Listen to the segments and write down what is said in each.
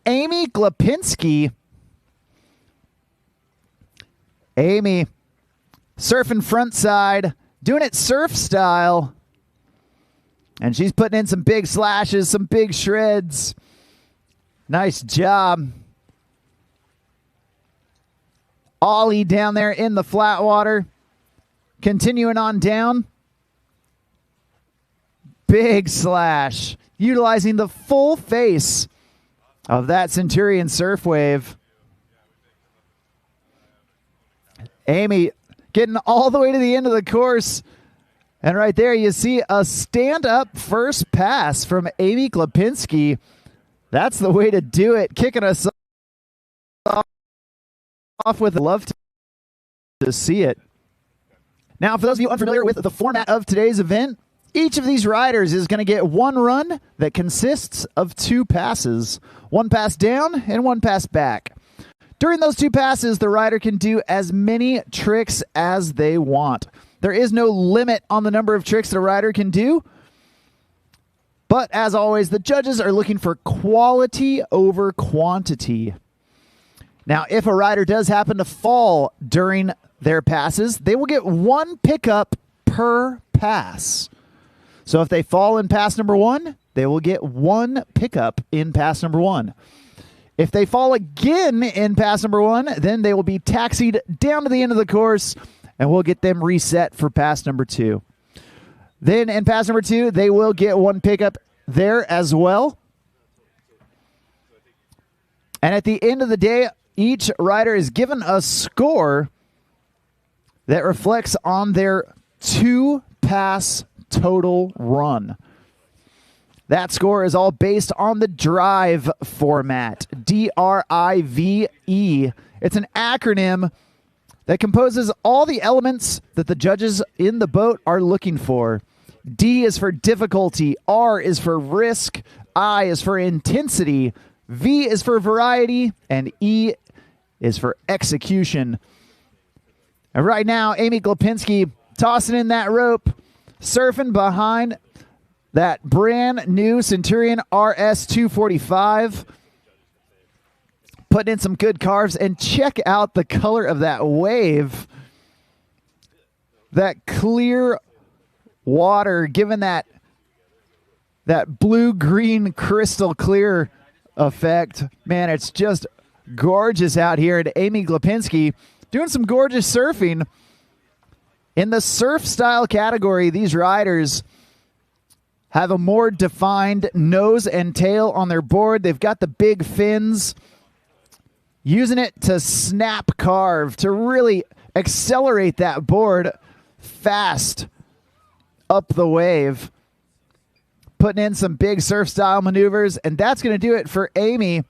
Amy Glapinski. Amy surfing front side, doing it surf style. And she's putting in some big slashes, some big shreds. Nice job. Ollie down there in the flat water. Continuing on down. Big slash. Utilizing the full face of that Centurion surf wave. Amy getting all the way to the end of the course. And right there you see a stand-up first pass from Amy Glapinski. That's the way to do it. Kicking us off with love to see it. Now, for those of you unfamiliar with the format of today's event, each of these riders is going to get one run that consists of 2 passes. 1 pass down and 1 pass back. During those 2 passes, the rider can do as many tricks as they want. There is no limit on the number of tricks the rider can do. But as always, the judges are looking for quality over quantity. Now, if a rider does happen to fall during their passes, they will get 1 pickup per pass. So if they fall in pass number 1, they will get 1 pickup in pass number 1. If they fall again in pass number 1, then they will be taxied down to the end of the course, and we'll get them reset for pass number 2. Then in pass number 2, they will get 1 pickup there as well. And at the end of the day, each rider is given a score that reflects on their 2-pass total run. That score is all based on the DRIVE format, D-R-I-V-E. It's an acronym that composes all the elements that the judges in the boat are looking for. D is for difficulty, R is for risk, I is for intensity, V is for variety, and E is for execution. And right now, Amy Glapinski tossing in that rope, surfing behind that brand new Centurion RS 245. Putting in some good carves, and check out the color of that wave. That clear water, given that blue-green crystal clear effect. Man, it's just gorgeous out here. And Amy Glapinski doing some gorgeous surfing. In the surf style category, these riders have a more defined nose and tail on their board. They've got the big fins, using it to snap carve, to really accelerate that board fast up the wave. Putting in some big surf style maneuvers, and that's going to do it for Amy.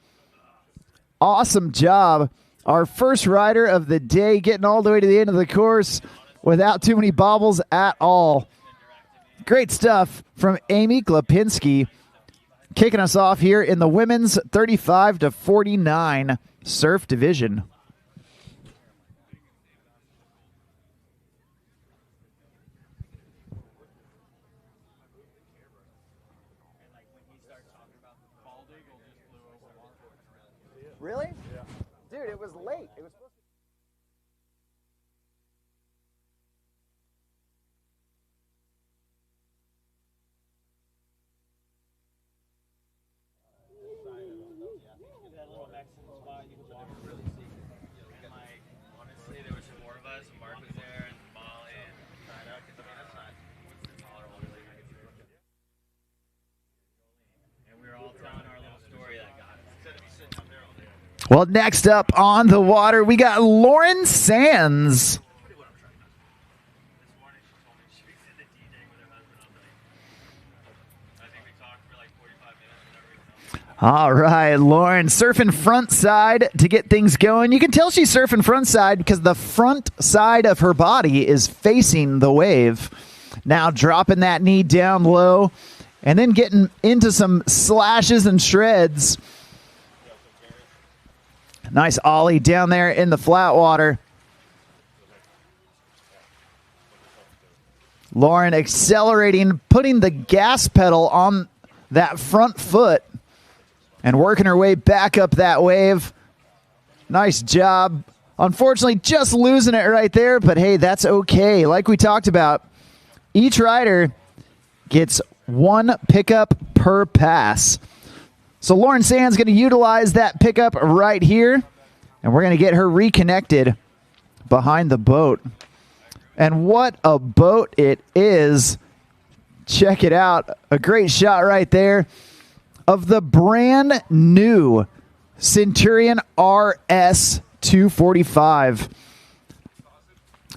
Awesome job. Our first rider of the day, getting all the way to the end of the course without too many bobbles at all. Great stuff from Amy Glapinski, kicking us off here in the women's 35 to 49 surf division. Really? Yeah. Dude, it was late. It was supposed to. Honestly, there was 4 of us. Mark was there, and Molly, and that's not tolerable. And we were all telling our little story that got us. Instead of me sitting up there all day. Well, next up on the water, we got Lauren Sands. All right, Lauren surfing front side to get things going. You can tell she's surfing front side because the front side of her body is facing the wave. Now dropping that knee down low and then getting into some slashes and shreds. Nice ollie down there in the flat water. Lauren accelerating, putting the gas pedal on that front foot. and working her way back up that wave. Nice job. Unfortunately, just losing it right there, but hey, that's okay. Like we talked about, each rider gets one pickup per pass. So Lauren Sands going to utilize that pickup right here, and we're going to get her reconnected behind the boat. And what a boat it is. Check it out. A great shot right there of the brand new Centurion RS 245.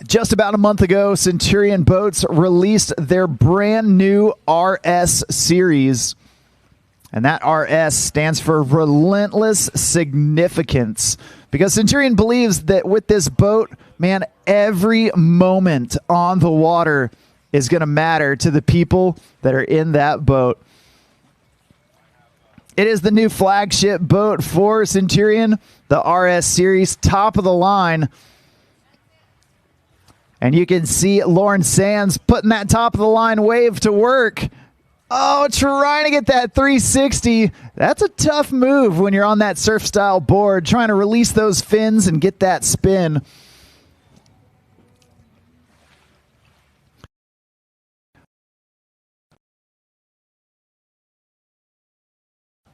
Just about a month ago, Centurion Boats released their brand new RS series. And that RS stands for Relentless Significance. Because Centurion believes that with this boat, man, every moment on the water is going to matter to the people that are in that boat. It is the new flagship boat for Centurion, the RS series, top of the line. And you can see Lauren Sands putting that top of the line wave to work. Oh, trying to get that 360. That's a tough move when you're on that surf style board, trying to release those fins and get that spin.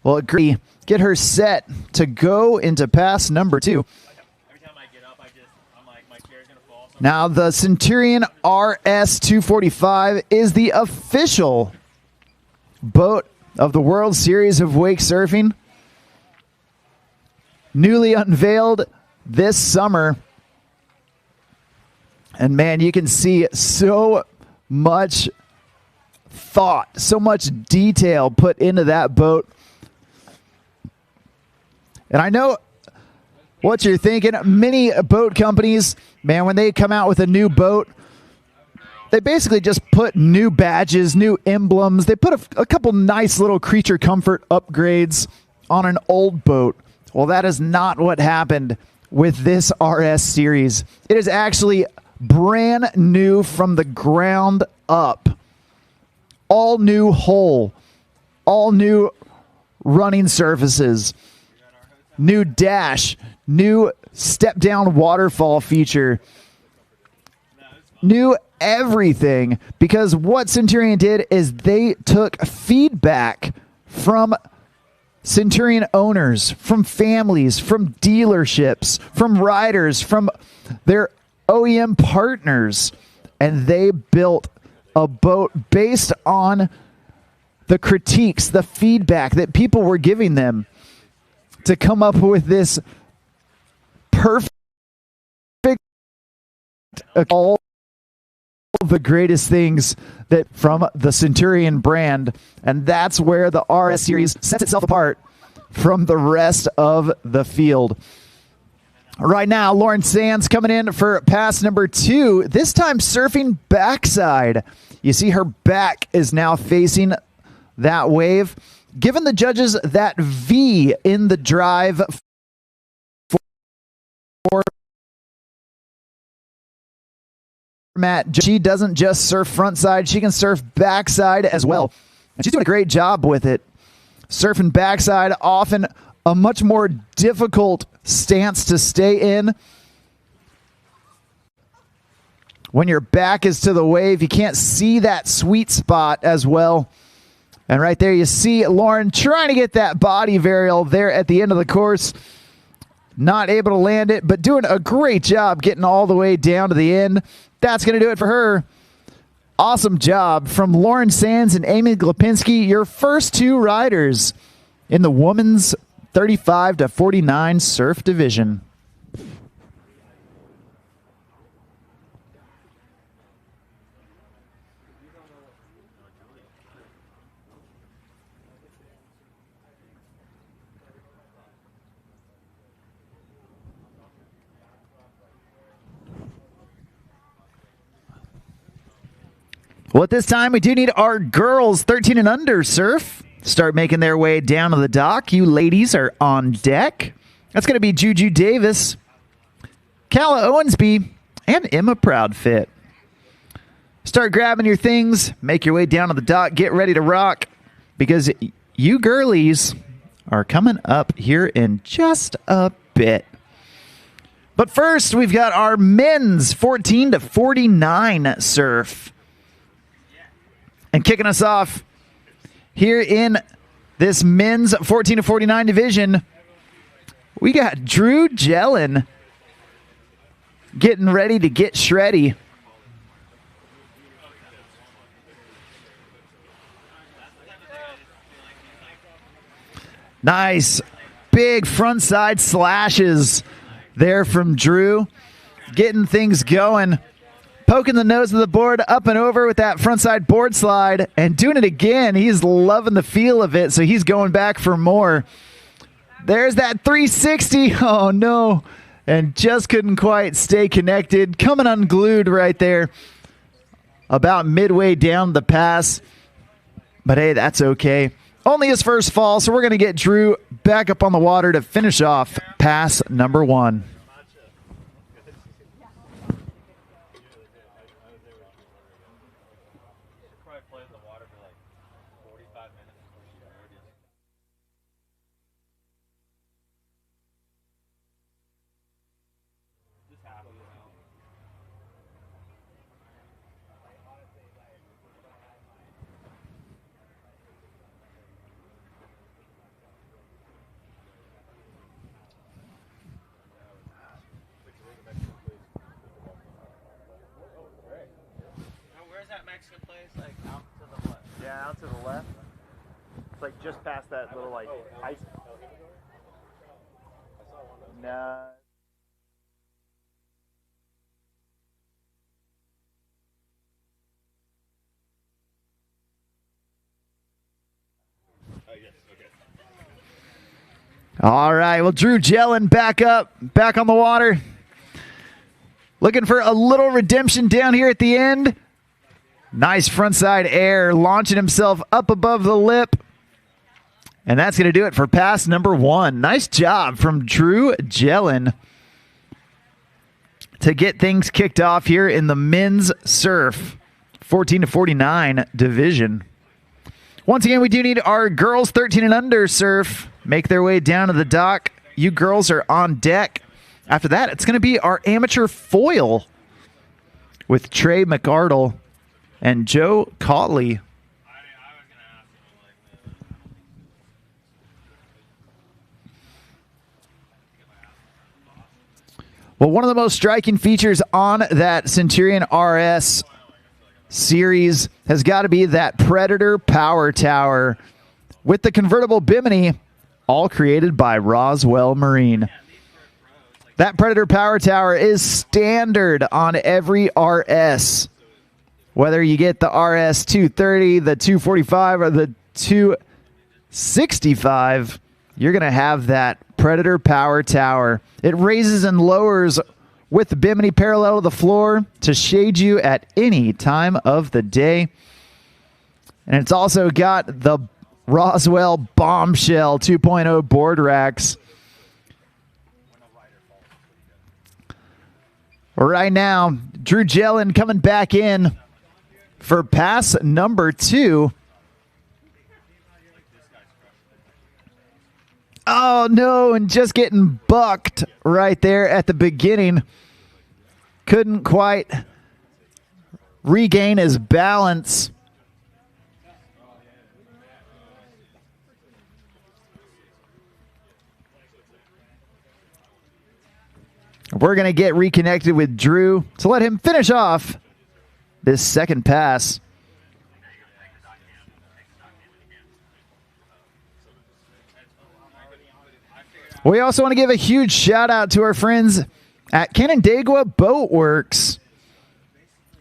Well, agree. Get her set to go into pass number 2. Every time I get up, I'm like, my chair's going to fall. So Now, the Centurion RS 245 is the official boat of the World Series of Wake Surfing. Newly unveiled this summer. And man, you can see so much thought, so much detail put into that boat. And I know what you're thinking. Many boat companies, man, when they come out with a new boat, they basically just put new badges, new emblems. They put a couple nice little creature comfort upgrades on an old boat. Well, that is not what happened with this RS series. It is actually brand new from the ground up. All new hull, all new running surfaces, new dash, new step-down waterfall feature, new everything, because what Centurion did is they took feedback from Centurion owners, from families, from dealerships, from riders, from their OEM partners, and they built a boat based on the critiques, the feedback that people were giving them to come up with this perfect, all the greatest things that from the Centurion brand. And that's where the RS series sets itself apart from the rest of the field. Right now, Lauren Sands coming in for pass number 2, this time surfing backside. You see her back is now facing that wave, giving the judges that V in the drive format. She doesn't just surf front side, she can surf backside as well. And she's doing a great job with it. Surfing backside, often a much more difficult stance to stay in. When your back is to the wave, you can't see that sweet spot as well. And right there you see Lauren trying to get that body varial there at the end of the course. Not able to land it, but doing a great job getting all the way down to the end. That's going to do it for her. Awesome job from Lauren Sands and Amy Glapinski, your first 2 riders in the women's 35 to 49 surf division. Well, at this time, we do need our girls 13 and under surf start making their way down to the dock. You ladies are on deck. That's going to be Juju Davis, Calla Owensby, and Emma Proudfit. Start grabbing your things, make your way down to the dock, get ready to rock, because you girlies are coming up here in just a bit. But first, we've got our men's 14 to 49 surf. And kicking us off here in this men's 14 to 49 division, we got Drew Jellin getting ready to get shreddy. Nice big front side slashes there from Drew, getting things going, poking the nose of the board up and over with that frontside board slide and doing it again. He's loving the feel of it, so he's going back for more. There's that 360. Oh, no. And just couldn't quite stay connected. Coming unglued right there about midway down the pass. But, hey, that's okay. Only his first fall, so we're going to get Drew back up on the water to finish off pass number 1. Out to the left. It's like just past that little like ice. No. All right. Well, Drew Jellin back on the water. Looking for a little redemption down here at the end. Nice frontside air, launching himself up above the lip. And that's going to do it for pass number 1. Nice job from Drew Jellin to get things kicked off here in the men's surf 14 to 49 division. Once again, we do need our girls 13 and under surf make their way down to the dock. You girls are on deck. After that, it's going to be our amateur foil with Trey McArdle and Joe Cautley. Well, one of the most striking features on that Centurion RS series has got to be that Predator Power Tower with the convertible bimini, all created by Roswell Marine. That Predator Power Tower is standard on every RS. Whether you get the RS 230, the 245, or the 265, you're going to have that Predator Power Tower. It raises and lowers with the bimini parallel to the floor to shade you at any time of the day. And it's also got the Roswell Bombshell 2.0 board racks. Right now, Drew Jellin coming back in for pass number 2. Oh, no, and just getting bucked right there at the beginning. Couldn't quite regain his balance. We're going to get reconnected with Drew to let him finish off this second pass. We also want to give a huge shout out to our friends at Canandaigua Boat Works,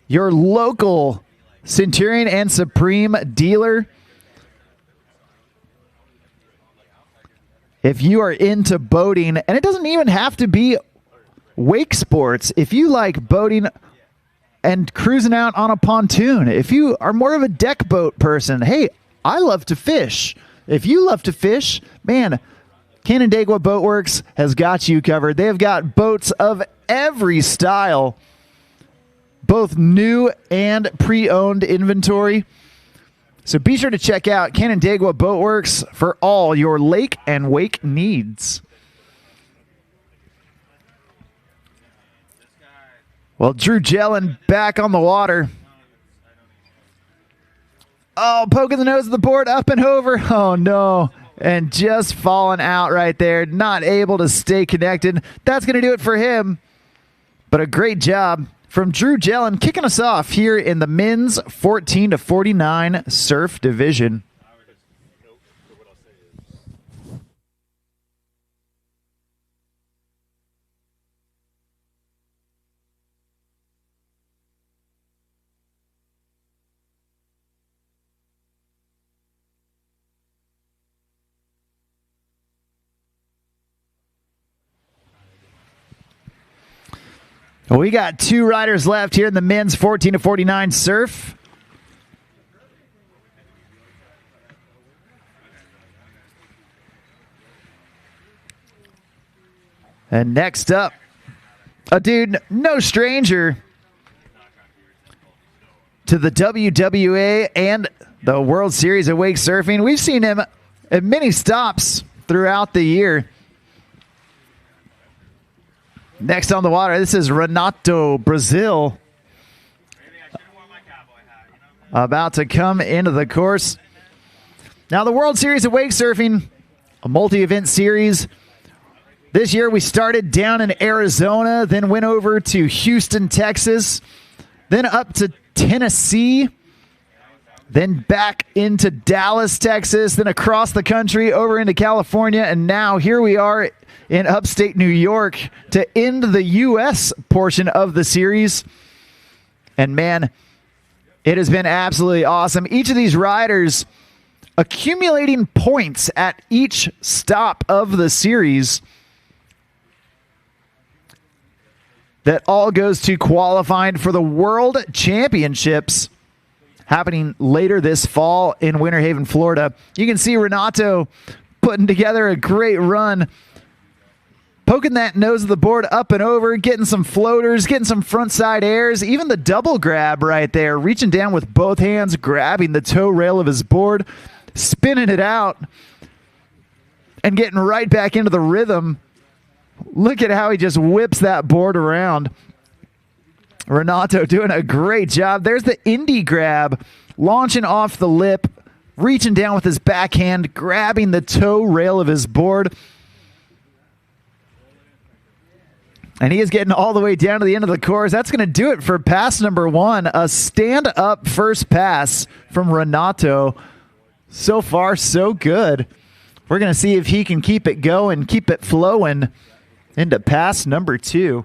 your local Centurion and Supreme dealer. If you are into boating, and it doesn't even have to be wake sports, if you like boating and cruising out on a pontoon, if you are more of a deck boat person, hey, I love to fish. If you love to fish, man, Canandaigua Boat Works has got you covered. They've got boats of every style, both new and pre-owned inventory. So be sure to check out Canandaigua Boat Works for all your lake and wake needs. Well, Drew Jellin back on the water. Oh, poking the nose of the board, up and over. Oh, no. And just falling out right there. Not able to stay connected. That's going to do it for him. But a great job from Drew Jellin, kicking us off here in the men's 14 to 49 surf division. We got two riders left here in the men's 14 to 49 surf. And next up, a dude no stranger to the WWA and the World Series of Wake Surfing. We've seen him at many stops throughout the year. Next on the water, this is Renato Brazil. About to come into the course. Now, the World Series of Wake Surfing, a multi-event series. This year we started down in Arizona, then went over to Houston, Texas, then up to Tennessee, then back into Dallas, Texas, then across the country over into California, and now here we are in upstate New York to end the U.S. portion of the series. And man, it has been absolutely awesome. Each of these riders accumulating points at each stop of the series. That all goes to qualifying for the World Championships happening later this fall in Winter Haven, Florida. You can see Renato putting together a great run, poking that nose of the board up and over, getting some floaters, getting some front side airs, even the double grab right there, reaching down with both hands, grabbing the toe rail of his board, spinning it out, and getting right back into the rhythm. Look at how he just whips that board around. Renato doing a great job. There's the indie grab, launching off the lip, reaching down with his backhand, grabbing the toe rail of his board. And he is getting all the way down to the end of the course. That's going to do it for pass number one. A stand-up first pass from Renato. So far, so good. We're going to see if he can keep it going, keep it flowing into pass number two.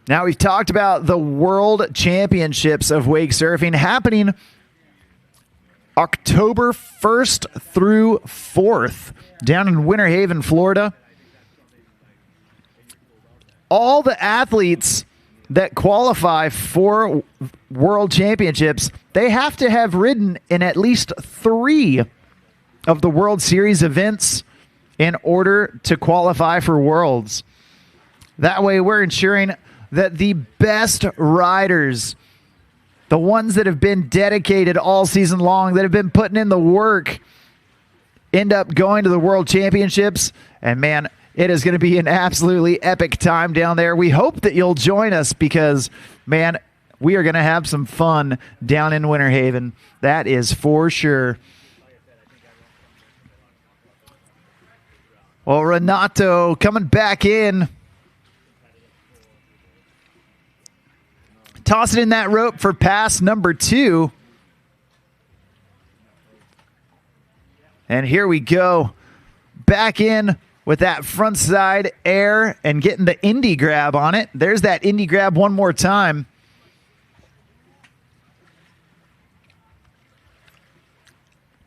Now, we've talked about the World Championships of Wake Surfing happening October 1st through 4th down in Winter Haven, Florida. All the athletes that qualify for World Championships, they have to have ridden in at least 3 of the World Series events in order to qualify for Worlds. That way, we're ensuring that the best riders, the ones that have been dedicated all season long, that have been putting in the work, end up going to the World Championships. And man, it is going to be an absolutely epic time down there. We hope that you'll join us because, man, we are going to have some fun down in Winter Haven. That is for sure. Well, Renato coming back in. Toss it in that rope for pass number 2. And here we go. Back in with that front side air and getting the indie grab on it. There's that indie grab one more time.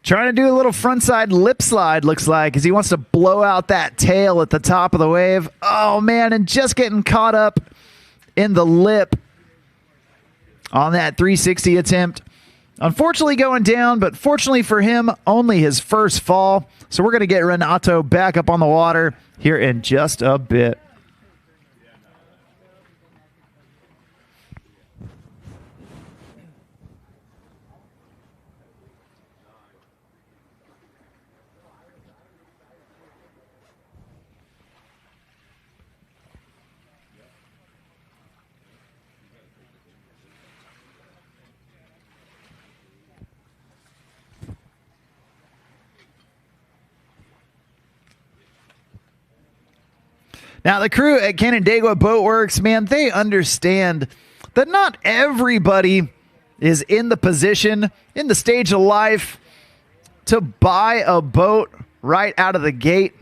Trying to do a little frontside lip slide, looks like, as he wants to blow out that tail at the top of the wave. Oh, man, and just getting caught up in the lip on that 360 attempt. Unfortunately going down, but fortunately for him, only his first fall. So we're going to get Renato back up on the water here in just a bit. Now, the crew at Canandaigua Boat Works, man, they understand that not everybody is in the position, in the stage of life, to buy a boat right out of the gate.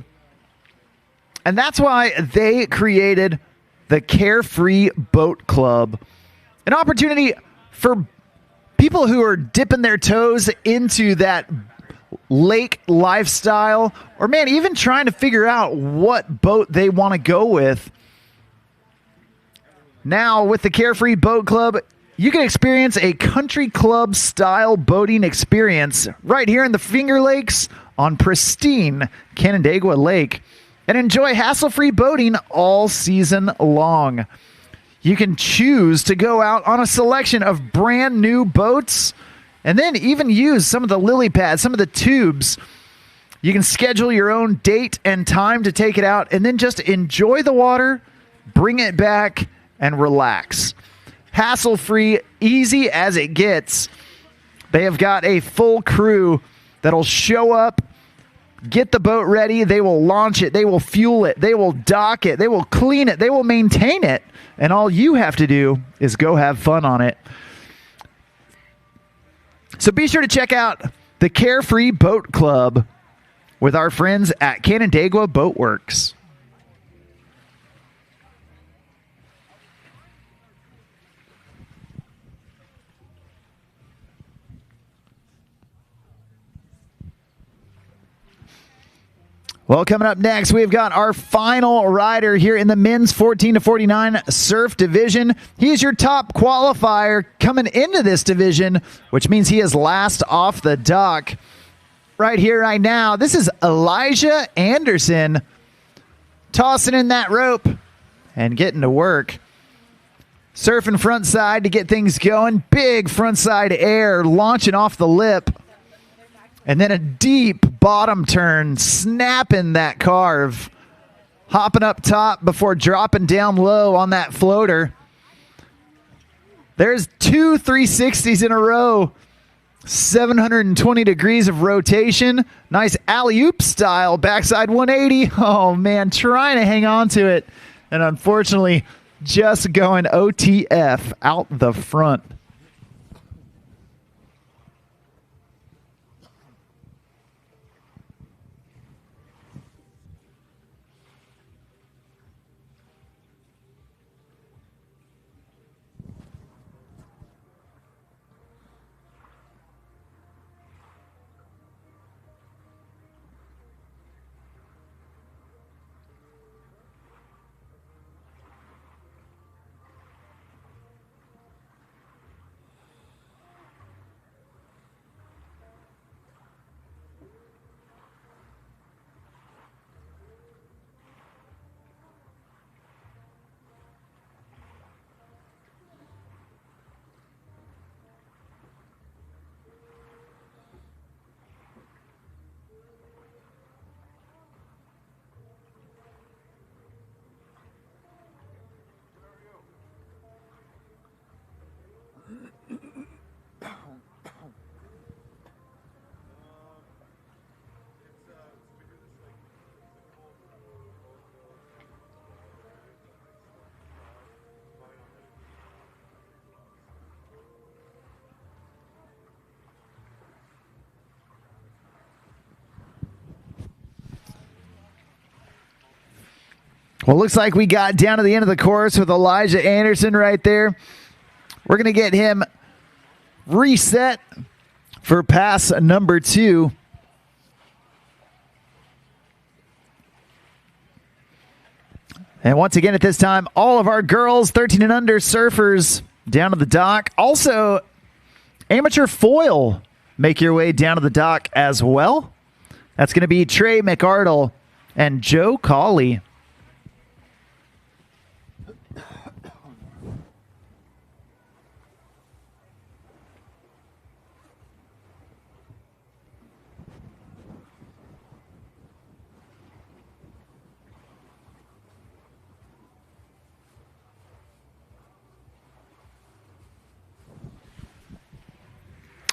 And that's why they created the Carefree Boat Club, an opportunity for people who are dipping their toes into that lake lifestyle, or man, even trying to figure out what boat they want to go with. Now, with the Carefree Boat Club, you can experience a country club style boating experience right here in the Finger Lakes on pristine Canandaigua Lake, and enjoy hassle-free boating all season long. You can choose to go out on a selection of brand new boats, and then even use some of the lily pads, some of the tubes. You can schedule your own date and time to take it out, and then just enjoy the water, bring it back, and relax. Hassle-free, easy as it gets. They have got a full crew that'll show up, get the boat ready. They will launch it. They will fuel it. They will dock it. They will clean it. They will maintain it. And all you have to do is go have fun on it. So be sure to check out the Carefree Boat Club with our friends at Canandaigua Boat Works. Well, coming up next, we've got our final rider here in the men's 14 to 49 surf division. He is your top qualifier coming into this division, which means he is last off the dock. Right here, right now, this is Elijah Anderson tossing in that rope and getting to work. Surfing front side to get things going. Big front side air launching off the lip. And then a deep bottom turn, snapping that carve. Hopping up top before dropping down low on that floater. There's two 360s in a row. 720 degrees of rotation. Nice alley-oop style backside 180. Oh, man, trying to hang on to it. And unfortunately, just going OTF out the front. Well, looks like we got down to the end of the course with Elijah Anderson right there. We're going to get him reset for pass number 2. And once again at this time, all of our girls, 13 and under surfers down to the dock. Also, amateur foil make your way down to the dock as well. That's going to be Trey McArdle and Joe Cawley.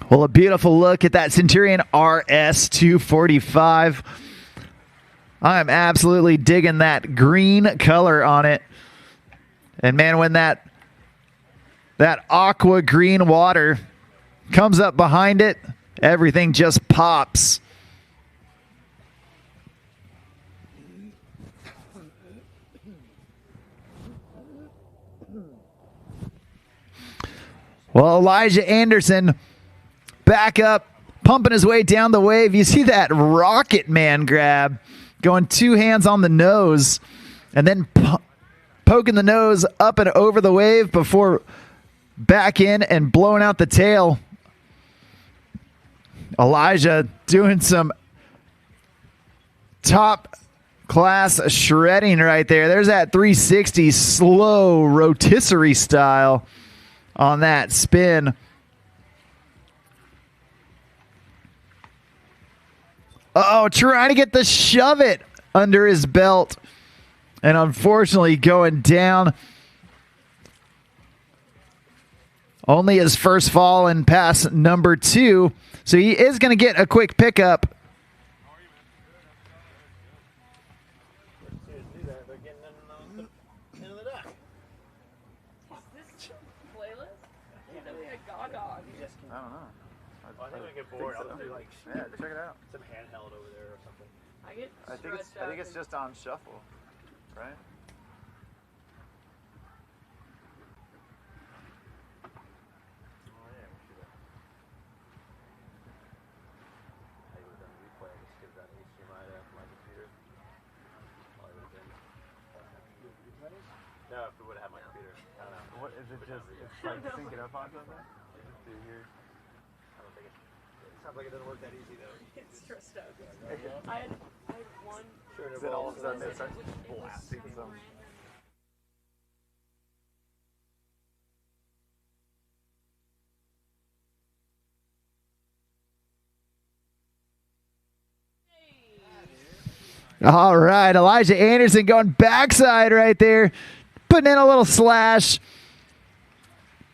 Well, a beautiful look at that Centurion RS 245. I'm absolutely digging that green color on it. And man, when that aqua green water comes up behind it, everything just pops. Well, Elijah Anderson back up, pumping his way down the wave. You see that Rocket Man grab, going 2 hands on the nose, and then poking the nose up and over the wave before back in and blowing out the tail. Elijah doing some top class shredding right there. There's that 360 slow rotisserie style on that spin. Uh-oh, trying to get the shove it under his belt. And unfortunately going down. Only his first fall in pass number 2. So he is going to get a quick pickup. Yeah, check it out. Some handheld over there or something. I think it's just on shuffle, right? Oh yeah, we should have. I would have done a replay. I just give that HDMI to my computer. Well, I would have been. No, if we would have had my computer. I don't know. What is it? Just it's like sync it up on something. Just do here. I don't think it. Sounds like it doesn't work that easy though. It's stressed out. I had one. Sure, then all of a sudden it starts blasting some. All right, Elijah Anderson going backside right there, putting in a little slash.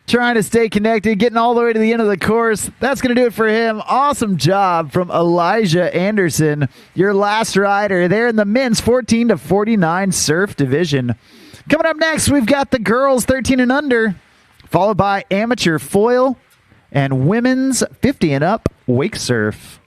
Trying to stay connected, getting all the way to the end of the course. That's going to do it for him. Awesome job from Elijah Anderson, your last rider there in the men's 14 to 49 surf division. Coming up next, we've got the girls 13 and under, followed by amateur foil and women's 50 and up wake surf.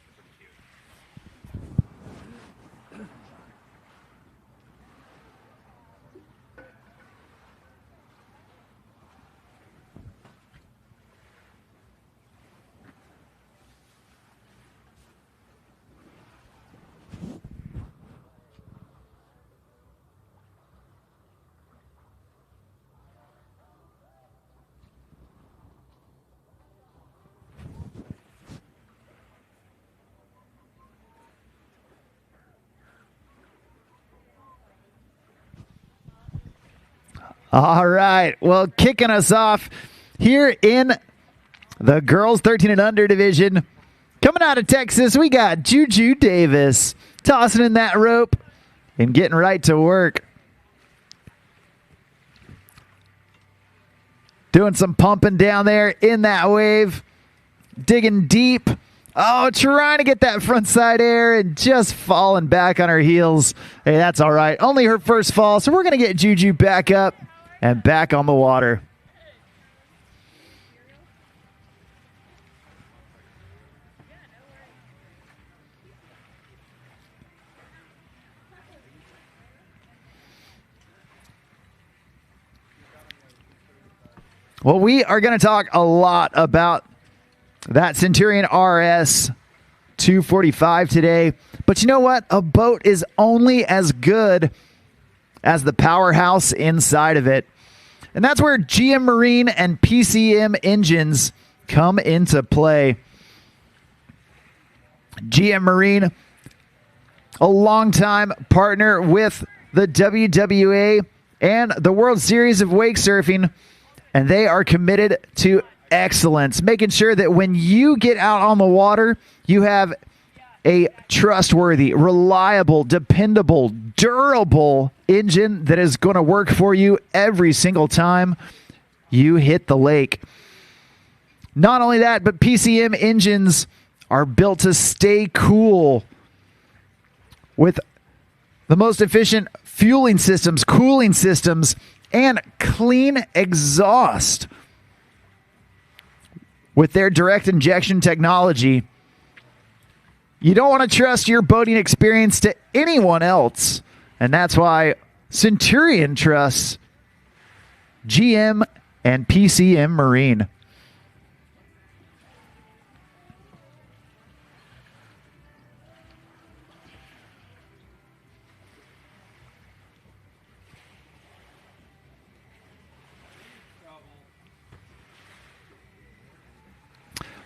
All right. Well, kicking us off here in the girls 13 and under division. Coming out of Texas, we got Juju Davis tossing in that rope and getting right to work. Doing some pumping down there in that wave. Digging deep. Oh, trying to get that front side air and just falling back on her heels. Hey, that's all right. Only her first fall, so we're going to get Juju back up and back on the water. Well, we are going to talk a lot about that Centurion RS 245 today. But you know what? A boat is only as good as the powerhouse inside of it. And that's where GM Marine and PCM engines come into play. GM Marine, a longtime partner with the WWA and the World Series of Wake Surfing, and they are committed to excellence, making sure that when you get out on the water, you have a trustworthy, reliable, dependable, durable engine that is going to work for you every single time you hit the lake. Not only that, but PCM engines are built to stay cool with the most efficient fueling systems, cooling systems, and clean exhaust. With their direct injection technology, you don't want to trust your boating experience to anyone else. And that's why Centurion trusts GM and PCM Marine.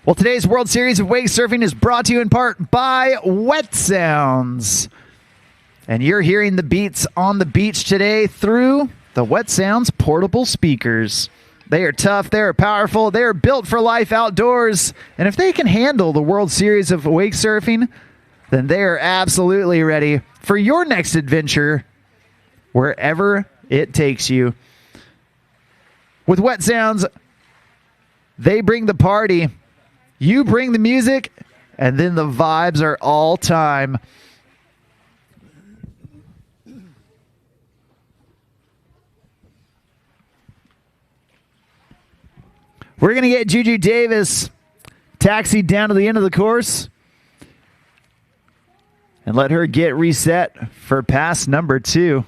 Well, today's World Series of Wake Surfing is brought to you in part by Wet Sounds. And you're hearing the beats on the beach today through the Wet Sounds portable speakers. They are tough, they are powerful, they are built for life outdoors. And if they can handle the World Series of Wake Surfing, then they are absolutely ready for your next adventure, wherever it takes you. With Wet Sounds, they bring the party. You bring the music, and then the vibes are all time. We're going to get Juju Davis taxied down to the end of the course and let her get reset for pass number 2.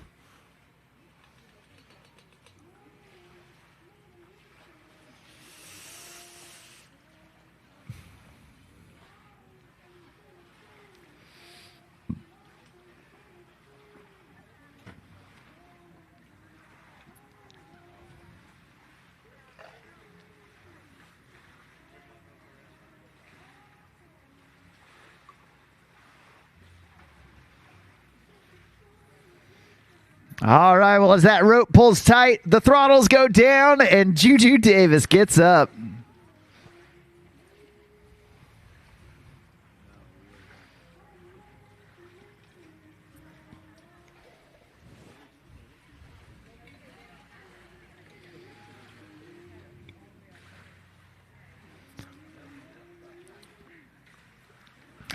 All right, well, as that rope pulls tight, the throttles go down, and Juju Davis gets up.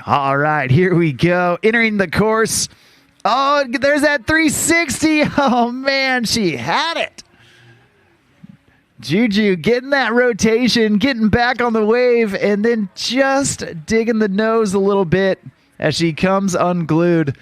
All right, here we go. Entering the course. Oh, there's that 360. Oh, man, she had it. Juju getting that rotation, getting back on the wave, and then just digging the nose a little bit as she comes unglued.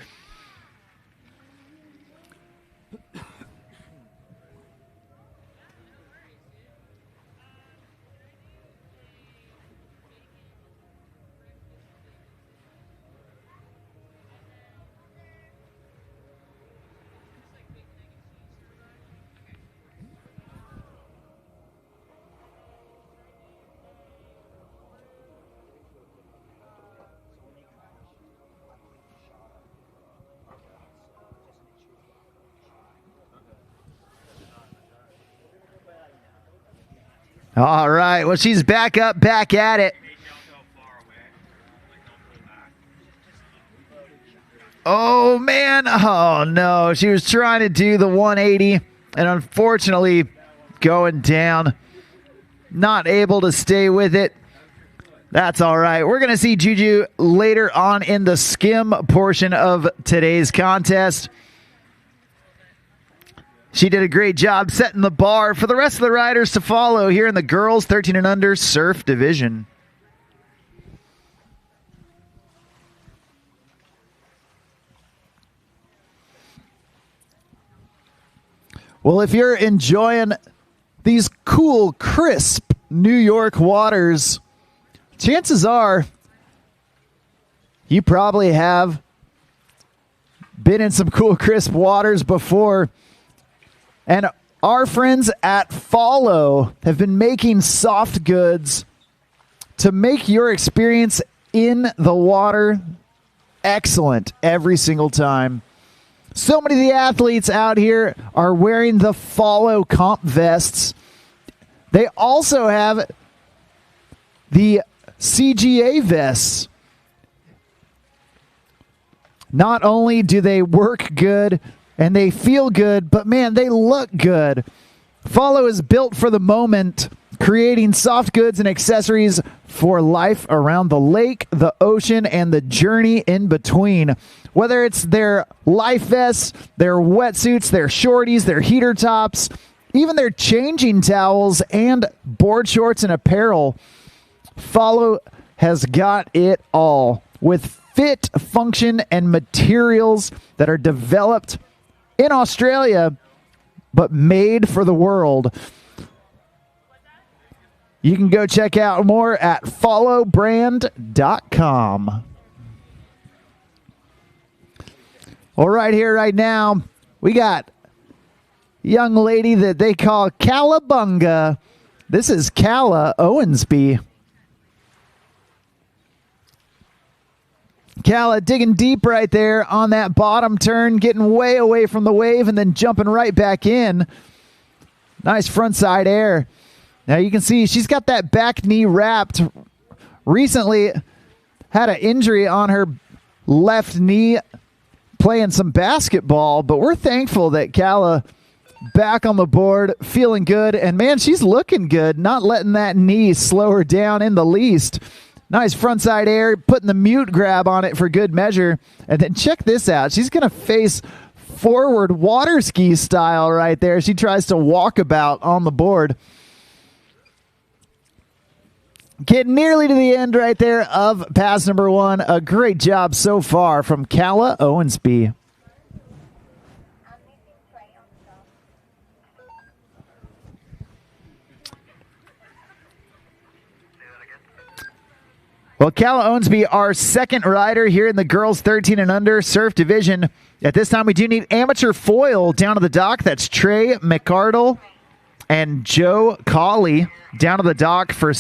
All right, well, she's back up, back at it. Oh, man. Oh, no. She was trying to do the 180 and unfortunately going down. Not able to stay with it. That's all right. We're going to see Juju later on in the skim portion of today's contest. She did a great job setting the bar for the rest of the riders to follow here in the girls 13 and under surf division. Well, if you're enjoying these cool, crisp New York waters, chances are you probably have been in some cool, crisp waters before. And our friends at Follow have been making soft goods to make your experience in the water excellent every single time. So many of the athletes out here are wearing the Follow comp vests. They also have the CGA vests. Not only do they work good and they feel good, but man, they look good. Follow is built for the moment. creating soft goods and accessories for life around the lake, the ocean, and the journey in between. Whether it's their life vests, their wetsuits, their shorties, their heater tops, even their changing towels and board shorts and apparel, Follow has got it all with fit, function, and materials that are developed in Australia but made for the world. You can go check out more at followbrand.com. Well, right here, right now, we got a young lady that they call Callabunga. This is Calla Owensby. Calla digging deep right there on that bottom turn, getting way away from the wave and then jumping right back in. Nice frontside air. Now you can see she's got that back knee wrapped. Recently had an injury on her left knee playing some basketball, but we're thankful that Calla back on the board, feeling good. And man, she's looking good, not letting that knee slow her down in the least. Nice frontside air, putting the mute grab on it for good measure. And then check this out. She's going to face forward water ski style right there. She tries to walk about on the board. Getting nearly to the end right there of pass number one. A great job so far from Calla Owensby. Well, Calla Owensby, our second rider here in the girls 13 and under surf division. At this time, we do need amateur foil down to the dock. That's Trey McArdle and Joe Cawley down to the dock for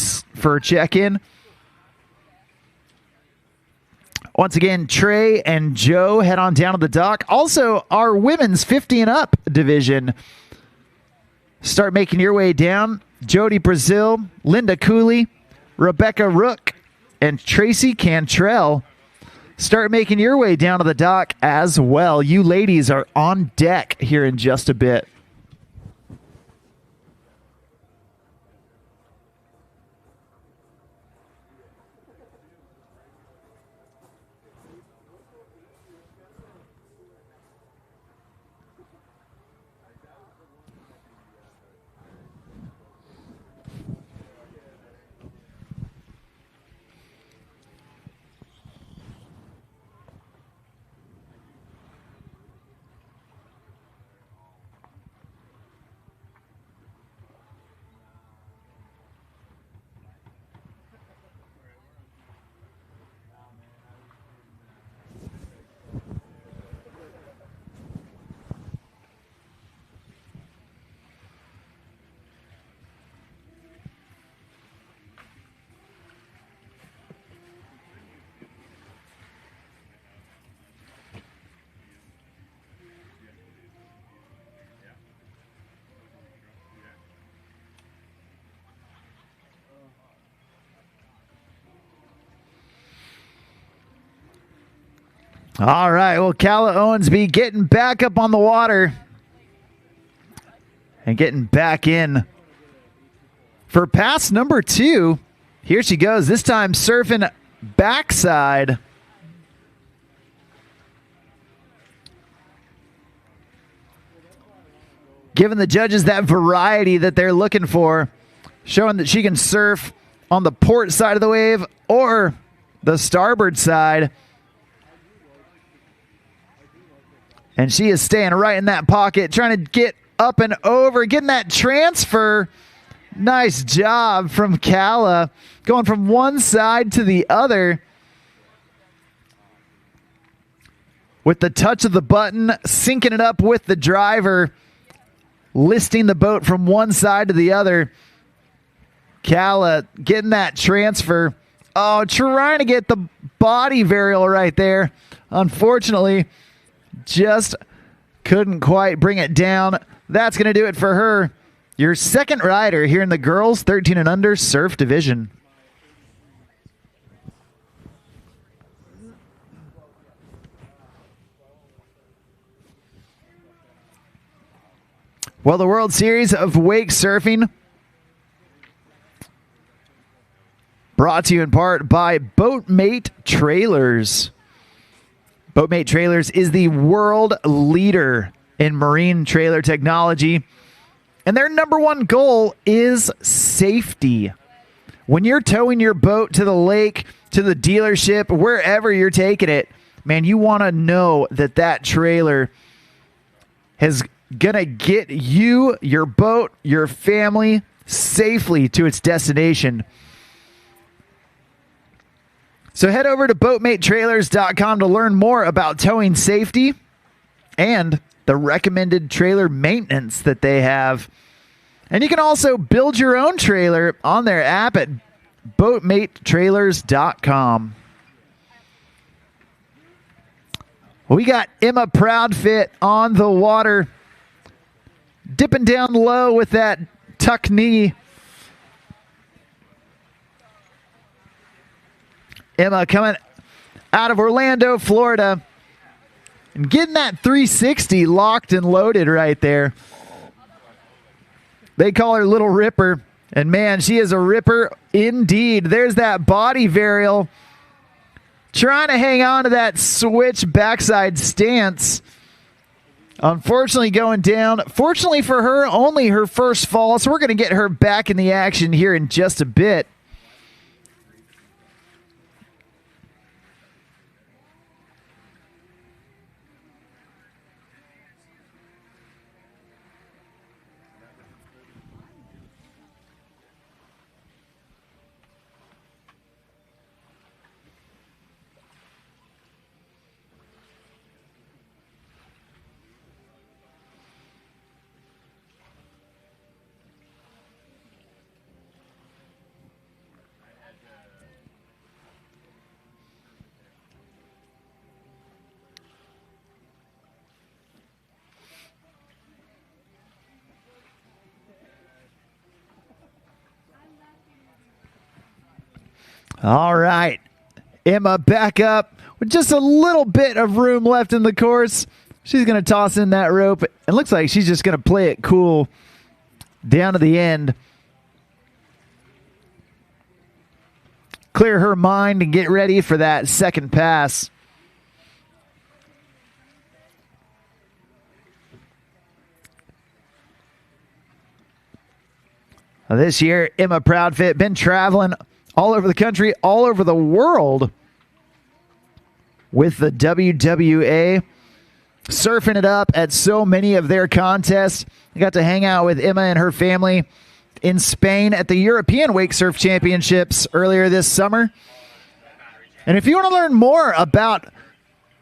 check-in. Once again, Trey and Joe head on down to the dock. Also, our women's 50 and up division. Start making your way down. Jody Brazil, Linda Cooley, Rebecca Rook, and Tracy Cantrell. Start making your way down to the dock as well. You ladies are on deck here in just a bit. All right, well, Calla Owensby getting back up on the water and getting back in for pass number two. Here she goes, this time surfing backside. Giving the judges that variety that they're looking for, showing that she can surf on the port side of the wave or the starboard side. And she is staying right in that pocket, trying to get up and over, getting that transfer. Nice job from Calla, going from one side to the other. With the touch of the button, syncing it up with the driver, listing the boat from one side to the other. Calla getting that transfer. Oh, trying to get the body varial right there. Unfortunately, just couldn't quite bring it down. That's going to do it for her. Your second rider here in the girls 13 and under surf division. Well, the World Series of Wake Surfing brought to you in part by Boatmate Trailers. Boatmate Trailers is the world leader in marine trailer technology, and their number one goal is safety. When you're towing your boat to the lake, to the dealership, wherever you're taking it, man, you want to know that that trailer is going to get you, your boat, your family safely to its destination. So head over to boatmatetrailers.com to learn more about towing safety and the recommended trailer maintenance that they have. And you can also build your own trailer on their app at boatmatetrailers.com. We got Emma Proudfit on the water, dipping down low with that tuck knee. Emma coming out of Orlando, Florida, and getting that 360 locked and loaded right there. They call her Little Ripper, and man, she is a ripper indeed. There's that body varial trying to hang on to that switch backside stance. Unfortunately going down. Fortunately for her, only her first fall, so we're going to get her back in the action here in just a bit. All right. Emma back up with just a little bit of room left in the course. She's going to toss in that rope. It looks like she's just going to play it cool down to the end. Clear her mind and get ready for that second pass. This year, Emma Proudfit been traveling all over the country, all over the world with the WWA, surfing it up at so many of their contests. I got to hang out with Emma and her family in Spain at the European Wake Surf Championships earlier this summer. And if you want to learn more about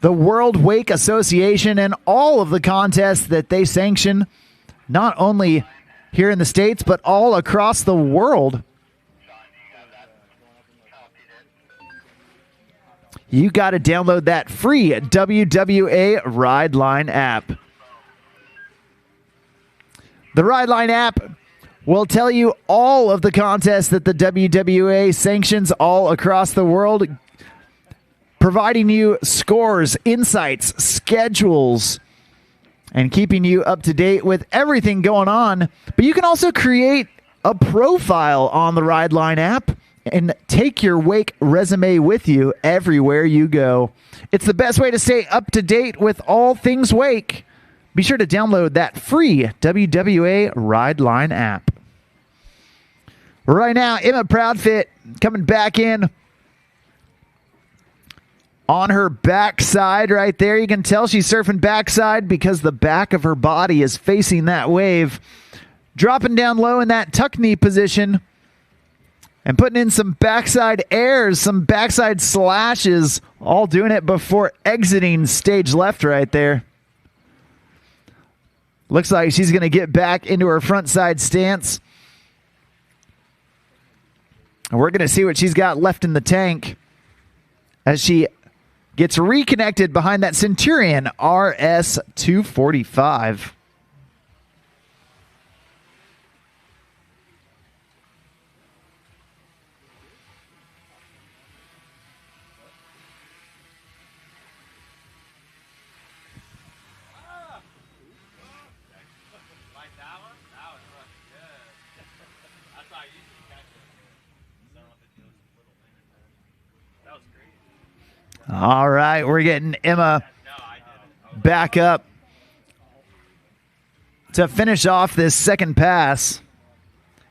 the World Wake Association and all of the contests that they sanction, not only here in the States, but all across the world, you got to download that free WWA Rideline app. The Rideline app will tell you all of the contests that the WWA sanctions all across the world, providing you scores, insights, schedules, and keeping you up to date with everything going on. But you can also create a profile on the Rideline app and take your wake resume with you everywhere you go. It's the best way to stay up to date with all things wake. Be sure to download that free WWA Rideline app. Right now, Emma Proudfit coming back in on her backside right there. You can tell she's surfing backside because the back of her body is facing that wave. Dropping down low in that tuck knee position and putting in some backside airs, some backside slashes, all doing it before exiting stage left right there. Looks like she's going to get back into her front side stance. And we're going to see what she's got left in the tank as she gets reconnected behind that Centurion RS 245. All right, we're getting Emma back up to finish off this second pass.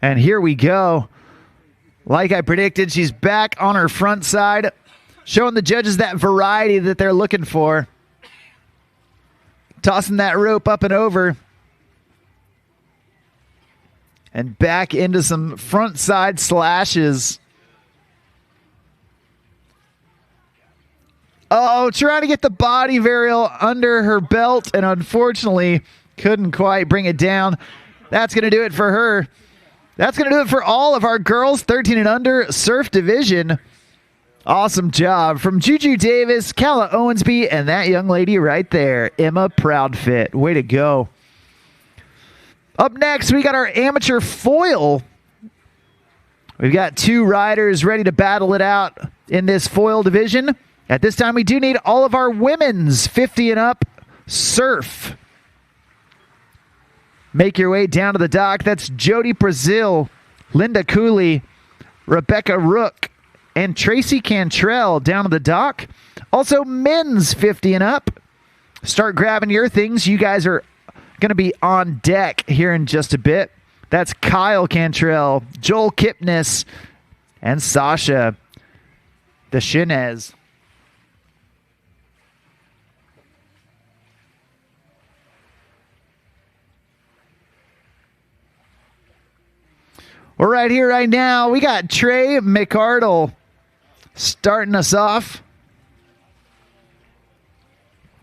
And here we go. Like I predicted, she's back on her front side, showing the judges that variety that they're looking for. Tossing that rope up and over. And back into some front side slashes. Oh, trying to get the body varial under her belt, and unfortunately couldn't quite bring it down. That's going to do it for her. That's going to do it for all of our girls 13 and under surf division. Awesome job from Juju Davis, Calla Owensby, and that young lady right there, Emma Proudfit. Way to go. Up next, we got our amateur foil. We've got two riders ready to battle it out in this foil division. At this time, we do need all of our women's 50 and up surf. Make your way down to the dock. That's Jody Brazil, Linda Cooley, Rebecca Rook, and Tracy Cantrell down to the dock. Also, men's 50 and up. Start grabbing your things. You guys are going to be on deck here in just a bit. That's Kyle Cantrell, Joel Kipnis, and Sasha Deschinez. Well, right here, right now, we got Trey McArdle starting us off.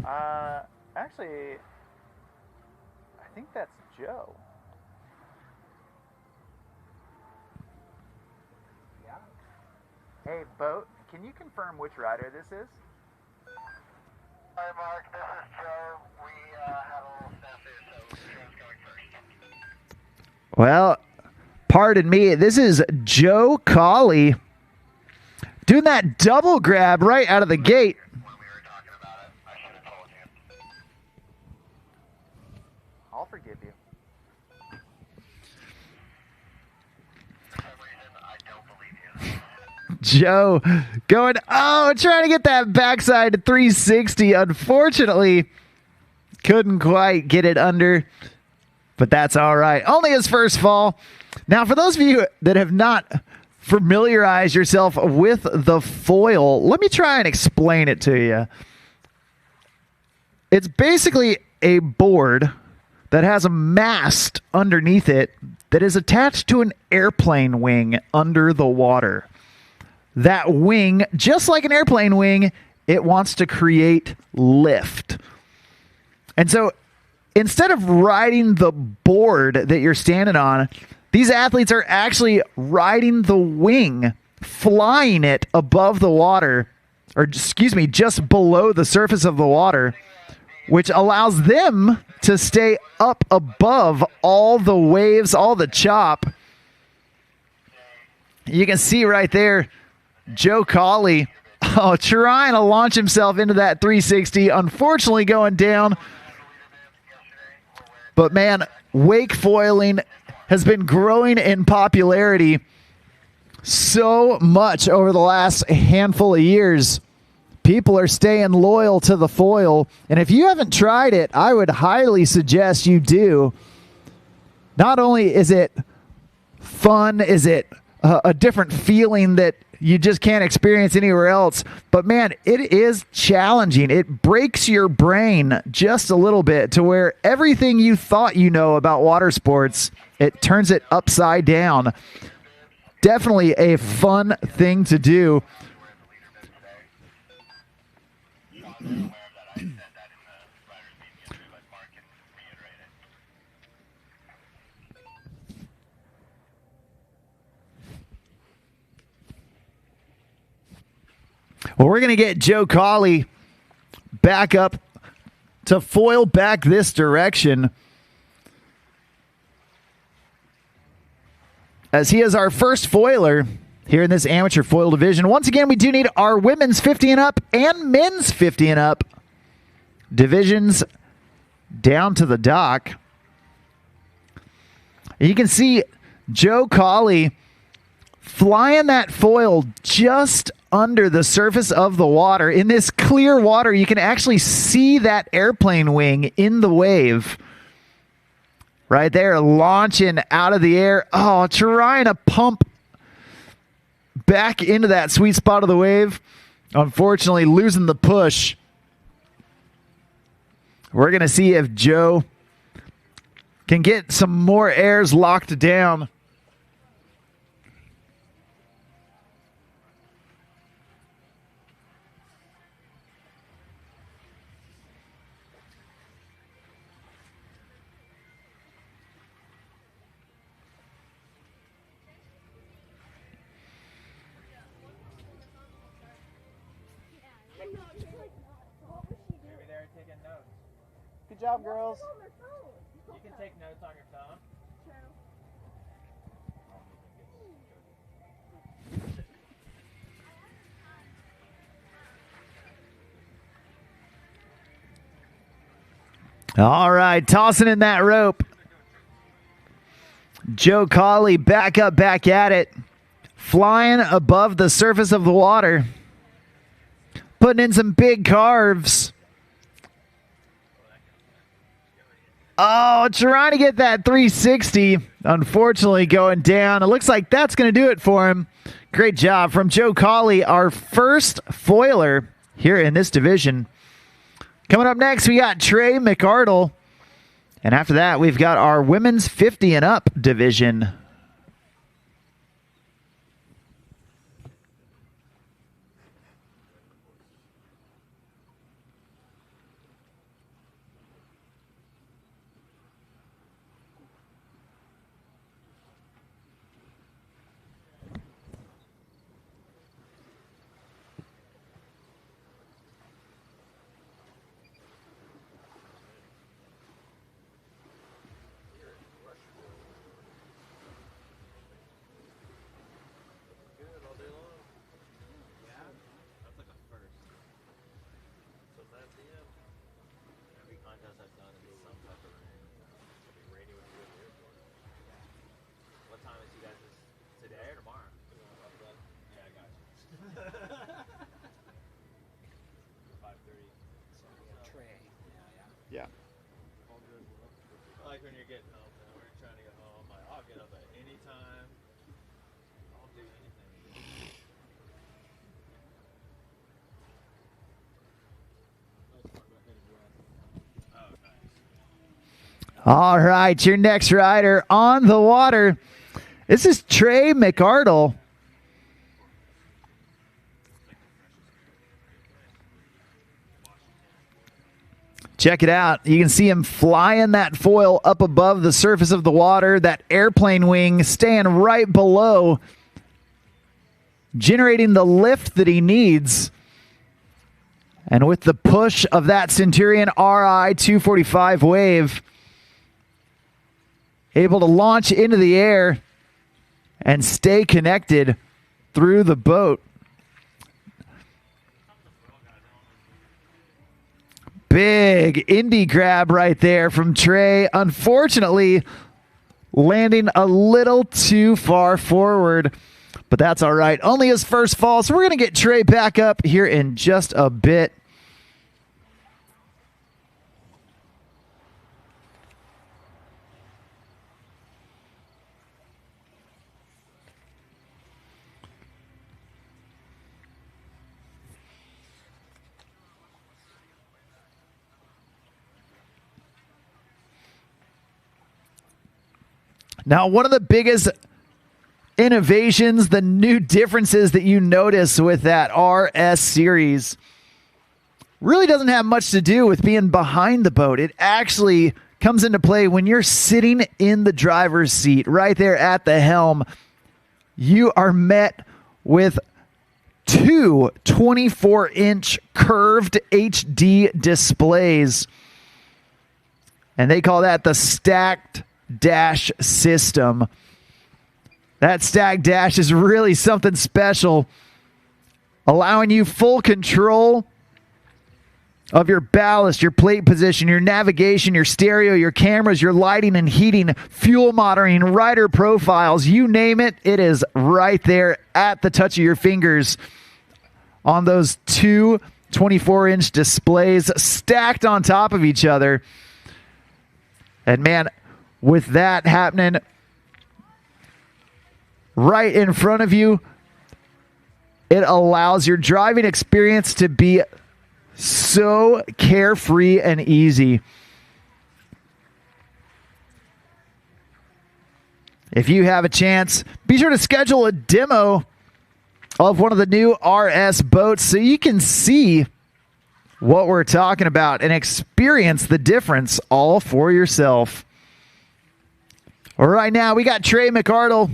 Actually, I think that's Joe. Yeah. Hey, Boat, can you confirm which rider this is? Hi, Mark. This is Joe. We had a little snafu, so Joe's going first. Well, pardon me. This is Joe Colley doing that double grab right out of the gate. When we were talking about it, I should have told you. I'll forgive you. For some reason, I don't believe you. Joe going, trying to get that backside 360. Unfortunately, couldn't quite get it under, but that's all right. Only his first fall. Now, for those of you that have not familiarized yourself with the foil, let me try and explain it to you. It's basically a board that has a mast underneath it that is attached to an airplane wing under the water. That wing, just like an airplane wing, it wants to create lift. And so instead of riding the board that you're standing on, these athletes are actually riding the wing, flying it above the water, or excuse me, just below the surface of the water, which allows them to stay up above all the waves, all the chop. You can see right there, Joe Colley, trying to launch himself into that 360, unfortunately going down. But man, wake foiling has been growing in popularity so much over the last handful of years. People are staying loyal to the foil, and if you haven't tried it, I would highly suggest you do. Not only is it fun, is it a different feeling that you just can't experience anywhere else, but man, it is challenging. It breaks your brain just a little bit to where everything you thought you know about water sports, it turns it upside down. Definitely a fun thing to do. Well, we're going to get Joe Colley back up to foil back this direction, as he is our first foiler here in this amateur foil division. Once again, we do need our women's 50 and up and men's 50 and up divisions down to the dock. You can see Joe Colley flying that foil just under the surface of the water. In this clear water, you can actually see that airplane wing in the wave. Right there, launching out of the air. Oh, trying to pump back into that sweet spot of the wave. Unfortunately, losing the push. We're going to see if Joe can get some more airs locked down. Maybe they're taking notes. Good job, girls. You can take notes on your phone. All right, tossing in that rope. Joe Colley back up, back at it. Flying above the surface of the water. Putting in some big carves. Oh, trying to get that 360. Unfortunately, going down. It looks like that's going to do it for him. Great job from Joe Colley, our first foiler here in this division. Coming up next, we got Trey McArdle. And after that, we've got our women's 50 and up division. Every contest I've done is some type of rain. It'll be rainy when we go to the airport. What time is you guys today or tomorrow? Yeah, I got you. 5:30. Trey. Yeah. I like when you're getting home, man. We're trying to get home. Like, I'll get up at any time. I'll do anything. All right, your next rider on the water. This is Trey McArdle. Check it out. You can see him flying that foil up above the surface of the water. That airplane wing staying right below, generating the lift that he needs. And with the push of that Centurion RI 245 wave, able to launch into the air and stay connected through the boat. Big indie grab right there from Trey. Unfortunately, landing a little too far forward, but that's all right. Only his first fall, so we're going to get Trey back up here in just a bit. Now, one of the biggest innovations, the new differences that you notice with that RS series really doesn't have much to do with being behind the boat. It actually comes into play when you're sitting in the driver's seat right there at the helm. You are met with two 24-inch curved HD displays, and they call that the stacked dash system. That stack dash is really something special, allowing you full control of your ballast, your plate position, your navigation, your stereo, your cameras, your lighting and heating, fuel monitoring, rider profiles, you name it, it is right there at the touch of your fingers on those two 24-inch displays stacked on top of each other. And man, with that happening right in front of you, it allows your driving experience to be so carefree and easy. If you have a chance, be sure to schedule a demo of one of the new RS boats so you can see what we're talking about and experience the difference all for yourself. Right now, we got Trey McArdle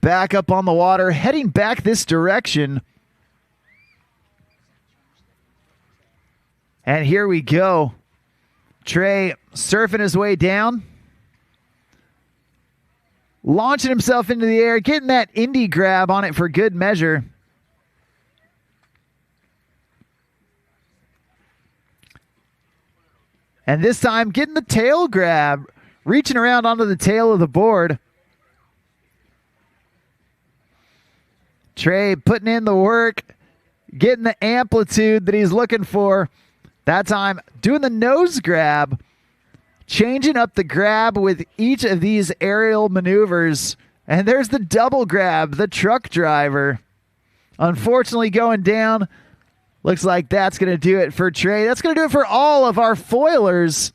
back up on the water, heading back this direction. And here we go. Trey surfing his way down, launching himself into the air, getting that indie grab on it for good measure. And this time, getting the tail grab, reaching around onto the tail of the board. Trey putting in the work, getting the amplitude that he's looking for. That time, doing the nose grab, changing up the grab with each of these aerial maneuvers. And there's the double grab, the truck driver. Unfortunately going down. Looks like that's going to do it for Trey. That's going to do it for all of our foilers.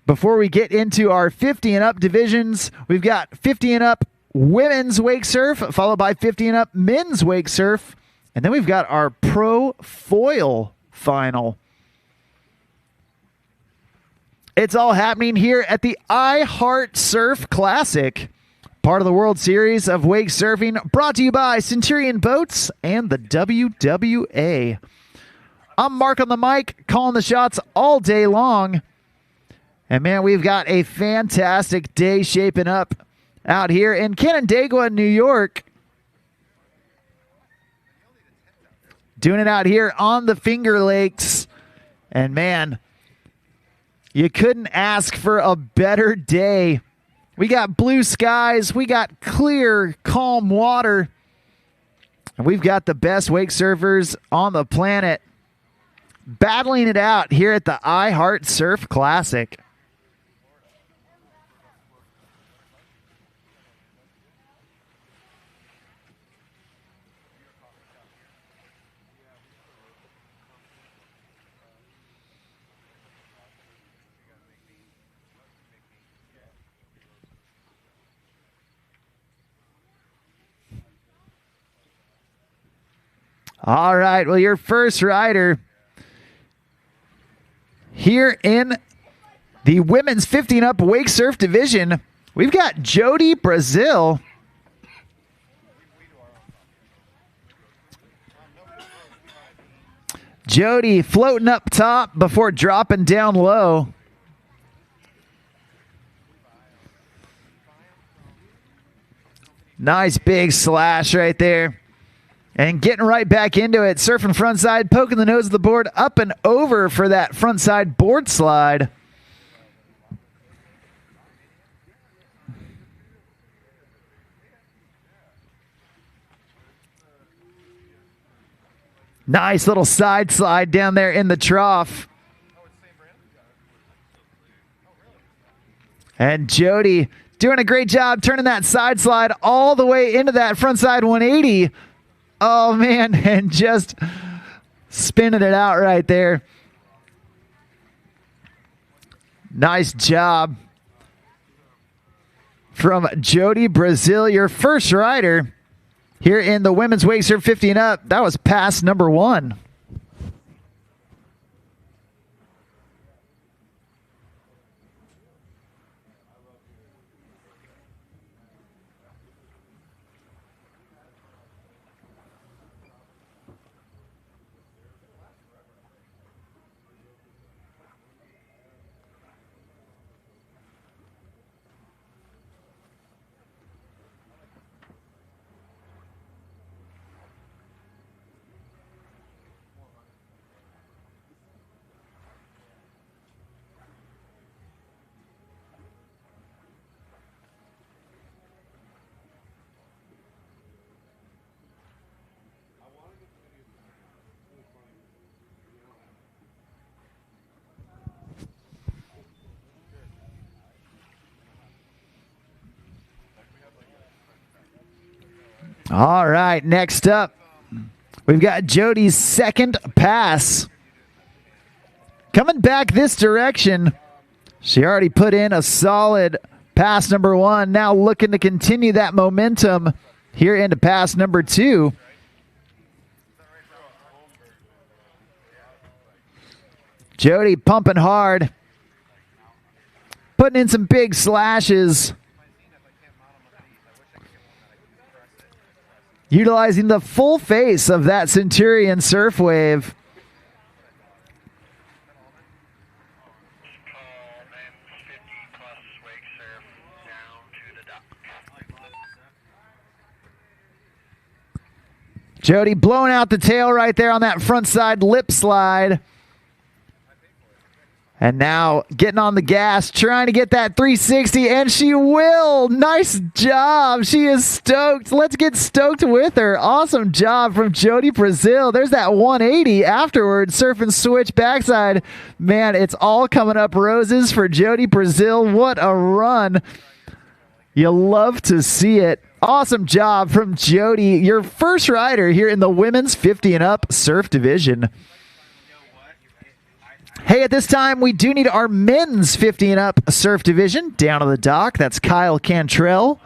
Before we get into our 50 and up divisions, we've got 50 and up women's wake surf, followed by 50 and up men's wake surf. And then we've got our pro foil final. It's all happening here at the I Heart Surf Classic, part of the World Series of Wake Surfing, brought to you by Centurion Boats and the WWA. I'm Mark on the mic, calling the shots all day long. And man, we've got a fantastic day shaping up out here in Canandaigua, New York. Doing it out here on the Finger Lakes. And man, you couldn't ask for a better day. We got blue skies. We got clear, calm water. And we've got the best wake surfers on the planet battling it out here at the I Heart Surf Classic. All right, well, your first rider here in the women's 50 and up wake surf division, we've got Jody Brazil. Jody floating up top before dropping down low. Nice big slash right there. And getting right back into it, surfing frontside, poking the nose of the board up and over for that frontside board slide. Nice little side slide down there in the trough. And Jody doing a great job turning that side slide all the way into that frontside 180. Oh, man, and just spinning it out right there. Nice job from Jody Brazil, your first rider here in the women's wake surf 50 and up. That was pass number 1. All right, next up, we've got Jody's second pass. Coming back this direction, she already put in a solid pass number 1. Now looking to continue that momentum here into pass number 2. Jody pumping hard, putting in some big slashes, utilizing the full face of that Centurion surf wave. Jody blowing out the tail right there on that front side lip slide. And now getting on the gas, trying to get that 360, and she will. Nice job. She is stoked. Let's get stoked with her. Awesome job from Jody Brazil. There's that 180 afterwards, surf and switch backside. Man, it's all coming up roses for Jody Brazil. What a run. You love to see it. Awesome job from Jody, your first rider here in the women's 50 and up surf division. Hey, at this time, we do need our men's 50 and up surf division down on the dock. That's Kyle Cantrell,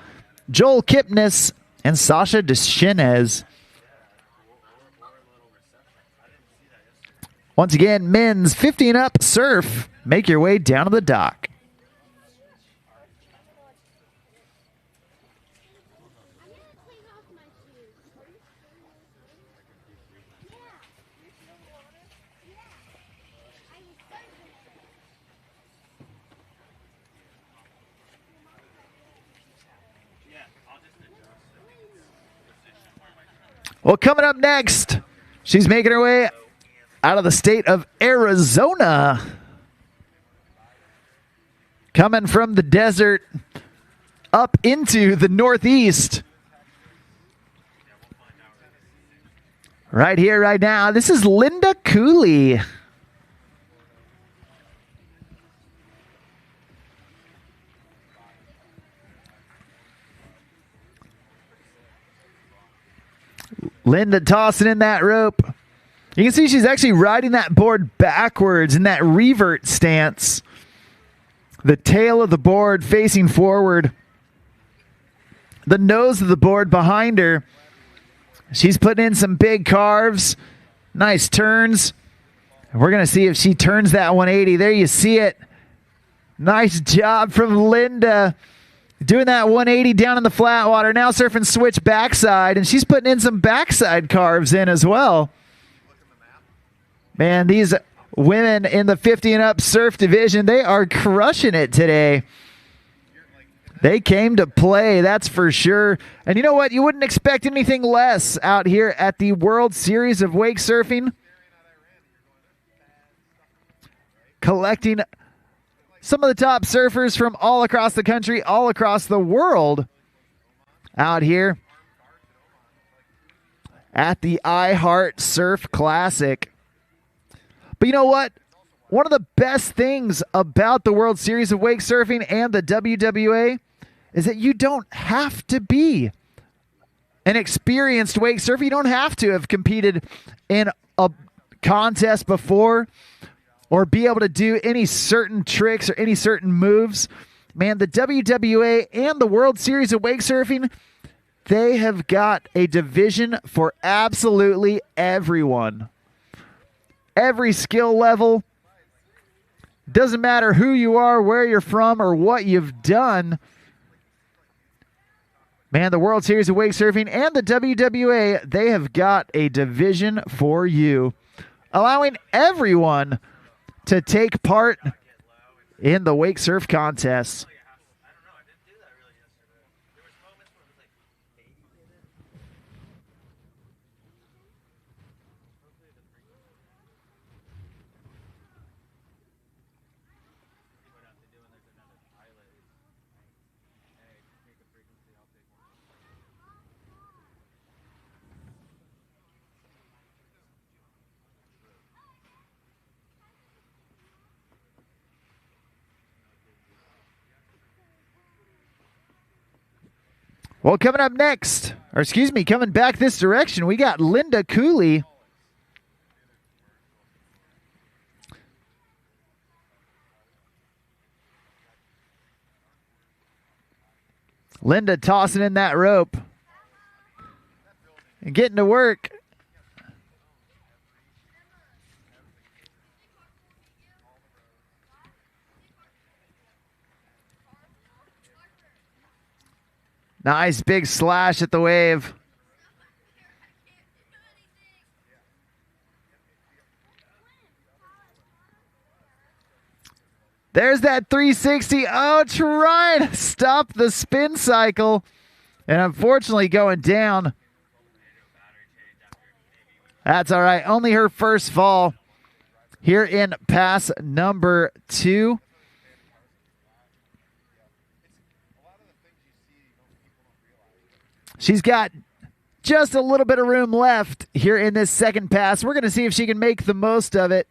Joel Kipnis, and Sasha Deschenez. Once again, men's 50 and up surf. Make your way down to the dock. Well, coming up next, she's making her way out of the state of Arizona. Coming from the desert up into the Northeast. Right here, right now, this is Linda Cooley. Linda tossing in that rope. You can see she's actually riding that board backwards in that revert stance. The tail of the board facing forward. The nose of the board behind her. She's putting in some big carves. Nice turns. We're going to see if she turns that 180. There you see it. Nice job from Linda. Doing that 180 down in the flat water. Now surfing switch backside, and she's putting in some backside carves in as well. Man, these women in the 50 and up surf division, they are crushing it today. They came to play, that's for sure. And you know what? You wouldn't expect anything less out here at the World Series of Wake Surfing. Collecting some of the top surfers from all across the country, all across the world out here at the iHeart Surf Classic. But you know what? One of the best things about the World Series of Wake Surfing and the WWA is that you don't have to be an experienced wake surfer. You don't have to have competed in a contest before or be able to do any certain tricks or any certain moves. Man, the WWA and the World Series of Wake Surfing, they have got a division for absolutely everyone. Every skill level. Doesn't matter who you are, where you're from, or what you've done. Man, the World Series of Wake Surfing and the WWA, they have got a division for you, allowing everyone to take part in the wake surf contests. Well, coming up next, Or excuse me, coming back this direction, we got Linda Cooley. Linda tossing in that rope and getting to work. Nice big slash at the wave. There's that 360. Oh, trying to stop the spin cycle. And unfortunately going down. That's all right. Only her first fall here in pass number 2. She's got just a little bit of room left here in this second pass. We're going to see if she can make the most of it.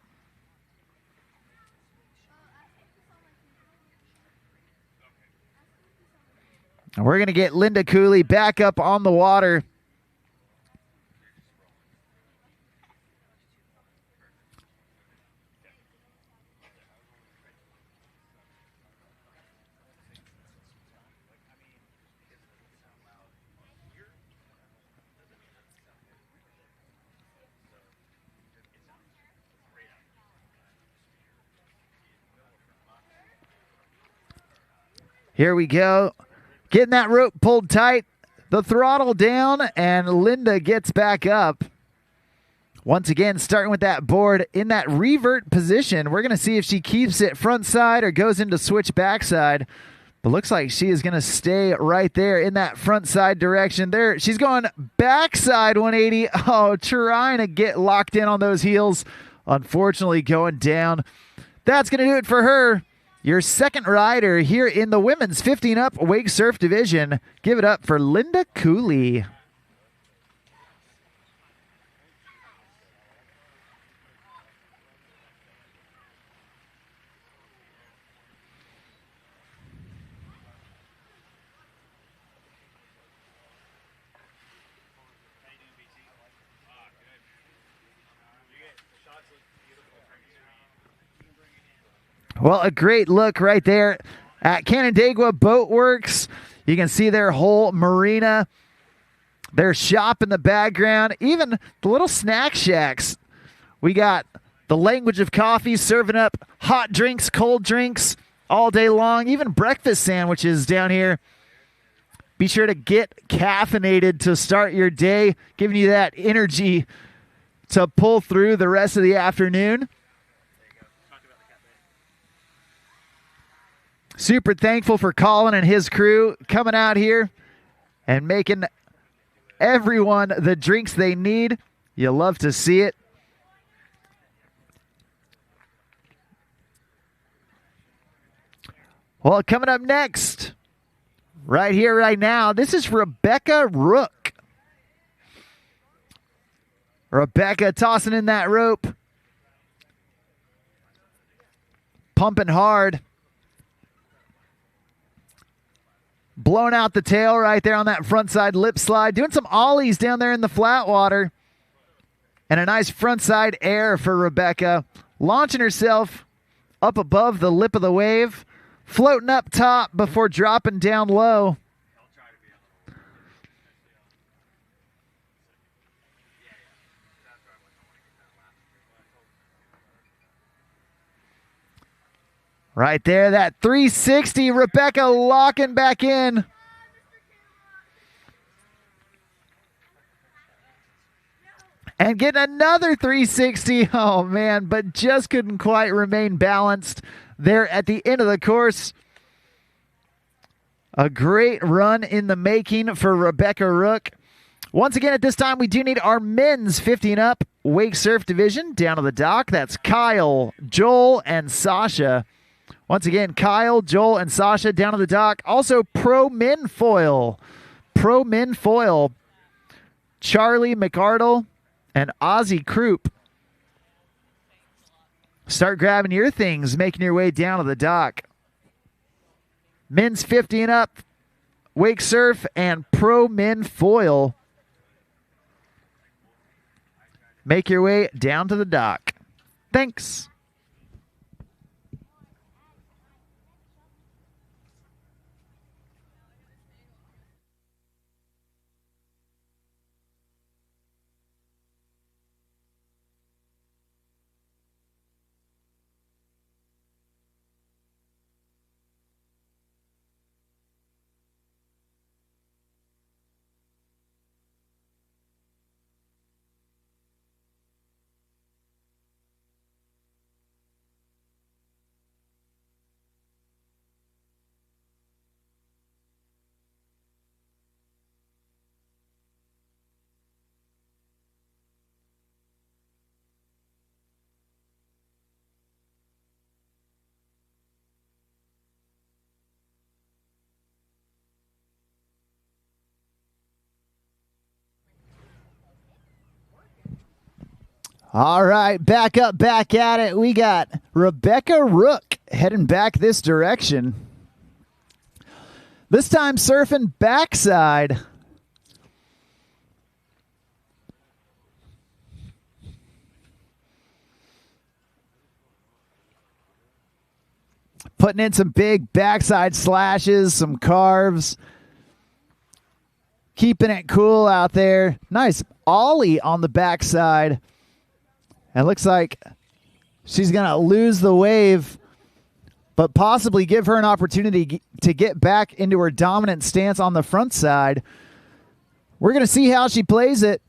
And we're going to get Linda Cooley back up on the water. Here we go. Getting that rope pulled tight, the throttle down, and Linda gets back up. Once again, starting with that board in that revert position. We're going to see if she keeps it front side or goes into switch backside. But looks like she is going to stay right there in that front side direction. There, she's going backside 180. Oh, trying to get locked in on those heels. Unfortunately, going down. That's going to do it for her. Your second rider here in the women's 15 up wake surf division. Give it up for Linda Cooley. Well, a great look right there at Canandaigua Boat Works. You can see their whole marina, their shop in the background, even the little snack shacks. We got the language of coffee serving up hot drinks, cold drinks all day long, even breakfast sandwiches down here. Be sure to get caffeinated to start your day, giving you that energy to pull through the rest of the afternoon. Super thankful for Colin and his crew coming out here and making everyone the drinks they need. You love to see it. Well, coming up next, right here, right now, this is Rebecca Rook. Rebecca tossing in that rope. Pumping hard. Blown out the tail right there on that front side lip slide. Doing some ollies down there in the flat water. And a nice front side air for Rebecca. Launching herself up above the lip of the wave. Floating up top before dropping down low. Right there, that 360, Rebecca locking back in. And getting another 360. Oh, man, but just couldn't quite remain balanced there at the end of the course. A great run in the making for Rebecca Rook. Once again, at this time, we do need our men's 15 up wake surf division down to the dock. That's Kyle, Joel, and Sasha. Once again, Kyle, Joel, and Sasha down to the dock. Also, Pro Men Foil. Pro Men Foil. Charlie McArdle and Ozzy Croup. Start grabbing your things, making your way down to the dock. Men's 50 and up Wake Surf and Pro Men Foil. Make your way down to the dock. Thanks. All right, back up, back at it. We got Rebecca Rook heading back this direction. This time surfing backside. Putting in some big backside slashes, some carves. Keeping it cool out there. Nice ollie on the backside. It looks like she's going to lose the wave, but possibly give her an opportunity to get back into her dominant stance on the front side. We're going to see how she plays it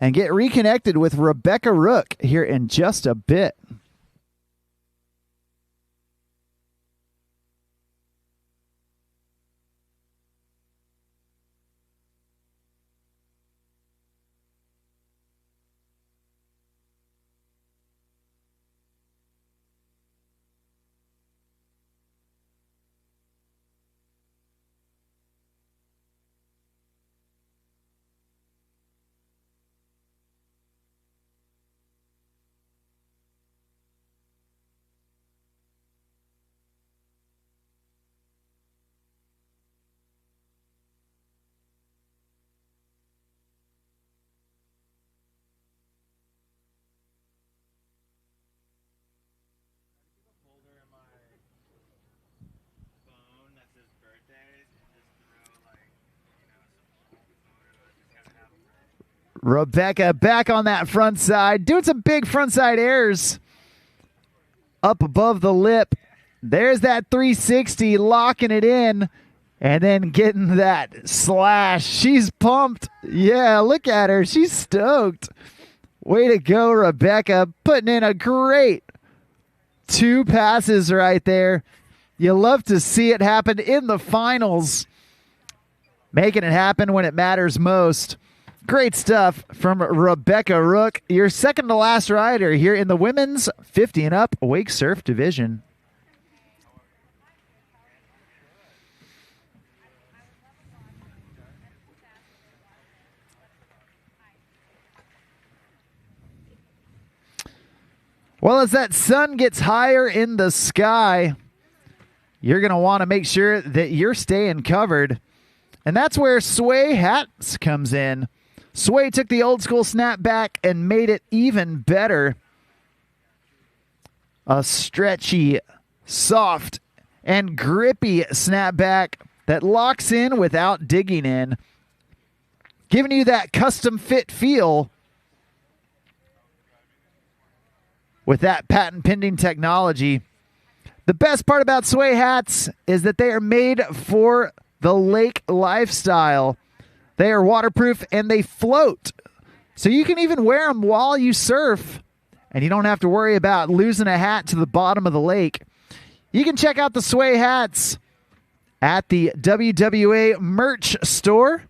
and get reconnected with Rebecca Rook here in just a bit. Rebecca back on that front side, doing some big front side airs up above the lip. There's that 360, locking it in, and then getting that slash. She's pumped. Yeah, look at her. She's stoked. Way to go, Rebecca. Putting in a great 2 passes right there. You love to see it happen in the finals. Making it happen when it matters most. Great stuff from Rebecca Rook, your second to last rider here in the women's 50 and up wake surf division. Well, as that sun gets higher in the sky, you're going to want to make sure that you're staying covered. And that's where Sway hats comes in. Sway took the old school snapback and made it even better. A stretchy, soft, and grippy snapback that locks in without digging in. Giving you that custom fit feel with that patent pending technology. The best part about Sway hats is that they are made for the lake lifestyle. They are waterproof and they float. So you can even wear them while you surf and you don't have to worry about losing a hat to the bottom of the lake. You can check out the Sway hats at the WWA merch store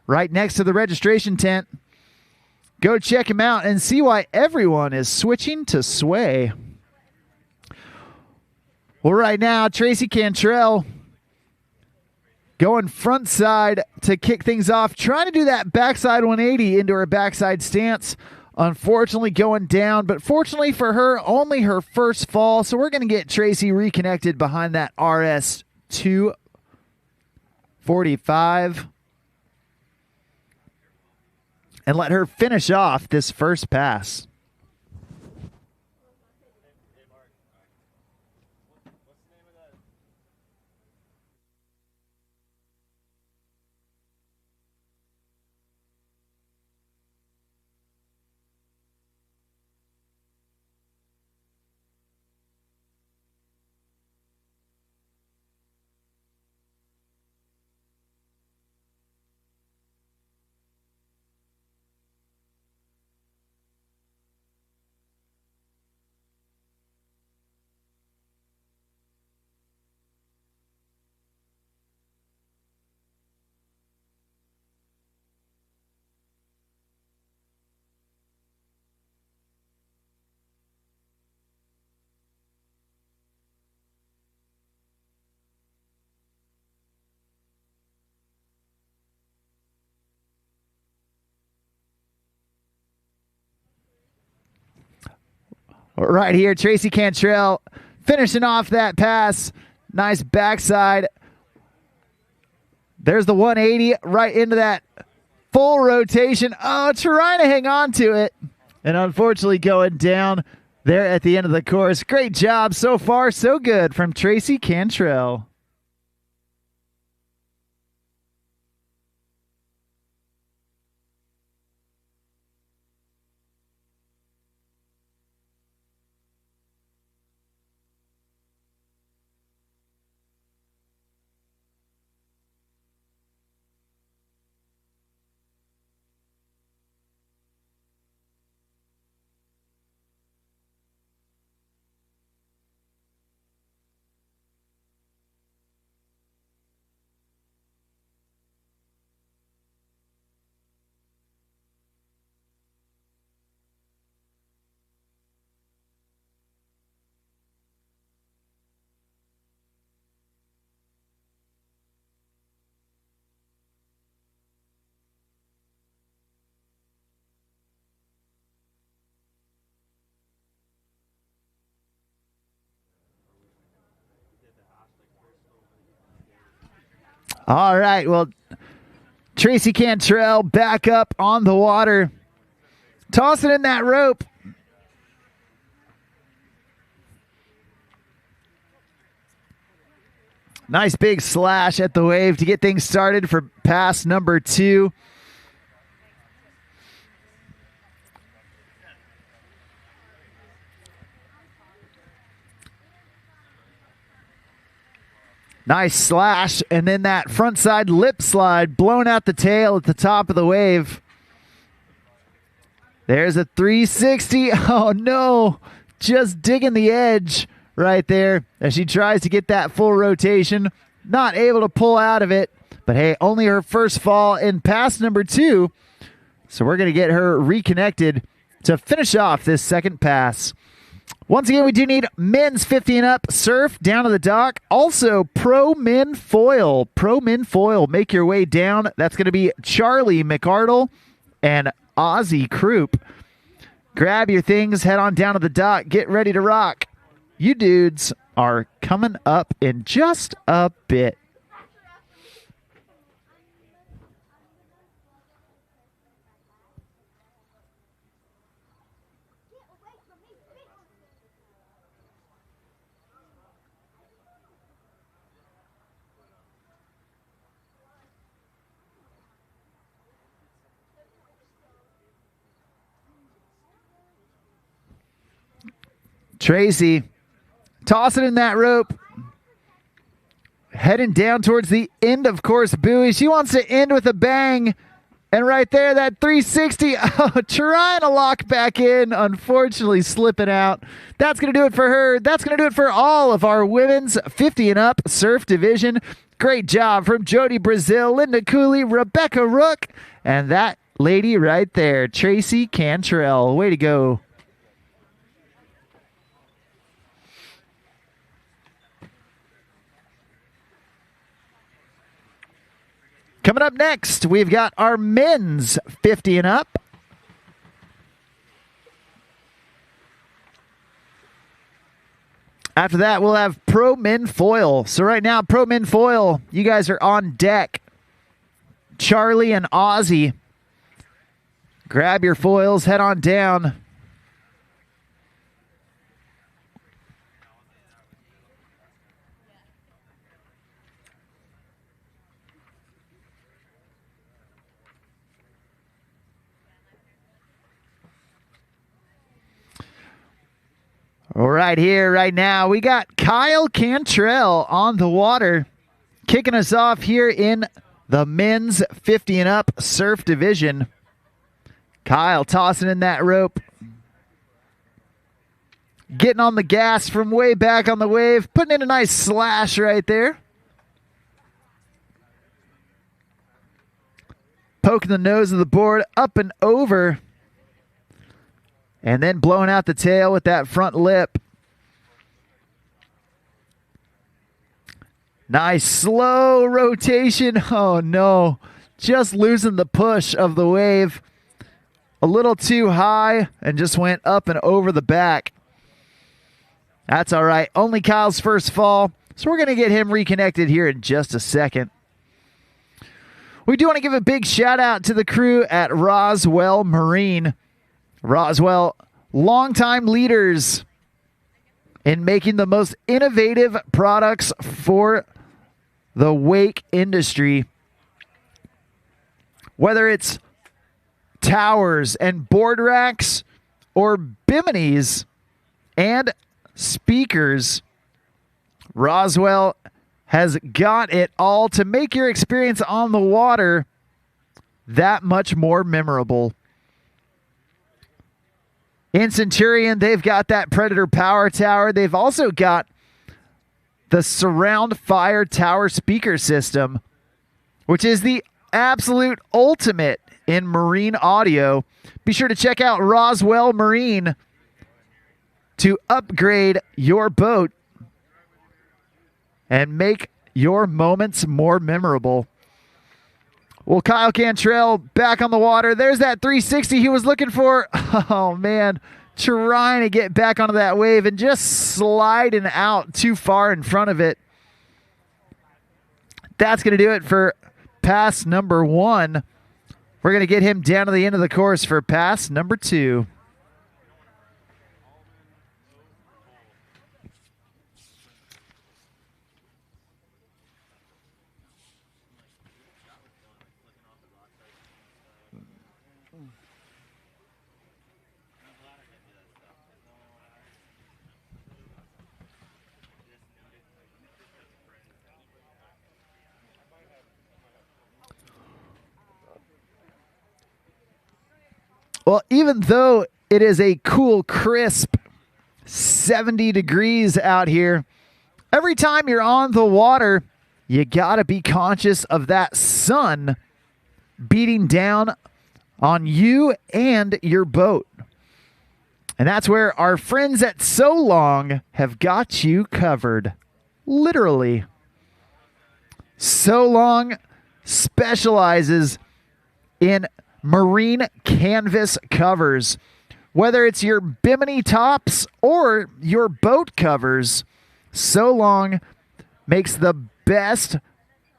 right next to the registration tent. Go check them out and see why everyone is switching to Sway. Well, right now, Tracy Cantrell going front side to kick things off, trying to do that backside 180 into her backside stance. Unfortunately going down, but fortunately for her, only her first fall. So we're going to get Tracy reconnected behind that RS2 45. And let her finish off this first pass. Right here, Tracy Cantrell finishing off that pass. Nice backside. There's the 180 right into that full rotation. Oh, trying to hang on to it. And unfortunately going down there at the end of the course. Great job so far, so good from Tracy Cantrell. All right, well, Tracy Cantrell back up on the water. Tossing in that rope. Nice big slash at the wave to get things started for pass number 2. Nice slash, and then that front side lip slide, blowing out the tail at the top of the wave. There's a 360. Oh, no. Just digging the edge right there as she tries to get that full rotation. Not able to pull out of it. But, hey, only her first fall in pass number 2. So we're going to get her reconnected to finish off this second pass. Once again, we do need men's 50 and up surf down to the dock. Also, pro men foil. Pro men foil. Make your way down. That's going to be Charlie McArdle and Ozzy Croup. Grab your things. Head on down to the dock. Get ready to rock. You dudes are coming up in just a bit. Tracy tossing in that rope. Heading down towards the end of course buoy. She wants to end with a bang. And right there, that 360, trying to lock back in. Unfortunately, slipping out. That's going to do it for her. That's going to do it for all of our women's 50 and up surf division. Great job from Jody Brazil, Linda Cooley, Rebecca Rook, and that lady right there, Tracy Cantrell. Way to go. Coming up next, we've got our men's 50 and up. After that, we'll have Pro Min Foil. So right now, Pro Min Foil, you guys are on deck. Charlie and Ozzy, grab your foils, head on down. Right here, right now, we got Kyle Cantrell on the water, kicking us off here in the men's 50 and up surf division. Kyle tossing in that rope, getting on the gas from way back on the wave, putting in a nice slash right there. Poking the nose of the board up and over. And then blowing out the tail with that front lip. Nice slow rotation. Oh no, just losing the push of the wave. A little too high and just went up and over the back. That's all right. Only Kyle's first fall. So we're going to get him reconnected here in just a second. We do want to give a big shout out to the crew at Roswell Marine. Roswell, longtime leaders in making the most innovative products for the wake industry. Whether it's towers and board racks or biminis and speakers, Roswell has got it all to make your experience on the water that much more memorable. In Centurion, they've got that Predator Power Tower. They've also got the Surround Fire Tower speaker system, which is the absolute ultimate in marine audio. Be sure to check out Roswell Marine to upgrade your boat and make your moments more memorable. Well, Kyle Cantrell back on the water. There's that 360 he was looking for. Oh, man. Trying to get back onto that wave and just sliding out too far in front of it. That's going to do it for pass number 1. We're going to get him down to the end of the course for pass number 2. Well, even though it is a cool, crisp 70 degrees out here, every time you're on the water, you got to be conscious of that sun beating down on you and your boat. And that's where our friends at So Long have got you covered. Literally. So Long specializes in marine canvas covers. Whether it's your bimini tops or your boat covers, So Long makes the best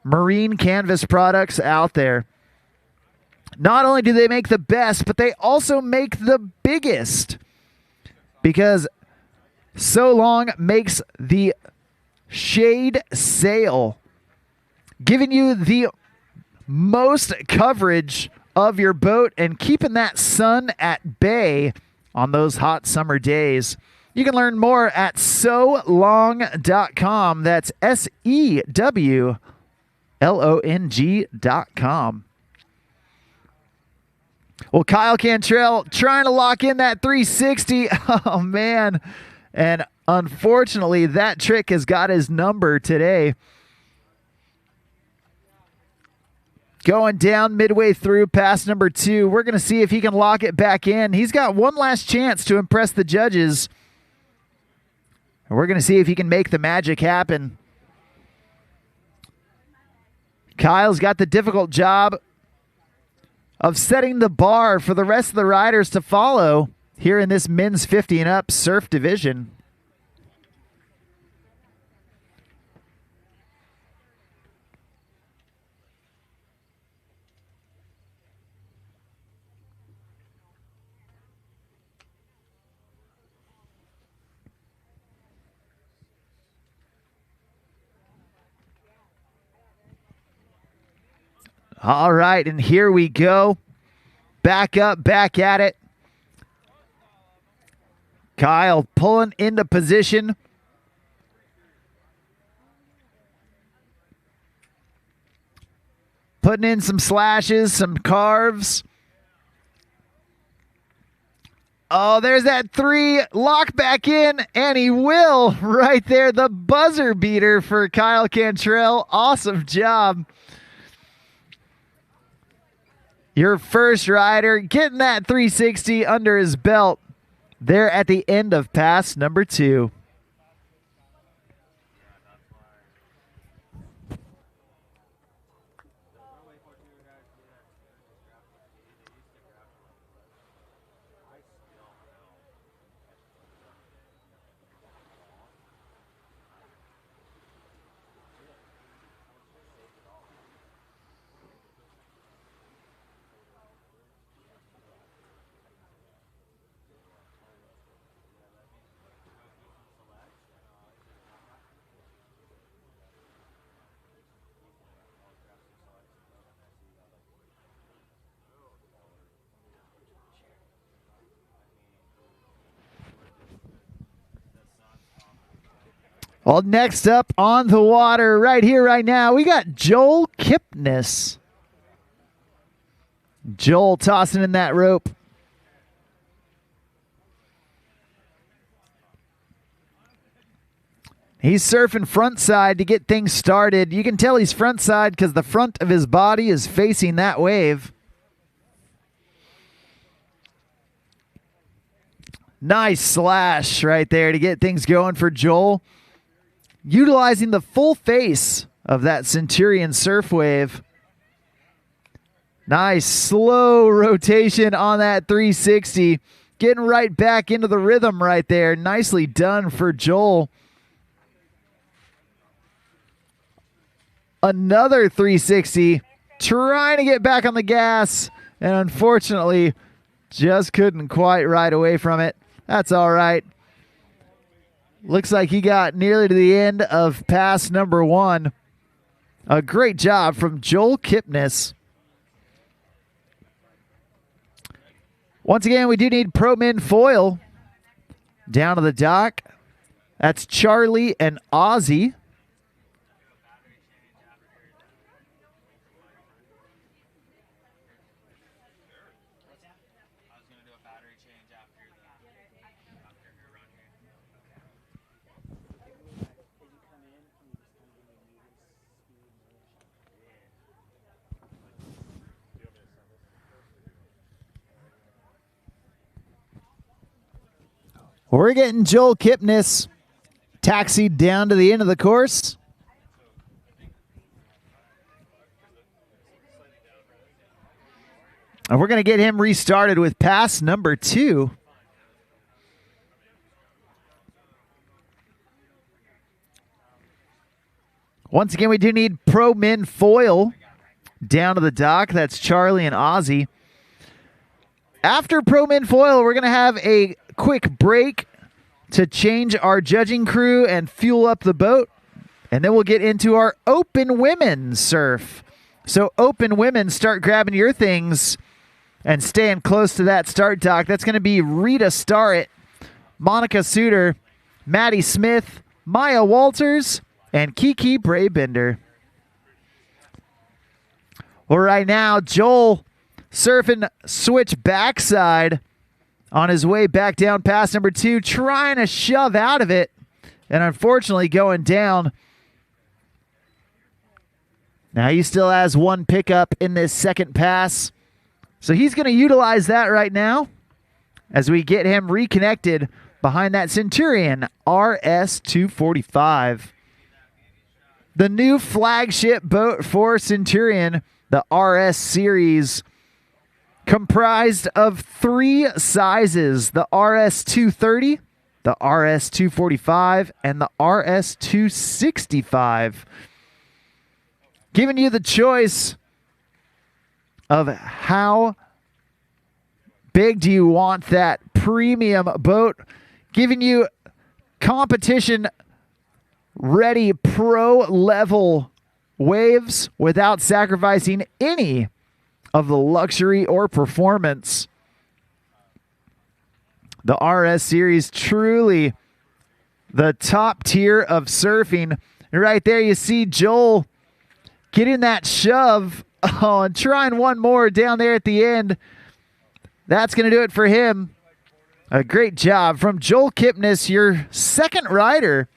marine canvas products out there. Not only do they make the best, but they also make the biggest, because So Long makes the shade sail, giving you the most coverage of your boat and keeping that sun at bay on those hot summer days. You can learn more at sowlong.com. That's SEWLONG.com. Well, Kyle Cantrell trying to lock in that 360. Oh, man. And unfortunately, that trick has got his number today. Going down midway through pass number 2. We're going to see if he can lock it back in. He's got one last chance to impress the judges. And we're going to see if he can make the magic happen. Kyle's got the difficult job of setting the bar for the rest of the riders to follow here in this men's 50 and up surf division. All right, and here we go. Back up, back at it. Kyle pulling into position. Putting in some slashes, some carves. Oh, there's that 3. Lock back in, and he will right there. The buzzer beater for Kyle Cantrell. Awesome job. Your first rider getting that 360 under his belt there at the end of pass number 2. Well, next up on the water right here, right now, we got Joel Kipnis. Joel tossing in that rope. He's surfing front side to get things started. You can tell he's front side because the front of his body is facing that wave. Nice slash right there to get things going for Joel. Utilizing the full face of that Centurion surf wave. Nice slow rotation on that 360. Getting right back into the rhythm right there. Nicely done for Joel. Another 360. Trying to get back on the gas. And unfortunately, just couldn't quite ride away from it. That's all right. Looks like he got nearly to the end of pass number 1. A great job from Joel Kipnis. Once again, we do need Pro Men foil down to the dock. That's Charlie and Ozzy. We're getting Joel Kipnis taxied down to the end of the course. And we're going to get him restarted with pass number 2. Once again, we do need Pro Men foil down to the dock. That's Charlie and Ozzy. After Pro Men foil, we're going to have a quick break to change our judging crew and fuel up the boat. And then we'll get into our open women surf. So open women, start grabbing your things and staying close to that start dock. That's going to be Rita Starrett, Monica Suter, Maddie Smith, Maya Walters, and Kiki Braybender. Well, right now, Joel surfing switch backside on his way back down pass number 2, trying to shove out of it, and unfortunately going down. Now he still has 1 pickup in this second pass, so he's going to utilize that right now as we get him reconnected behind that Centurion RS-245. The new flagship boat for Centurion, the RS series, comprised of 3 sizes: the RS-230, the RS-245, and the RS-265. Giving you the choice of how big do you want that premium boat. Giving you competition ready pro level waves without sacrificing any of the luxury or performance. The RS Series, truly the top tier of surfing. And right there you see Joel getting that shove. Oh, and trying one more down there at the end. That's going to do it for him. A great job from Joel Kipnis, your second rider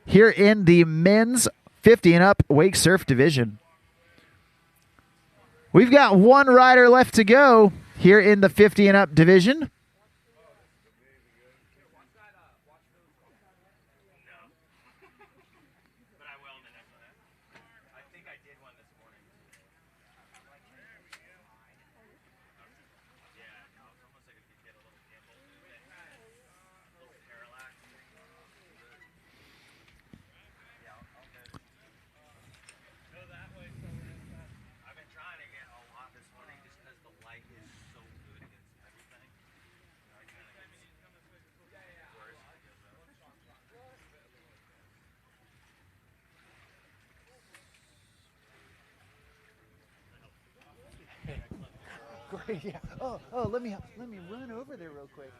here in the men's 50 and up wake surf division. We've got one rider left to go here in the 50 and up division. Great, yeah. Oh, let me run over there real quick.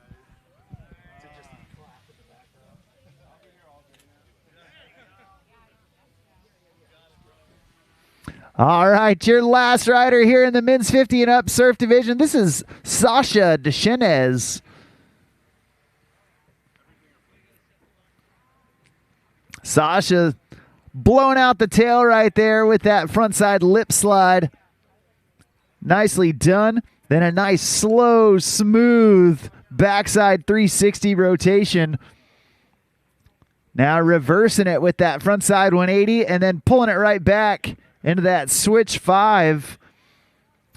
All right, your last rider here in the men's 50 and up surf division. This is Sasha Deschenez. Sasha blowing out the tail right there with that frontside lip slide. Nicely done. Then a nice, slow, smooth backside 360 rotation. Now reversing it with that frontside 180 and then pulling it right back into that switch 5.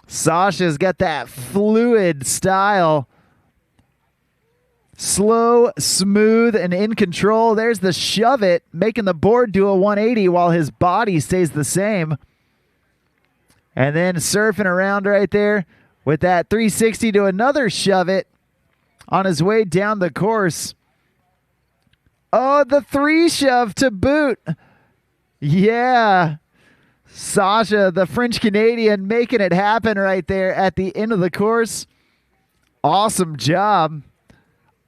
Sasha's got that fluid style. Slow, smooth, and in control. There's the shove it, making the board do a 180 while his body stays the same. And then surfing around right there with that 360 to another shove it on his way down the course. Oh, the 3 shove to boot. Yeah. Sasha, the French Canadian, making it happen right there at the end of the course. Awesome job.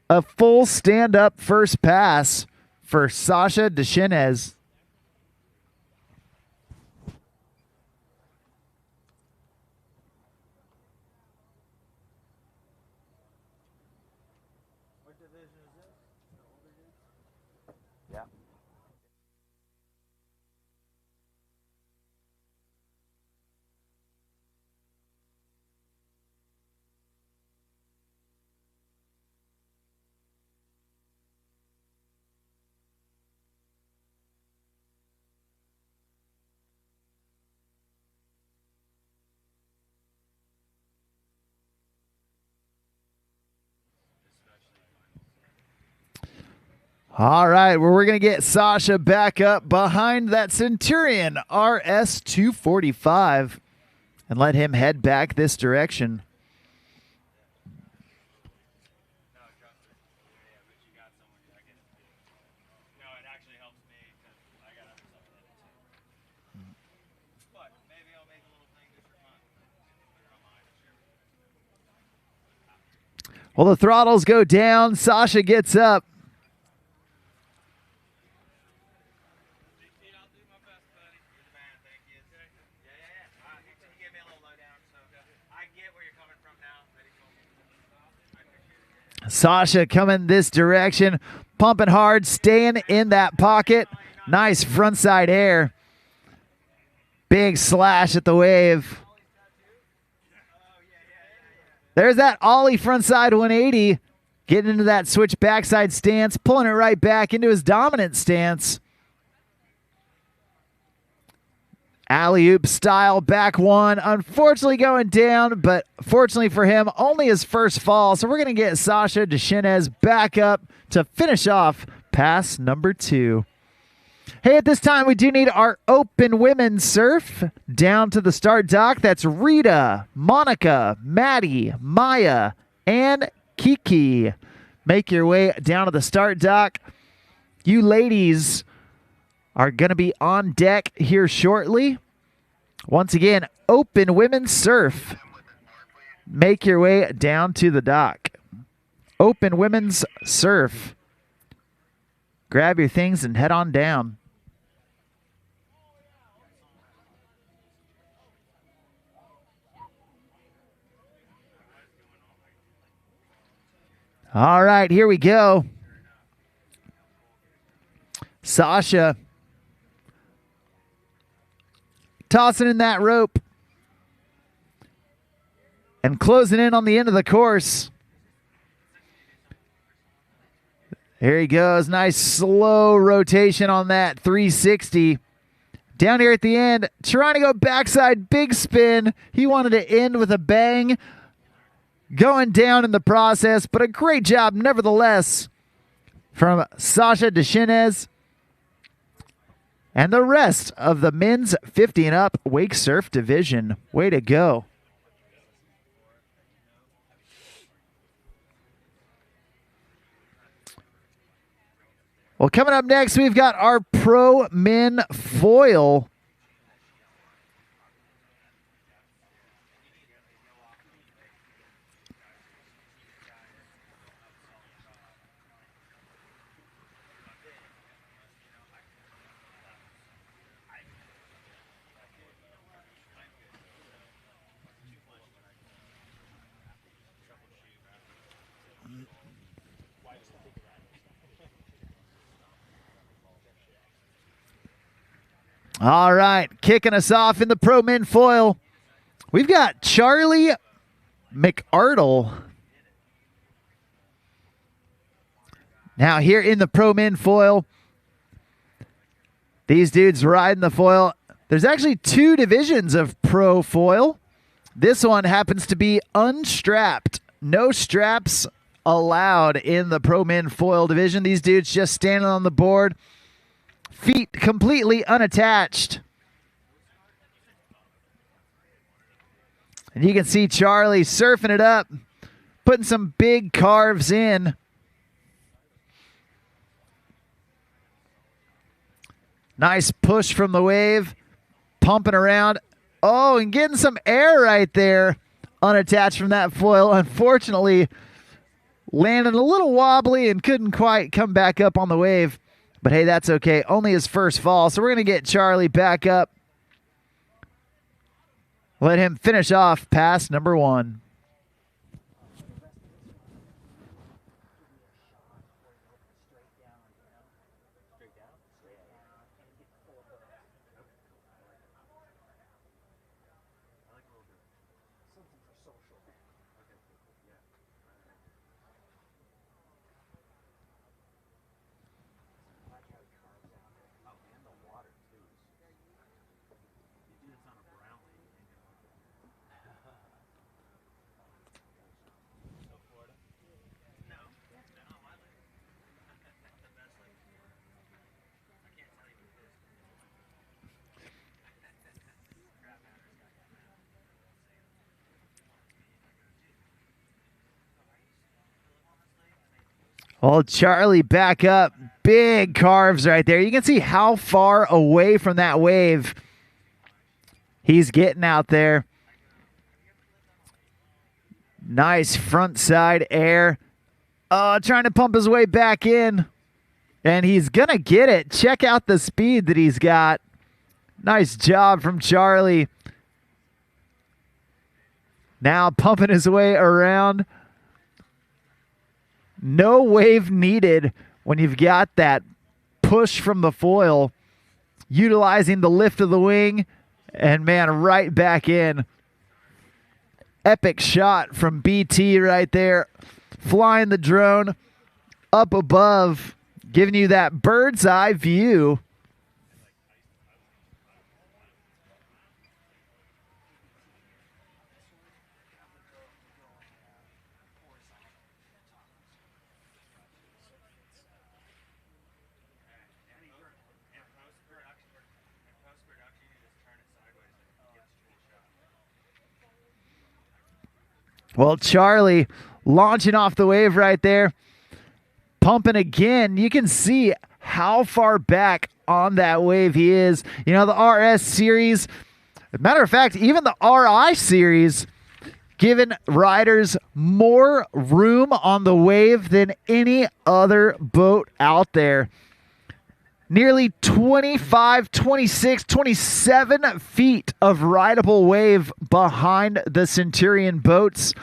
A full stand-up first pass for Sasha Deschenez. All right, well, we're going to get Sasha back up behind that Centurion RS 245 and let him head back this direction. Well, the throttles go down. Sasha gets up. Sasha coming this direction, pumping hard, staying in that pocket. Nice frontside air. Big slash at the wave. There's that ollie frontside 180, getting into that switch backside stance, pulling it right back into his dominant stance. Alley-oop style back one, unfortunately going down, but fortunately for him, only his first fall. So we're going to get Sasha Deschenez back up to finish off pass number 2. Hey, at this time, we do need our open women's surf down to the start dock. That's Rita, Monica, Maddie, Maya, and Kiki. Make your way down to the start dock. You ladies are going to be on deck here shortly. Once again, open women's surf. Make your way down to the dock. Open women's surf. Grab your things and head on down. All right, here we go. Sasha tossing in that rope and closing in on the end of the course. Here he goes. Nice slow rotation on that 360. Down here at the end, trying to go backside big spin. He wanted to end with a bang. Going down in the process, but a great job nevertheless from Sasha Deschenez and the rest of the men's 50 and up wake surf division. Way to go. Well, coming up next, we've got our pro men foil. All right, kicking us off in the pro men foil, we've got Charlie McArdle. Now here in the pro men foil, these dudes riding the foil. There's actually two divisions of pro foil. This one happens to be unstrapped. No straps allowed in the pro men foil division. These dudes just standing on the board. Feet completely unattached. And you can see Charlie surfing it up, putting some big carves in. Nice push from the wave, pumping around. Oh, and getting some air right there, unattached from that foil. Unfortunately, landing a little wobbly and couldn't quite come back up on the wave. But hey, that's okay. Only his first fall. So we're going to get Charlie back up. Let him finish off pass number one. Well, Charlie back up. Big carves right there. You can see how far away from that wave he's getting out there. Nice front side air. Trying to pump his way back in. And he's going to get it. Check out the speed that he's got. Nice job from Charlie. Now pumping his way around. No wave needed when you've got that push from the foil, utilizing the lift of the wing, and man, right back in. Epic shot from BT right there, flying the drone up above, giving you that bird's eye view. Well, Charlie launching off the wave right there, pumping again. You can see how far back on that wave he is. You know, the RS series, As a matter of fact, even the RI series giving riders more room on the wave than any other boat out there. Nearly 25, 26, 27 feet of rideable wave behind the Centurion boats.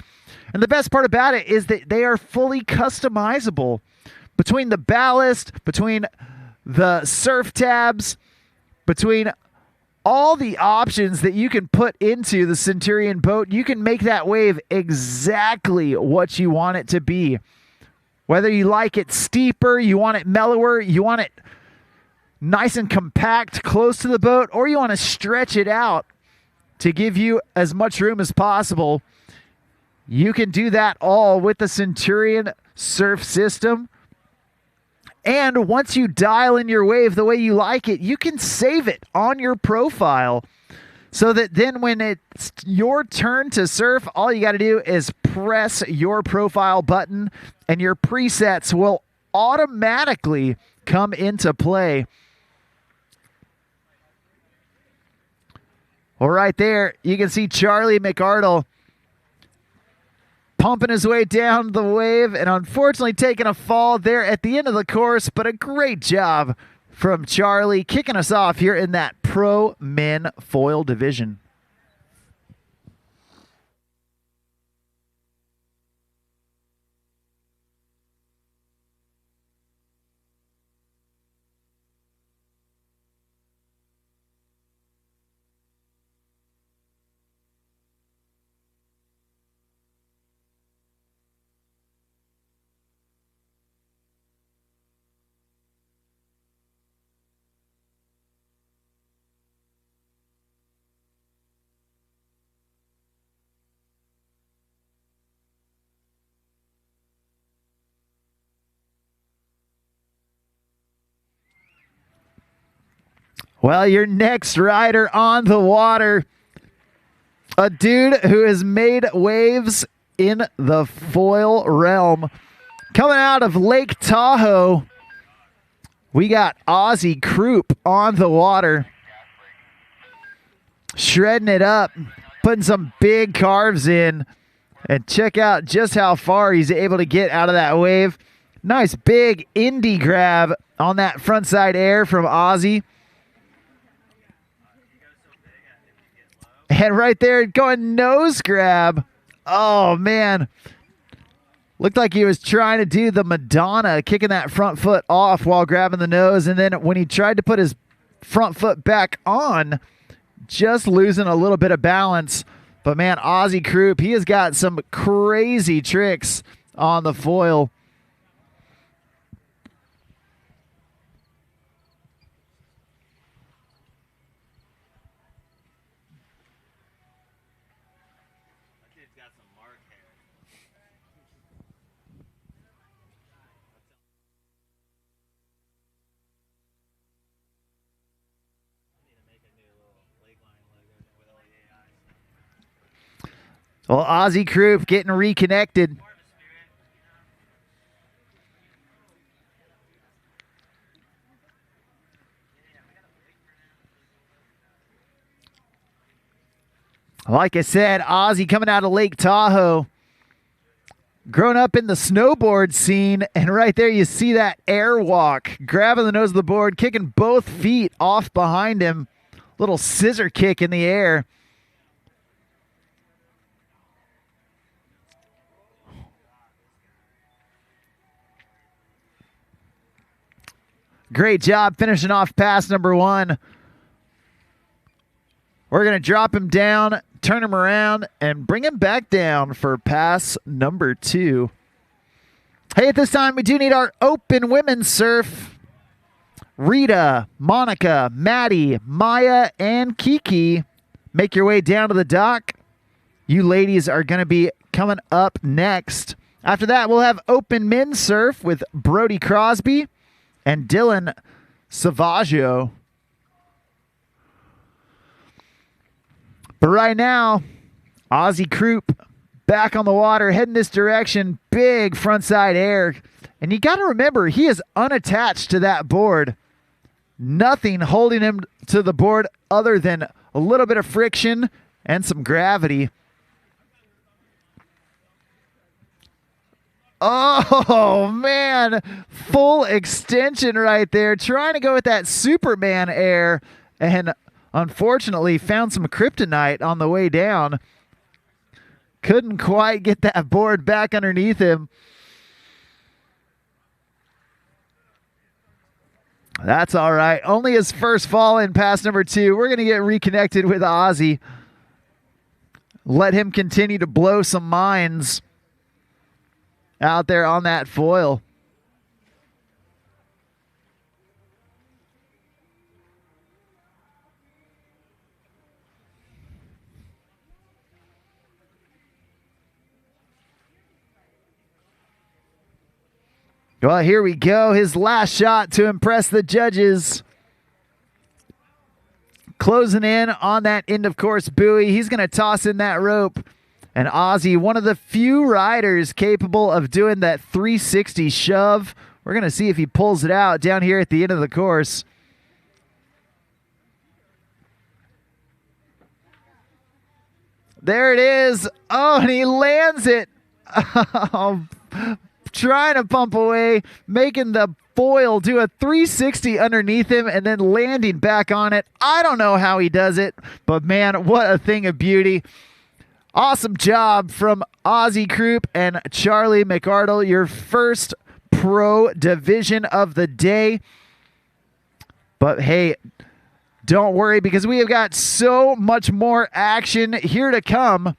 And the best part about it is that they are fully customizable. Between the ballast, between the surf tabs, between all the options that you can put into the Centurion boat, you can make that wave exactly what you want it to be. Whether you like it steeper, you want it mellower, you want it nice and compact close to the boat, or you want to stretch it out to give you as much room as possible, you can do that all with the Centurion surf system. And once you dial in your wave the way you like it, you can save it on your profile so that then when it's your turn to surf, all you got to do is press your profile button and your presets will automatically come into play. Well, right there, you can see Charlie McArdle pumping his way down the wave and unfortunately taking a fall there at the end of the course, but a great job from Charlie kicking us off here in that Pro Men Foil division. Well, your next rider on the water, a dude who has made waves in the foil realm. Coming out of Lake Tahoe, we got Ozzy Croup on the water. Shredding it up, putting some big carves in. And check out just how far he's able to get out of that wave. Nice big indie grab on that front side air from Ozzy. And right there, going nose grab. Oh, man. Looked like he was trying to do the Madonna, kicking that front foot off while grabbing the nose. And then when he tried to put his front foot back on, just losing a little bit of balance. But, man, Ozzy Croup, he has got some crazy tricks on the foil. Well, Ozzy Croup getting reconnected. Like I said, Ozzy coming out of Lake Tahoe. Grown up in the snowboard scene, and right there you see that air walk. Grabbing the nose of the board, kicking both feet off behind him. Little scissor kick in the air. Great job finishing off pass number one. We're going to drop him down, turn him around, and bring him back down for pass number two. Hey, at this time, we do need our open women's surf. Rita, Monica, Maddie, Maya, and Kiki, make your way down to the dock. You ladies are going to be coming up next. After that, we'll have open men's surf with Brody Crosby and Dylan Savaggio. But right now, Ozzy Croup back on the water, heading this direction. Big frontside air. And you got to remember, he is unattached to that board. Nothing holding him to the board other than a little bit of friction and some gravity. Oh, man. Full extension right there. Trying to go with that Superman air. And unfortunately found some kryptonite on the way down. Couldn't quite get that board back underneath him. That's all right. Only his first fall in pass number 2. We're going to get reconnected with Ozzy. Let him continue to blow some minds out there on that foil. Well, here we go. His last shot to impress the judges. Closing in on that end of course buoy. He's going to toss in that rope. And Ozzy, one of the few riders capable of doing that 360 shove. We're going to see if he pulls it out down here at the end of the course. There it is. Oh, and he lands it. Oh, trying to pump away, making the foil do a 360 underneath him and then landing back on it. I don't know how he does it, but man, what a thing of beauty. Awesome job from Ozzy Croup and Charlie McArdle, your first pro division of the day. But hey, don't worry because we have got so much more action here to come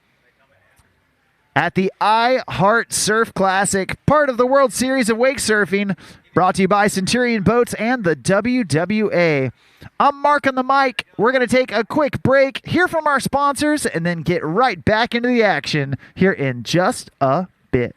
at the iHeart Surf Classic, part of the World Series of Wake Surfing, brought to you by Centurion Boats and the WWA. I'm Mark on the mic. We're going to take a quick break, hear from our sponsors, and then get right back into the action here in just a bit.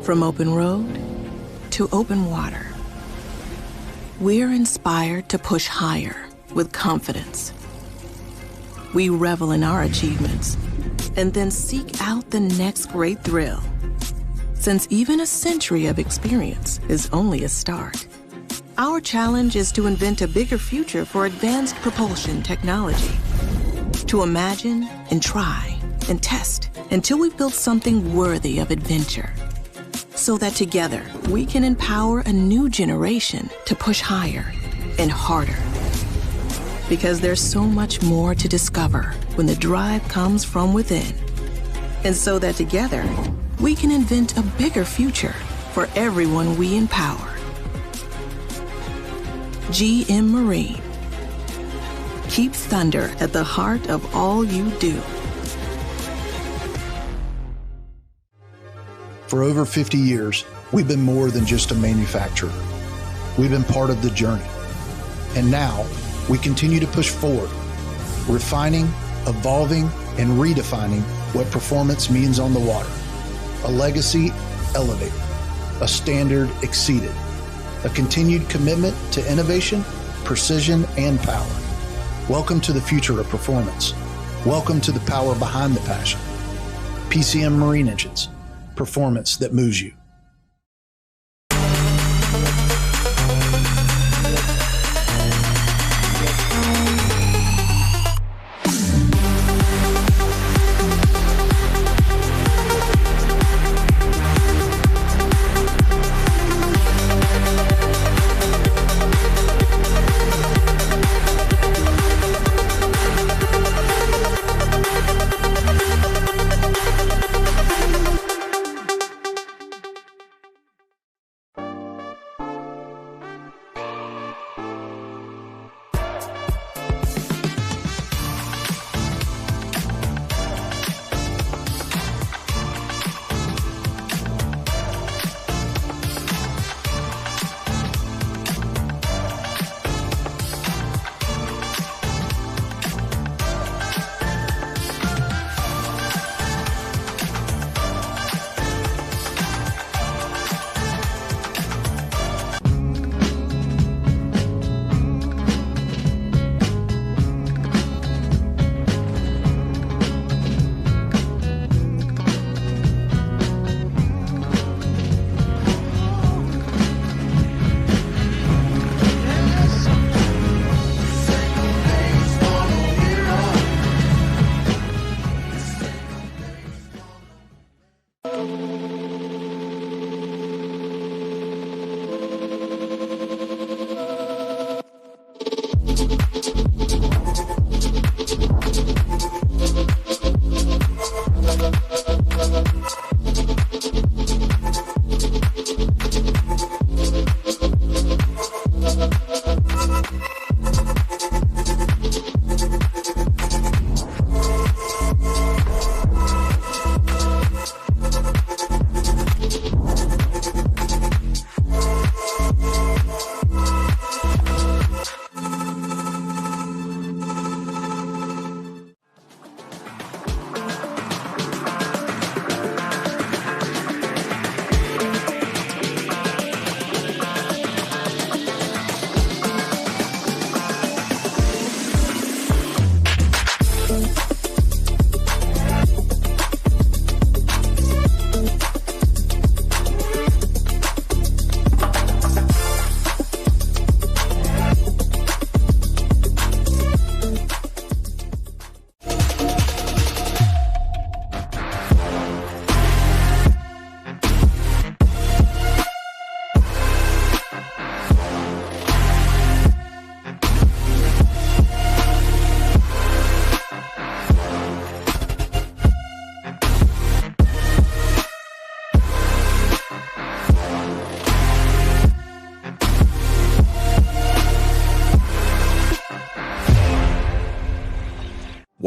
From open road to open water, we're inspired to push higher with confidence. We revel in our achievements and then seek out the next great thrill. Since even a century of experience is only a start, our challenge is to invent a bigger future for advanced propulsion technology. To imagine and try and test until we've built something worthy of adventure. So that together we can empower a new generation to push higher and harder. Because there's so much more to discover when the drive comes from within. And so that together we can invent a bigger future for everyone we empower. GM Marine. Keep thunder at the heart of all you do. For over 50 years, we've been more than just a manufacturer. We've been part of the journey. And now, we continue to push forward refining, evolving, and redefining what performance means on the water. A legacy elevated, a standard exceeded, a continued commitment to innovation, precision, and power. Welcome to the future of performance. Welcome to the power behind the passion. PCM Marine Engines, performance that moves you.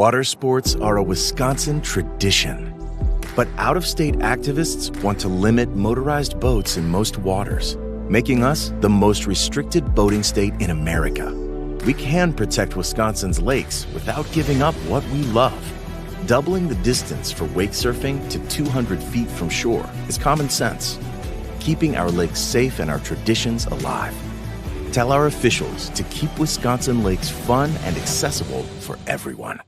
Water sports are a Wisconsin tradition, but out-of-state activists want to limit motorized boats in most waters, making us the most restricted boating state in America. We can protect Wisconsin's lakes without giving up what we love. Doubling the distance for wake surfing to 200 feet from shore is common sense, keeping our lakes safe and our traditions alive. Tell our officials to keep Wisconsin lakes fun and accessible for everyone.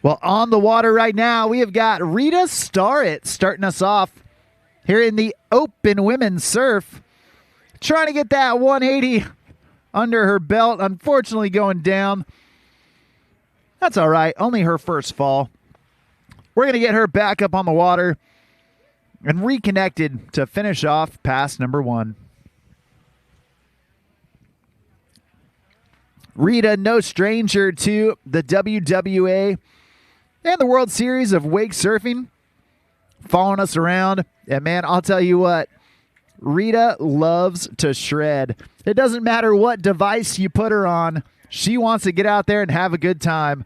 Well, on the water right now, we have got Rita Starrett starting us off here in the open women's surf. Trying to get that 180 under her belt. Unfortunately going down. That's all right. Only her first fall. We're going to get her back up on the water and reconnected to finish off pass number 1. Rita, no stranger to the WWA and the World Series of Wake Surfing, following us around. And man, I'll tell you what, Rita loves to shred. It doesn't matter what device you put her on. She wants to get out there and have a good time.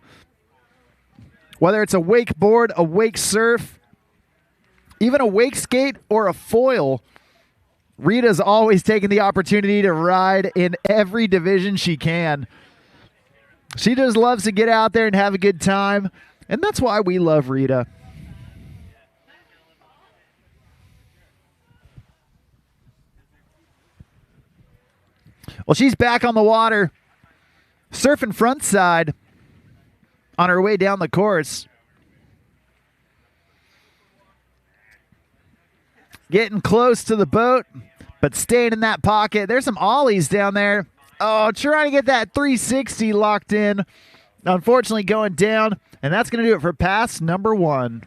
Whether it's a wakeboard, a wake surf, even a wake skate, or a foil, Rita's always taking the opportunity to ride in every division she can. She just loves to get out there and have a good time, and that's why we love Rita. Well, she's back on the water, surfing front side on her way down the course. Getting close to the boat, but staying in that pocket. There's some ollies down there. Oh, trying to get that 360 locked in. Unfortunately going down, and that's going to do it for pass number 1.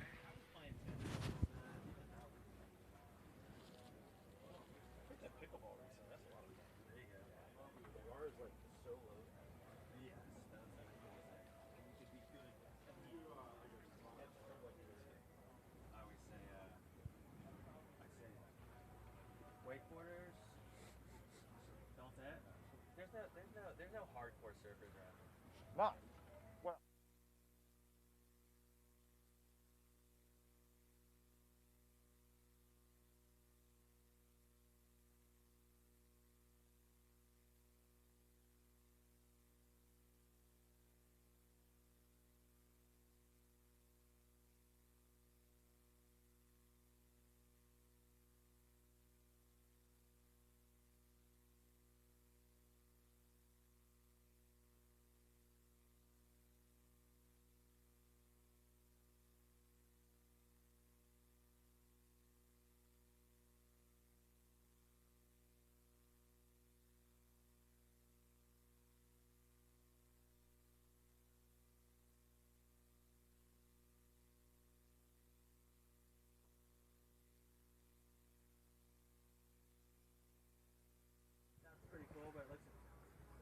Wakeboarders, don't that? There's no hardcore surfers around.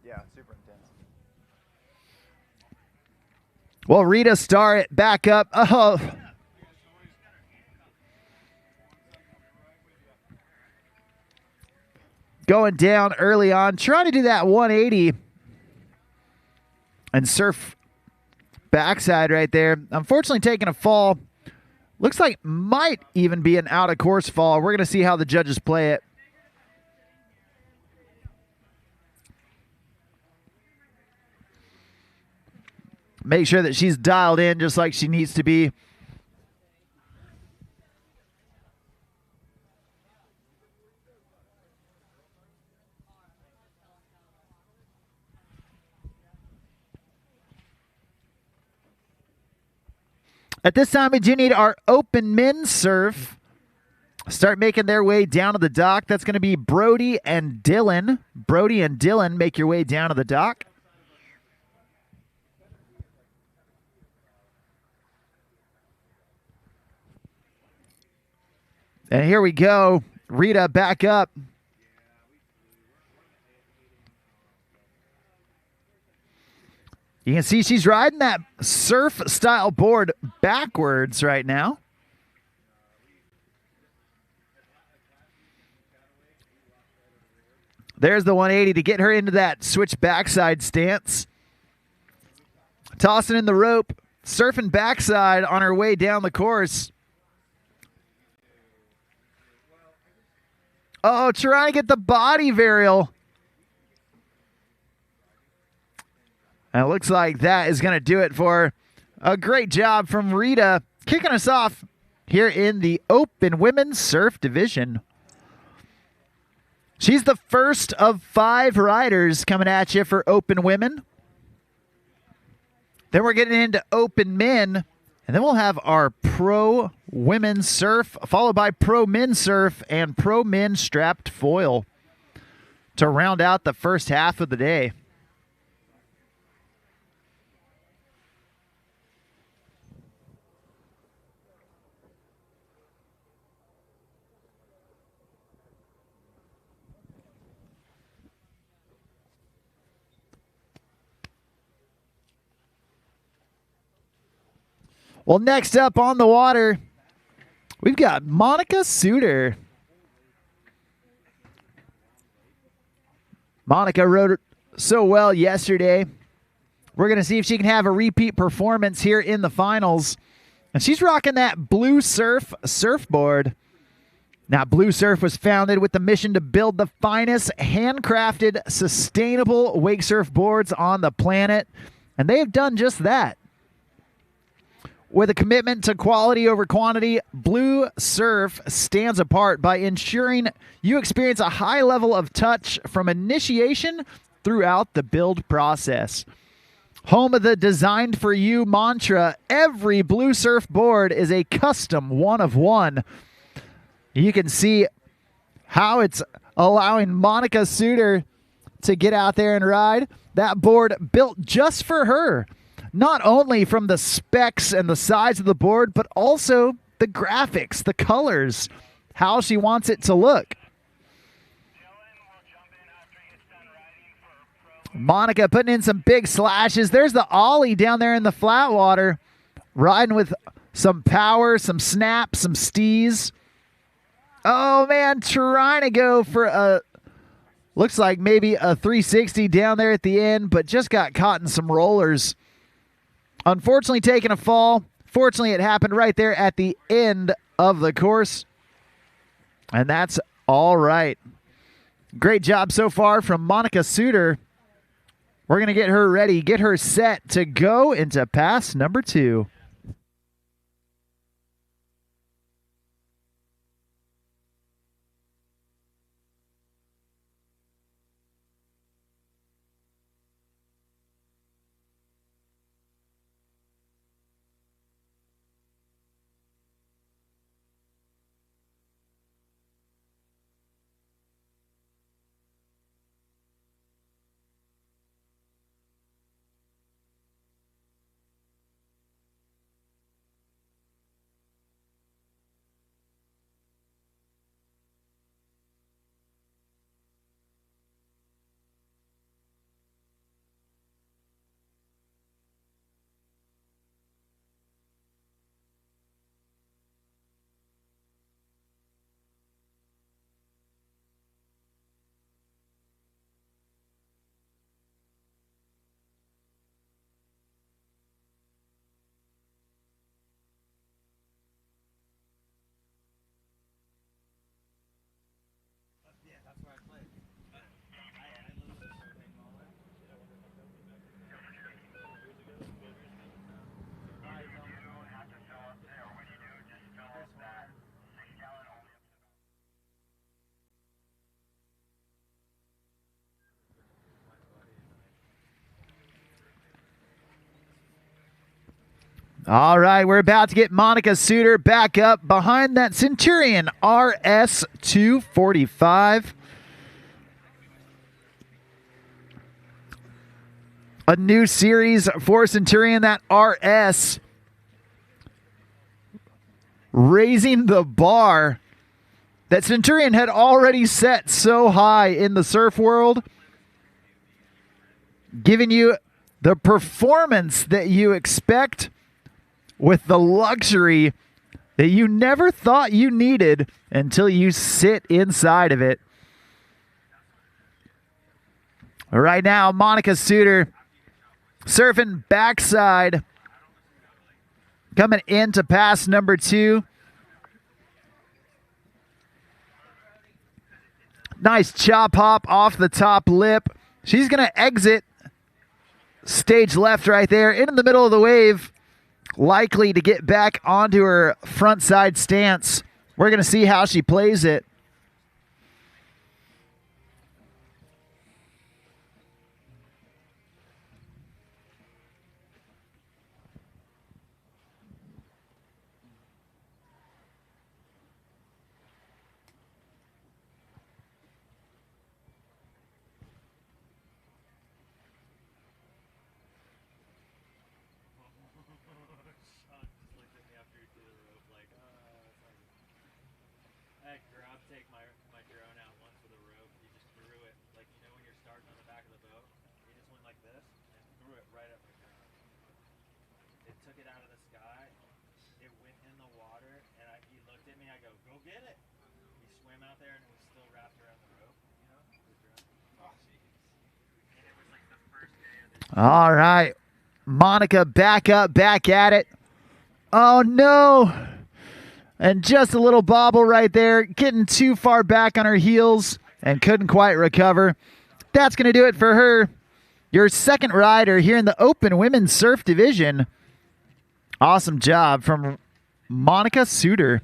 Yeah, super intense. Well, Rita Starrett back up. Oh. Going down early on, trying to do that 180 and surf backside right there. Unfortunately taking a fall. Looks like might even be an out of course fall. We're going to see how the judges play it. Make sure that she's dialed in just like she needs to be. At this time, we do need our open men's surf start making their way down to the dock. That's going to be Brody and Dylan. Brody and Dylan, make your way down to the dock. And here we go. Rita back up. You can see she's riding that surf-style board backwards right now. There's the 180 to get her into that switch backside stance. Tossing in the rope, surfing backside on her way down the course. Oh, trying to get the body varial. And it looks like that is going to do it for her. A great job from Rita, kicking us off here in the open women's surf division. She's the first of 5 riders coming at you for open women. Then we're getting into open men, and then we'll have our pro women's surf, followed by pro men's surf and pro men strapped foil to round out the first half of the day. Well, next up on the water, we've got Monica Suter. Monica rode so well yesterday. We're going to see if she can have a repeat performance here in the finals. And she's rocking that Blue Surf surfboard. Now, Blue Surf was founded with the mission to build the finest handcrafted, sustainable wake surf boards on the planet. And they have done just that. With a commitment to quality over quantity, Blue Surf stands apart by ensuring you experience a high level of touch from initiation throughout the build process. Home of the Designed for You mantra, every Blue Surf board is a custom one of one. You can see how it's allowing Monica Suter to get out there and ride. That board built just for her. Not only from the specs and the size of the board, but also the graphics, the colors, how she wants it to look. Monica putting in some big slashes. There's the ollie down there in the flat water, riding with some power, some snaps, some stees. Oh, man, trying to go for a, looks like maybe a 360 down there at the end, but just got caught in some rollers. Unfortunately, taking a fall. Fortunately, it happened right there at the end of the course. And that's all right. Great job so far from Monica Suter. We're going to get her ready, get her set to go into pass number 2. All right, we're about to get Monica Suter back up behind that Centurion RS 245. A new series for Centurion, that RS. Raising the bar that Centurion had already set so high in the surf world. Giving you the performance that you expect with the luxury that you never thought you needed until you sit inside of it. Right now, Monica Suter surfing backside, coming into pass number 2. Nice chop hop off the top lip. She's going to exit stage left right there into the middle of the wave. Likely to get back onto her front side stance. We're going to see how she plays it. Hey, Rob, take my drone out once with a rope. He just threw it, like, you know when you're starting on the back of the boat? He just went like this and threw it right at my drone. It took it out of the sky. It went in the water, and he looked at me. I go, go get it. He swam out there, and it was still wrapped around the rope, you know, the drone. Oh, jeez. And it was like the first day of the All right. Monica back up, back at it. Oh, no. And just a little bobble right there, getting too far back on her heels and couldn't quite recover. That's going to do it for her. Your second rider here in the Open Women's Surf Division. Awesome job from Monica Suter.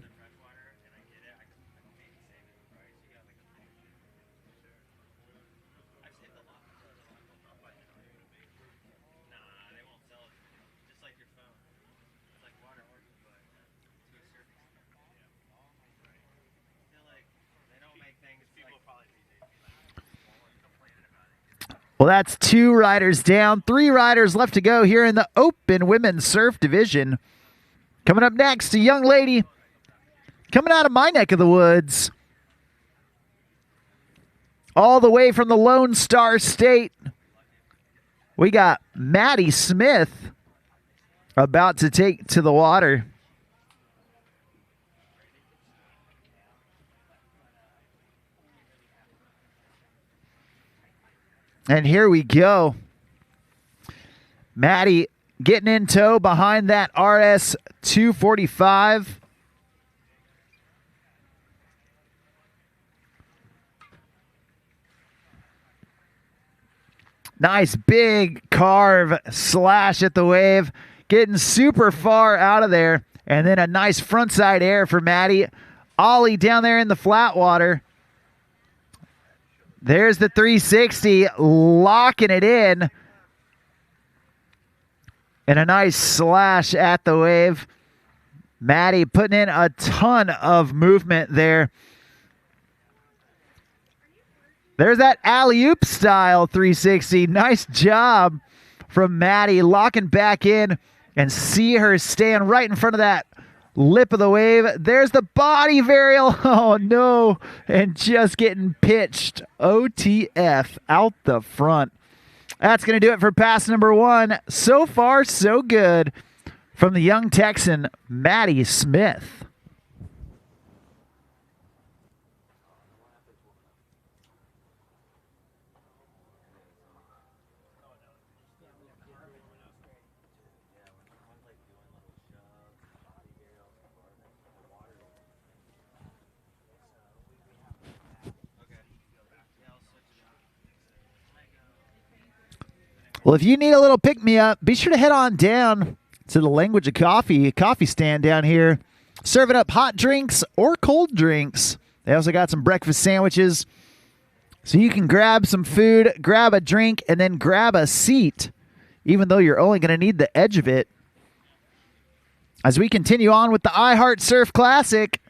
Well, that's 2 riders down, 3 riders left to go here in the Open Women's Surf Division. Coming up next, a young lady coming out of my neck of the woods. All the way from the Lone Star State, we got Maddie Smith about to take to the water. And here we go. Maddie getting in tow behind that RS 245. Nice big carve slash at the wave. Getting super far out of there. And then a nice frontside air for Maddie. Ollie down there in the flat water. There's the 360, locking it in. And a nice slash at the wave. Maddie putting in a ton of movement there. There's that alley-oop style 360. Nice job from Maddie, locking back in. And see her stand right in front of that lip of the wave. There's the body varial. Oh, no. And just getting pitched. OTF out the front. That's going to do it for pass number 1. So far, so good from the young Texan, Maddie Smith. Well, if you need a little pick-me-up, be sure to head on down to the Language of Coffee stand down here, serving up hot drinks or cold drinks. They also got some breakfast sandwiches, so you can grab some food, grab a drink, and then grab a seat, even though you're only going to need the edge of it. As we continue on with the iHeart Surf Classic,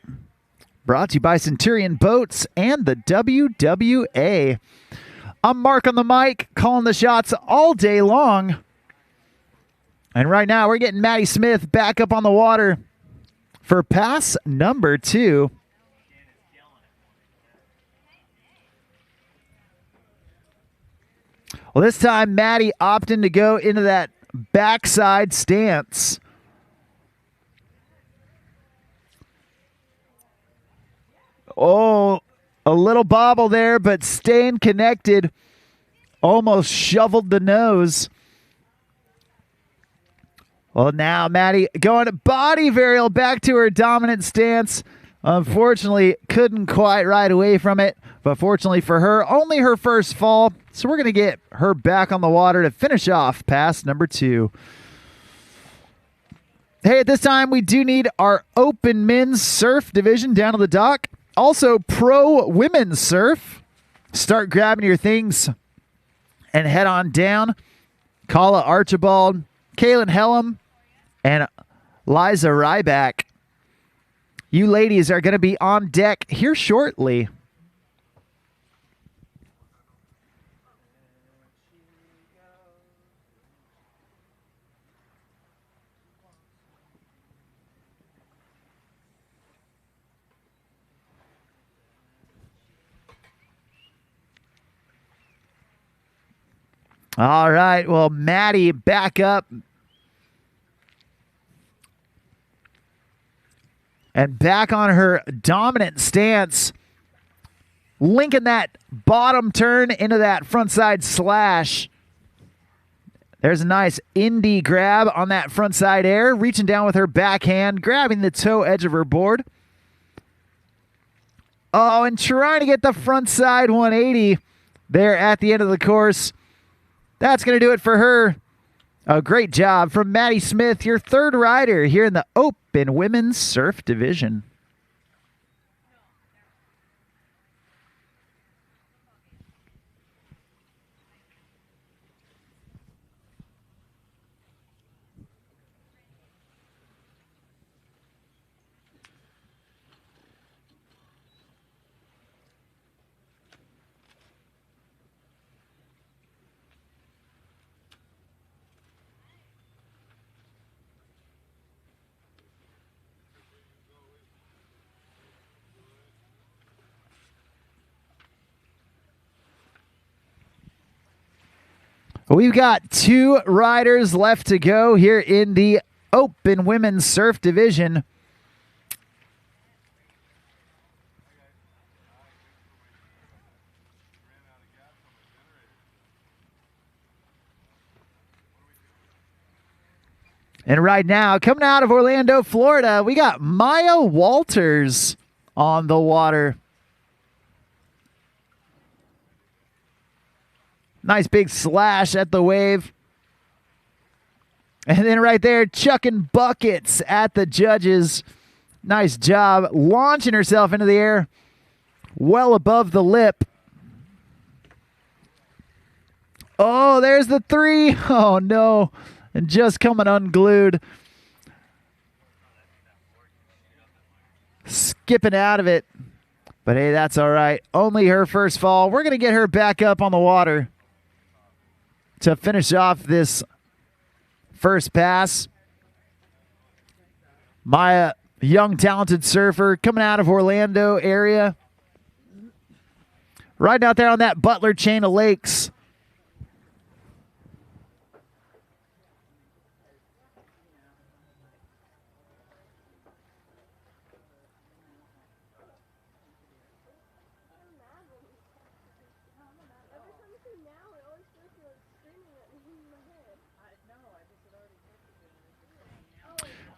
brought to you by Centurion Boats and the WWA. I'm Mark on the mic, calling the shots all day long. And right now, we're getting Maddie Smith back up on the water for pass number 2. Well, this time, Maddie opting to go into that backside stance. Oh, a little bobble there, but staying connected. Almost shoveled the nose. Well, now Maddie going to body varial back to her dominant stance. Unfortunately, couldn't quite ride away from it. But fortunately for her, only her first fall. So we're going to get her back on the water to finish off pass number 2. Hey, at this time, we do need our Open Men's Surf Division down on the dock. Also, Pro Women's Surf. Start grabbing your things and head on down. Kala Archibald, Kaylin Hellam, and Liza Ryback. You ladies are going to be on deck here shortly. All right. Well, Maddie back up. And back on her dominant stance. Linking that bottom turn into that frontside slash. There's a nice indie grab on that frontside air. Reaching down with her backhand. Grabbing the toe edge of her board. Oh, and trying to get the frontside 180 there at the end of the course. That's going to do it for her. A great job from Maddie Smith, your third rider here in the Open Women's Surf Division. We've got 2 riders left to go here in the Open Women's Surf Division. And right now, coming out of Orlando, Florida, we got Maya Walters on the water. Nice big slash at the wave. And then right there, chucking buckets at the judges. Nice job launching herself into the air well above the lip. Oh, there's the 3. Oh, no. And just coming unglued. Skipping out of it. But hey, that's all right. Only her first fall. We're going to get her back up on the water to finish off this first pass. Maya, young, talented surfer coming out of Orlando area. Riding out there on that Butler chain of lakes.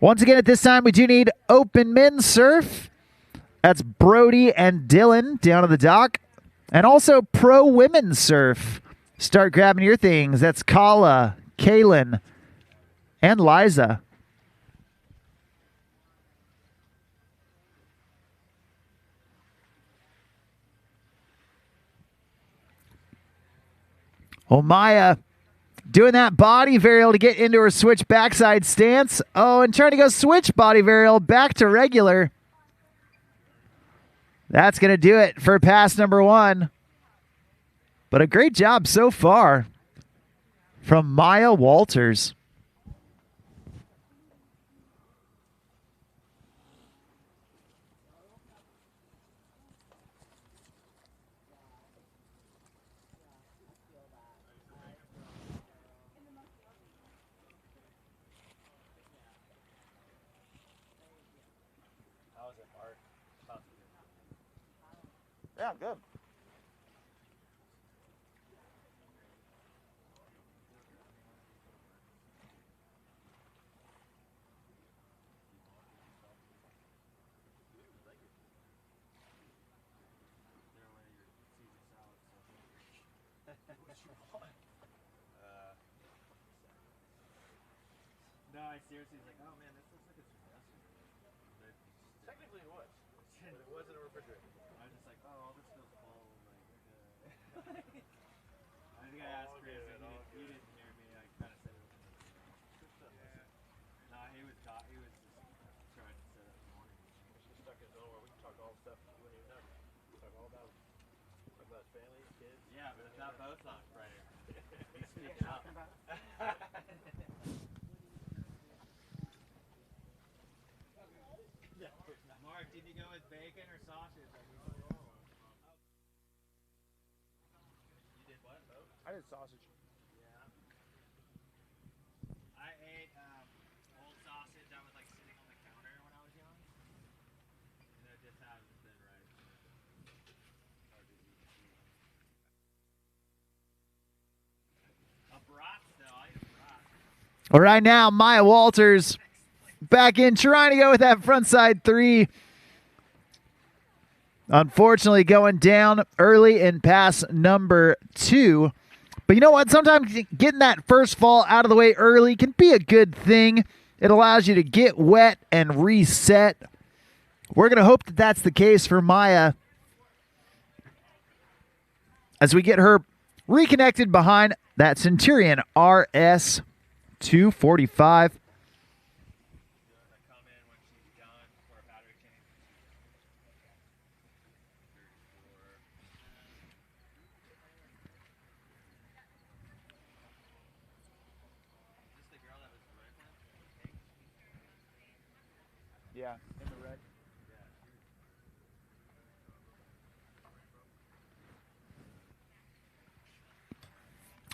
Once again, at this time, we do need Open Men's Surf. That's Brody and Dylan down at the dock. And also Pro Women's Surf. Start grabbing your things. That's Kala, Kaylin, and Liza. Oh, Maya doing that body varial to get into her switch backside stance. Oh, and trying to go switch body varial back to regular. That's going to do it for pass number 1. But a great job so far from Maya Walters. Yeah, good. No, I seriously was like, oh man, this looks like it's from yesterday. Technically it was. But it wasn't a refrigerator. I was just like, oh, all this feels full. Like, I think I asked Chris, and he didn't hear me. I kind of said it. Yeah. No, he was just trying to set up the morning. He's stuck in his own world. We can talk all the stuff you wouldn't even know. Talk all about his family, his kids. Yeah, but it's not both on Friday. He's speaking up. Mark, did you go with bacon or sausage? You did what? Both? I did sausage. Yeah. All right, now Maya Walters back in, trying to go with that frontside 3. Unfortunately, going down early in pass number 2. But you know what? Sometimes getting that first fall out of the way early can be a good thing. It allows you to get wet and reset. We're going to hope that that's the case for Maya as we get her reconnected behind that Centurion RS 245. Yeah, in the red.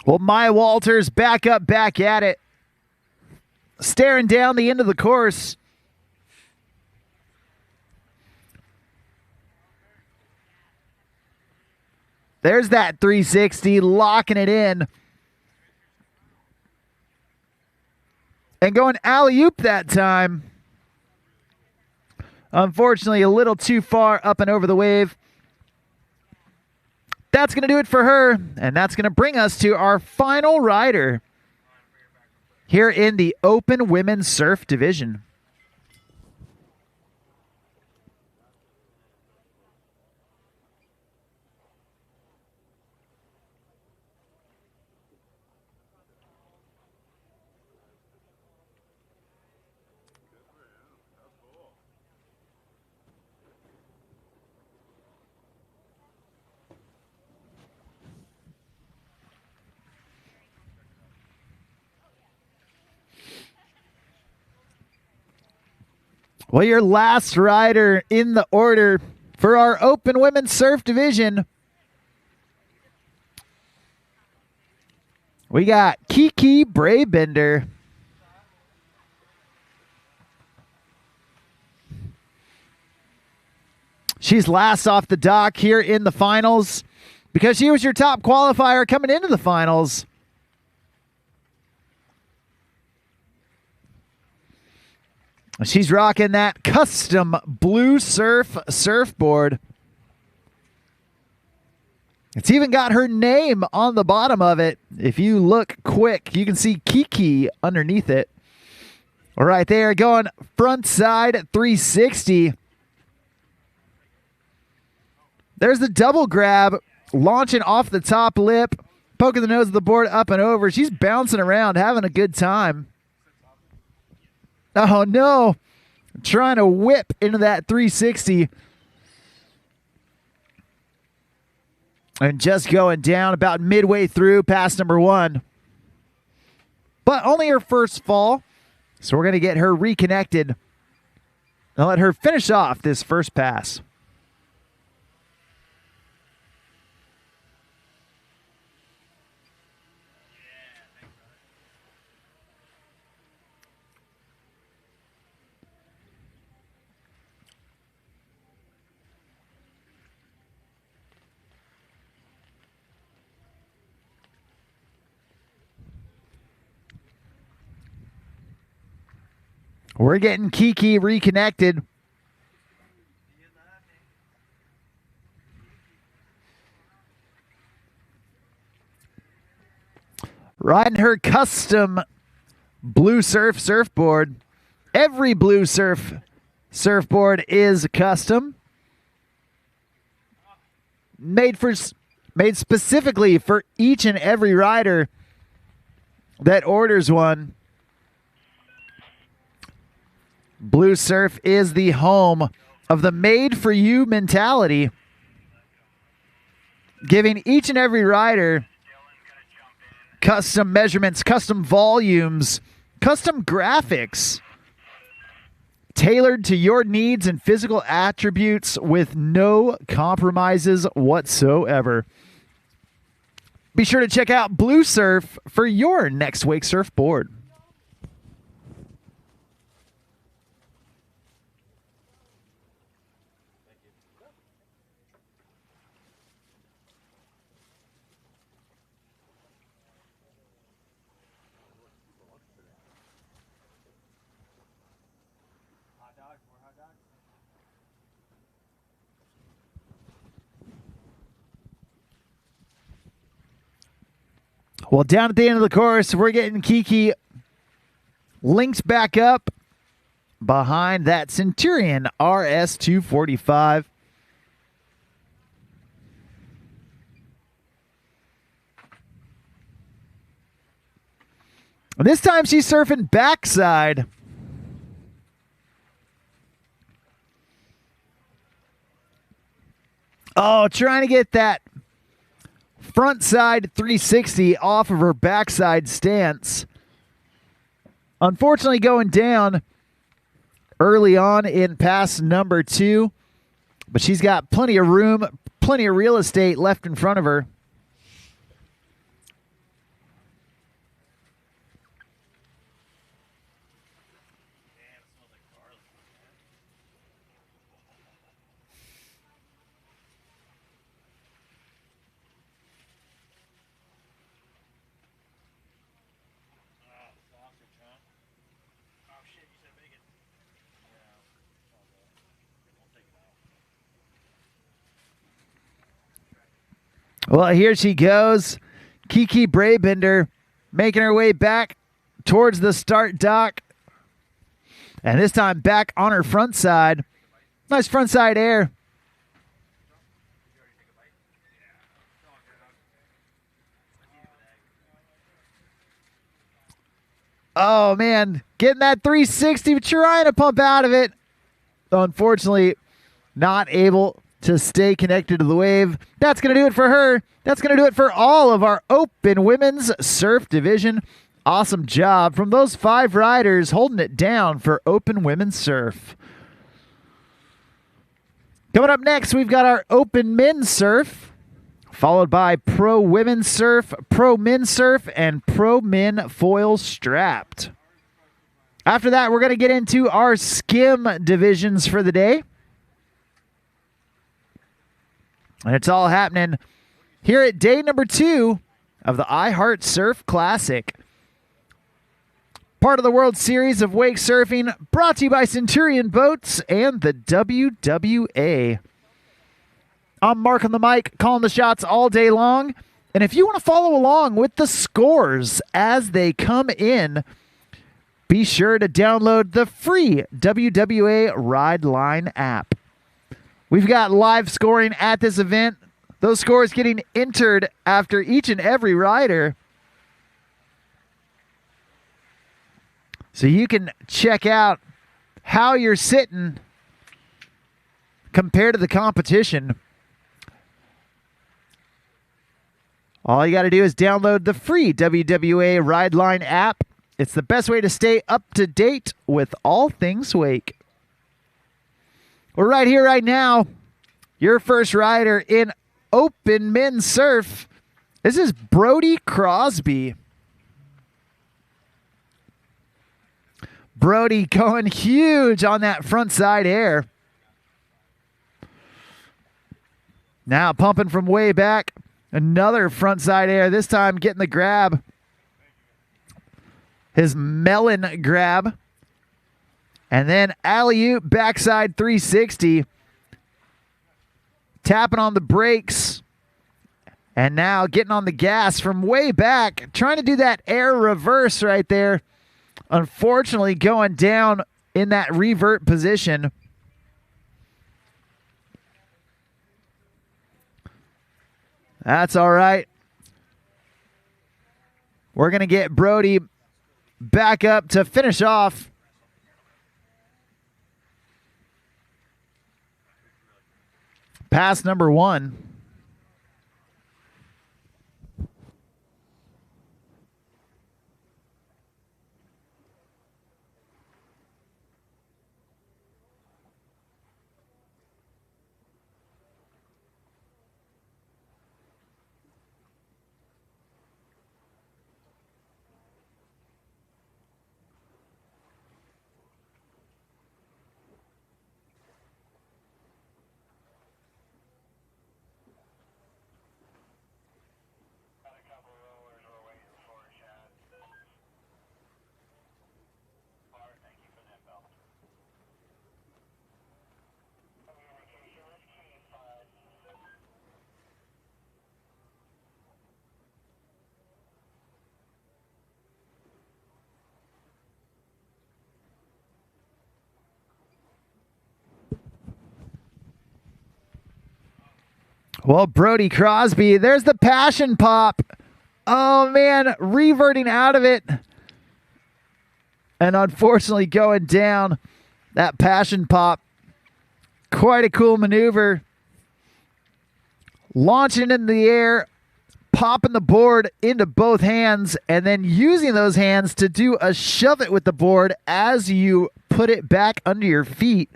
Well, Maya Walters back up, back at it. Staring down the end of the course. There's that 360, locking it in. And going alley-oop that time. Unfortunately, a little too far up and over the wave. That's going to do it for her, and that's going to bring us to our final rider here in the Open Women's Surf Division. Well, your last rider in the order for our Open Women's Surf Division, we got Kiki Brabender. She's last off the dock here in the finals because she was your top qualifier coming into the finals. She's rocking that custom Blue Surf surfboard. It's even got her name on the bottom of it. If you look quick, you can see Kiki underneath it. All right, they are going front side 360. There's the double grab, launching off the top lip, poking the nose of the board up and over. She's bouncing around, having a good time. Oh, no. Trying to whip into that 360. And just going down about midway through pass number 1. But only her first fall. So we're going to get her reconnected and let her finish off this first pass. We're getting Kiki reconnected. Riding her custom Blue Surf surfboard. Every Blue Surf surfboard is custom. Made specifically for each and every rider that orders one. Blue Surf is the home of the made-for-you mentality, giving each and every rider custom measurements, custom volumes, custom graphics, tailored to your needs and physical attributes with no compromises whatsoever. Be sure to check out Blue Surf for your next wake surfboard. Well, down at the end of the course, we're getting Kiki linked back up behind that Centurion RS 245. This time she's surfing backside. Oh, trying to get that front side 360 off of her backside stance. Unfortunately, going down early on in pass number 2, but she's got plenty of room, plenty of real estate left in front of her. Well, here she goes. Kiki Brabender making her way back towards the start dock. And this time back on her front side. Nice front side air. Oh, man. Getting that 360, trying to pump out of it. Unfortunately, not able to stay connected to the wave. That's going to do it for her. That's going to do it for all of our open women's surf division. Awesome job from those 5 riders holding it down for open women's surf. Coming up next, we've got our open men's surf, followed by pro women's surf, pro men's surf, and pro men foil strapped. After that, we're going to get into our skim divisions for the day. And it's all happening here at day number 2 of the iHeart Surf Classic. Part of the World Series of Wake Surfing, brought to you by Centurion Boats and the WWA. I'm Mark on the mic, calling the shots all day long. And if you want to follow along with the scores as they come in, be sure to download the free WWA Ride Line app. We've got live scoring at this event. Those scores getting entered after each and every rider. So you can check out how you're sitting compared to the competition. All you got to do is download the free WWA Ride Line app. It's the best way to stay up to date with all things wake. We're right here, right now. Your first rider in open men's surf. This is Brody Crosby. Brody going huge on that front side air. Now pumping from way back. Another front side air. This time getting the grab. His melon grab. And then alley-oop backside 360. Tapping on the brakes. And now getting on the gas from way back. Trying to do that air reverse right there. Unfortunately, going down in that revert position. That's all right. We're going to get Brody back up to finish off. Pass number 1. Well, Brody Crosby, there's the passion pop. Oh, man, reverting out of it. And unfortunately going down. That passion pop. Quite a cool maneuver. Launching in the air, popping the board into both hands, and then using those hands to do a shove it with the board as you put it back under your feet.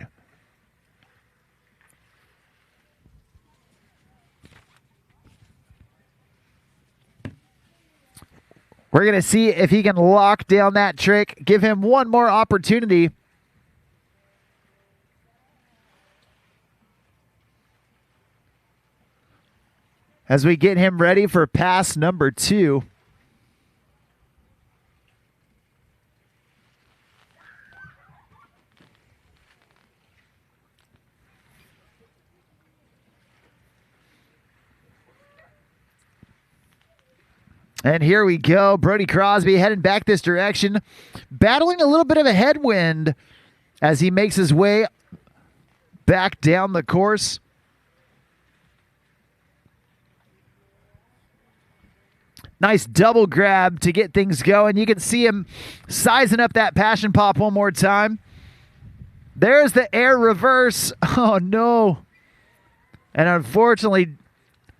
We're going to see if he can lock down that trick, give him one more opportunity. As we get him ready for pass number 2. And here we go. Brody Crosby heading back this direction, battling a little bit of a headwind as he makes his way back down the course. Nice double grab to get things going. You can see him sizing up that passion pop one more time. There's the air reverse. Oh, no. And unfortunately,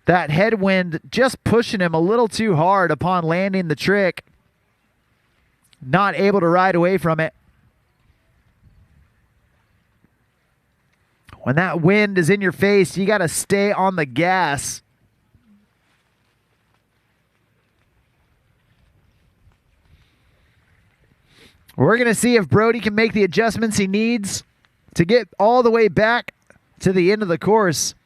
that headwind just pushing him a little too hard upon landing the trick. Not able to ride away from it. When that wind is in your face, you got to stay on the gas. We're going to see if Brody can make the adjustments he needs to get all the way back to the end of the course.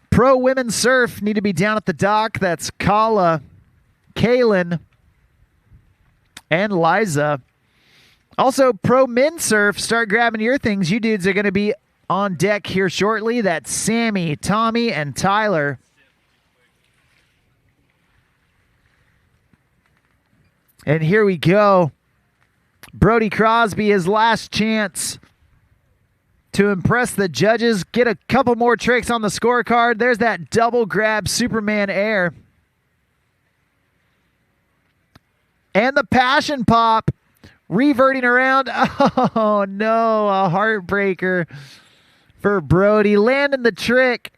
Pro women's surf need to be down at the dock. That's Kala, Kaylin, and Liza. Also, pro men's surf, start grabbing your things. You dudes are going to be on deck here shortly. That's Sammy, Tommy, and Tyler. And here we go. Brody Crosby, his last chance to impress the judges, get a couple more tricks on the scorecard. There's that double grab Superman air. And the passion pop, reverting around. Oh, no, a heartbreaker for Brody. Landing the trick,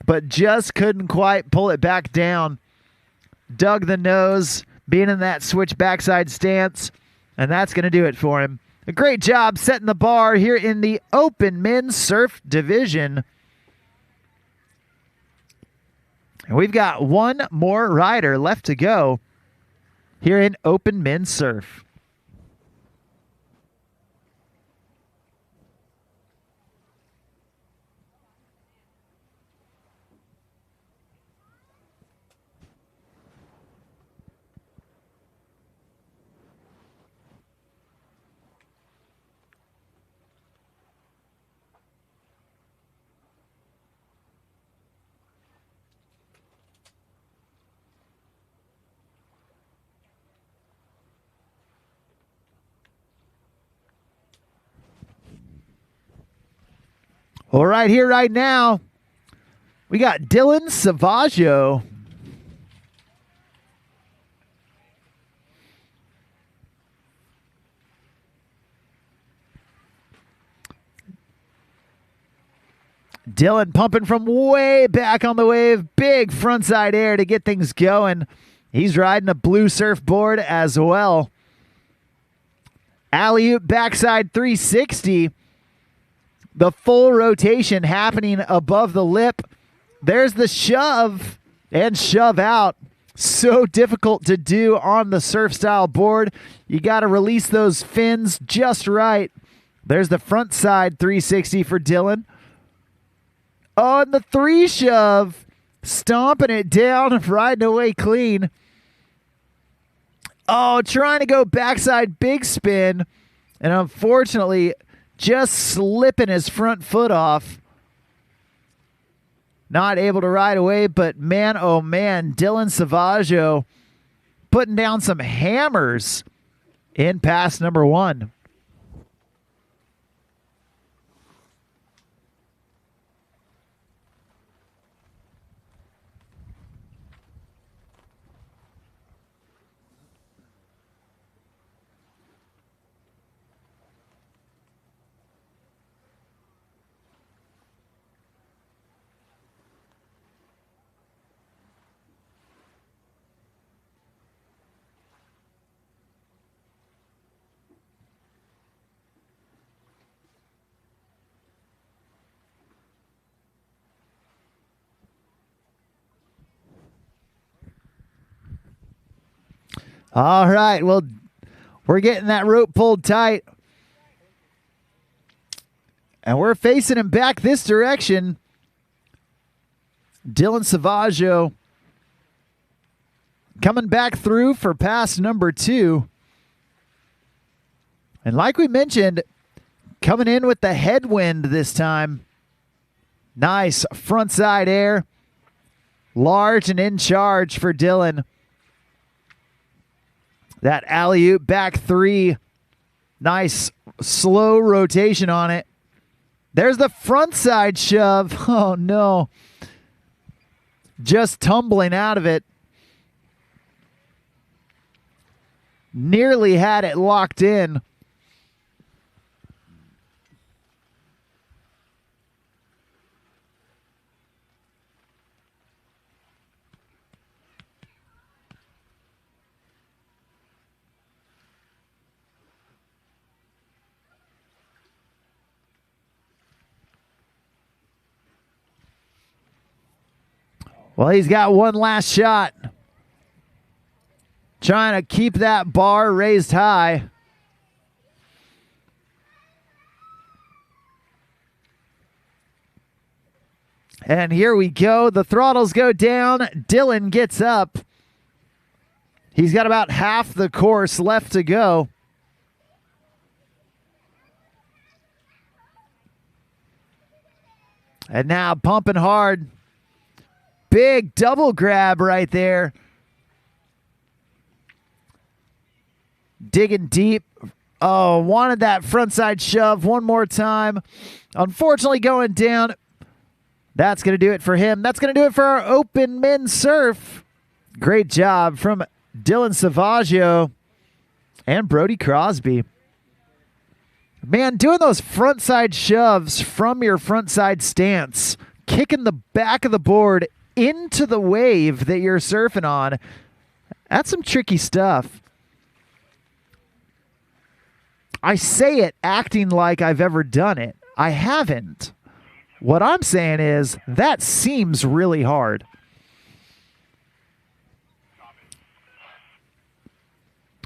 but just couldn't quite pull it back down. Dug the nose, being in that switch backside stance, and that's going to do it for him. A great job setting the bar here in the Open Men's Surf Division. And we've got one more rider left to go here in Open Men's Surf. Well, right here, right now, we got Dylan Savaggio. Dylan pumping from way back on the wave. Big frontside air to get things going. He's riding a blue surfboard as well. Alley-oop backside 360. The full rotation happening above the lip. There's the shove and shove out. So difficult to do on the surf style board. You got to release those fins just right. There's the front side 360 for Dylan. Oh, and the 3 shove. Stomping it down and riding away clean. Oh, trying to go backside big spin. And unfortunately, just slipping his front foot off. Not able to ride away, but man, oh man, Dylan Savaggio putting down some hammers in pass number 1. All right, well, we're getting that rope pulled tight. And we're facing him back this direction. Dylan Savaggio coming back through for pass number 2. And like we mentioned, coming in with the headwind this time. Nice frontside air. Large and in charge for Dylan. That alley-oop back 3. Nice slow rotation on it. There's the frontside shove. Oh, no. Just tumbling out of it. Nearly had it locked in. Well, he's got one last shot. Trying to keep that bar raised high. And here we go. The throttles go down. Dylan gets up. He's got about half the course left to go. And now pumping hard. Big double grab right there. Digging deep. Oh, wanted that frontside shove one more time. Unfortunately going down. That's going to do it for him. That's going to do it for our open men's surf. Great job from Dylan Savaggio and Brody Crosby. Man, doing those frontside shoves from your frontside stance, kicking the back of the board into the wave that you're surfing on, that's some tricky stuff. I say it acting like I've ever done it. I haven't. What I'm saying is that seems really hard.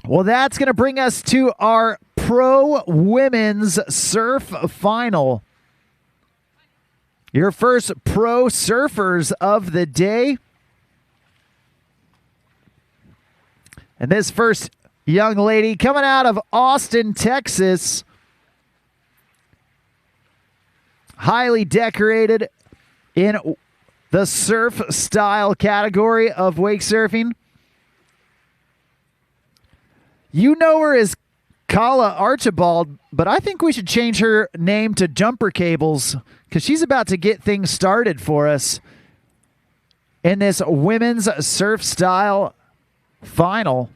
Well, that's going to bring us to our Pro Women's Surf Final. Your first pro surfers of the day. And this first young lady coming out of Austin, Texas. Highly decorated in the surf style category of wake surfing. You know her as Kala Archibald, but I think we should change her name to Jumper Cables because she's about to get things started for us in this women's surf style final.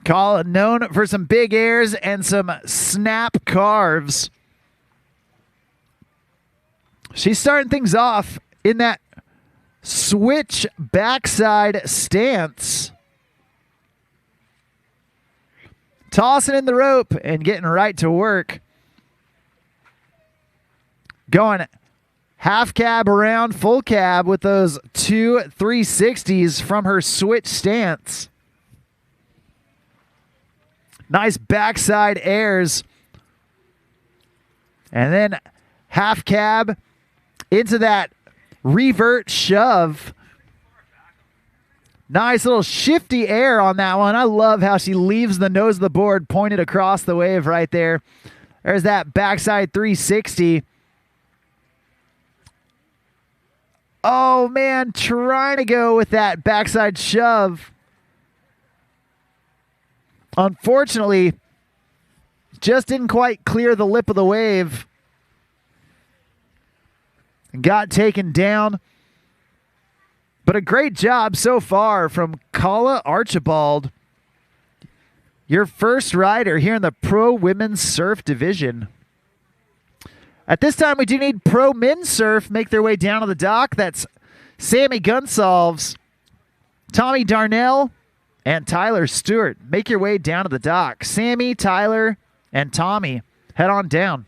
Kala known for some big airs and some snap carves. She's starting things off in that switch backside stance. Tossing in the rope and getting right to work. Going half cab around, full cab with those 2 360s from her switch stance. Nice backside airs. And then half cab into that revert shove. Nice little shifty air on that one. I love how she leaves the nose of the board pointed across the wave right there. There's that backside 360. Oh, man, trying to go with that backside shove. Unfortunately, just didn't quite clear the lip of the wave. Got taken down. But a great job so far from Kala Archibald. Your first rider here in the Pro Women's Surf Division. At this time, we do need Pro Men's Surf make their way down to the dock. That's Sammy Gunsalves, Tommy Darnell, and Tyler Stewart make your way down to the dock. Sammy, Tyler, and Tommy head on down.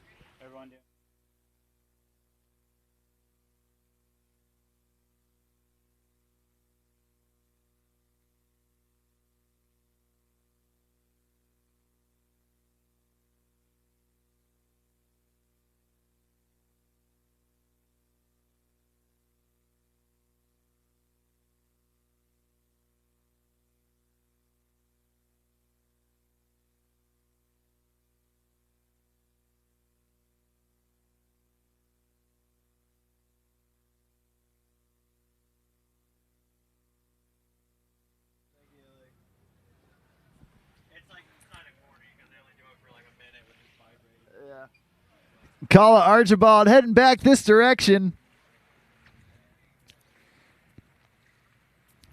Kala Archibald heading back this direction.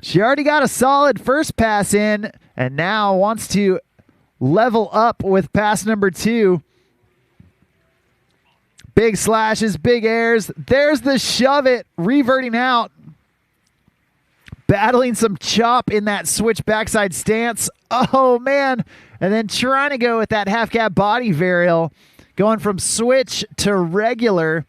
She already got a solid first pass in and now wants to level up with pass number 2. Big slashes, big airs. There's the shove it, reverting out. Battling some chop in that switch backside stance. Oh, man. And then trying to go with that half cab body varial. Going from switch to regular.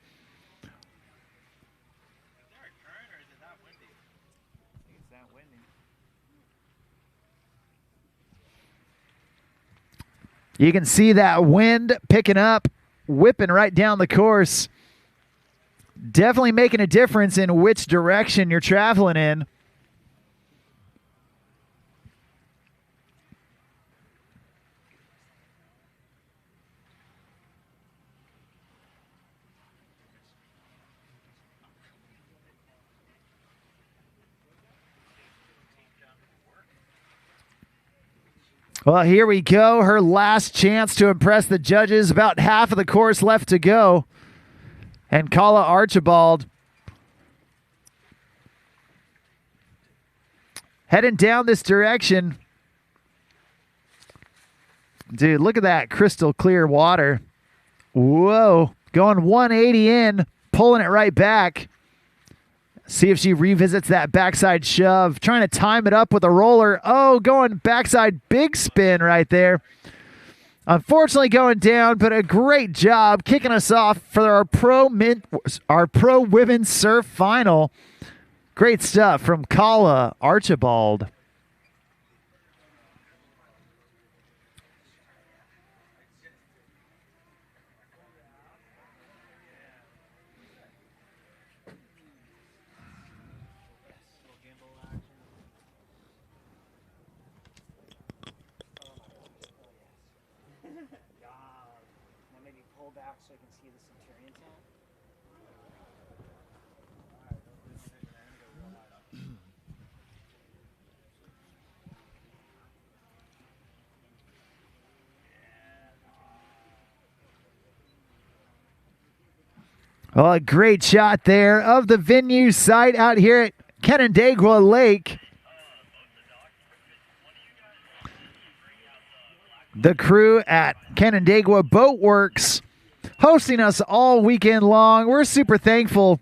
You can see that wind picking up, whipping right down the course. Definitely making a difference in which direction you're traveling in. Well, here we go. Her last chance to impress the judges. About half of the course left to go. And Kala Archibald heading down this direction. Dude, look at that crystal clear water. Whoa. Going 180 in, pulling it right back. See if she revisits that backside shove. Trying to time it up with a roller. Oh, going backside big spin right there. Unfortunately going down, but a great job kicking us off for our pro women's surf final. Great stuff from Kala Archibald. Maybe pull back so I can see the Centurion tent. Well, a great shot there of the venue site out here at Canandaigua Lake. The crew at Canandaigua Boat Works hosting us all weekend long. We're super thankful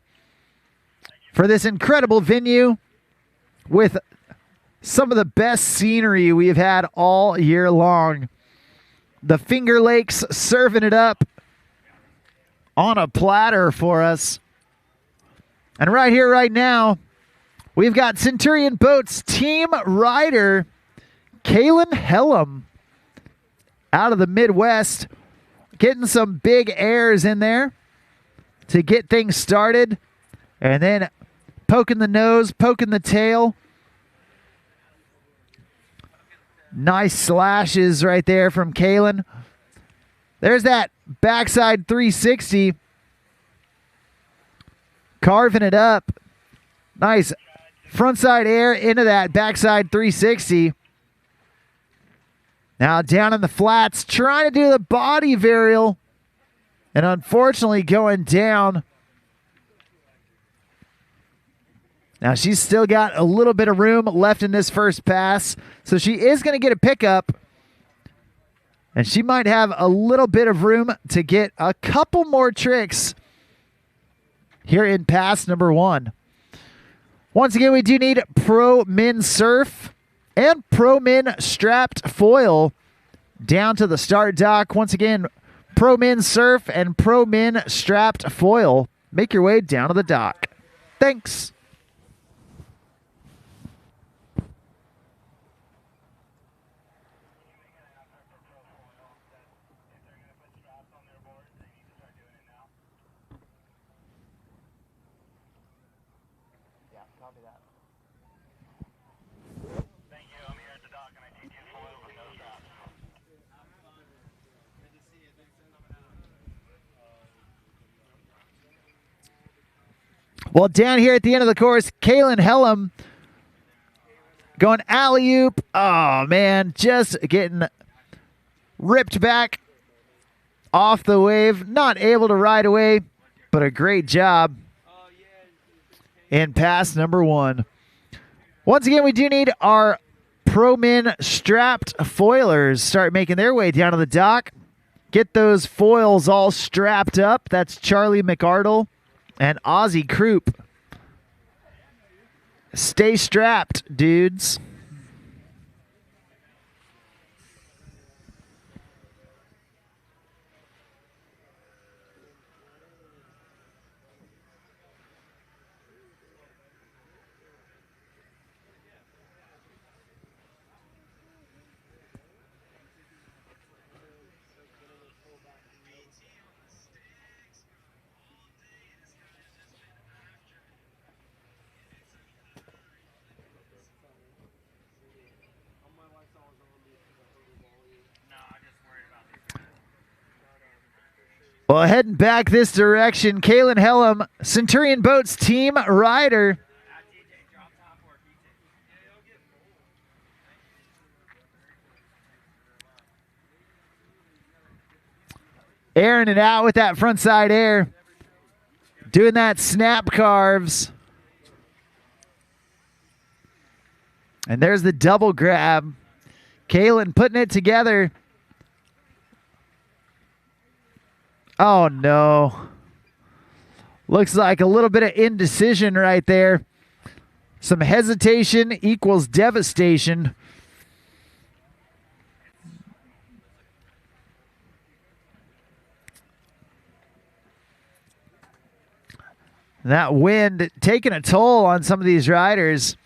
for this incredible venue with some of the best scenery we've had all year long. The Finger Lakes serving it up on a platter for us. And right here, right now, we've got Centurion Boats team rider Kaylin Hellam out of the Midwest, getting some big airs in there to get things started, and then poking the nose, poking the tail. Nice slashes right there from Kaylin. There's that backside 360. Carving it up. Nice frontside air into that backside 360. Now down in the flats, trying to do the body varial. And unfortunately going down. Now she's still got a little bit of room left in this first pass. So she is going to get a pickup. And she might have a little bit of room to get a couple more tricks here in pass number 1. Once again, we do need pro men's surf and Pro Men strapped foil down to the start dock. Once again, Pro Men surf and Pro Men strapped foil. Make your way down to the dock. Thanks. Well, down here at the end of the course, Kalen Hellam going alley-oop. Oh, man, just getting ripped back off the wave. Not able to ride away, but a great job in pass number 1. Once again, we do need our Pro Men strapped foilers start making their way down to the dock. Get those foils all strapped up. That's Charlie McArdle and Ozzy Croup. Stay strapped, dudes. Well, heading back this direction, Kalen Hellam, Centurion Boats team rider. Airing it out with that front side air. Doing that snap carves. And there's the double grab. Kalen putting it together. Oh, no. Looks like a little bit of indecision right there. Some hesitation equals devastation. That wind taking a toll on some of these riders.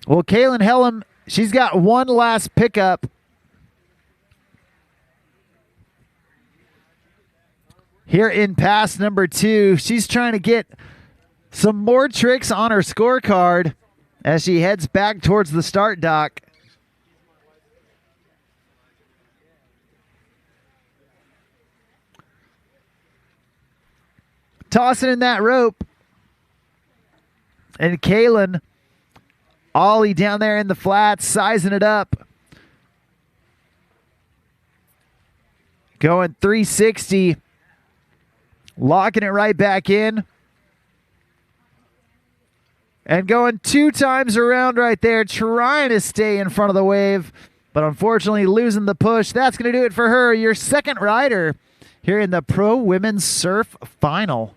Well, Kalen Hellam, she's got one last pickup. Here in pass number 2, she's trying to get some more tricks on her scorecard as she heads back towards the start dock. Tossing in that rope. And Kalen ollie down there in the flats, sizing it up. Going 360. Locking it right back in. And going 2 times around right there, trying to stay in front of the wave. But unfortunately losing the push. That's going to do it for her. Your second rider here in the Pro Women's Surf Final.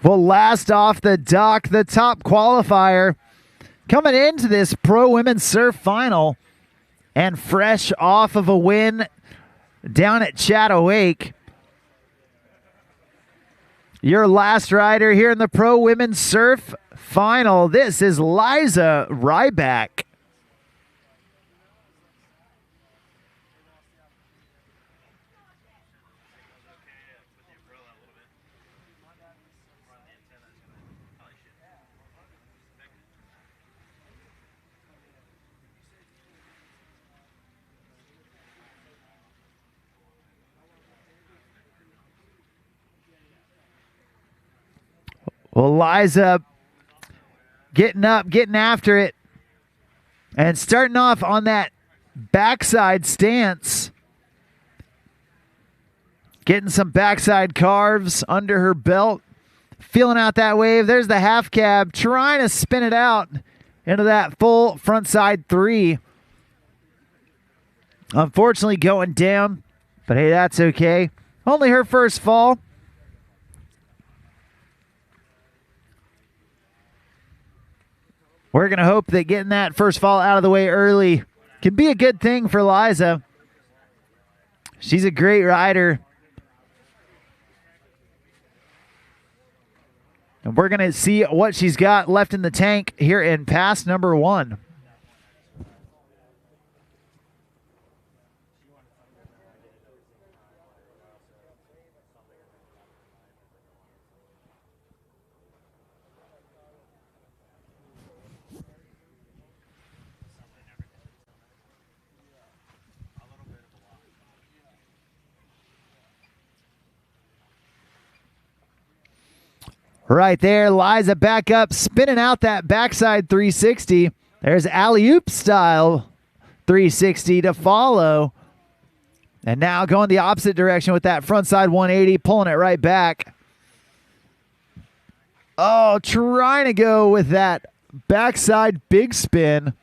Well, last off the dock, the top qualifier coming into this Pro Women's Surf Final and fresh off of a win down at Chattawake. Your last rider here in the Pro Women's Surf Final. This is Liza Ryback. Liza getting up, getting after it, and starting off on that backside stance. Getting some backside carves under her belt. Feeling out that wave. There's the half cab, trying to spin it out into that full frontside 3. Unfortunately going down, but hey, that's okay. Only her first fall. We're going to hope that getting that first fall out of the way early can be a good thing for Liza. She's a great rider. And we're going to see what she's got left in the tank here in pass number 1. Right there, Liza back up, spinning out that backside 360. There's alley-oop style 360 to follow. And now going the opposite direction with that frontside 180, pulling it right back. Oh, trying to go with that backside big spin.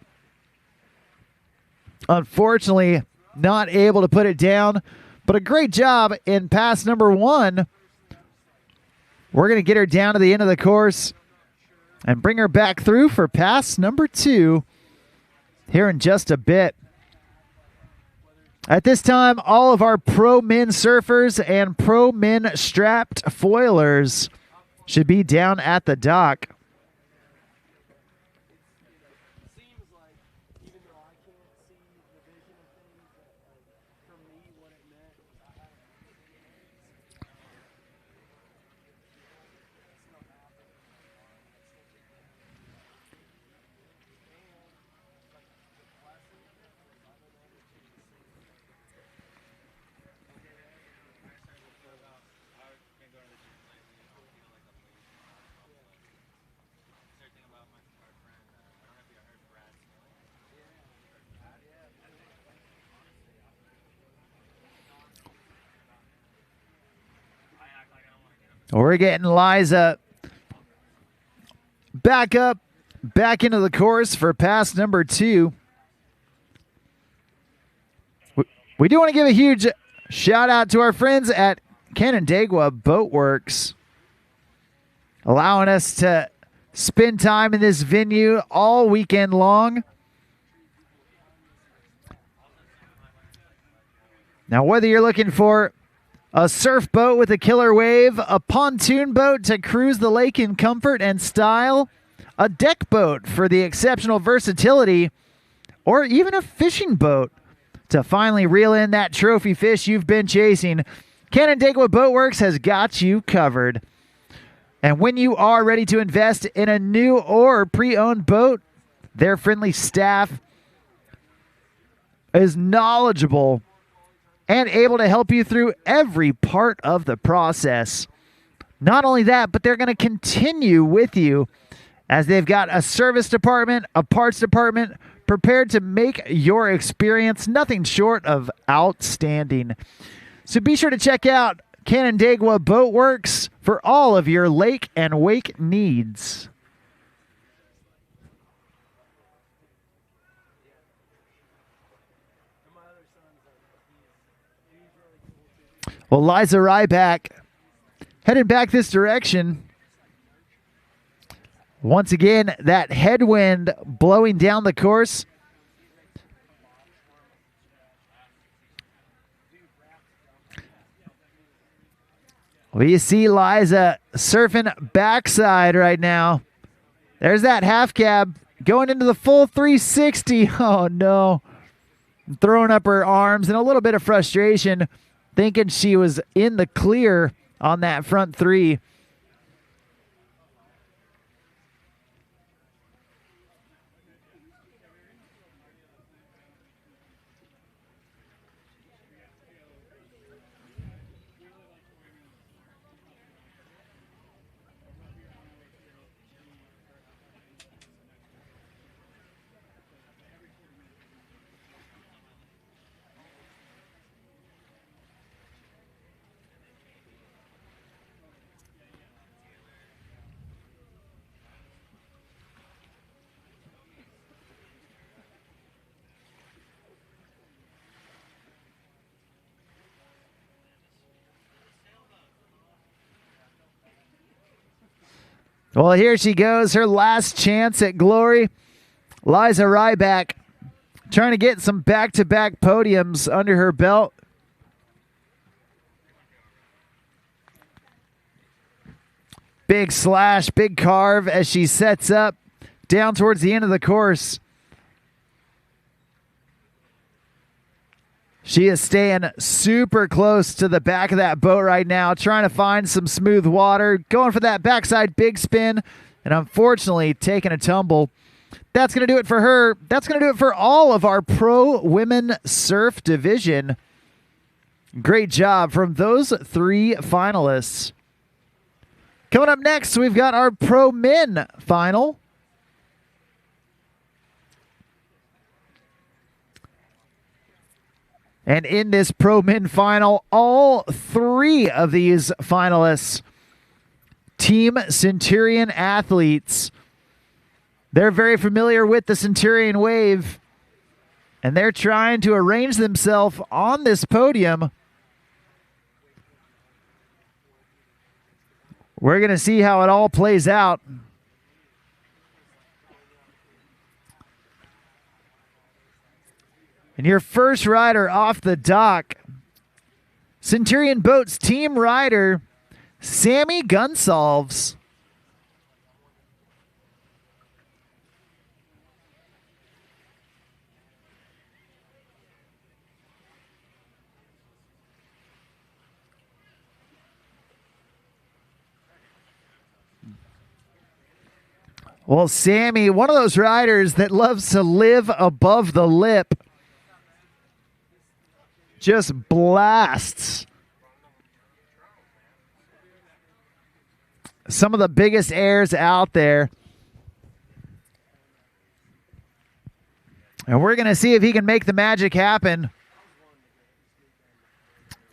Unfortunately, not able to put it down, but a great job in pass number 1. We're going to get her down to the end of the course and bring her back through for pass number 2 here in just a bit. At this time, all of our pro men surfers and pro men strapped foilers should be down at the dock. We're getting Liza back up, back into the course for pass number 2. We do want to give a huge shout out to our friends at Canandaigua Boat Works, allowing us to spend time in this venue all weekend long. Now, whether you're looking for a surf boat with a killer wave, a pontoon boat to cruise the lake in comfort and style, a deck boat for the exceptional versatility, or even a fishing boat to finally reel in that trophy fish you've been chasing, Canandaigua Boat Works has got you covered. And when you are ready to invest in a new or pre-owned boat, their friendly staff is knowledgeable and able to help you through every part of the process. Not only that, but they're going to continue with you as they've got a service department, a parts department, prepared to make your experience nothing short of outstanding. So be sure to check out Canandaigua Boat Works for all of your lake and wake needs. Well, Liza Ryback headed back this direction. Once again, that headwind blowing down the course. Well, you see Liza surfing backside right now. There's that half cab going into the full 360. Oh, no. Throwing up her arms in a little bit of frustration, thinking she was in the clear on that front 3. Well, here she goes. Her last chance at glory. Liza Ryback trying to get some back-to-back podiums under her belt. Big slash, big carve as she sets up down towards the end of the course. She is staying super close to the back of that boat right now, trying to find some smooth water, going for that backside big spin, and unfortunately taking a tumble. That's going to do it for her. That's going to do it for all of our pro women surf division. Great job from those 3 finalists. Coming up next, we've got our pro men final. And in this pro men final, all 3 of these finalists, Team Centurion athletes. They're very familiar with the Centurion wave, and they're trying to arrange themselves on this podium. We're going to see how it all plays out. And your first rider off the dock, Centurion Boats team rider, Sammy Gunsolves. Well, Sammy, one of those riders that loves to live above the lip, just blasts some of the biggest airs out there. And we're going to see if he can make the magic happen.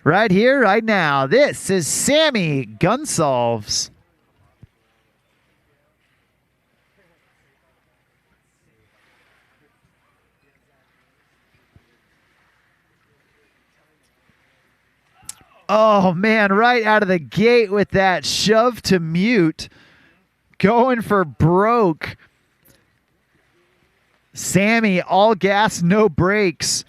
Right here, right now. This is Sammy Gunsolves. Oh, man, right out of the gate with that shove to mute. Going for broke. Sammy, all gas, no brakes.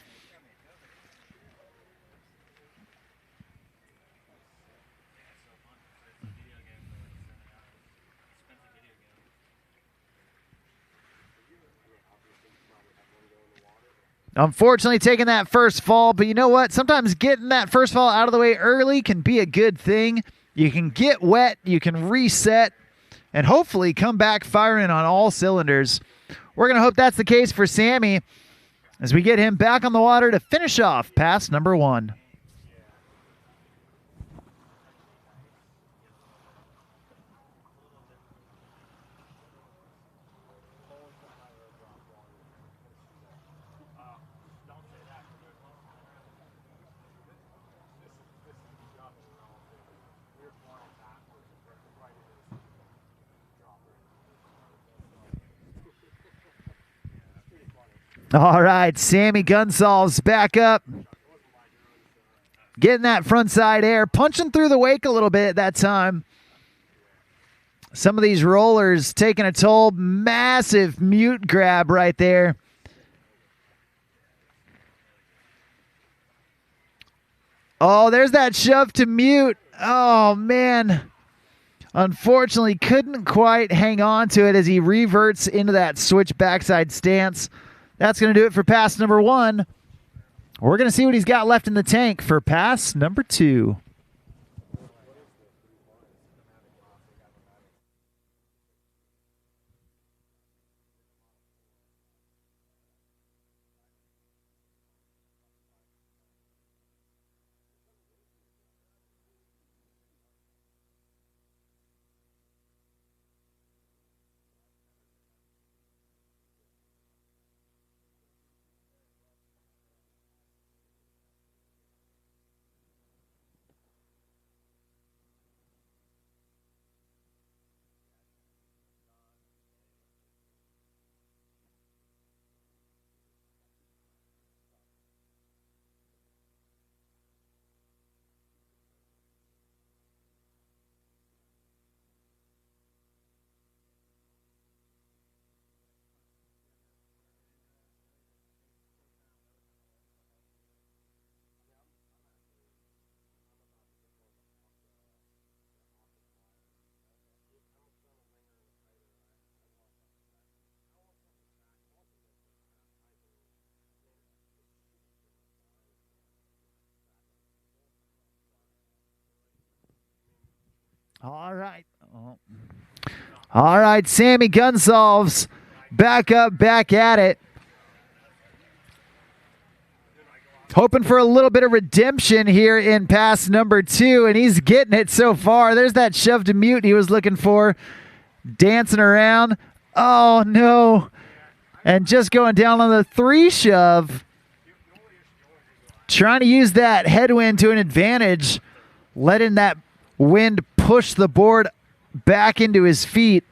Unfortunately, taking that first fall, but you know what? Sometimes getting that first fall out of the way early can be a good thing. You can get wet, you can reset, and hopefully come back firing on all cylinders. We're going to hope that's the case for Sammy as we get him back on the water to finish off pass number 1. All right, Sammy Gunsolves back up. Getting that front side air, punching through the wake a little bit at that time. Some of these rollers taking a toll. Massive mute grab right there. Oh, there's that shove to mute. Oh, man. Unfortunately, couldn't quite hang on to it as he reverts into that switch backside stance. That's going to do it for pass number 1. We're going to see what he's got left in the tank for pass number 2. All right. All right, Sammy Gunsolves back up, back at it. Hoping for a little bit of redemption here in pass number 2, and he's getting it so far. There's that shove to mute he was looking for. Dancing around. Oh, no. And just going down on the 3 shove. Trying to use that headwind to an advantage. Letting that wind push the board back into his feet.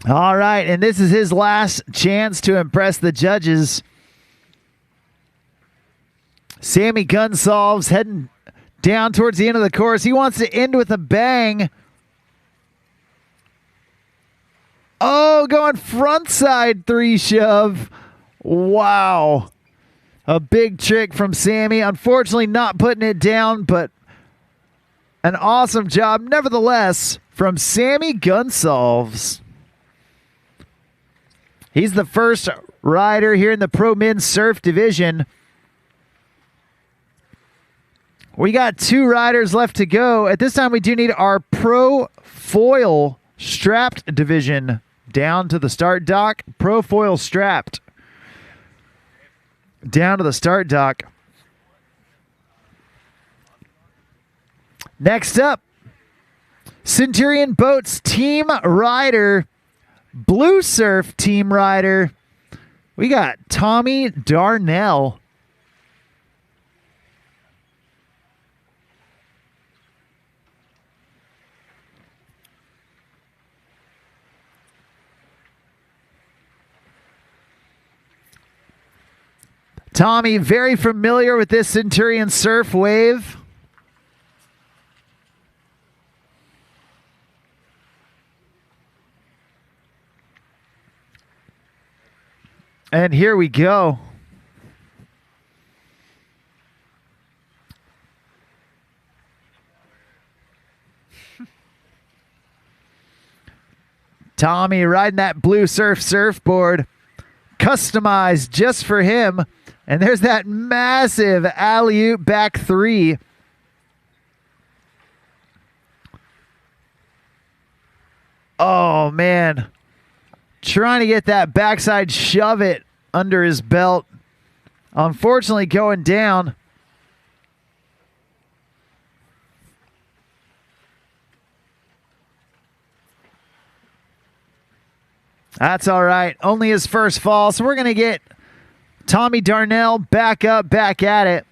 All right, and this is his last chance to impress the judges. Sammy Gunsolves heading down towards the end of the course. He wants to end with a bang. Oh, going frontside 3 shove. Wow. A big trick from Sammy. Unfortunately, not putting it down, but an awesome job nevertheless from Sammy Gunsolves. He's the first rider here in the Pro Men's Surf Division. We got 2 riders left to go. At this time, we do need our Pro Foil Strapped Division down to the start dock. Pro Foil Strapped. Down to the start dock. Next up, Centurion Boats Team Rider. Blue Surf Team Rider, we got Tommy Darnell. Tommy, very familiar with this Centurion surf wave. And here we go. Tommy riding that blue surf surfboard, customized just for him. And there's that massive alley-oop back 3. Oh, man. Trying to get that backside shove it under his belt. Unfortunately, going down. That's all right. Only his first fall. So we're going to get Tommy Darnell back up, back at it.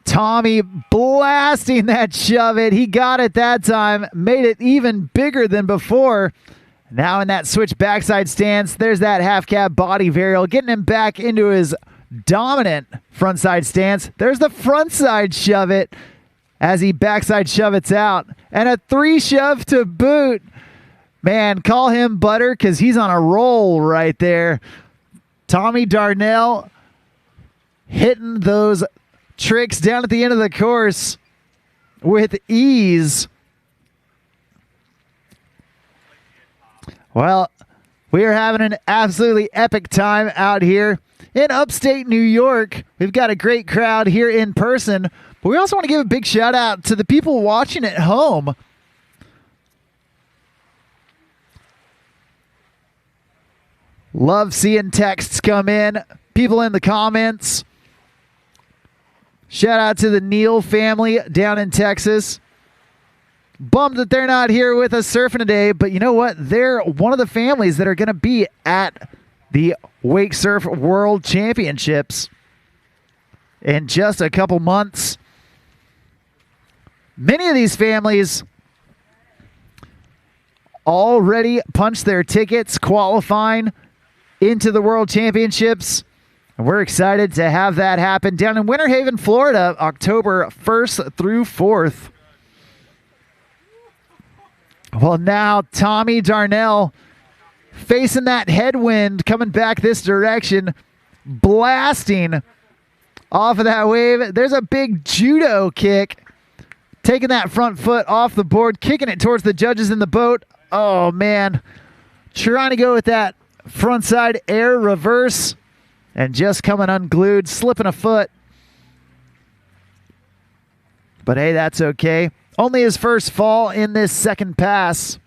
Tommy blasting that shove it. He got it that time. Made it even bigger than before. Now in that switch backside stance, there's that half cab body varial, getting him back into his dominant frontside stance. There's the frontside shove it as he backside shove it's out. And a 3 shove to boot. Man, call him butter because he's on a roll right there. Tommy Darnell hitting those tricks down at the end of the course with ease. Well, we are having an absolutely epic time out here in upstate New York. We've got a great crowd here in person, but we also want to give a big shout out to the people watching at home. Love seeing texts come in, people in the comments. Shout out to the Neal family down in Texas. Bummed that they're not here with us surfing today, but you know what? They're one of the families that are going to be at the Wake Surf World Championships in just a couple months. Many of these families already punched their tickets qualifying into the World Championships. And we're excited to have that happen down in Winter Haven, Florida, October 1st through 4th. Well, now Tommy Darnell facing that headwind coming back this direction, blasting off of that wave. There's a big judo kick, taking that front foot off the board, kicking it towards the judges in the boat. Oh, man. Trying to go with that frontside air reverse and just coming unglued, slipping a foot. But hey, that's okay. Only his first fall in this second pass.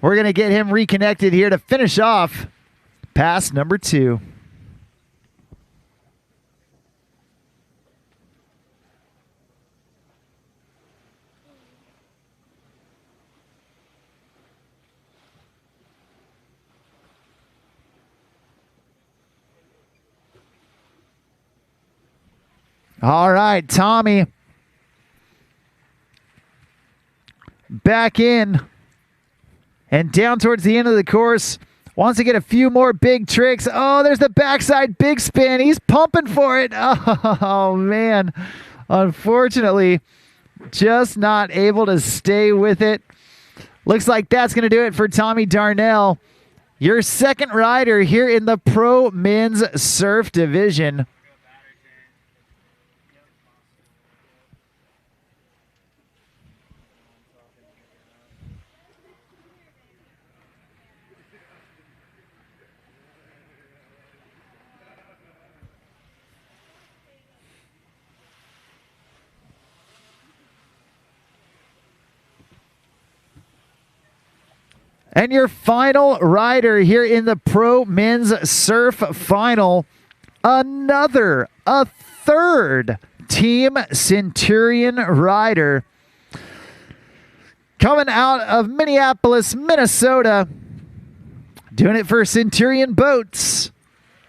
We're going to get him reconnected here to finish off pass number 2. All right, Tommy back in and down towards the end of the course. Wants to get a few more big tricks. Oh, there's the backside big spin. He's pumping for it. Oh, man. Unfortunately, just not able to stay with it. Looks like that's going to do it for Tommy Darnell, your second rider here in the Pro Men's Surf Division. And your final rider here in the Pro Men's Surf Final, a third Team Centurion rider coming out of Minneapolis, Minnesota, doing it for Centurion Boats.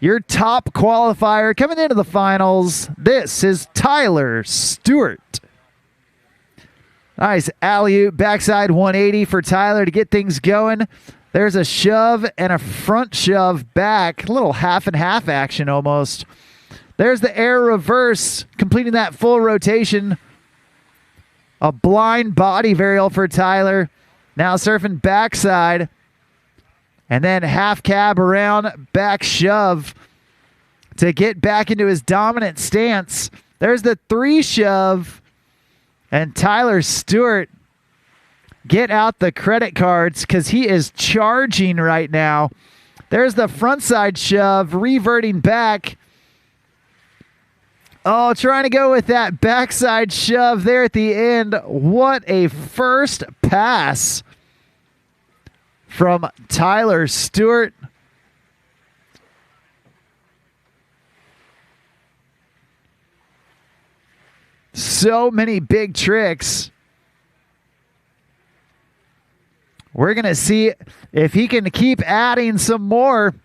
Your top qualifier coming into the finals, this is Tyler Stewart. Nice alley-oop backside 180 for Tyler to get things going. There's a shove and a front shove back. A little half and half action almost. There's the air reverse, completing that full rotation. A blind body varial for Tyler. Now surfing backside. And then half cab around, back shove to get back into his dominant stance. There's the 3 shove. And Tyler Stewart, get out the credit cards because he is charging right now. There's the frontside shove, reverting back. Oh, trying to go with that backside shove there at the end. What a first pass from Tyler Stewart. So many big tricks. We're going to see if he can keep adding some more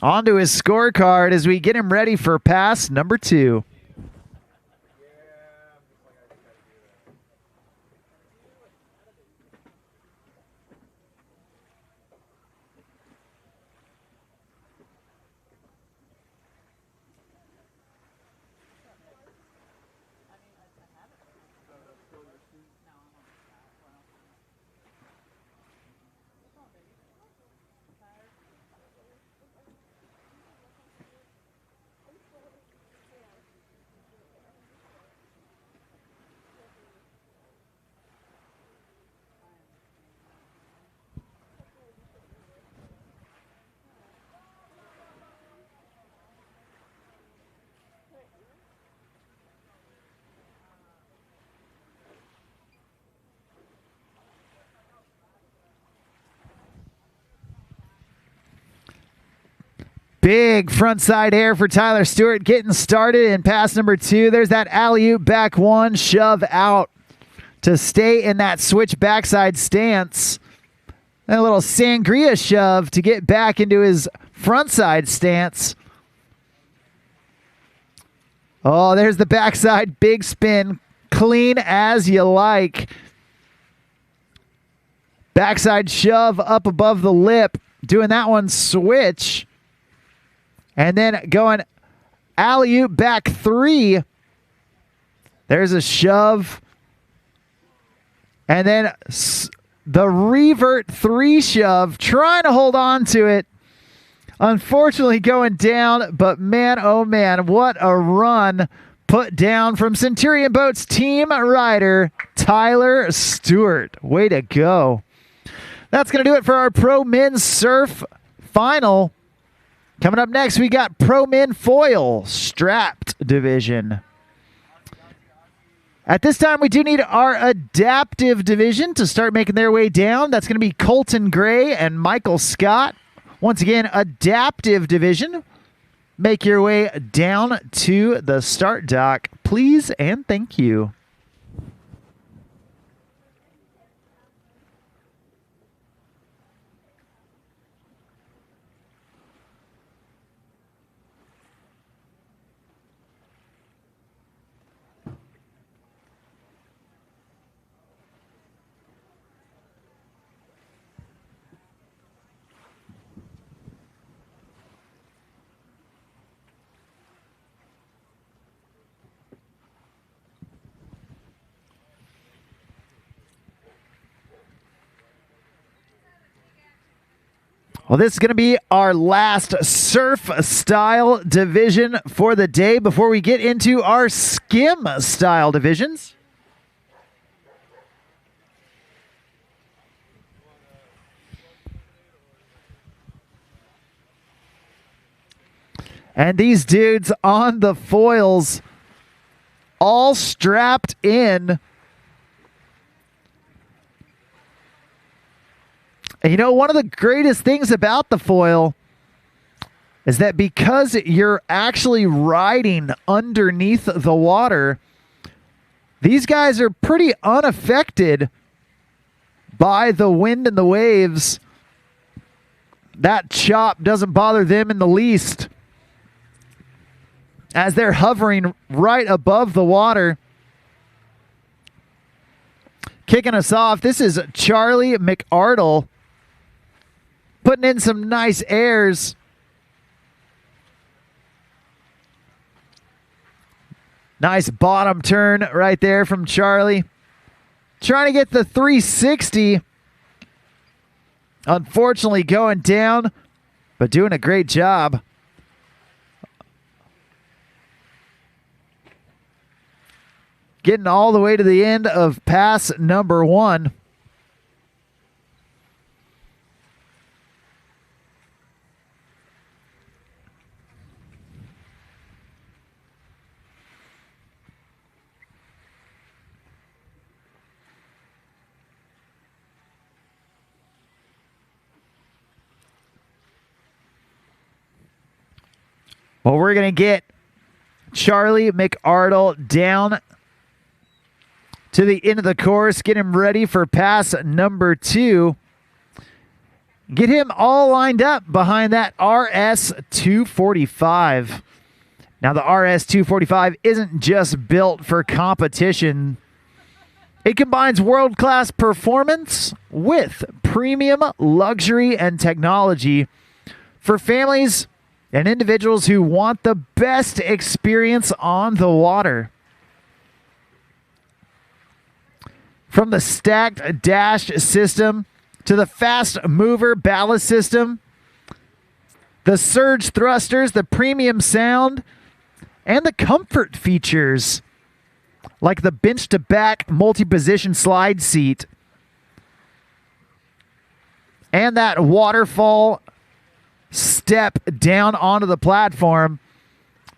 onto his scorecard as we get him ready for pass number 2. Big front side air for Tyler Stewart getting started in pass number 2. There's that alley-oop back 1, shove out to stay in that switch backside stance. And a little sangria shove to get back into his front side stance. Oh, there's the backside big spin. Clean as you like. Backside shove up above the lip. Doing that one switch. And then going alley-oop back 3. There's a shove. And then the revert 3 shove. Trying to hold on to it. Unfortunately going down. But man, oh man, what a run put down from Centurion Boats team rider Tyler Stewart. Way to go. That's going to do it for our Pro Men's Surf Final. Coming up next, we got Pro Men Foil Strapped Division. At this time, we do need our Adaptive Division to start making their way down. That's going to be Colton Gray and Michael Scott. Once again, Adaptive Division. Make your way down to the start dock, please and thank you. Well, this is going to be our last surf style division for the day before we get into our skim style divisions. And these dudes on the foils all strapped in. And you know, one of the greatest things about the foil is that because you're actually riding underneath the water, these guys are pretty unaffected by the wind and the waves. That chop doesn't bother them in the least as they're hovering right above the water. Kicking us off, this is Charlie McArdle. Putting in some nice airs. Nice bottom turn right there from Charlie. Trying to get the 360. Unfortunately going down, but doing a great job. Getting all the way to the end of pass number 1. Well, we're going to get Charlie McArdle down to the end of the course. Get him ready for pass number 2. Get him all lined up behind that RS 245. Now, the RS 245 isn't just built for competition. It combines world-class performance with premium luxury and technology for families and individuals who want the best experience on the water. From the stacked dash system to the fast mover ballast system, the surge thrusters, the premium sound, and the comfort features like the bench to back multi-position slide seat and that waterfall step down onto the platform,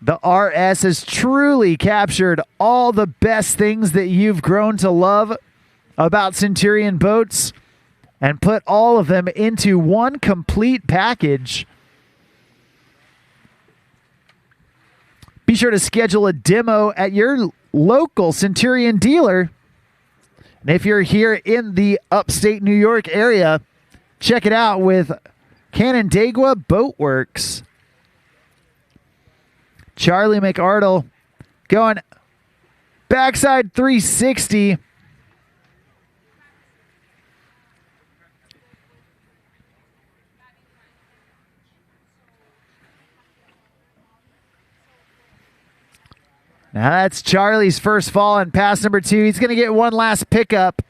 the RS has truly captured all the best things that you've grown to love about Centurion Boats and put all of them into one complete package. Be sure to schedule a demo at your local Centurion dealer. And if you're here in the upstate New York area, check it out with Canandaigua Boat Works. Charlie McArdle going backside 360. Now that's Charlie's first fall on pass number 2. He's going to get one last pickup.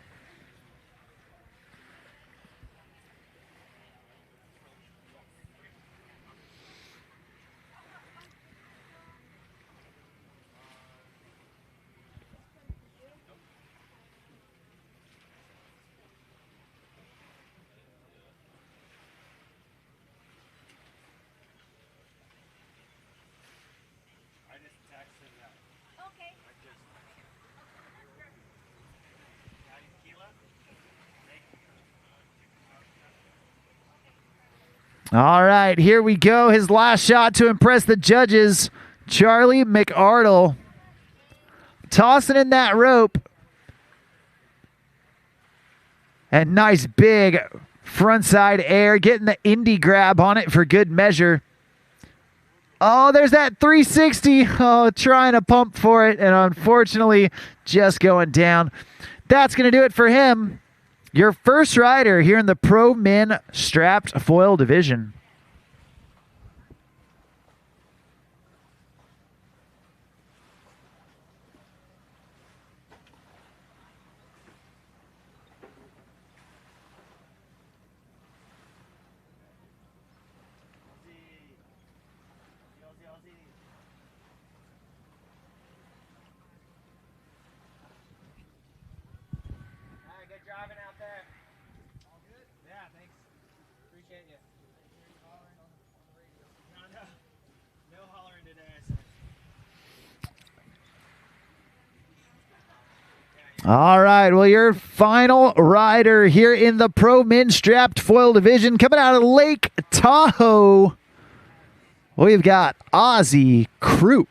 All right, here we go. His last shot to impress the judges. Charlie McArdle tossing in that rope. And nice big frontside air, getting the indie grab on it for good measure. Oh, there's that 360. Oh, trying to pump for it, and unfortunately just going down. That's going to do it for him. Your first rider here in the Pro Men Strapped Foil Division. All right, well, your final rider here in the Pro Men Strapped Foil Division coming out of Lake Tahoe. We've got Ozzy Croup.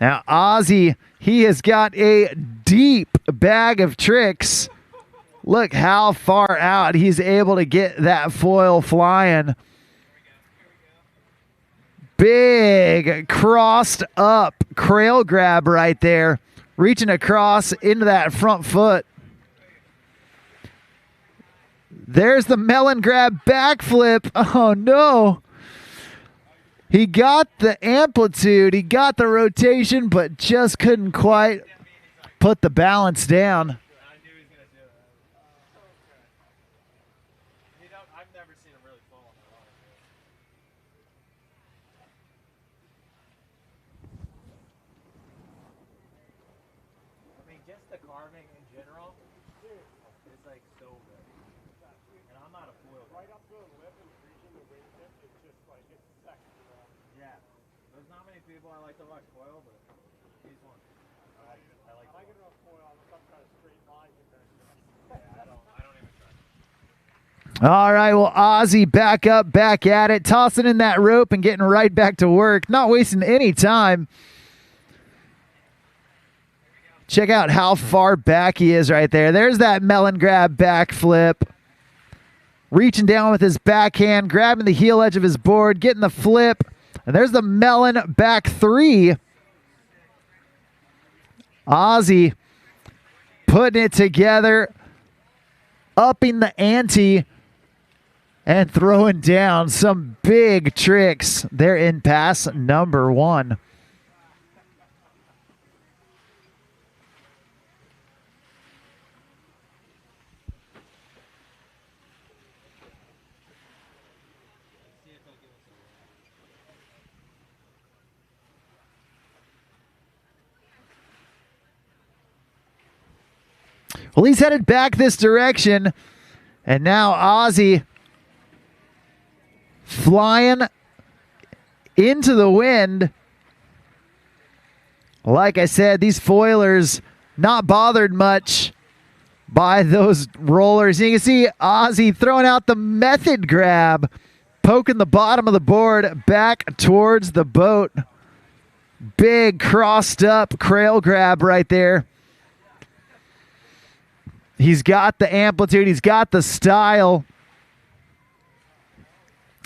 Now, Ozzy, he has got a deep bag of tricks. Look how far out he's able to get that foil flying. Big crossed up crail grab right there, reaching across into that front foot. There's the melon grab backflip. Oh no. He got the amplitude, he got the rotation, but just couldn't quite put the balance down. All right, well, Ozzy back up, back at it, tossing in that rope and getting right back to work, not wasting any time. Check out how far back he is right there. There's that melon grab backflip. Reaching down with his backhand, grabbing the heel edge of his board, getting the flip. And there's the melon back 3. Ozzy putting it together, upping the ante, and throwing down some big tricks there in pass number 1. Well, he's headed back this direction, and now Ozzy flying into the wind. Like I said, these foilers not bothered much by those rollers. You can see Ozzy throwing out the method grab, poking the bottom of the board back towards the boat. Big crossed up crail grab right there. He's got the amplitude. He's got the style.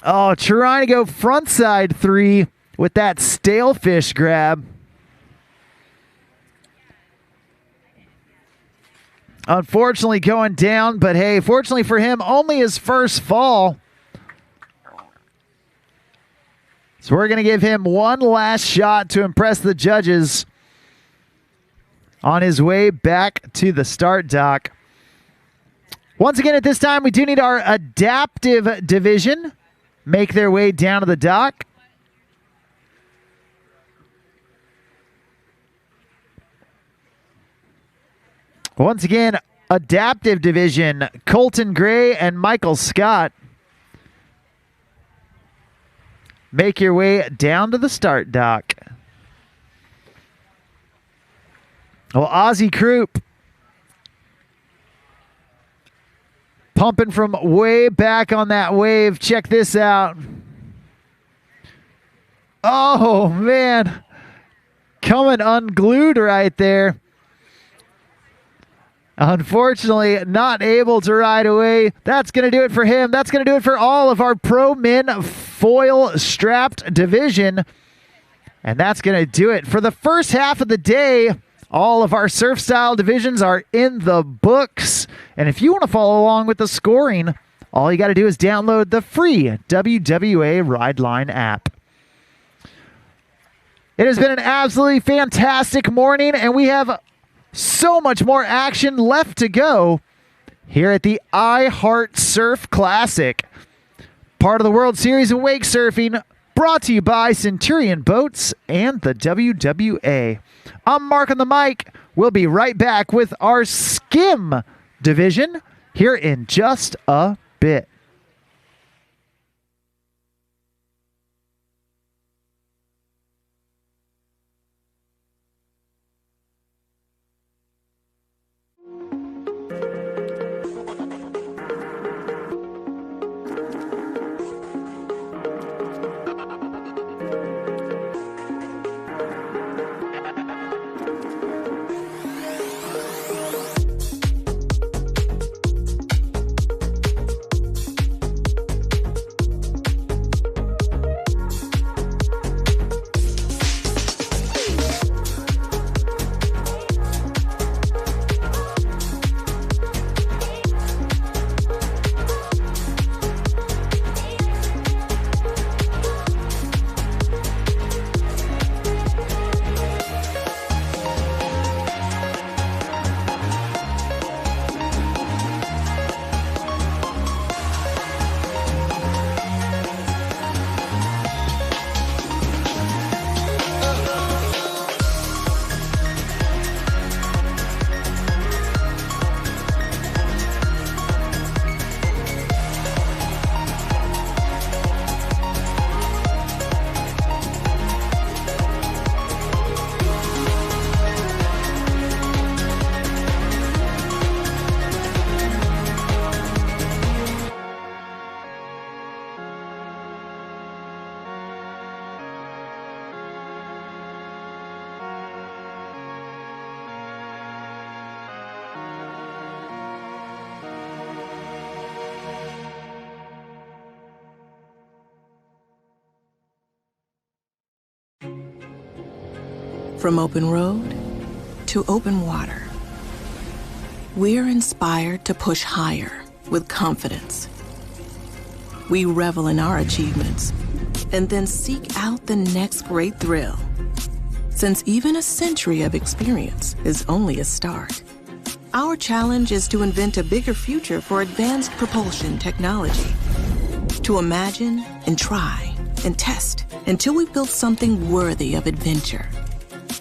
Oh, trying to go frontside 3 with that stale fish grab. Unfortunately going down, but hey, fortunately for him, only his first fall. So we're going to give him one last shot to impress the judges on his way back to the start dock. Once again, at this time, we do need our adaptive division make their way down to the dock. Once again, adaptive division, Colton Gray and Michael Scott. Make your way down to the start dock. Well, Ozzy Croup pumping from way back on that wave. Check this out. Oh, man. Coming unglued right there. Unfortunately, not able to ride away. That's going to do it for him. That's going to do it for all of our Pro Men foil strapped division. And that's going to do it for the first half of the day. All of our surf style divisions are in the books. And if you want to follow along with the scoring, all you got to do is download the free WWA Rideline app. It has been an absolutely fantastic morning, and we have so much more action left to go here at the I Heart Surf Classic. Part of the World Series of Wake Surfing, brought to you by Centurion Boats and the WWA. I'm Mark on the mic. We'll be right back with our Skim division here in just a bit. From open road to open water, we're inspired to push higher with confidence. We revel in our achievements and then seek out the next great thrill. Since even a century of experience is only a start, our challenge is to invent a bigger future for advanced propulsion technology. To imagine and try and test until we've built something worthy of adventure.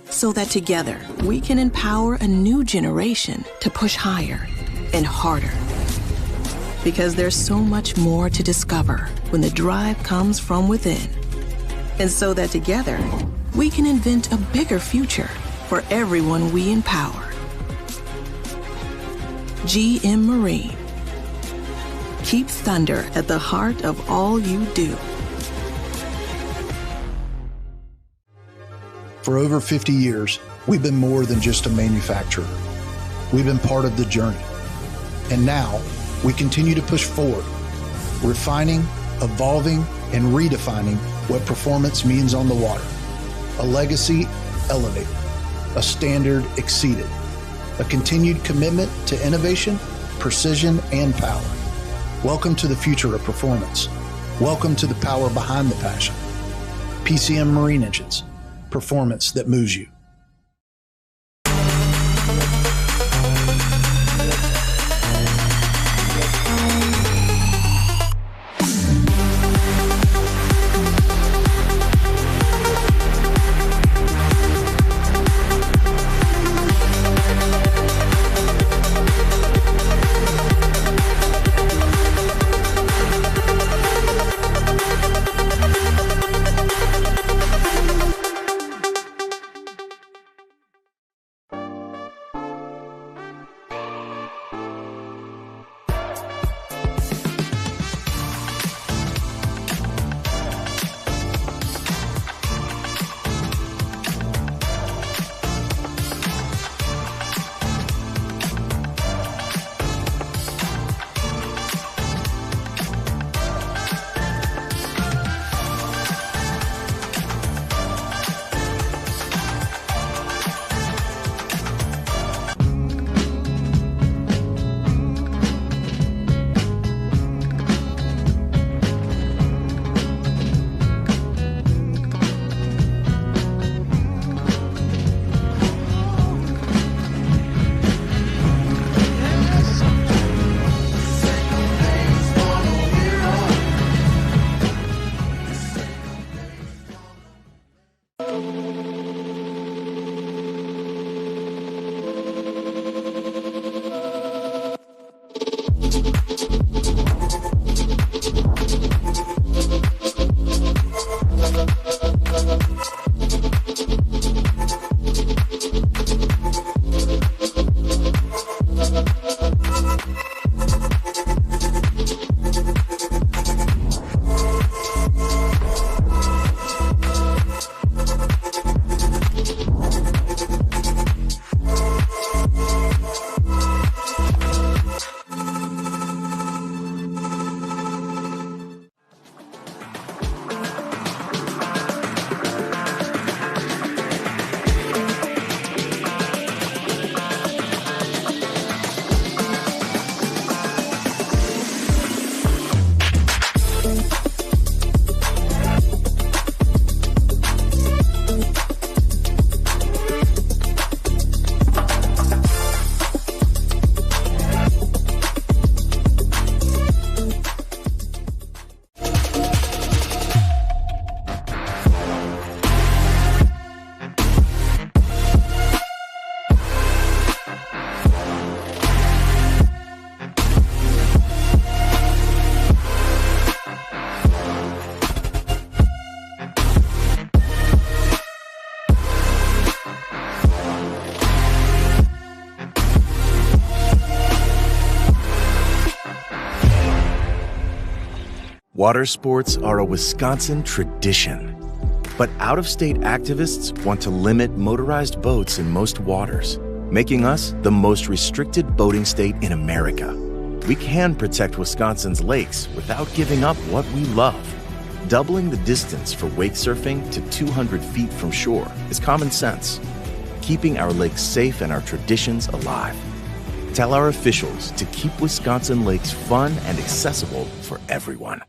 So that together we can empower a new generation to push higher and harder. Because there's so much more to discover when the drive comes from within. And so that together we can invent a bigger future for everyone we empower. GM Marine. Keep thunder at the heart of all you do. For over 50 years, we've been more than just a manufacturer. We've been part of the journey. And now, we continue to push forward, refining, evolving, and redefining what performance means on the water. A legacy elevated, a standard exceeded, a continued commitment to innovation, precision, and power. Welcome to the future of performance. Welcome to the power behind the passion. PCM Marine Engines, performance that moves you. Water sports are a Wisconsin tradition, but out-of-state activists want to limit motorized boats in most waters, making us the most restricted boating state in America. We can protect Wisconsin's lakes without giving up what we love. Doubling the distance for wake surfing to 200 feet from shore is common sense, keeping our lakes safe and our traditions alive. Tell our officials to keep Wisconsin lakes fun and accessible for everyone.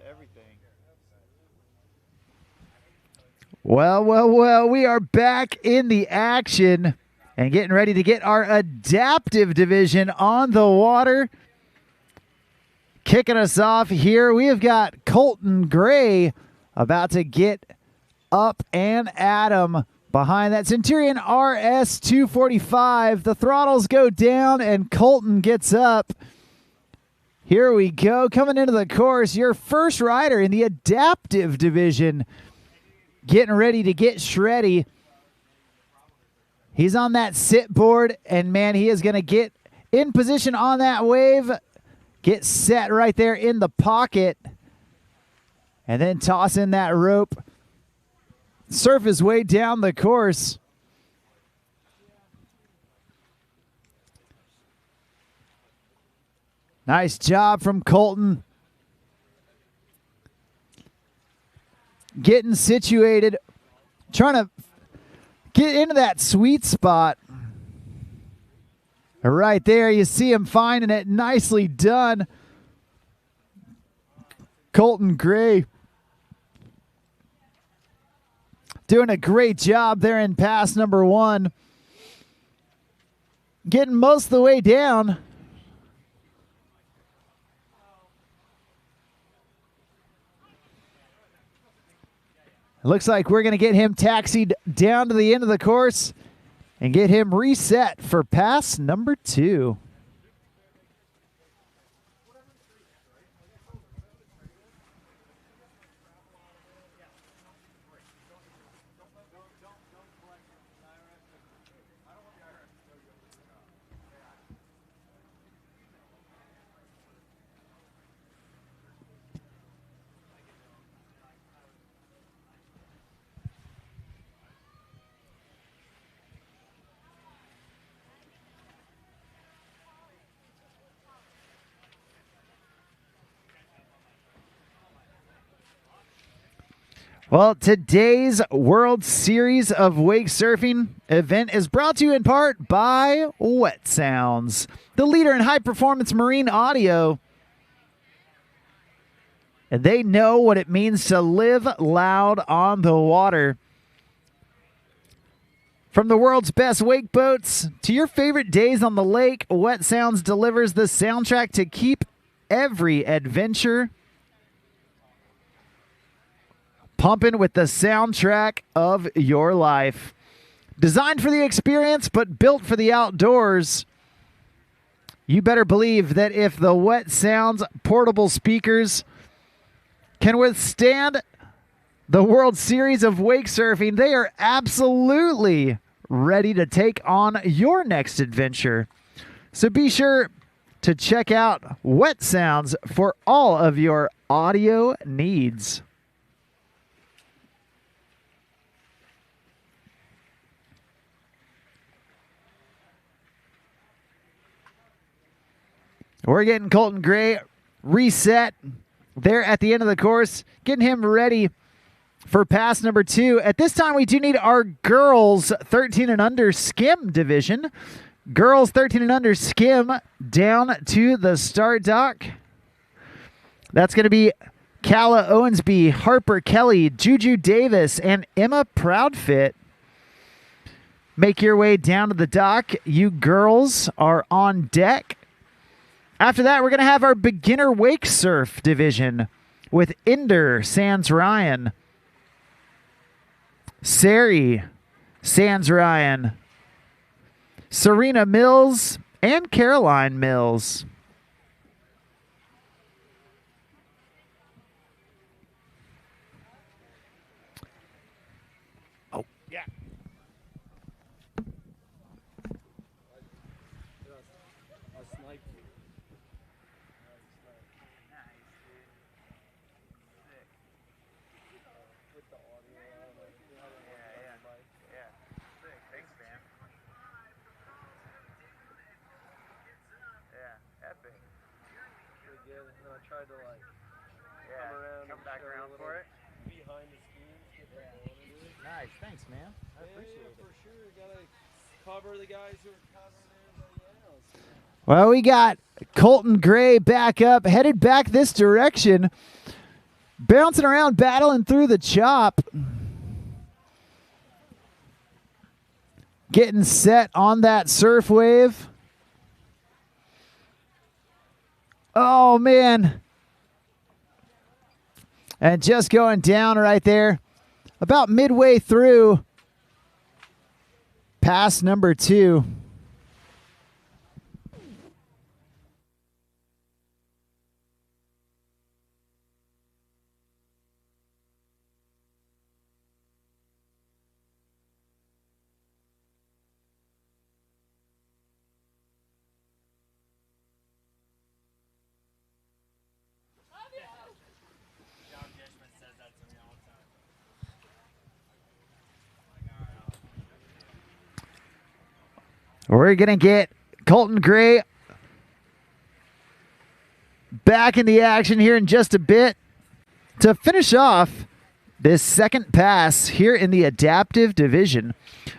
everything. Well, well, well, we are back in the action and getting ready to get our adaptive division on the water. Kicking us off here, we have got Colton Gray about to get up and at 'em behind that Centurion RS 245. The throttles go down and Colton gets up. Here we go, coming into the course, your first rider in the adaptive division, getting ready to get shreddy. He's on that sit board, and man, he is going to get in position on that wave, get set right there in the pocket, and then toss in that rope, surf his way down the course. Nice job from Colton. Getting situated, trying to get into that sweet spot. Right there, you see him finding it. Nicely done. Colton Gray doing a great job there in pass number 1. Getting most of the way down. It looks like we're going to get him taxied down to the end of the course and get him reset for pass number 2. Well, today's World Series of Wake Surfing event is brought to you in part by Wet Sounds, the leader in high-performance marine audio. And they know what it means to live loud on the water. From the world's best wake boats to your favorite days on the lake, Wet Sounds delivers the soundtrack to keep every adventure pumping with the soundtrack of your life. Designed for the experience, but built for the outdoors. You better believe that if the Wet Sounds portable speakers can withstand the World Series of Wake Surfing, they are absolutely ready to take on your next adventure. So be sure to check out Wet Sounds for all of your audio needs. We're getting Colton Gray reset there at the end of the course, getting him ready for pass number 2. At this time, we do need our girls 13 and under skim division. Girls 13 and under skim down to the start dock. That's going to be Calla Owensby, Harper Kelly, Juju Davis, and Emma Proudfit. Make your way down to the dock. You girls are on deck. After that, we're going to have our beginner wake surf division with Inder Sans Ryan, Sari Sans Ryan, Serena Mills, and Caroline Mills. Oh, yeah. Tried to come back around for it. Behind the scenes. Nice, thanks, man. I appreciate it. For sure, gotta cover the guys who are covering everybody else. Well, we got Colton Gray back up, headed back this direction. Bouncing around, battling through the chop. Getting set on that surf wave. Oh, man. And just going down right there. About midway through pass number 2. We're going to get Colton Gray back in the action here in just a bit to finish off this second pass here in the adaptive division.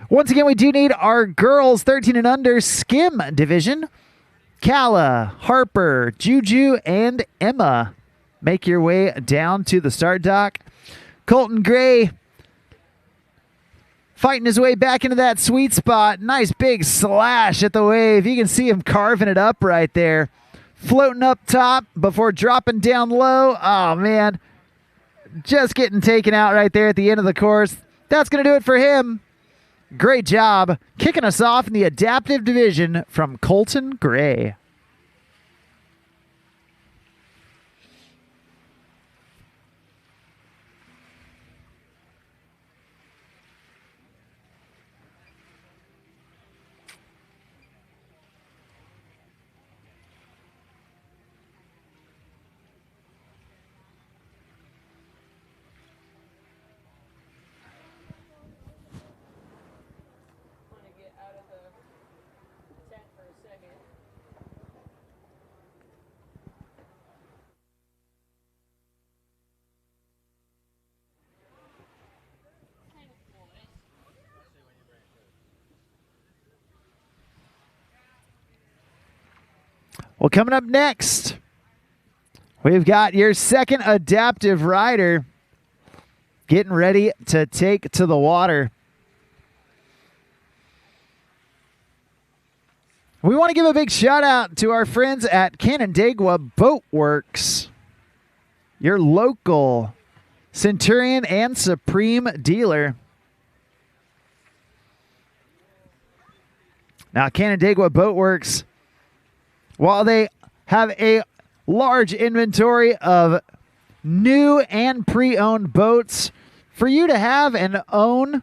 Once again, we do need our girls 13 and under skim division. Kala, Harper, Juju, and Emma make your way down to the start dock. Colton Gray fighting his way back into that sweet spot. Nice big slash at the wave. You can see him carving it up right there. Floating up top before dropping down low. Oh, man. Just getting taken out right there at the end of the course. That's going to do it for him. Great job kicking us off in the adaptive division from Colton Gray. Well, coming up next, we've got your second adaptive rider getting ready to take to the water. We want to give a big shout out to our friends at Canandaigua Boat Works, your local Centurion and Supreme dealer. Now, Canandaigua Boat Works, while they have a large inventory of new and pre-owned boats for you to have and own,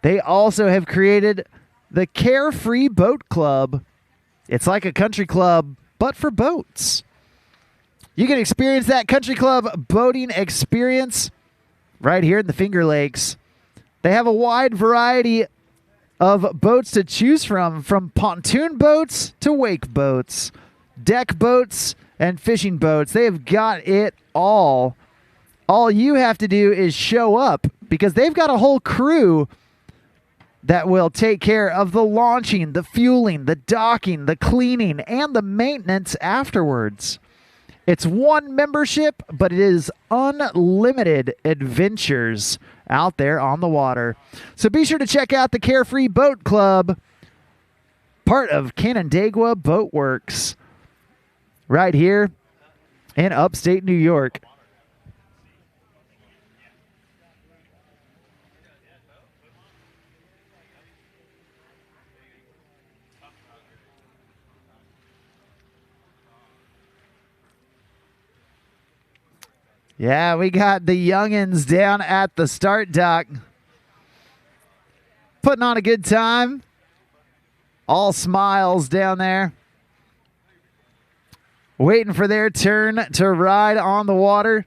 they also have created the Carefree Boat Club. It's like a country club, but for boats. You can experience that country club boating experience right here in the Finger Lakes. They have a wide variety of boats to choose from pontoon boats to wake boats, deck boats, and fishing boats. They have got it all. All you have to do is show up because they've got a whole crew that will take care of the launching, the fueling, the docking, the cleaning, and the maintenance afterwards. It's one membership, but it is unlimited adventures out there on the water. So be sure to check out the Carefree Boat Club, part of Canandaigua Boat Works, right here in upstate New York. Yeah, we got the youngins down at the start dock, putting on a good time. All smiles down there, waiting for their turn to ride on the water.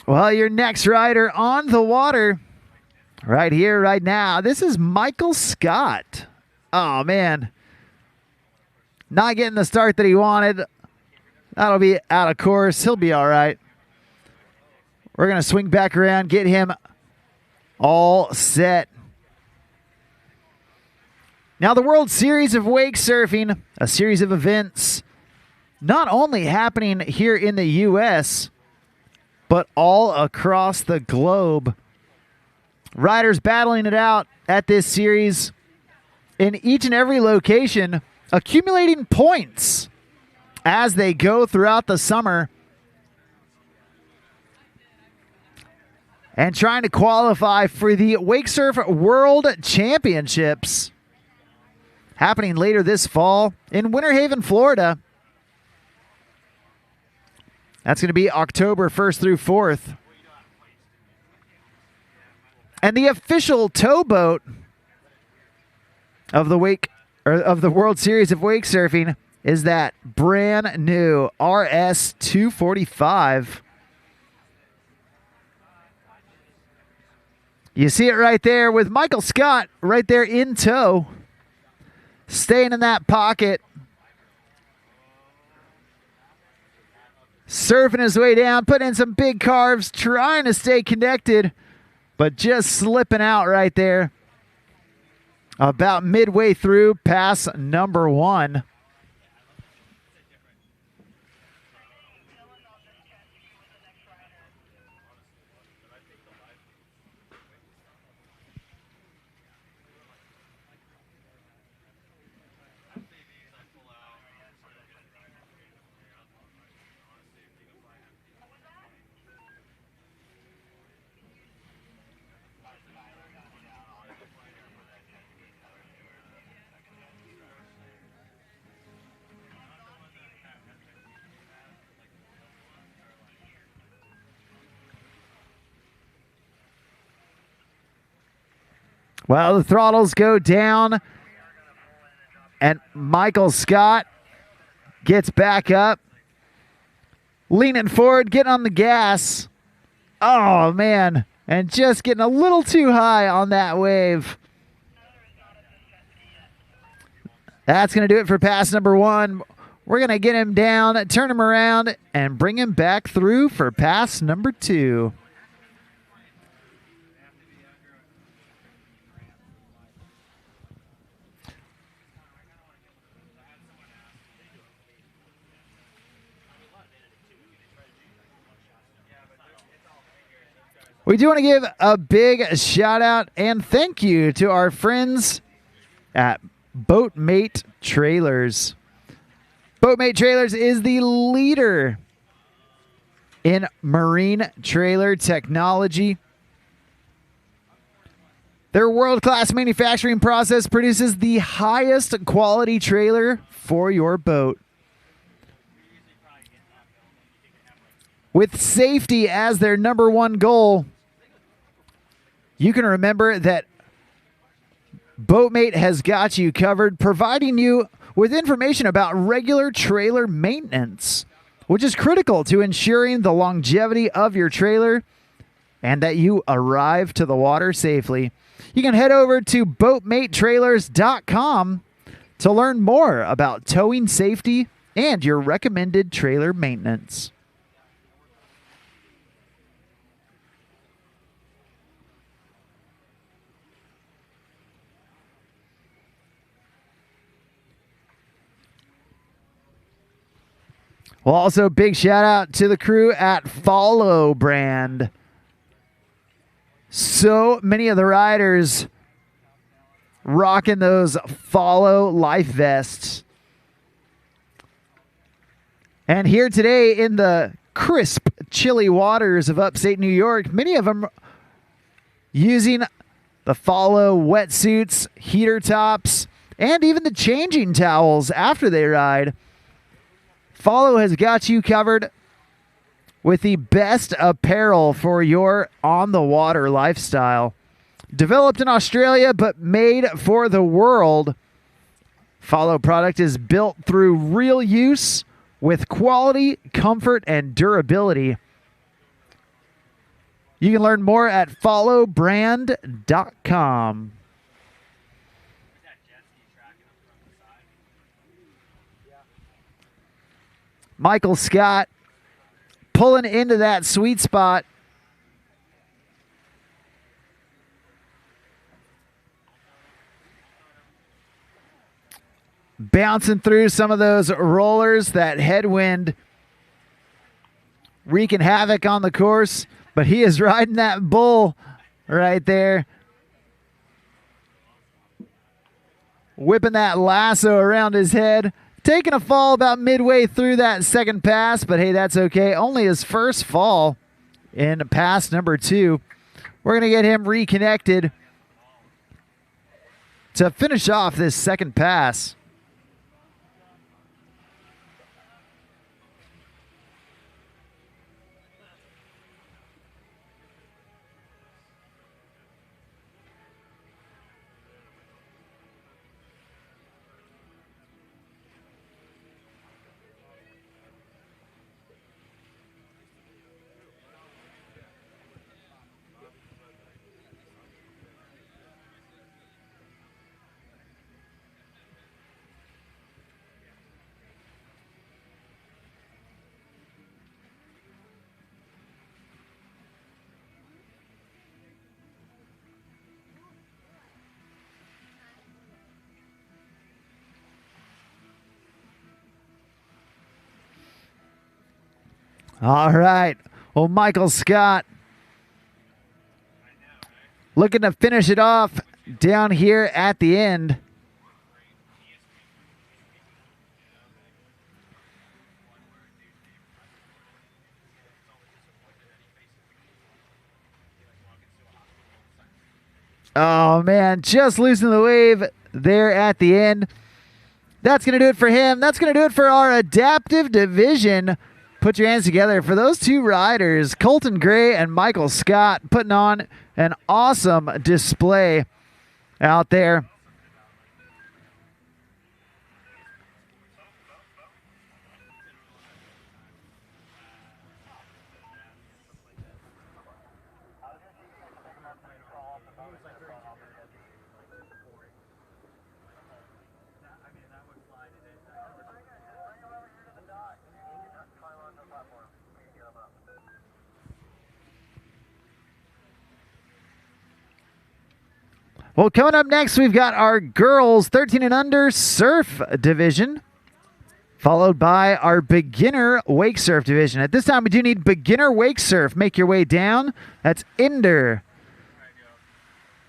Well, your next rider on the water right here, right now, this is Michael Scott. Oh, man. Not getting the start that he wanted. That'll be out of course. He'll be all right. We're going to swing back around, get him all set. Now, the World Series of Wake Surfing, a series of events not only happening here in the U.S., but all across the globe. Riders battling it out at this series in each and every location, accumulating points as they go throughout the summer and trying to qualify for the Wake Surf World Championships happening later this fall in Winter Haven, Florida. That's going to be October 1st through 4th. And the official towboat of the World Series of Wake Surfing is that brand new RS 245. You see it right there with Michael Scott right there in tow, staying in that pocket, surfing his way down, putting in some big carves, trying to stay connected, but just slipping out right there about midway through pass number 1. Well, the throttles go down, and Michael Scott gets back up, leaning forward, getting on the gas. Oh, man, and just getting a little too high on that wave. That's going to do it for pass number 1. We're going to get him down, turn him around, and bring him back through for pass number 2. We do want to give a big shout out and thank you to our friends at Boatmate Trailers. Boatmate Trailers is the leader in marine trailer technology. Their world-class manufacturing process produces the highest quality trailer for your boat. With safety as their number 1 goal, you can remember that Boatmate has got you covered, providing you with information about regular trailer maintenance, which is critical to ensuring the longevity of your trailer and that you arrive to the water safely. You can head over to boatmatetrailers.com to learn more about towing safety and your recommended trailer maintenance. Well, also big shout out to the crew at Follow brand. So many of the riders rocking those Follow life vests. And here today in the crisp, chilly waters of upstate New York, many of them using the Follow wetsuits, heater tops, and even the changing towels after they ride. Follow has got you covered with the best apparel for your on-the-water lifestyle. Developed in Australia but made for the world, Follow product is built through real use with quality, comfort, and durability. You can learn more at followbrand.com. Michael Scott pulling into that sweet spot. Bouncing through some of those rollers, that headwind wreaking havoc on the course, but he is riding that bull right there. Whipping that lasso around his head. Taking a fall about midway through that second pass, but hey, that's okay. Only his first fall in pass number 2. We're going to get him reconnected to finish off this second pass. All right. Well, Michael Scott looking to finish it off down here at the end. Oh, man, just losing the wave there at the end. That's going to do it for him. That's going to do it for our adaptive division. Put your hands together for those two riders, Colton Gray and Michael Scott, putting on an awesome display out there. Well, coming up next, we've got our girls 13 and under surf division, followed by our beginner wake surf division. At this time, we do need beginner wake surf. Make your way down. That's Inder,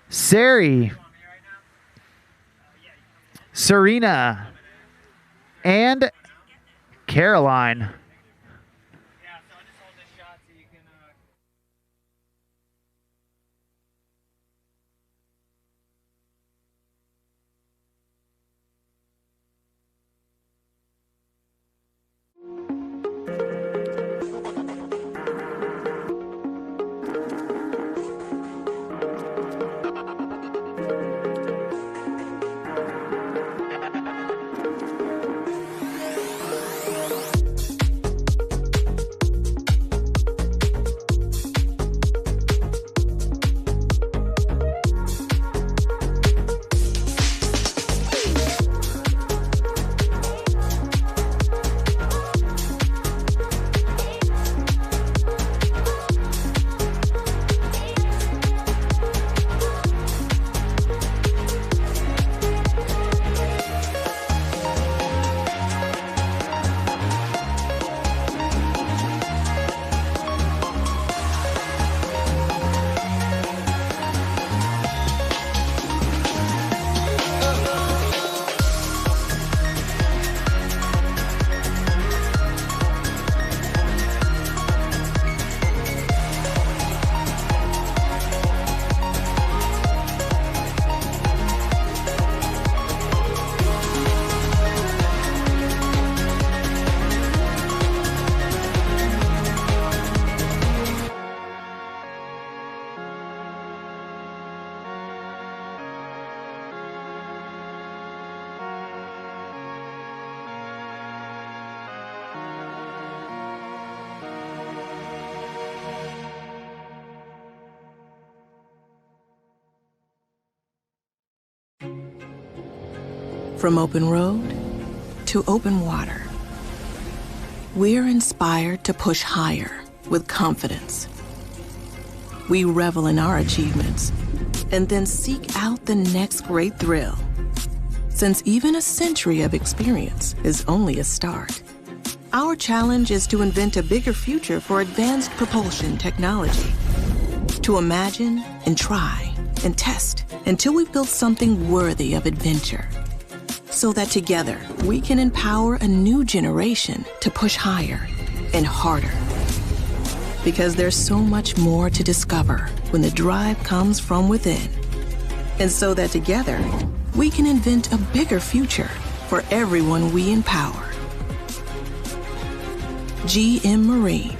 Sari, Serena, and Caroline. From open road to open water, we're inspired to push higher with confidence. We revel in our achievements and then seek out the next great thrill. Since even a century of experience is only a start, our challenge is to invent a bigger future for advanced propulsion technology. To imagine and try and test until we've built something worthy of adventure. So that together we can empower a new generation to push higher and harder. Because there's so much more to discover when the drive comes from within. And so that together we can invent a bigger future for everyone we empower. GM Marine.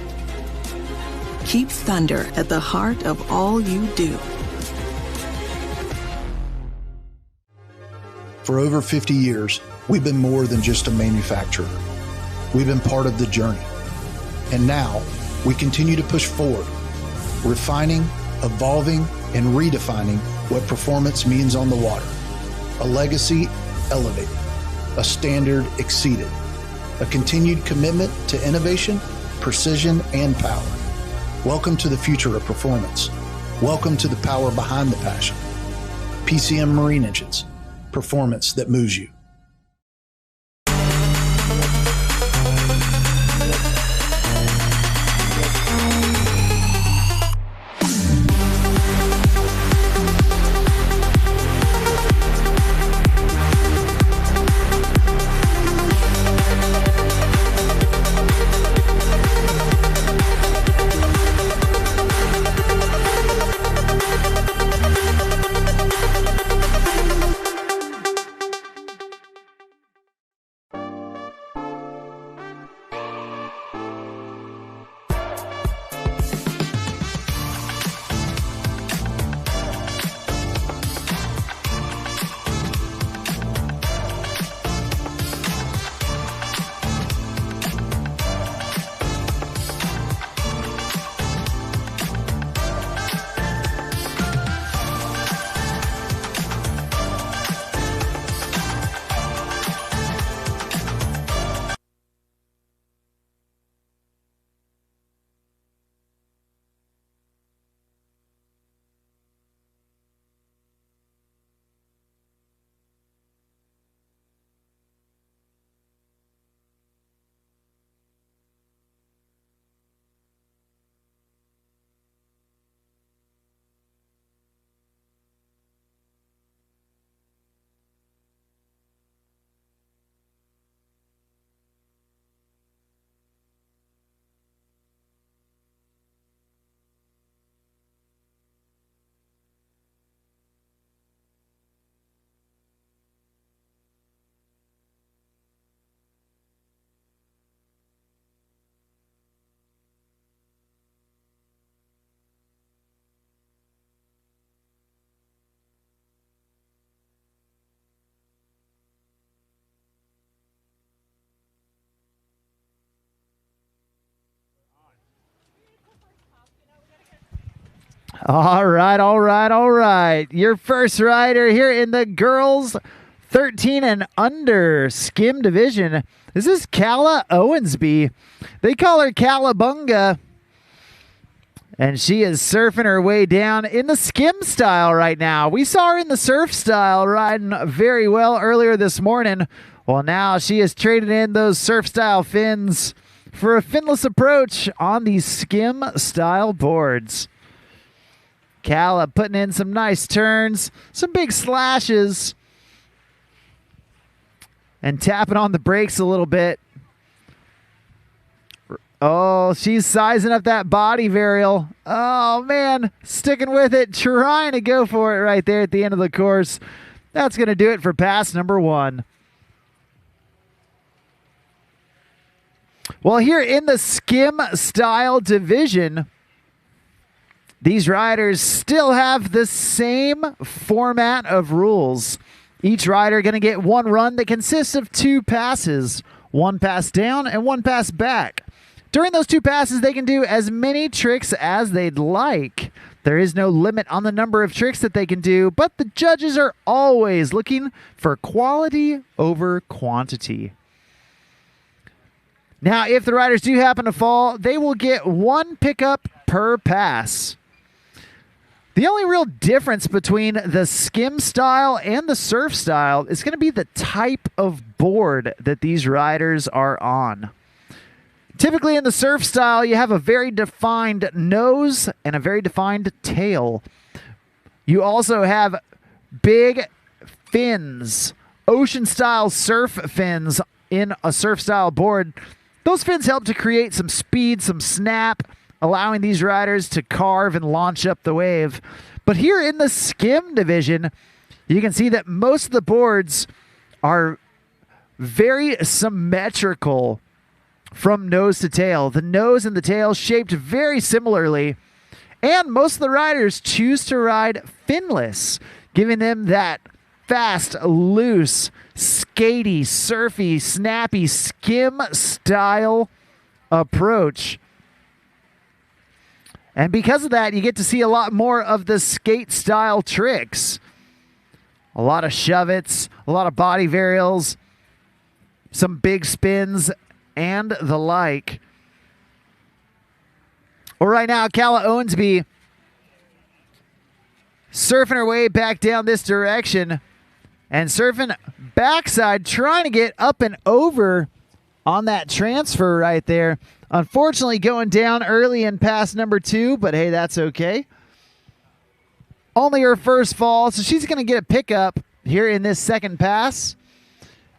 Keep thunder at the heart of all you do. For over 50 years, we've been more than just a manufacturer. We've been part of the journey. And now, we continue to push forward, refining, evolving, and redefining what performance means on the water. A legacy elevated, a standard exceeded, a continued commitment to innovation, precision, and power. Welcome to the future of performance. Welcome to the power behind the passion. PCM Marine Engines, performance that moves you. All right. Your first rider here in the girls 13 and under skim division. This is Calla Owensby. They call her Callabunga. And she is surfing her way down in the skim style right now. We saw her in the surf style riding very well earlier this morning. Well, now she has traded in those surf style fins for a finless approach on these skim style boards. Calla putting in some nice turns, some big slashes, and tapping on the brakes a little bit. Oh, she's sizing up that body varial. Oh, man, sticking with it, trying to go for it right there at the end of the course. That's going to do it for pass number one. Well, here in the skim style division, these riders still have the same format of rules. Each rider going to get one run that consists of two passes, one pass down and one pass back. During those two passes, they can do as many tricks as they'd like. There is no limit on the number of tricks that they can do, but the judges are always looking for quality over quantity. Now, if the riders do happen to fall, they will get 1 pickup per pass. The only real difference between the skim style and the surf style is going to be the type of board that these riders are on. Typically in the surf style, you have a very defined nose and a very defined tail. You also have big fins, ocean-style surf fins in a surf-style board. Those fins help to create some speed, some snap, allowing these riders to carve and launch up the wave. But here in the skim division, you can see that most of the boards are very symmetrical from nose to tail. The nose and the tail shaped very similarly, and most of the riders choose to ride finless, giving them that fast, loose, skatey, surfy, snappy, skim style approach. And because of that, you get to see a lot more of the skate style tricks. A lot of shove-its, a lot of body varials, some big spins, and the like. Well, right now, Calla Owensby surfing her way back down this direction and surfing backside, trying to get up and over on that transfer right there. Unfortunately, going down early in pass number 2, but hey, that's okay. Only her first fall, so she's going to get a pickup here in this second pass.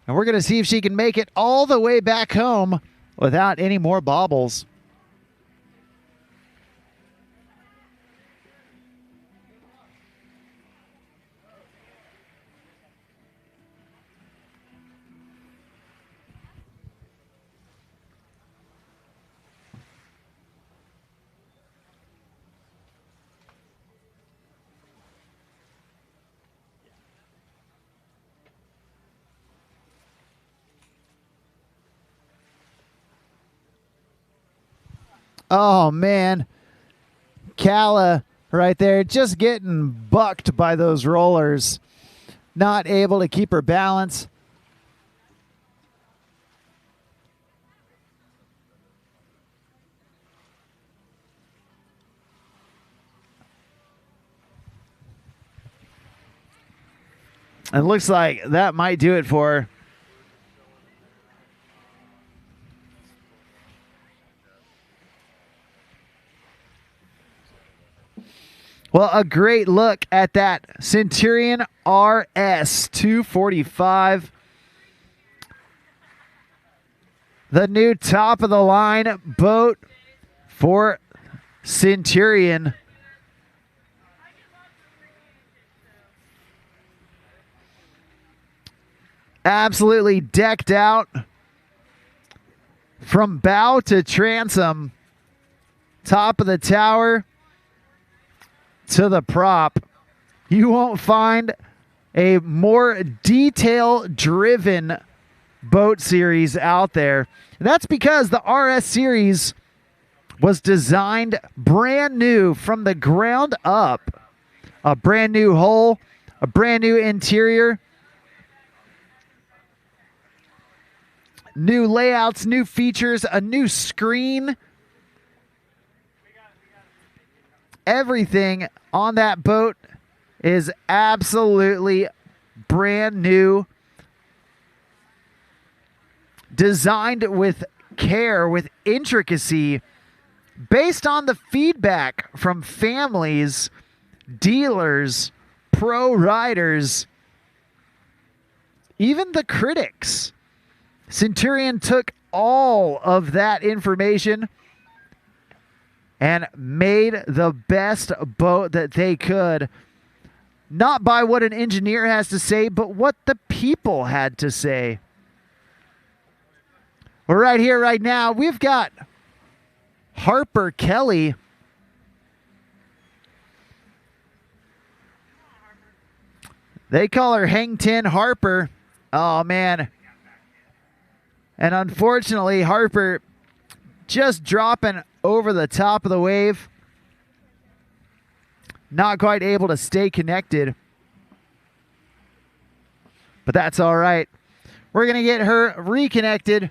And we're going to see if she can make it all the way back home without any more bobbles. Oh, man. Calla right there just getting bucked by those rollers. Not able to keep her balance. It looks like that might do it for her. Well, a great look at that Centurion RS 245. The new top-of-the-line boat for Centurion. Absolutely decked out from bow to transom. Top of the tower to the prop. You won't find a more detail-driven boat series out there. And that's because the RS series was designed brand new from the ground up. A brand new hull, a brand new interior, new layouts, new features, a new screen. Everything on that boat is absolutely brand new, designed with care, with intricacy, based on the feedback from families, dealers, pro riders, even the critics. Centurion took all of that information and made the best boat that they could. Not by what an engineer has to say, but what the people had to say. Well, right here, right now, we've got Harper Kelly. They call her Hang Ten Harper. Oh, man. And unfortunately, Harper just dropping over the top of the wave. not quite able to stay connected. But that's all right. We're going to get her reconnected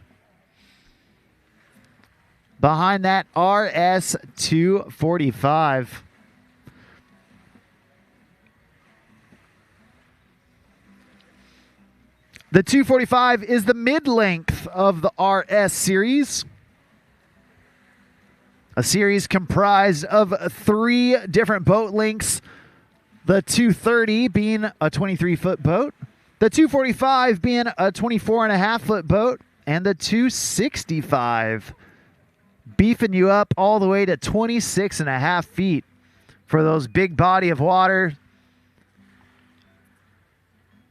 behind that RS 245. The 245 is the mid-length of the RS series. A series comprised of 3 different boat lengths. The 230 being a 23-foot boat. The 245 being a 24.5-foot boat. And the 265 beefing you up all the way to 26.5 feet for those big body of water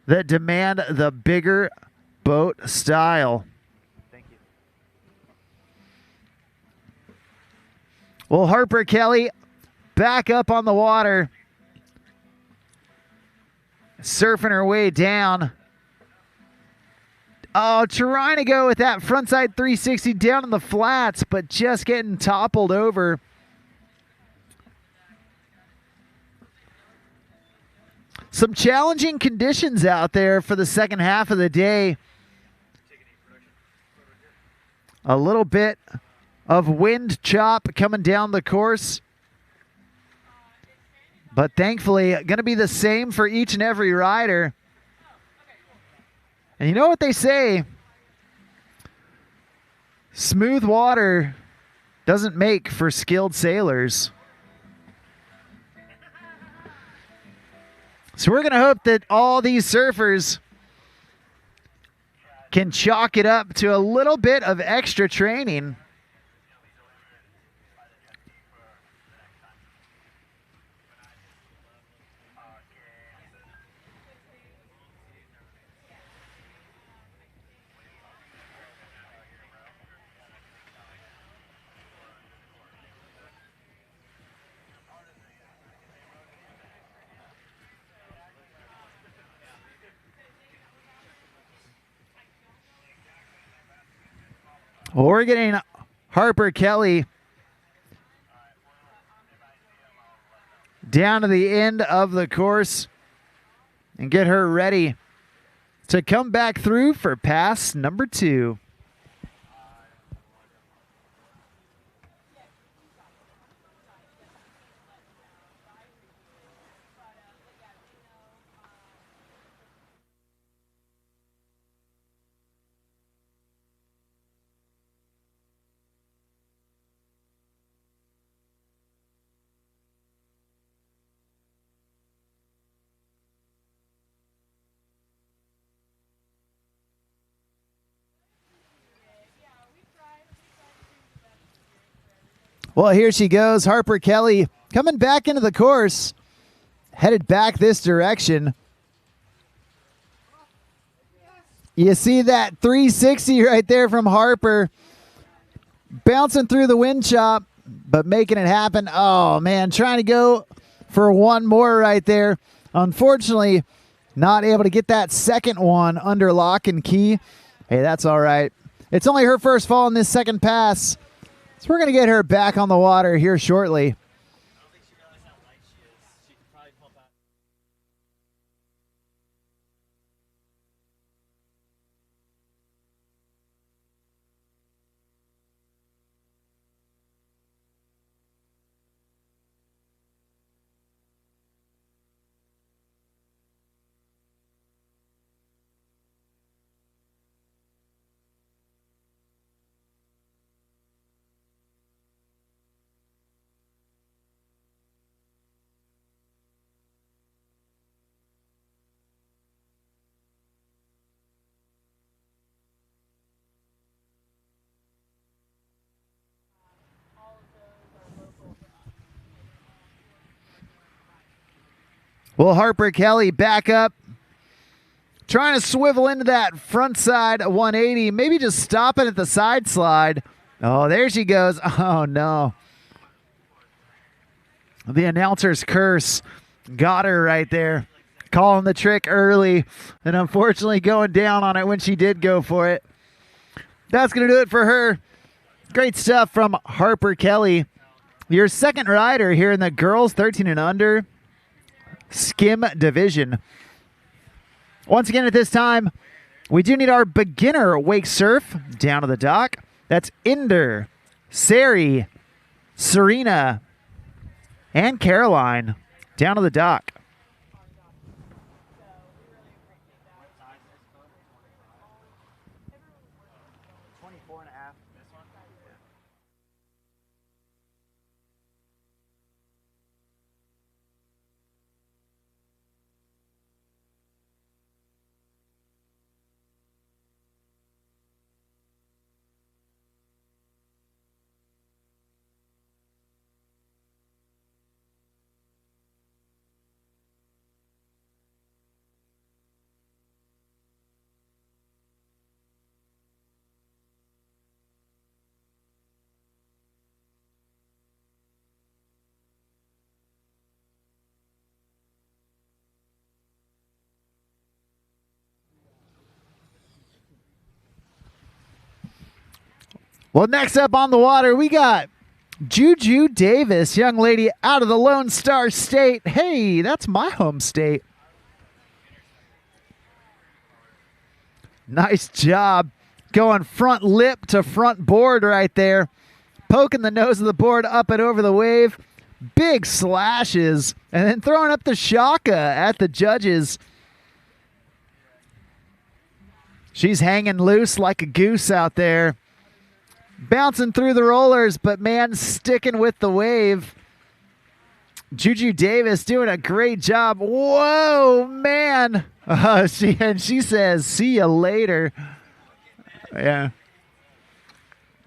that demand the bigger boat style. Thank you. Well, Harper Kelly back up on the water, surfing her way down. Oh, trying to go with that frontside 360 down in the flats, but just getting toppled over. Some challenging conditions out there for the second half of the day. A little bit of wind chop coming down the course. But thankfully, going to be the same for each and every rider. And you know what they say? Smooth water doesn't make for skilled sailors. So we're going to hope that all these surfers can chalk it up to a little bit of extra training. Well, we're getting Harper Kelly down to the end of the course and get her ready to come back through for pass number 2. Well, here she goes, Harper Kelly coming back into the course, headed back this direction. You see that 360 right there from Harper, bouncing through the wind chop, but making it happen. Oh, man, trying to go for one more right there. Unfortunately, not able to get that second one under lock and key. Hey, that's all right. It's only her first fall in this second pass. So we're going to get her back on the water here shortly. I don't think she realized how light she is. She could probably pump out. Well, Harper Kelly back up, trying to swivel into that front side 180, maybe just stopping at the side slide. Oh, there she goes. Oh, no. The announcer's curse got her right there, calling the trick early and unfortunately going down on it when she did go for it. That's going to do it for her. Great stuff from Harper Kelly, your second rider here in the girls 13 and under Skim Division. Once again, at this time, we do need our beginner wake surf down to the dock. That's Inder, Sari, Serena, and Caroline down to the dock. Well, next up on the water, we got Juju Davis, young lady out of the Lone Star State. Hey, that's my home state. Nice job going front lip to front board right there. Poking the nose of the board up and over the wave. Big slashes. And then throwing up the shaka at the judges. She's hanging loose like a goose out there. Bouncing through the rollers, but man, sticking with the wave. Juju Davis doing a great job. Whoa, man. She says, see you later. Yeah.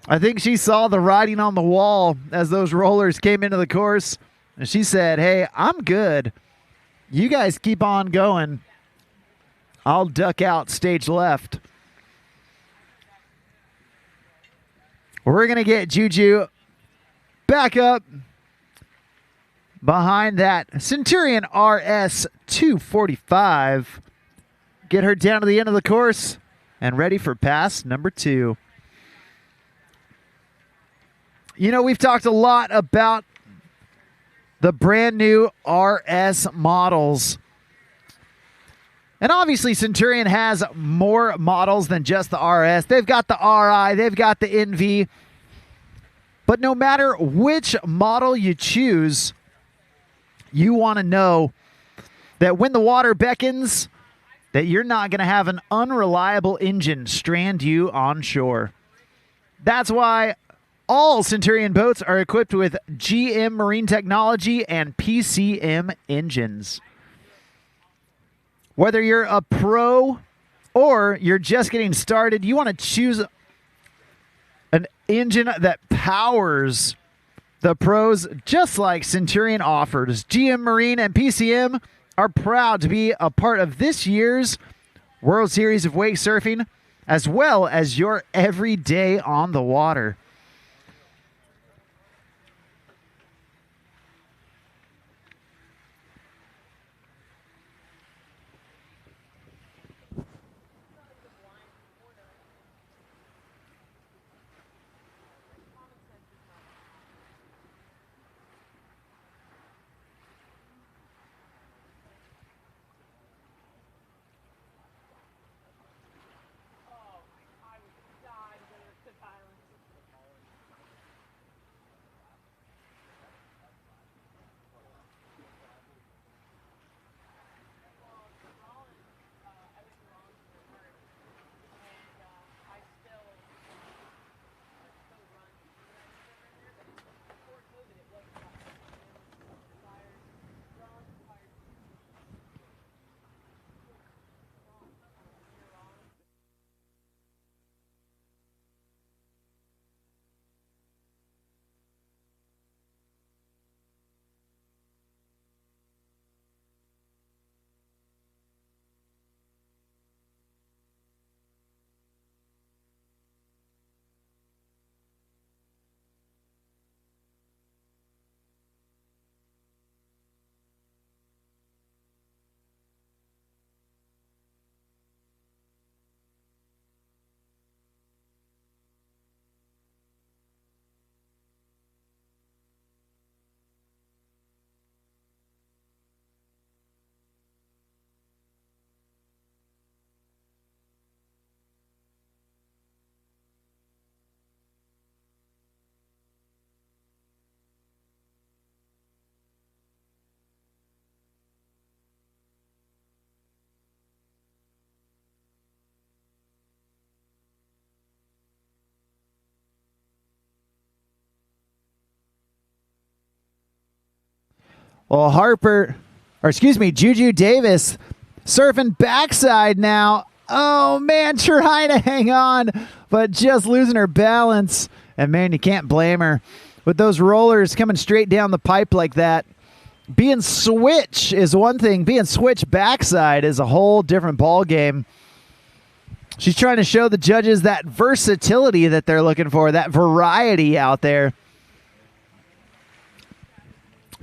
I think she saw the writing on the wall as those rollers came into the course. And she said, hey, I'm good. You guys keep on going. I'll duck out stage left. We're going to get Juju back up behind that Centurion RS 245. Get her down to the end of the course and ready for pass number 2. You know, we've talked a lot about the brand new RS models. And obviously, Centurion has more models than just the RS. They've got the RI, they've got the NV. But no matter which model you choose, you want to know that when the water beckons, that you're not going to have an unreliable engine strand you on shore. That's why all Centurion boats are equipped with GM Marine Technology and PCM engines. Whether you're a pro or you're just getting started, you want to choose an engine that powers the pros just like Centurion offers. GM Marine and PCM are proud to be a part of this year's World Series of Wake Surfing, as well as your everyday on the water. Well, Juju Davis surfing backside now. Oh, man, trying to hang on, but just losing her balance. And, man, you can't blame her. With those rollers coming straight down the pipe like that, being switch is one thing. Being switch backside is a whole different ball game. She's trying to show the judges that versatility that they're looking for, that variety out there.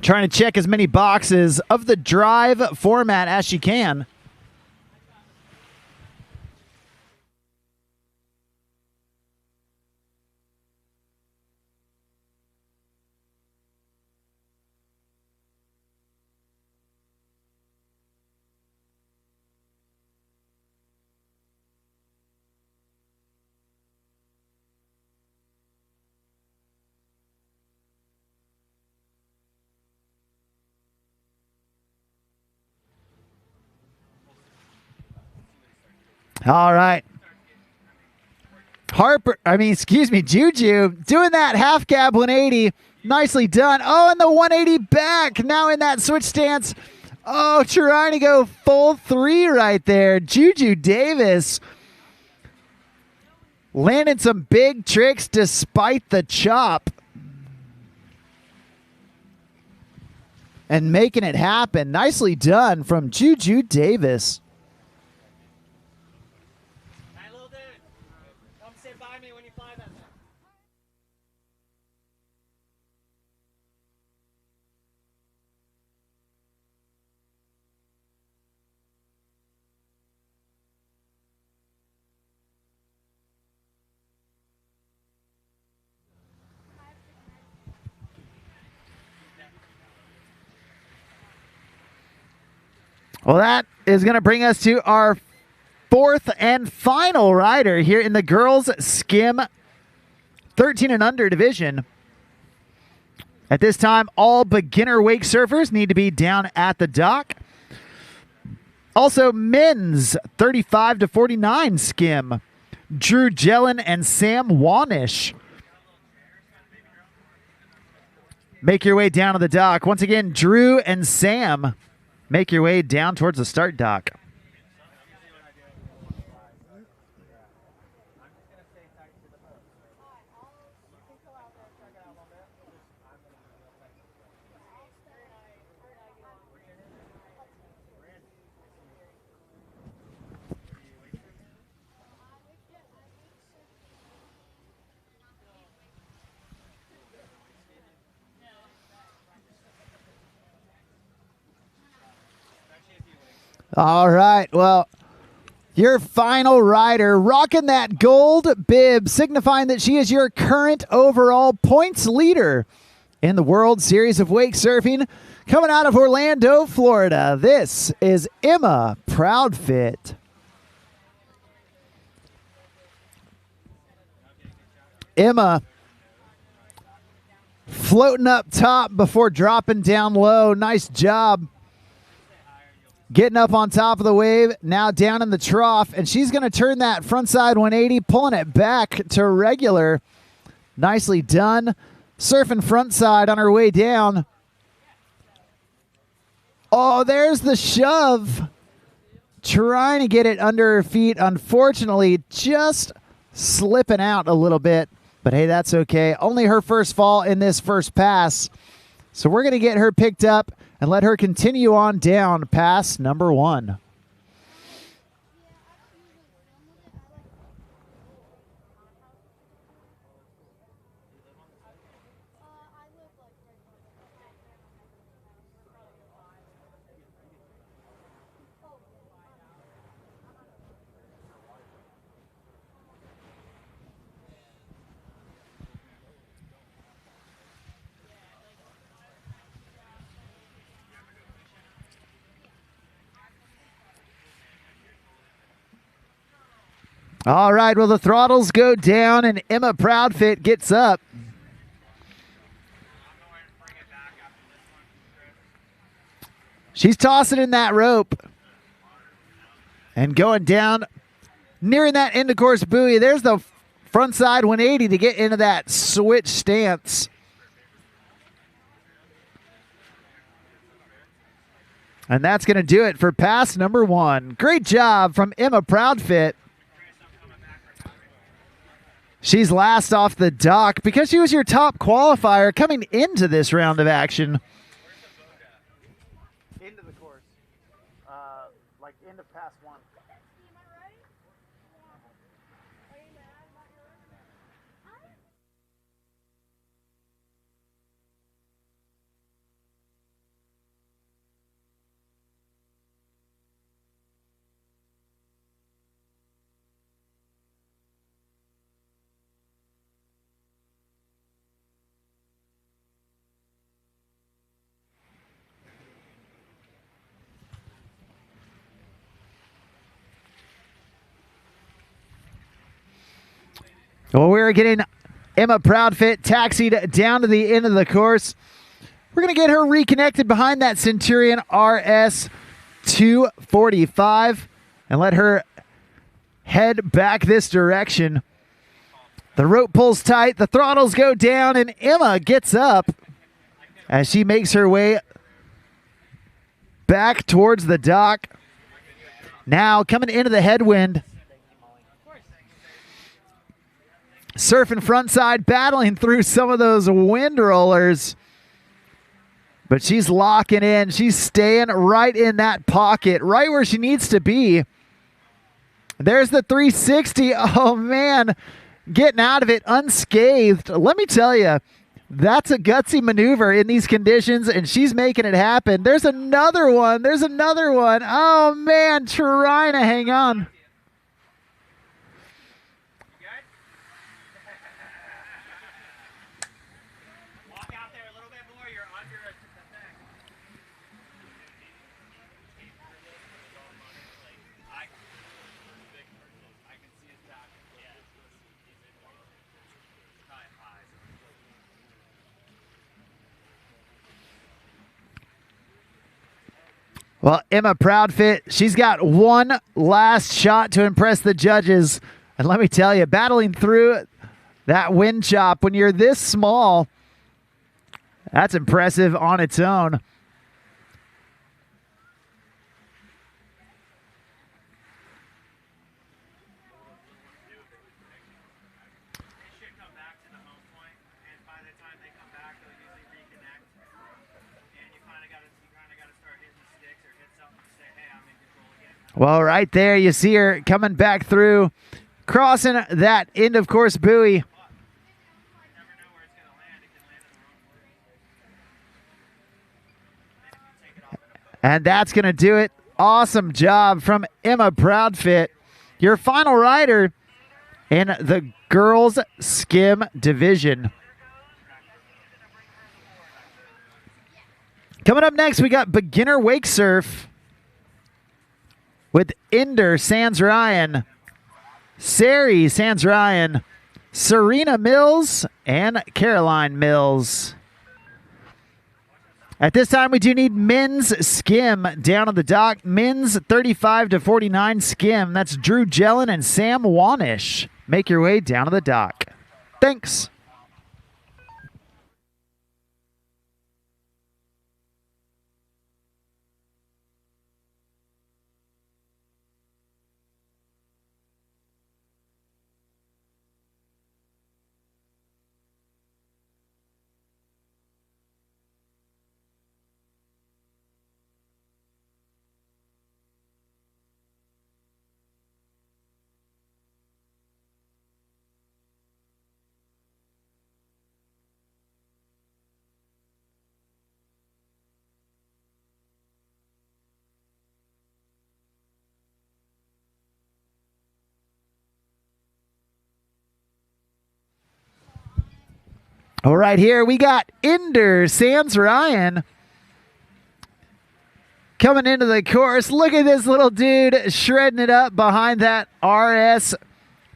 Trying to check as many boxes of the drive format as she can. All right. Juju doing that half cab 180. Nicely done. Oh, and the 180 back. Now in that switch stance. Oh, trying to go full 3 right there. Juju Davis landing some big tricks despite the chop. And making it happen. Nicely done from Juju Davis. Well, that is going to bring us to our 4th and final rider here in the girls skim 13 and under division. At this time, all beginner wake surfers need to be down at the dock. Also, men's 35 to 49 skim. Drew Jellin and Sam Wanish. Make your way down to the dock. Once again, Drew and Sam. Make your way down towards the start dock. All right, well, your final rider rocking that gold bib, signifying that she is your current overall points leader in the World Series of Wake Surfing, coming out of Orlando, Florida. This is Emma Proudfit. Emma floating up top before dropping down low. Nice job. Getting up on top of the wave, now down in the trough, and she's going to turn that frontside 180, pulling it back to regular. Nicely done. Surfing frontside on her way down. Oh, there's the shove. Trying to get it under her feet. Unfortunately, just slipping out a little bit. But hey, that's okay. Only her first fall in this first pass. So we're going to get her picked up and let her continue on down pass number 1. All right, well, the throttles go down and Emma Proudfit gets up. She's tossing in that rope and going down, nearing that end of course buoy. There's the frontside 180 to get into that switch stance. And that's going to do it for pass number 1. Great job from Emma Proudfit. She's last off the dock because she was your top qualifier coming into this round of action. Into the course. Like end of pass 1. Well, we're getting Emma Proudfit taxied down to the end of the course. We're going to get her reconnected behind that Centurion RS 245 and let her head back this direction. The rope pulls tight, the throttles go down, and Emma gets up as she makes her way back towards the dock. Now coming into the headwind. Surfing frontside, battling through some of those wind rollers. But she's locking in. She's staying right in that pocket, right where she needs to be. There's the 360. Oh, man. Getting out of it unscathed. Let me tell you, that's a gutsy maneuver in these conditions, and she's making it happen. There's another one. There's another one. Oh, man, trying to hang on. Well, Emma Proudfit, she's got one last shot to impress the judges. And let me tell you, battling through that wind chop when you're this small, that's impressive on its own. Well, right there, you see her coming back through, crossing that end of course buoy. And that's going to do it. Awesome job from Emma Proudfit, your final rider in the girls skim division. Coming up next, we got beginner wake surf with Ender Sans Ryan, Sari Sans Ryan, Serena Mills, and Caroline Mills. At this time, we do need men's skim down on the dock. Men's 35 to 49 skim. That's Drew Jellin and Sam Wanish. Make your way down to the dock. Thanks. All right, here we got Ender Sans Ryan coming into the course. Look at this little dude shredding it up behind that RS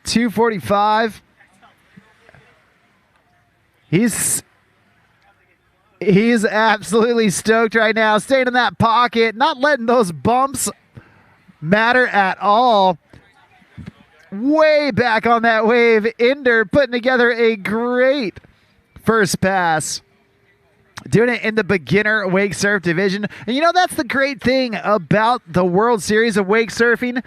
245. He's absolutely stoked right now, staying in that pocket, not letting those bumps matter at all. Way back on that wave, Ender putting together a great first pass. doing it in the beginner wake surf division. And you know, that's the great thing about the World Series of Wake Surfing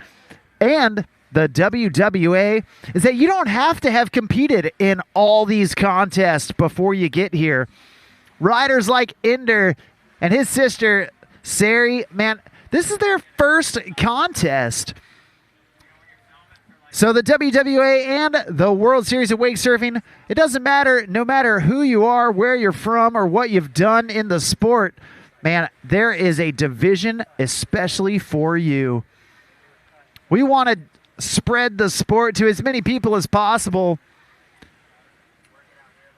and the WWA is that you don't have to have competed in all these contests before you get here. Riders like Ender and his sister, Sari, man, this is their first contest. So the WWA and the World Series of Wake Surfing, it doesn't matter, no matter who you are, where you're from, or what you've done in the sport, man, there is a division especially for you. We want to spread the sport to as many people as possible.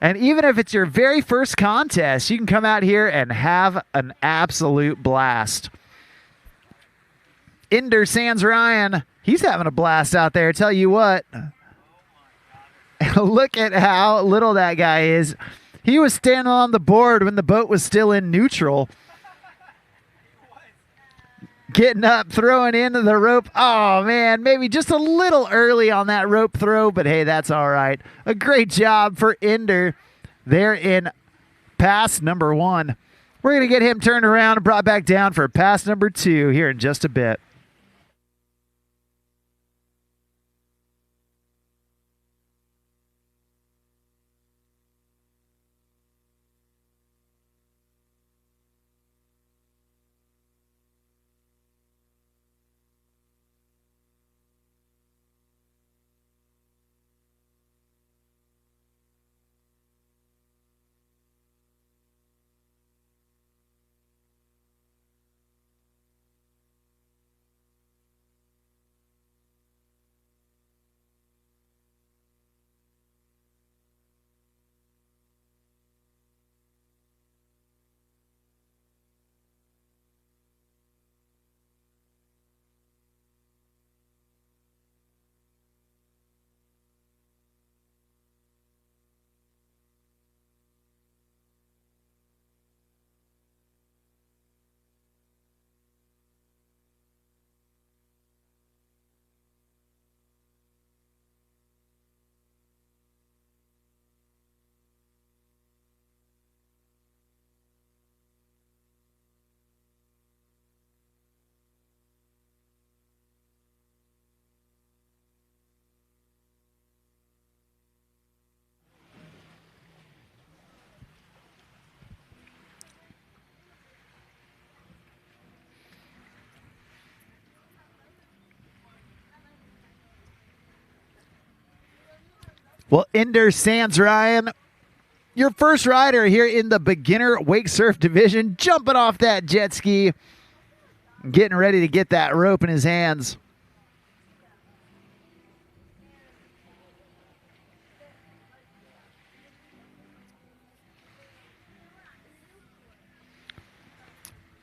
And even if it's your very first contest, you can come out here and have an absolute blast. Ender Sans Ryan, he's having a blast out there, tell you what. Look at how little that guy is. He was standing on the board when the boat was still in neutral. Getting up, throwing into the rope. Oh, man, maybe just a little early on that rope throw, but hey, that's all right. A great job for Ender there in pass number 1. We're going to get him turned around and brought back down for pass number 2 here in just a bit. Well, Ender Sans Ryan, your first rider here in the beginner wake surf division, jumping off that jet ski, getting ready to get that rope in his hands.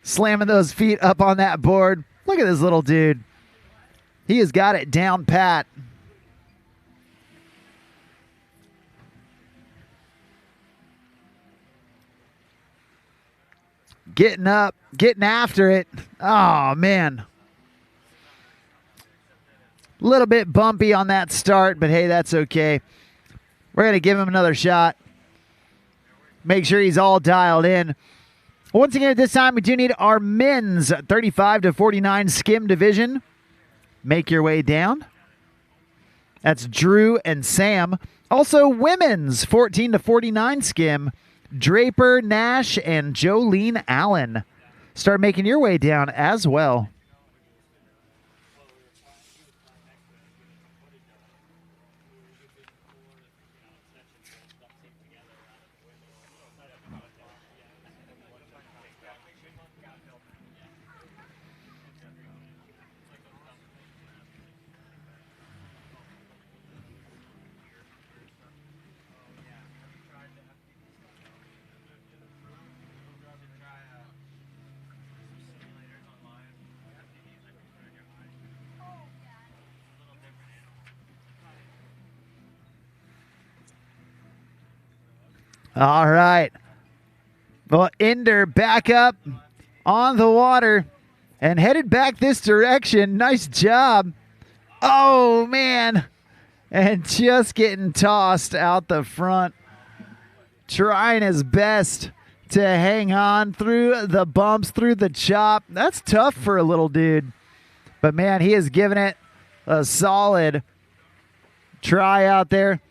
Slamming those feet up on that board. Look at this little dude. He has got it down pat. Getting up, getting after it. Oh, man. A little bit bumpy on that start, but hey, that's okay. We're going to give him another shot. Make sure he's all dialed in. Once again, at this time, we do need our men's 35 to 49 skim division. Make your way down. That's Drew and Sam. Also, women's 14 to 49 skim. Draper, Nash, and Jolene Allen. Start making your way down as well. All right. Well, Ender back up on the water and headed back this direction. Nice job. Oh, man. And just getting tossed out the front. Trying his best. to hang on through the bumps, through the chop. That's tough for a little dude. But, man, he has given it a solid try out there.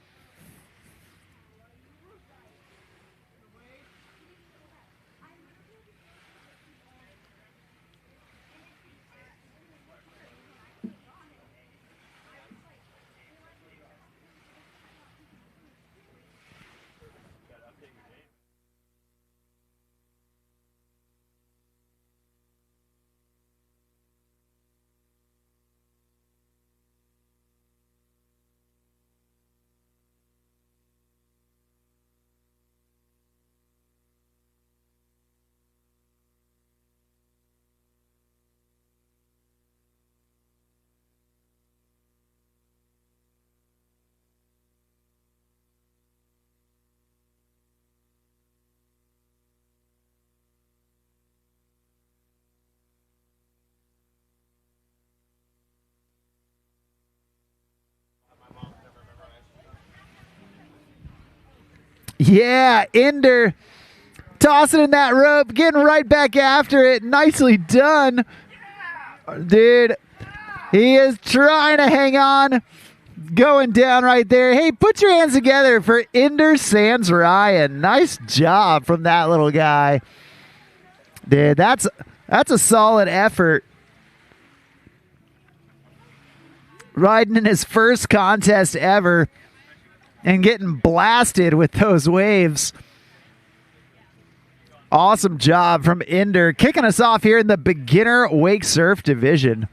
Yeah, Ender tossing in that rope, getting right back after it. Nicely done. Dude, he is trying to hang on. Going down right there. Hey, put your hands together for Ender Sans Ryan. Nice job from that little guy. Dude, that's a solid effort. Riding in his first contest ever and getting blasted with those waves. Awesome job from Ender, kicking us off here in the beginner wake surf division.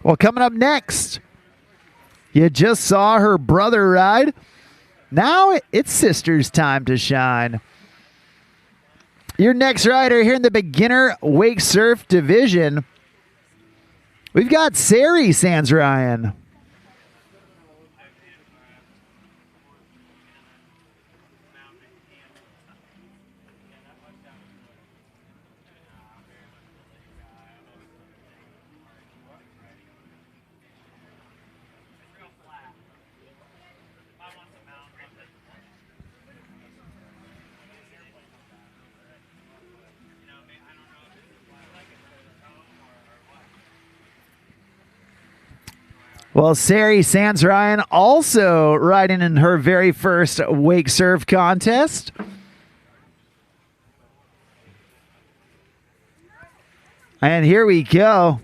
Well, coming up next, you just saw her brother ride. Now it's sister's time to shine. Your next rider here in the beginner wake surf division, we've got Sari Sans Ryan. Well, Sari Sans Ryan also riding in her very first wake surf contest. And here we go.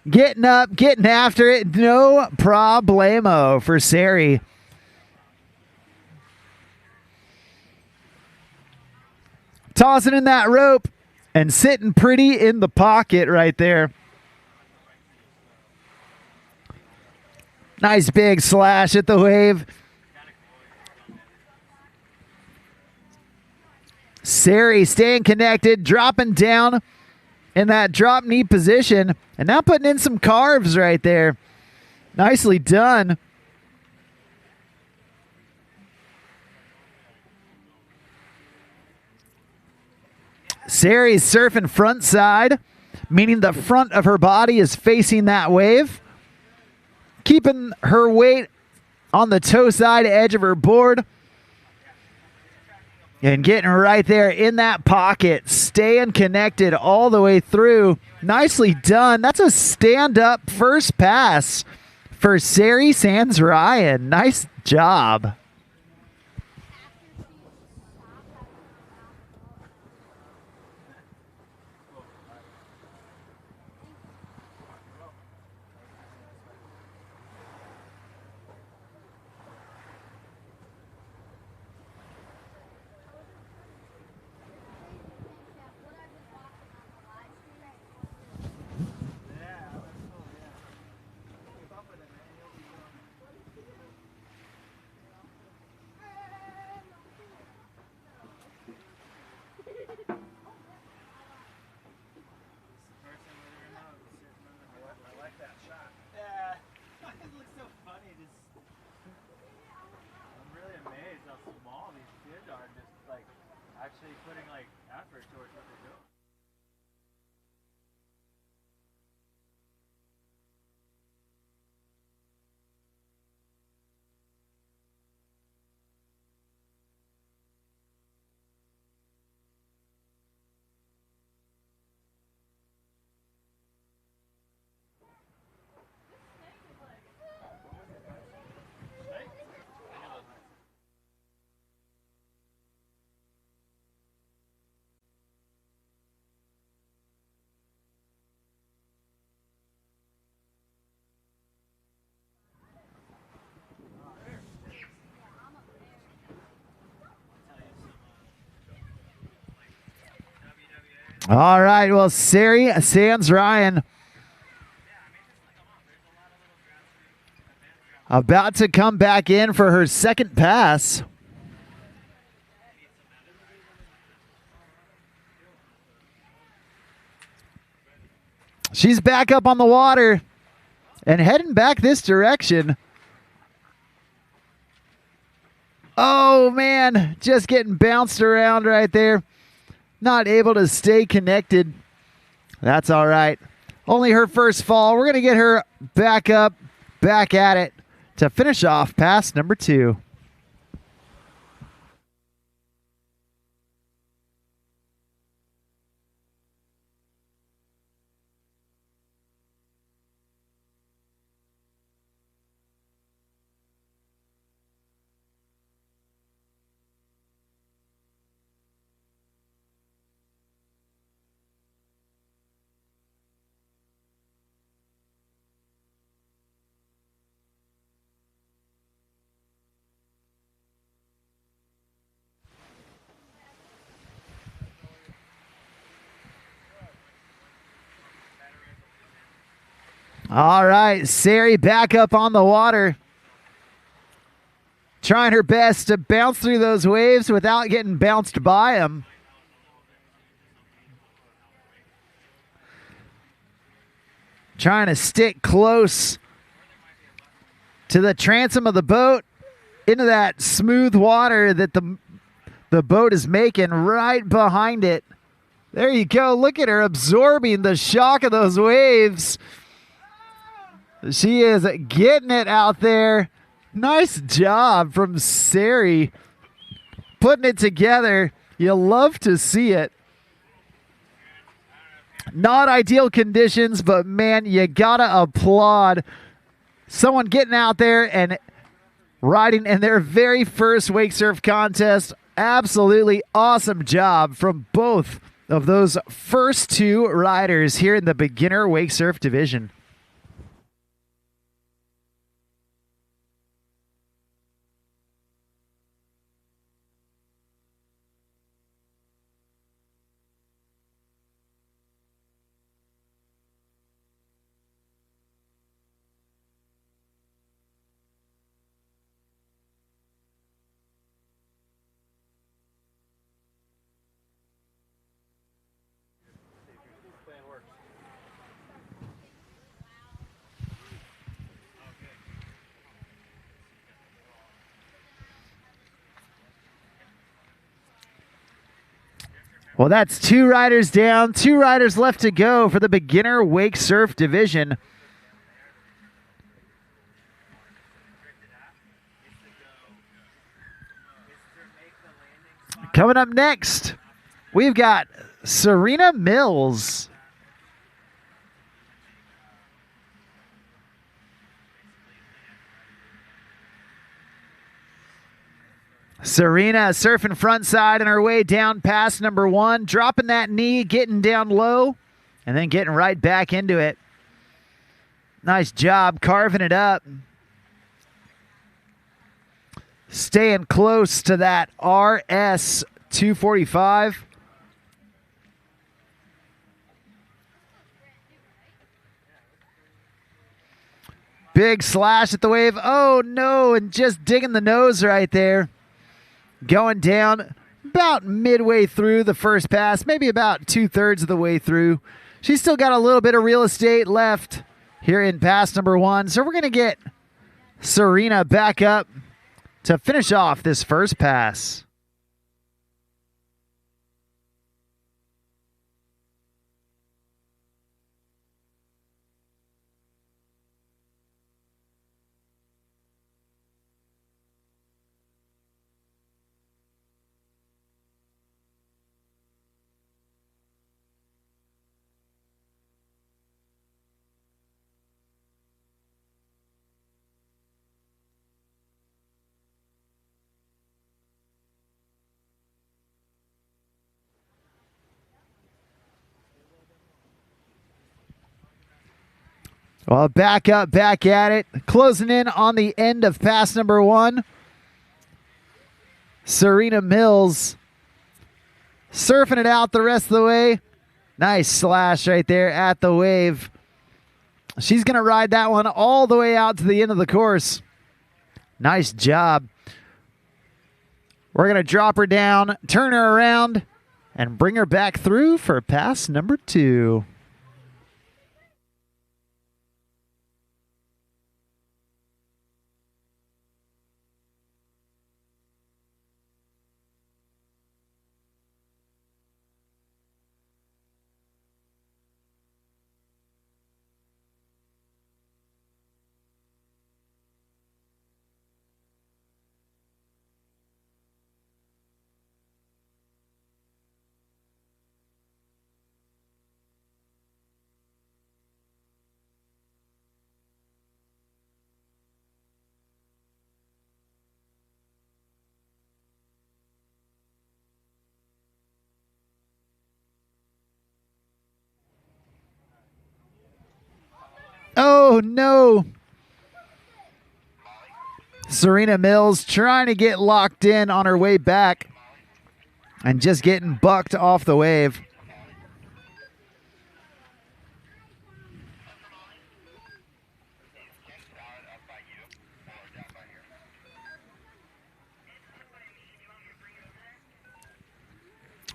Getting up, getting after it. No problemo for Sari. Tossing in that rope and sitting pretty in the pocket right there. Nice big slash at the wave. Sari staying connected, dropping down in that drop knee position, and now putting in some carves right there. Nicely done. Sari's surfing front side, meaning the front of her body is facing that wave. Keeping her weight on the toe side edge of her board. And getting right there in that pocket. Staying connected all the way through. Nicely done. That's a stand-up first pass for Sari Sans Ryan. Nice job. All right, well, Sari sans Ryan about to come back in for her second pass. She's back up on the water and heading back this direction. Oh, man, just getting bounced around right there. Not able to stay connected. That's all right. Only her first fall. We're going to get her back up, back at it to finish off pass number 2. All right, Sari back up on the water. Trying her best to bounce through those waves without getting bounced by them. Trying to stick close to the transom of the boat into that smooth water that the boat is making right behind it. There you go. Look at her absorbing the shock of those waves. She is getting it out there. Nice job from Sari. Putting it together. You love to see it. Not ideal conditions, but man, you gotta applaud someone getting out there and riding in their very first wake surf contest. Absolutely awesome job from both of those first 2 riders here in the beginner wake surf division. Well, that's 2 riders down, 2 riders left to go for the beginner wake surf division. Coming up next, we've got Serena Mills. Serena surfing front side on her way down past number 1, dropping that knee, getting down low, and then getting right back into it. Nice job carving it up. Staying close to that RS 245. Big slash at the wave. Oh no, and just digging the nose right there. Going down about midway through the first pass, maybe about 2/3 of the way through. She's still got a little bit of real estate left here in pass number 1. So we're going to get Serena back up to finish off this first pass. Well, back up, back at it. Closing in on the end of pass number 1. Serena Mills surfing it out the rest of the way. Nice slash right there at the wave. She's going to ride that one all the way out to the end of the course. Nice job. We're going to drop her down, turn her around, and bring her back through for pass number 2. Oh, no. Serena Mills trying to get locked in on her way back and just getting bucked off the wave.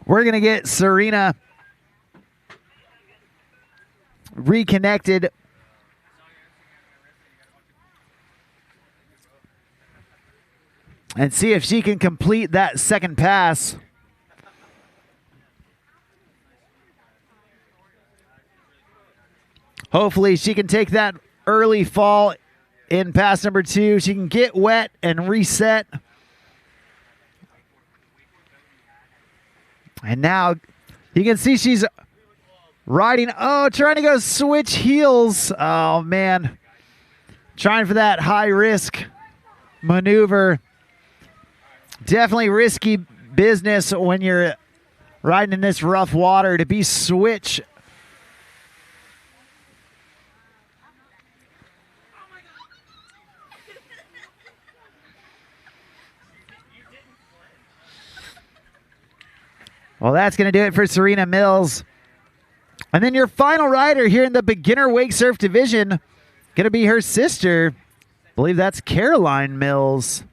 We're going to get Serena reconnected. And see if she can complete that second pass. Hopefully she can take that early fall in pass number 2. She can get wet and reset. And now you can see she's riding. Oh, trying to go switch heels. Oh, man. Trying for that high risk maneuver. Definitely risky business when you're riding in this rough water to be switch. Well, that's going to do it for Serena Mills. And then your final rider here in the beginner wake surf division, going to be her sister. I believe that's Caroline Mills.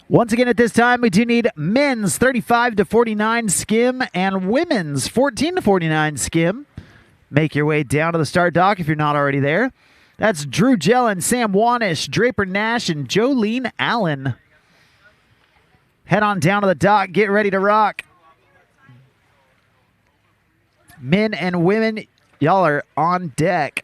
Once again, at this time, we do need men's 35 to 49 skim and women's 14 to 49 skim. Make your way down to the start dock if you're not already there. That's Drew Jellin, Sam Wanish, Draper Nash, and Jolene Allen. Head on down to the dock. Get ready to rock. Men and women, y'all are on deck.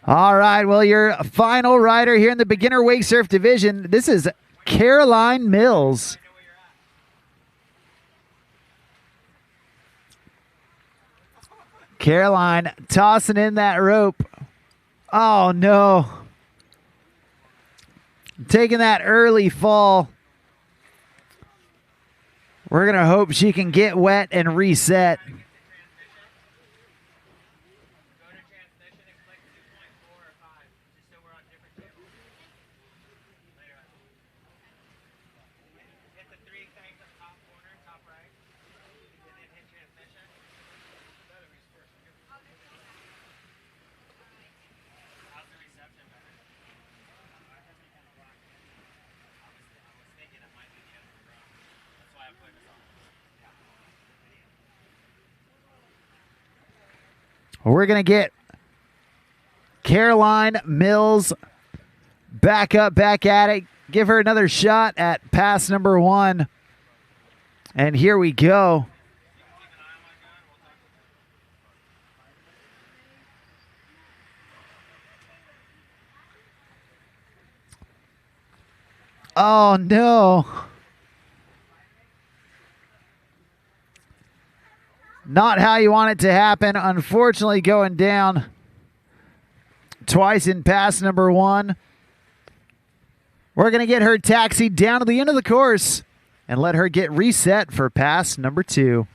All right, well, your final rider here in the beginner wake surf division, this is Caroline Mills. Caroline tossing in that rope. Oh, no. Taking that early fall. We're going to hope she can get wet and reset. We're going to get Caroline Mills back up, back at it, give her another shot at pass number 1. And here we go. Oh, no. Not how you want it to happen. Unfortunately, going down twice in pass number 1. We're going to get her taxied down to the end of the course and let her get reset for pass number 2.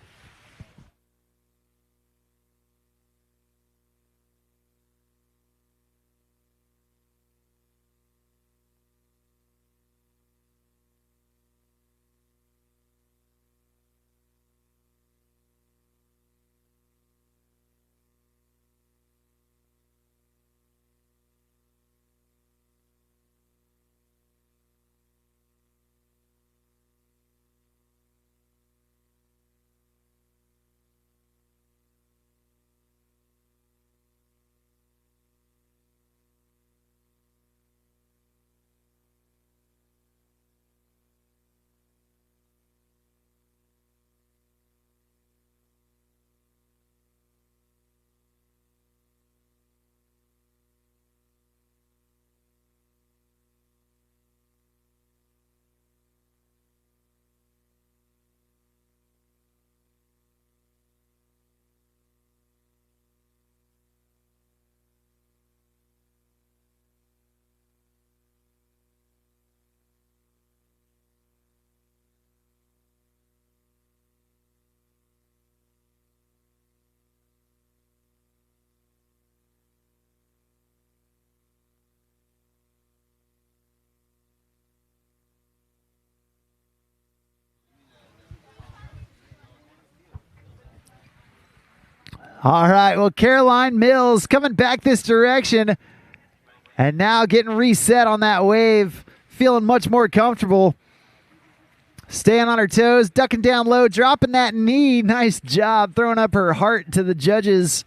All right, well, Caroline Mills coming back this direction and now getting reset on that wave, feeling much more comfortable. Staying on her toes, ducking down low, dropping that knee. Nice job throwing up her heart to the judges.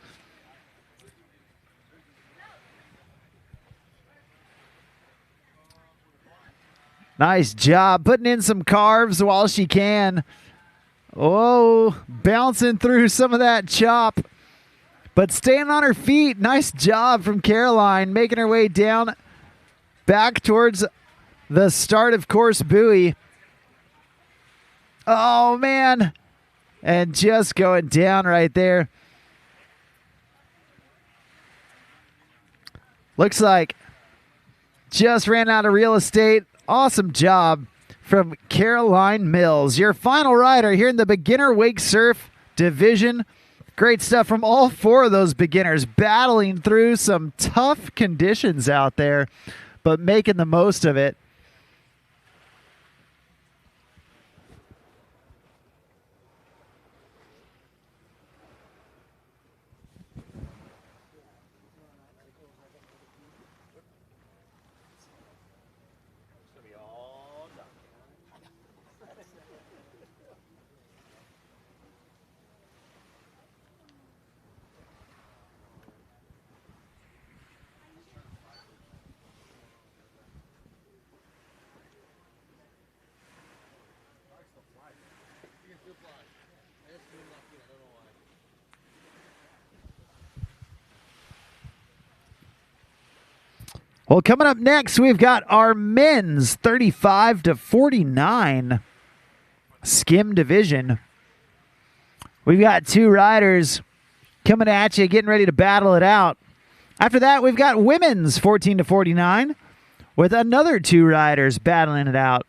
Nice job putting in some carves while she can. Oh, bouncing through some of that chop. But staying on her feet. Nice job from Caroline, making her way down back towards the start of course buoy. Oh, man. And just going down right there. Looks like just ran out of real estate. Awesome job from Caroline Mills. Your final rider here in the beginner wake surf division. Great stuff from all 4 of those beginners, battling through some tough conditions out there, but making the most of it. Well, coming up next, we've got our men's 35 to 49 skim division. We've got 2 riders coming at you, getting ready to battle it out. After that, we've got women's 14 to 49 with another 2 riders battling it out.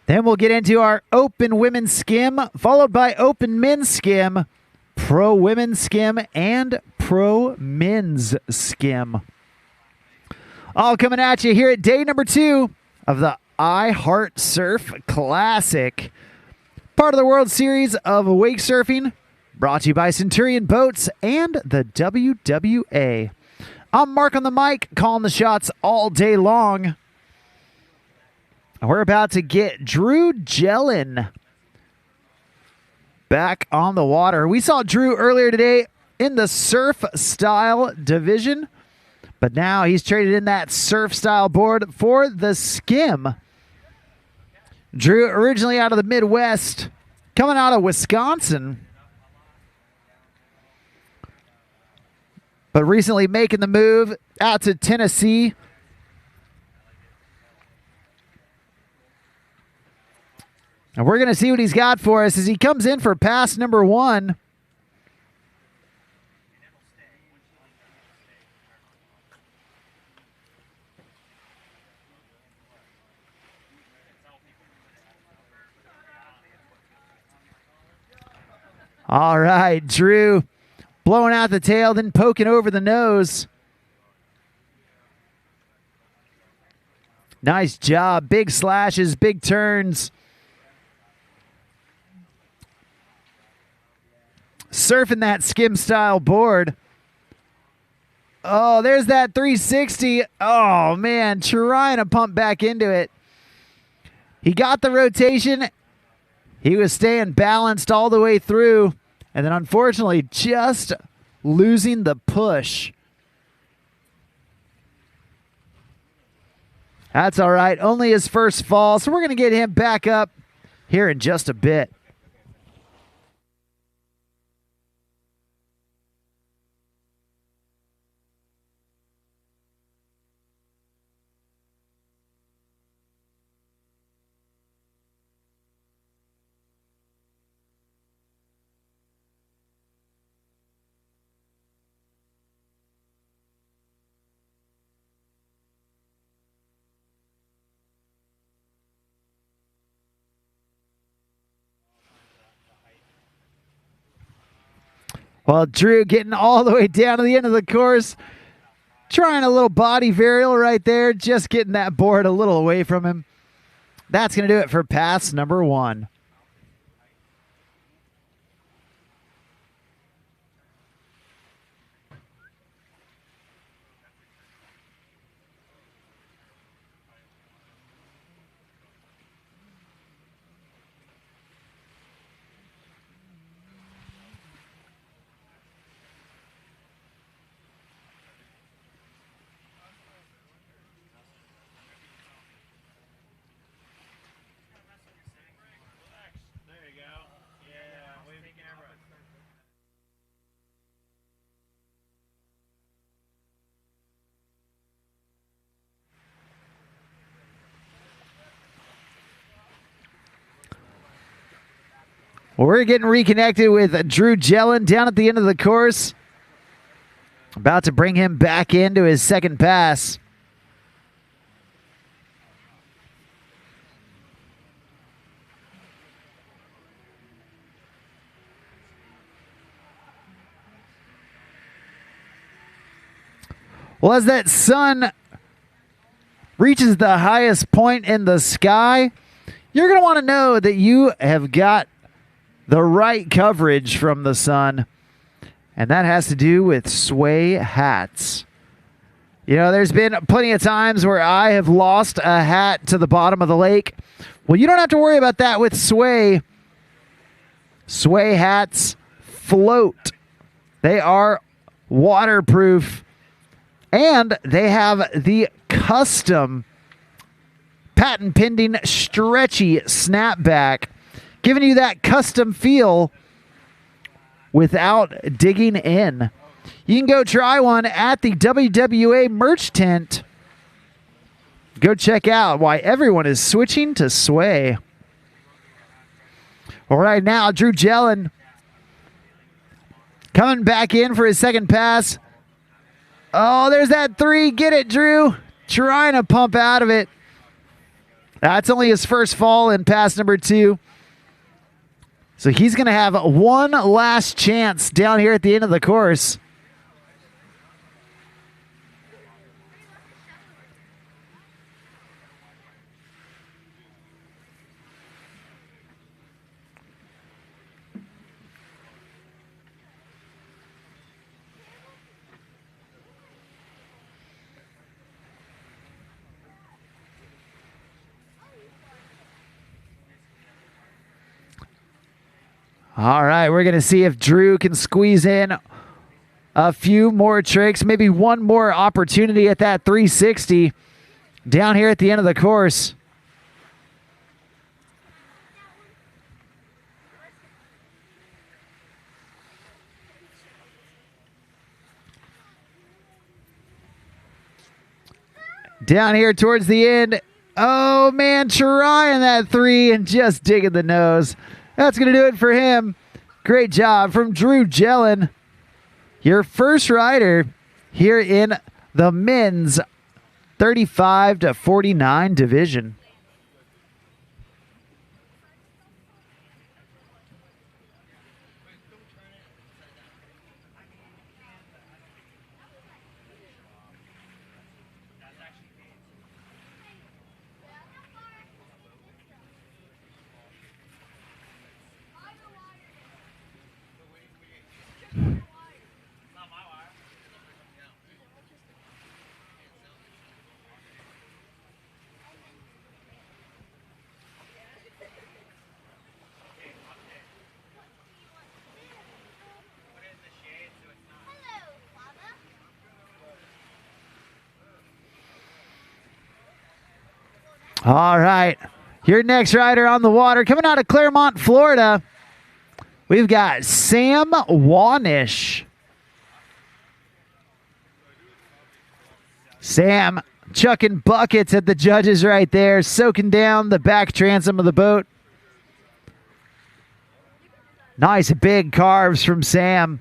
Then we'll get into our open women's skim, followed by open men's skim, pro women's skim, and pro men's skim. All coming at you here at day number 2 of the I Heart Surf Classic. Part of the World Series of Wake Surfing, brought to you by Centurion Boats and the WWA. I'm Mark on the mic, calling the shots all day long. We're about to get Drew Jellin back on the water. We saw Drew earlier today in the surf style division, But now he's traded in that surf style board for the skim. Drew, originally out of the Midwest, coming out of Wisconsin, but recently making the move out to Tennessee. And we're going to see what he's got for us as he comes in for pass number 1. All right, Drew blowing out the tail, then poking over the nose. Nice job. Big slashes, big turns. Surfing that skim style board. Oh, there's that 360. Oh, man, trying to pump back into it. He got the rotation. He was staying balanced all the way through, and then unfortunately just losing the push. That's all right. Only his first fall, so we're going to get him back up here in just a bit. Well, Drew getting all the way down to the end of the course, trying a little body varial right there, just getting that board a little away from him. That's going to do it for pass number 1. Well, we're getting reconnected with Drew Jellin down at the end of the course. About to bring him back into his second pass. Well, as that sun reaches the highest point in the sky, you're going to want to know that you have got the right coverage from the sun, and that has to do with Sway hats. You know, there's been plenty of times where I have lost a hat to the bottom of the lake. Well, you don't have to worry about that with Sway. Sway hats float. They are waterproof, and they have the custom patent-pending stretchy snapback, giving you that custom feel without digging in. You can go try one at the WWA merch tent. Go check out why everyone is switching to Sway. All right, now Drew Jellin coming back in for his second pass. Oh, there's that 3. Get it, Drew. Trying to pump out of it. That's only his first fall in pass number 2. So he's going to have one last chance down here at the end of the course. All right, we're going to see if Drew can squeeze in a few more tricks, maybe one more opportunity at that 360 down here at the end of the course. Down here towards the end. Oh, man, trying that 3 and just digging the nose. That's going to do it for him. Great job from Drew Jellin, your first rider here in the men's 35 to 49 division. All right, your next rider on the water coming out of Claremont, Florida. We've got Sam Wanish. Sam chucking buckets at the judges right there, soaking down the back transom of the boat. Nice big carves from Sam.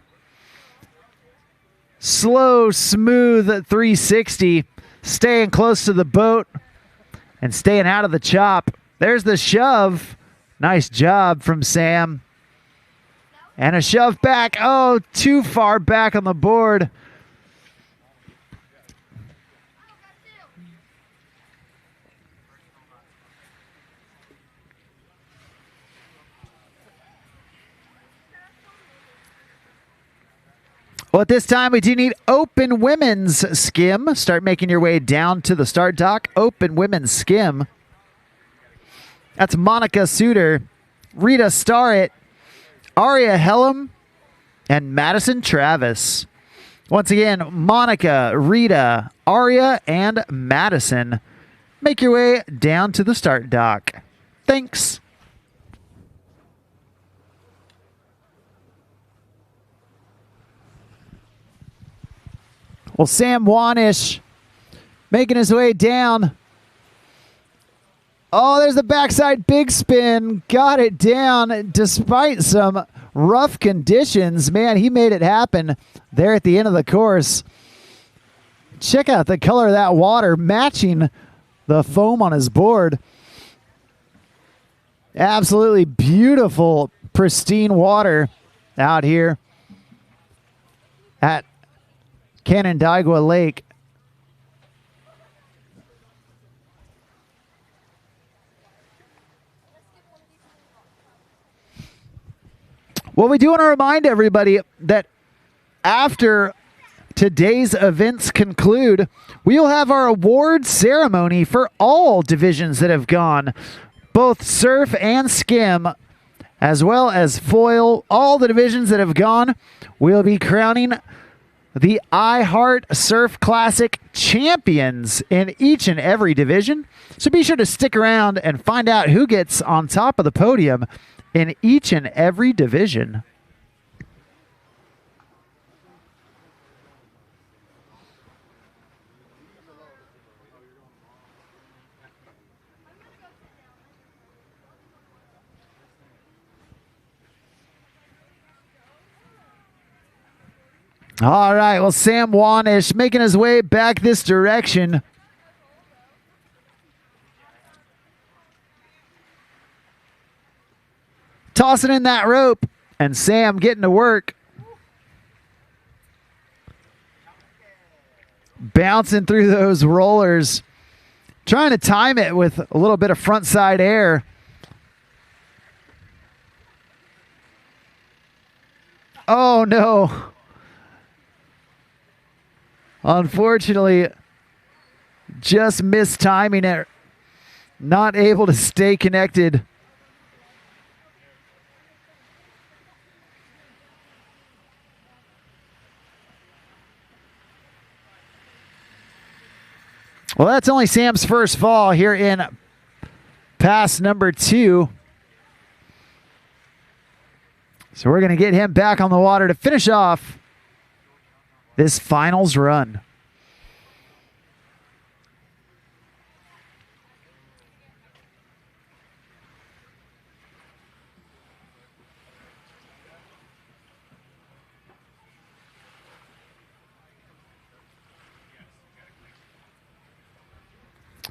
Slow, smooth 360, staying close to the boat and staying out of the chop. There's the shove. Nice job from Sam. And a shove back. Oh, too far back on the board. Well, at this time, we do need open women's skim. Start making your way down to the start dock. Open women's skim. That's Monica Suter, Rita Starrett, Aria Hellam, and Madison Travis. Once again, Monica, Rita, Aria, and Madison. Make your way down to the start dock. Thanks. Well, Sam Wanish making his way down. Oh, there's the backside big spin. Got it down despite some rough conditions. Man, he made it happen there at the end of the course. Check out the color of that water matching the foam on his board. Absolutely beautiful, pristine water out here at Canandaigua Lake. Well, we do want to remind everybody that after today's events conclude, we will have our award ceremony for all divisions that have gone, both surf and skim, as well as foil. All the divisions that have gone, we'll be crowning the iHeart Surf Classic champions in each and every division. So be sure to stick around and find out who gets on top of the podium in each and every division. All right, well, Sam Wanish making his way back this direction. Tossing in that rope, and Sam getting to work. Bouncing through those rollers. Trying to time it with a little bit of front side air. Oh, no. Unfortunately, just missed timing it. Not able to stay connected. Well, that's only Sam's first fall here in pass number 2. So we're going to get him back on the water to finish off this finals run.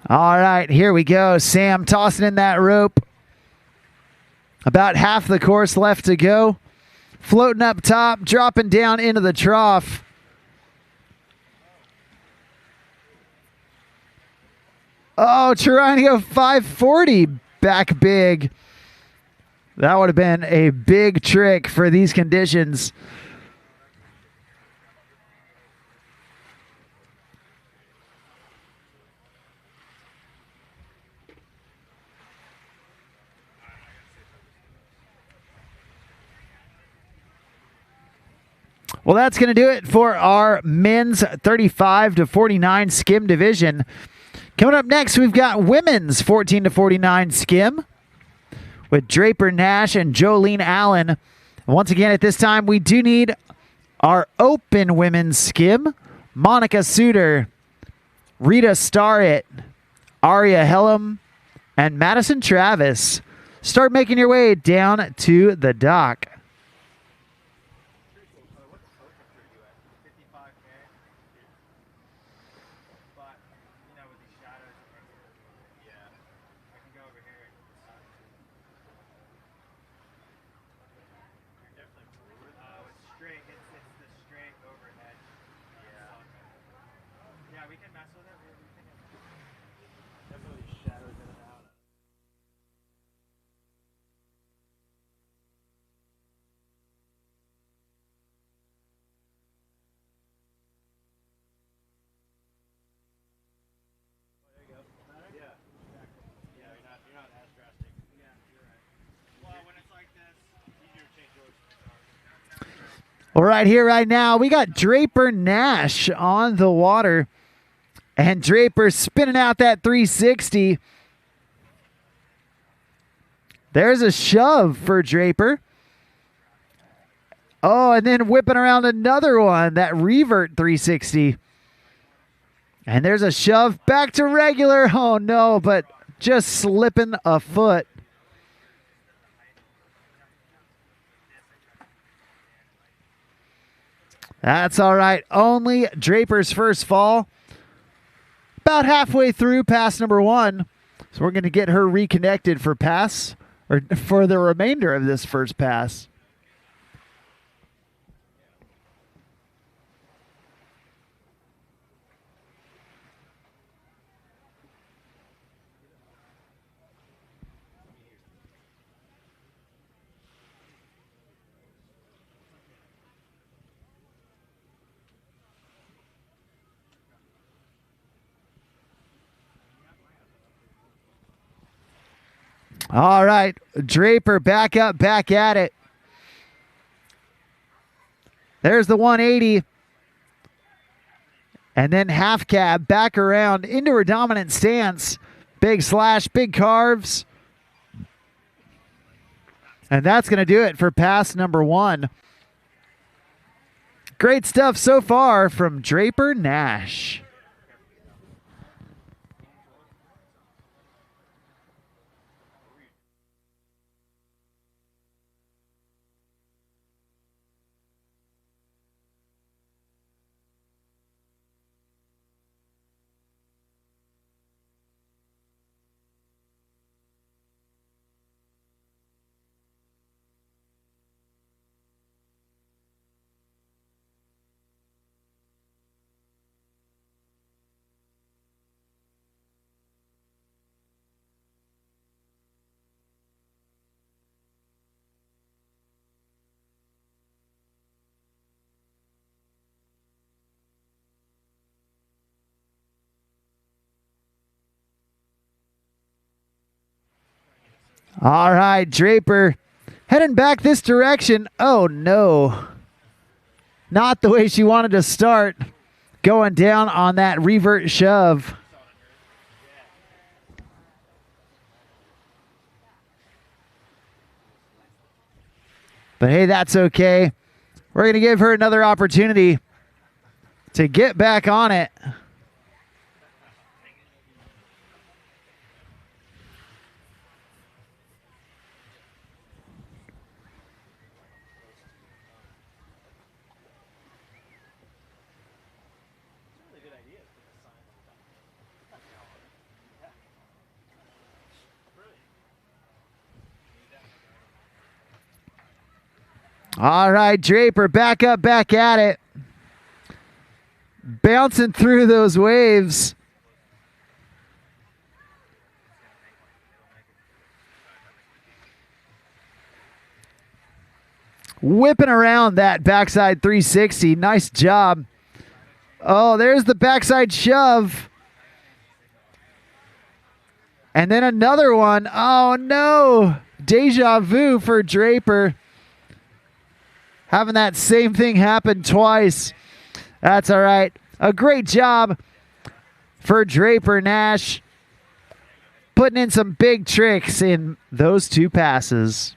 All right, here we go. Sam tossing in that rope. About half the course left to go. Floating up top, dropping down into the trough. Oh, trying to go 540 back big. That would have been a big trick for these conditions. Well, that's going to do it for our men's 35 to 49 skim division. Coming up next, we've got women's 14 to 49 skim with Draper Nash and Jolene Allen. Once again, at this time, we do need our open women's skim. Monica Suter, Rita Starrett, Aria Hellam, and Madison Travis. Start making your way down to the dock. Well, right here, right now, we got Draper Nash on the water. And Draper spinning out that 360. There's a shove for Draper. Oh, and then whipping around another one, that revert 360. And there's a shove back to regular. Oh, no, but just slipping a foot. That's all right. Only Draper's first fall. About halfway through pass number 1. So we're going to get her reconnected for pass, or for the remainder of this first pass. All right, Draper back up, back at it. There's the 180. And then half cab, back around into her dominant stance. Big slash, big carves. And that's going to do it for pass number 1. Great stuff so far from Draper Nash. All right, Draper heading back this direction. Oh, no. Not the way she wanted to start. Going down on that revert shove. But hey, that's okay. We're going to give her another opportunity to get back on it. All right, Draper, back up, back at it. Bouncing through those waves. Whipping around that backside 360. Nice job. Oh, there's the backside shove. And then another one. Oh, no. Deja vu for Draper. Having that same thing happen twice. That's all right. A great job for Draper Nash. Putting in some big tricks in those two passes.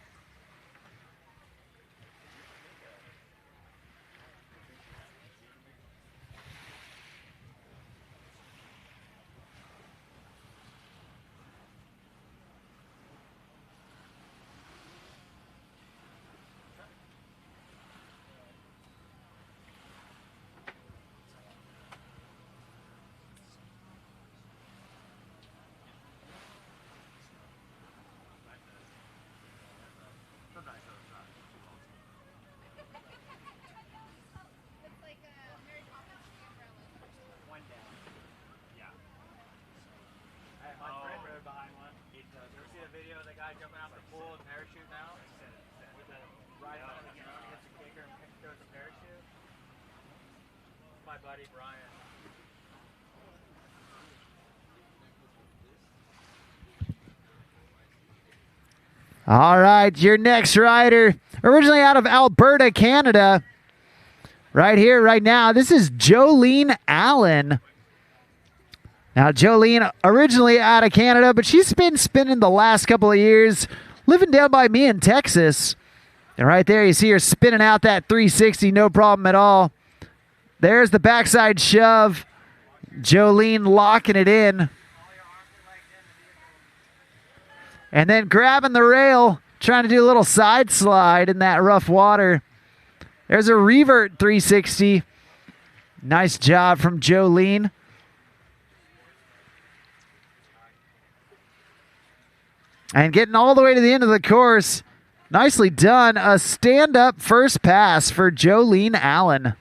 Jumping out the pool and parachute now with the ride on the ground, hits the kicker and throws the parachute. My buddy Brian. All right, your next rider, originally out of Alberta, Canada. Right here, right now, this is Jolene Allen. Now, Jolene, originally out of Canada, but she's been spinning the last couple of years, living down by me in Texas. And right there, you see her spinning out that 360, no problem at all. There's the backside shove. Jolene locking it in. And then grabbing the rail, trying to do a little side slide in that rough water. There's a revert 360. Nice job from Jolene. And getting all the way to the end of the course. Nicely done. A stand-up first pass for Jolene Allen.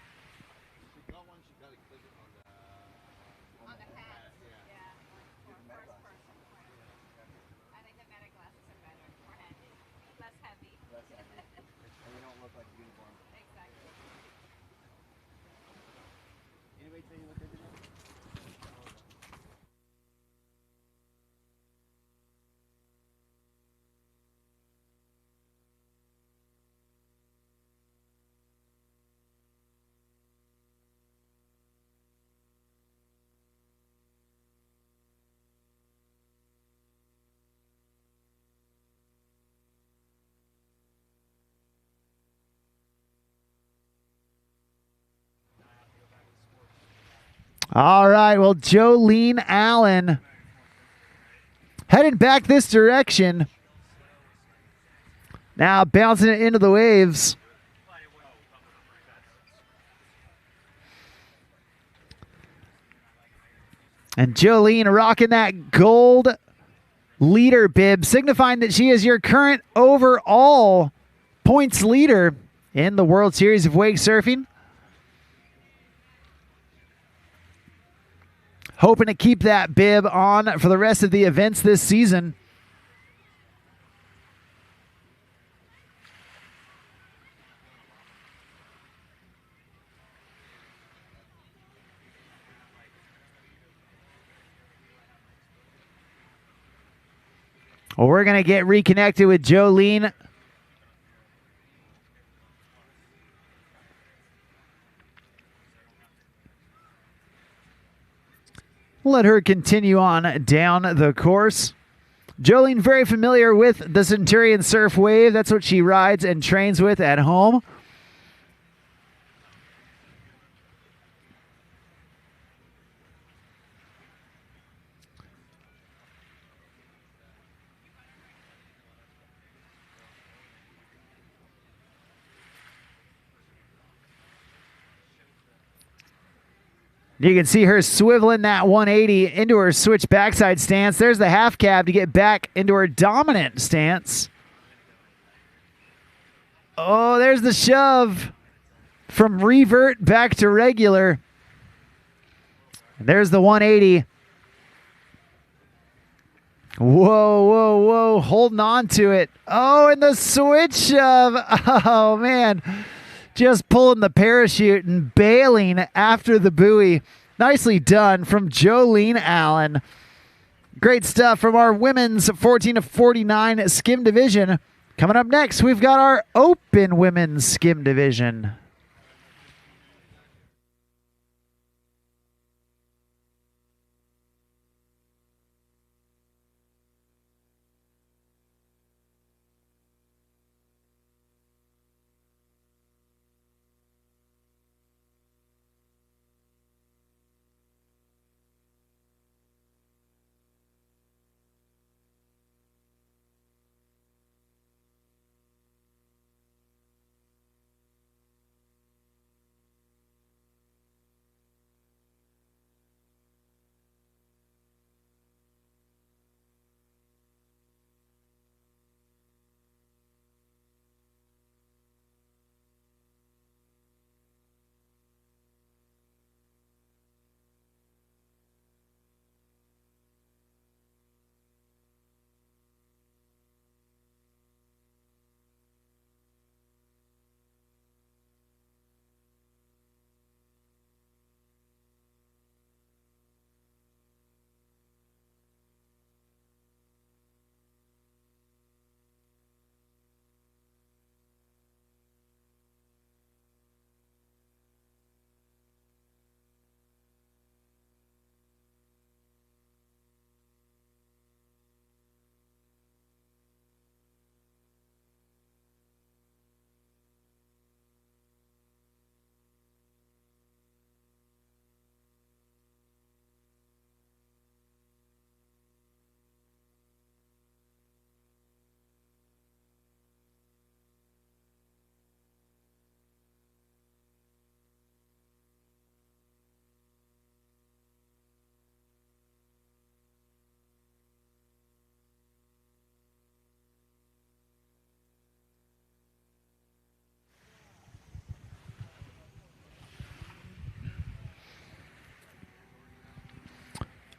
All right, well, Jolene Allen headed back this direction. Now bouncing it into the waves. And Jolene rocking that gold leader bib, signifying that she is your current overall points leader in the World Series of Wake Surfing. Hoping to keep that bib on for the rest of the events this season. Well, we're going to get reconnected with Jolene. Let her continue on down the course. Jolene, very familiar with the Centurion Surf Wave. That's what she rides and trains with at home. You can see her swiveling that 180 into her switch backside stance. There's the half cab to get back into her dominant stance. Oh, there's the shove from revert back to regular. And there's the 180. Whoa, whoa, whoa. Holding on to it. Oh, and the switch shove. Oh, man. Just pulling the parachute and bailing after the buoy. Nicely done from Jolene Allen. Great stuff from our women's 14 to 49 skim division. Coming up next, we've got our open women's skim division.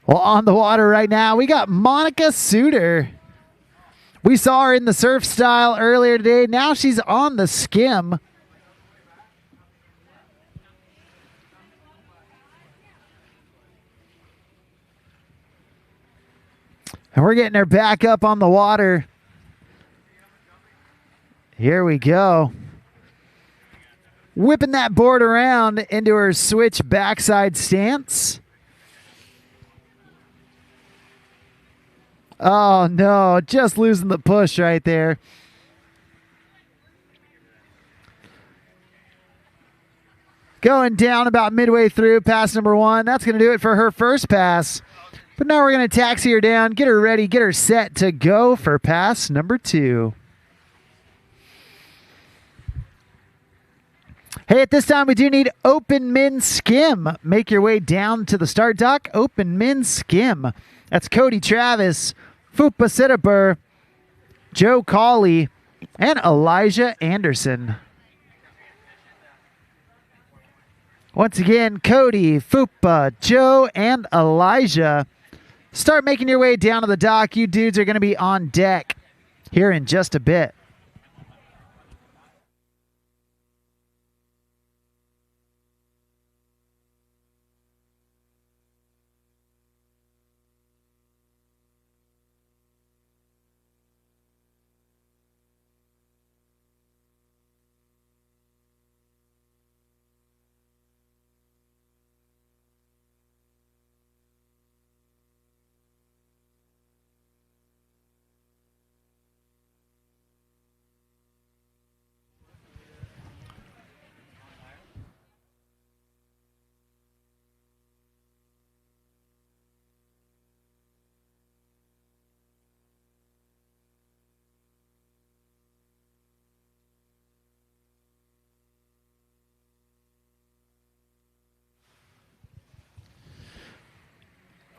Well, on the water right now, we got Monica Suter. We saw her in the surf style earlier today. Now she's on the skim. And we're getting her back up on the water. Here we go. Whipping that board around into her switch backside stance. Oh, no. Just losing the push right there. Going down about midway through pass number one. That's going to do it for her first pass. But now we're going to taxi her down, get her ready, get her set to go for pass number two. Hey, at this time, we do need open min skim. Make your way down to the start dock. Open min skim. That's Cody Travis, Fupa Sitteber, Joe Cawley, and Elijah Anderson. Once again, Cody, Fupa, Joe, and Elijah. Start making your way down to the dock. You dudes are going to be on deck here in just a bit.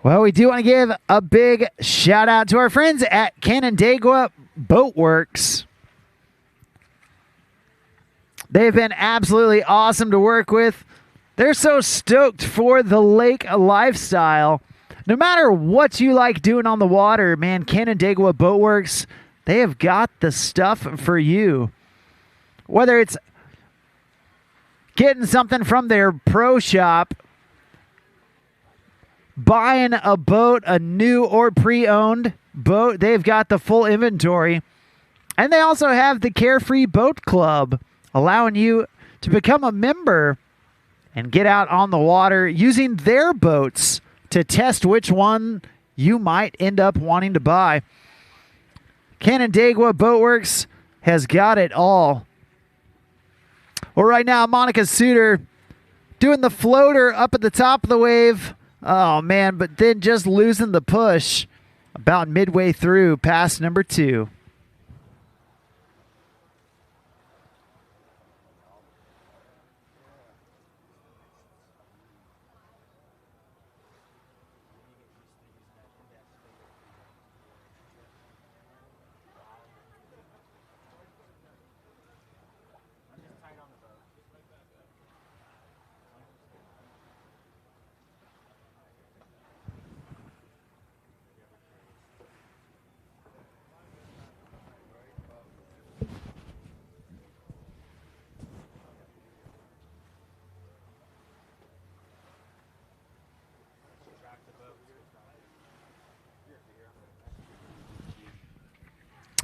Well, we do want to give a big shout out to our friends at Canandaigua Boat Works. They've been absolutely awesome to work with. They're so stoked for the lake lifestyle. No matter what you like doing on the water, man, Canandaigua Boat Works, they have got the stuff for you. Whether it's getting something from their pro shop, buying a boat, a new or pre-owned boat, they've got the full inventory. And they also have the Carefree Boat Club, allowing you to become a member and get out on the water using their boats to test which one you might end up wanting to buy. Canandaigua Boat Works has got it all. Well, right now, Monica Suter doing the floater up at the top of the wave. Oh, man, but then just losing the push about midway through pass number 2.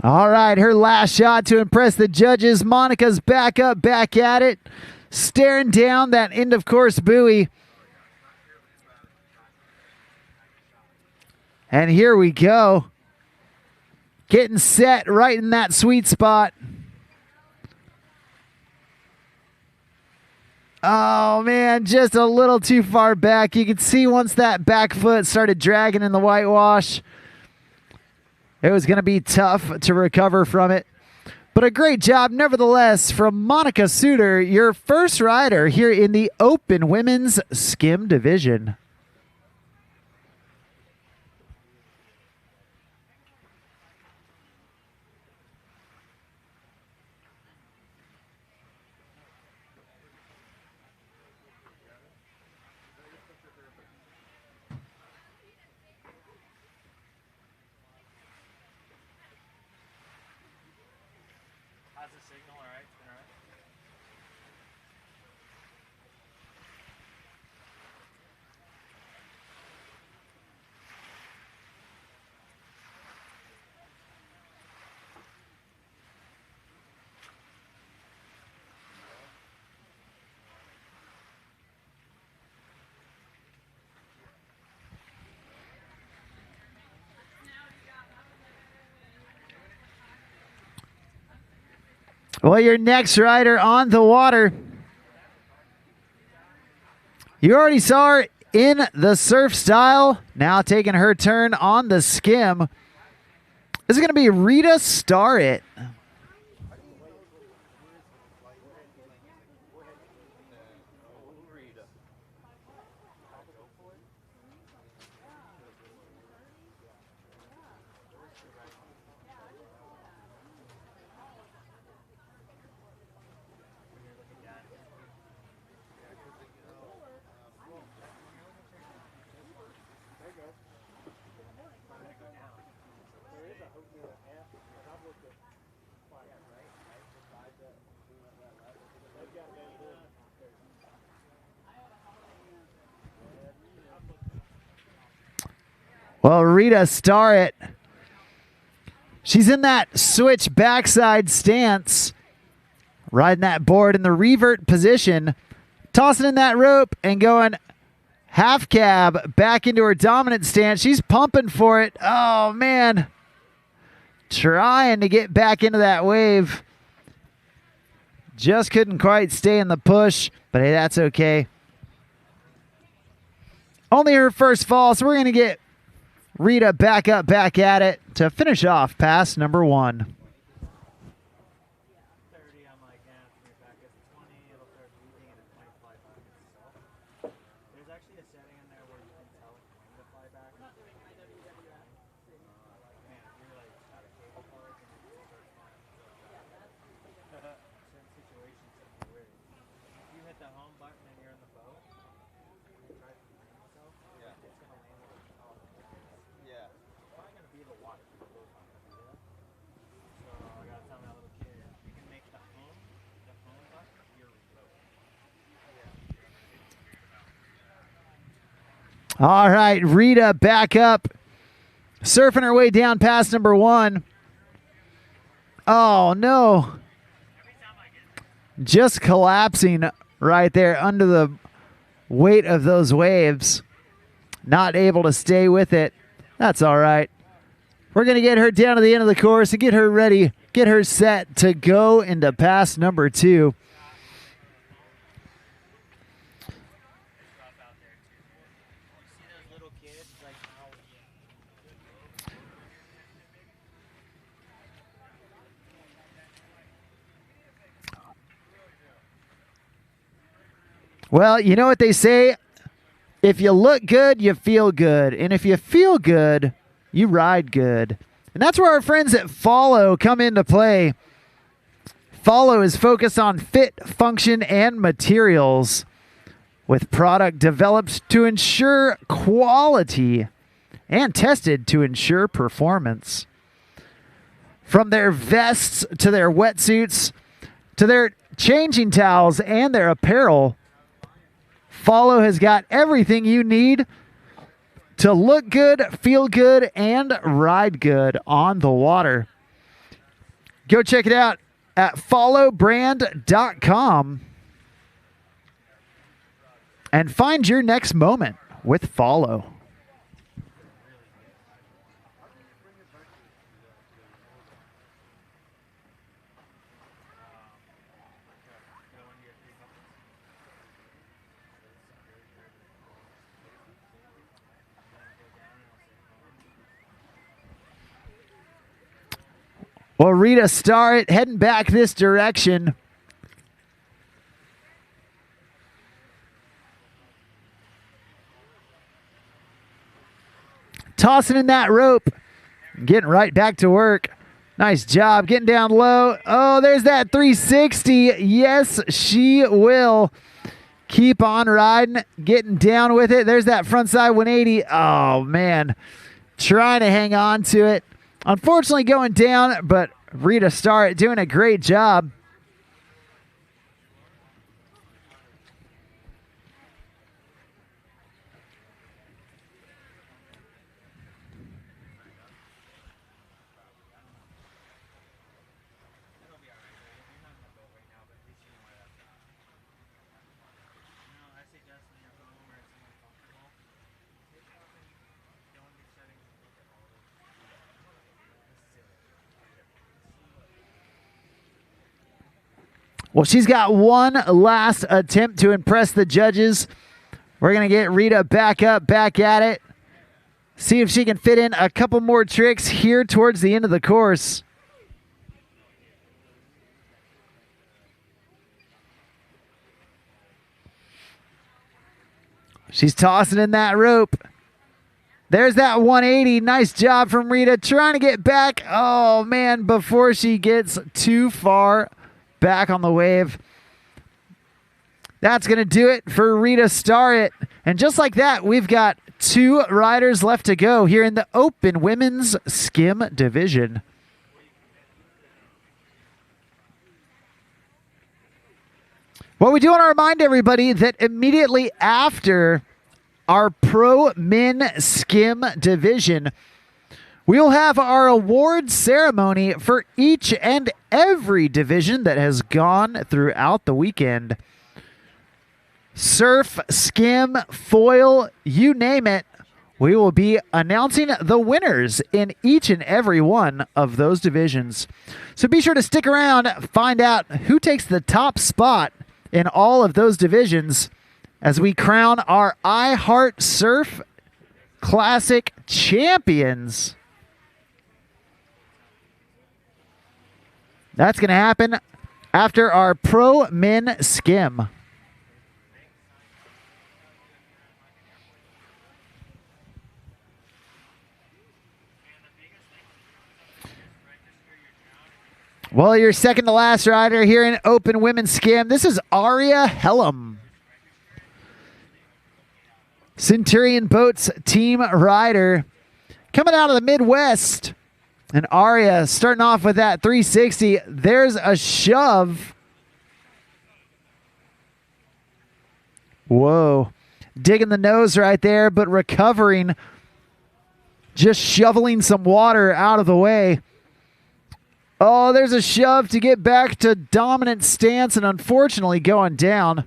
All right, her last shot to impress the judges. Monica's back up, back at it, staring down that end of course buoy. And here we go. Getting set right in that sweet spot. Oh, man, just a little too far back. You can see once that back foot started dragging in the whitewash, it was going to be tough to recover from it. But a great job, nevertheless, from Monica Suter, your first rider here in the Open Women's Skim Division. Well, your next rider on the water, you already saw her in the surf style, now taking her turn on the skim. This is going to be Rita Starrett. Well, Rita Starrett, she's in that switch backside stance, riding that board in the revert position, tossing in that rope and going half cab back into her dominant stance. She's pumping for it. Oh, man. Trying to get back into that wave. Just couldn't quite stay in the push, but hey, that's okay. Only her first fall, so we're going to get Rita back up, back at it to finish off pass number 1. There's actually a setting in there where you can tell when the fly back. We're not doing my WWS. Man, you're like out of cable cars and you start flying. Certain situations can be weird. If you hit the home button and you're in the boat, and you try to land yourself, Yeah. it's gonna land with a power. Yeah. It's probably gonna be the water. The boat's not gonna be there. So I gotta tell that little kid, you can make the home button your remote. All right, Rita back up. Surfing her way down past number 1. Oh, no. Just collapsing right there under the weight of those waves. Not able to stay with it. That's all right. We're going to get her down to the end of the course and get her ready, get her set to go into pass number 2. Well, you know what they say? If you look good, you feel good. And if you feel good, you ride good. And that's where our friends at Follow come into play. Follow is focused on fit, function, and materials with product developed to ensure quality and tested to ensure performance. From their vests to their wetsuits to their changing towels and their apparel, Follow has got everything you need to look good, feel good, and ride good on the water. Go check it out at followbrand.com and find your next moment with Follow. Well, Rita Starrett heading back this direction. Tossing in that rope. Getting right back to work. Nice job getting down low. Oh, there's that 360. Yes, she will. Keep on riding. Getting down with it. There's that frontside 180. Oh, man. Trying to hang on to it. Unfortunately going down, but Rita Starrett doing a great job. Well, she's got one last attempt to impress the judges. We're going to get Rita back up, back at it. See if she can fit in a couple more tricks here towards the end of the course. She's tossing in that rope. There's that 180. Nice job from Rita trying to get back. Oh, man, before she gets too far back on the wave. That's going to do it for Rita Starrett. And just like that, we've got 2 riders left to go here in the Open Women's Skim Division. Well, we do want to remind everybody that immediately after our Pro Men Skim Division, we'll have our award ceremony for each and every division that has gone throughout the weekend. Surf, skim, foil, you name it. We will be announcing the winners in each and every one of those divisions. So be sure to stick around, find out who takes the top spot in all of those divisions as we crown our I Heart Surf Classic champions. That's going to happen after our Pro Men Skim. Well, your second to last rider here in Open Women's Skim. This is Aria Hellam. Centurion Boats team rider coming out of the Midwest. And Aria starting off with that 360. There's a shove. Whoa. Digging the nose right there, but recovering. Just shoveling some water out of the way. Oh, there's a shove to get back to dominant stance and unfortunately going down.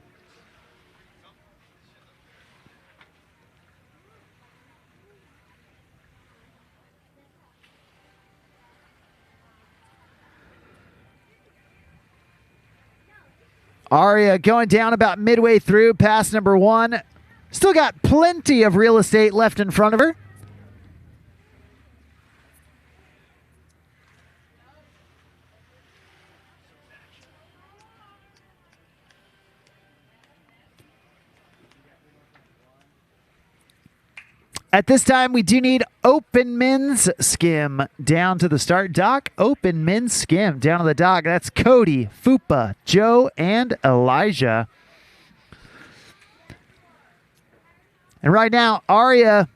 Aria going down about midway through pass number 1. Still got plenty of real estate left in front of her. At this time, we do need Open Men's Skim down to the start dock. Open Men's Skim down to the dock. That's Cody, Fupa, Joe, and Elijah. And right now, Aria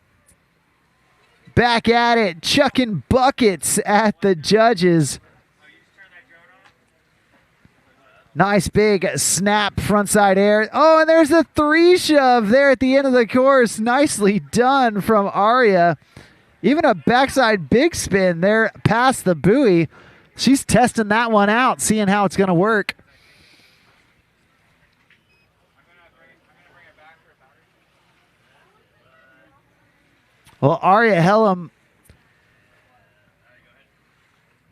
back at it, chucking buckets at the judges. Nice big snap frontside air. Oh, and there's the 3 shove there at the end of the course. Nicely done from Aria. Even a backside big spin there past the buoy. She's testing that one out, seeing how it's going to work. Well, Aria Hellam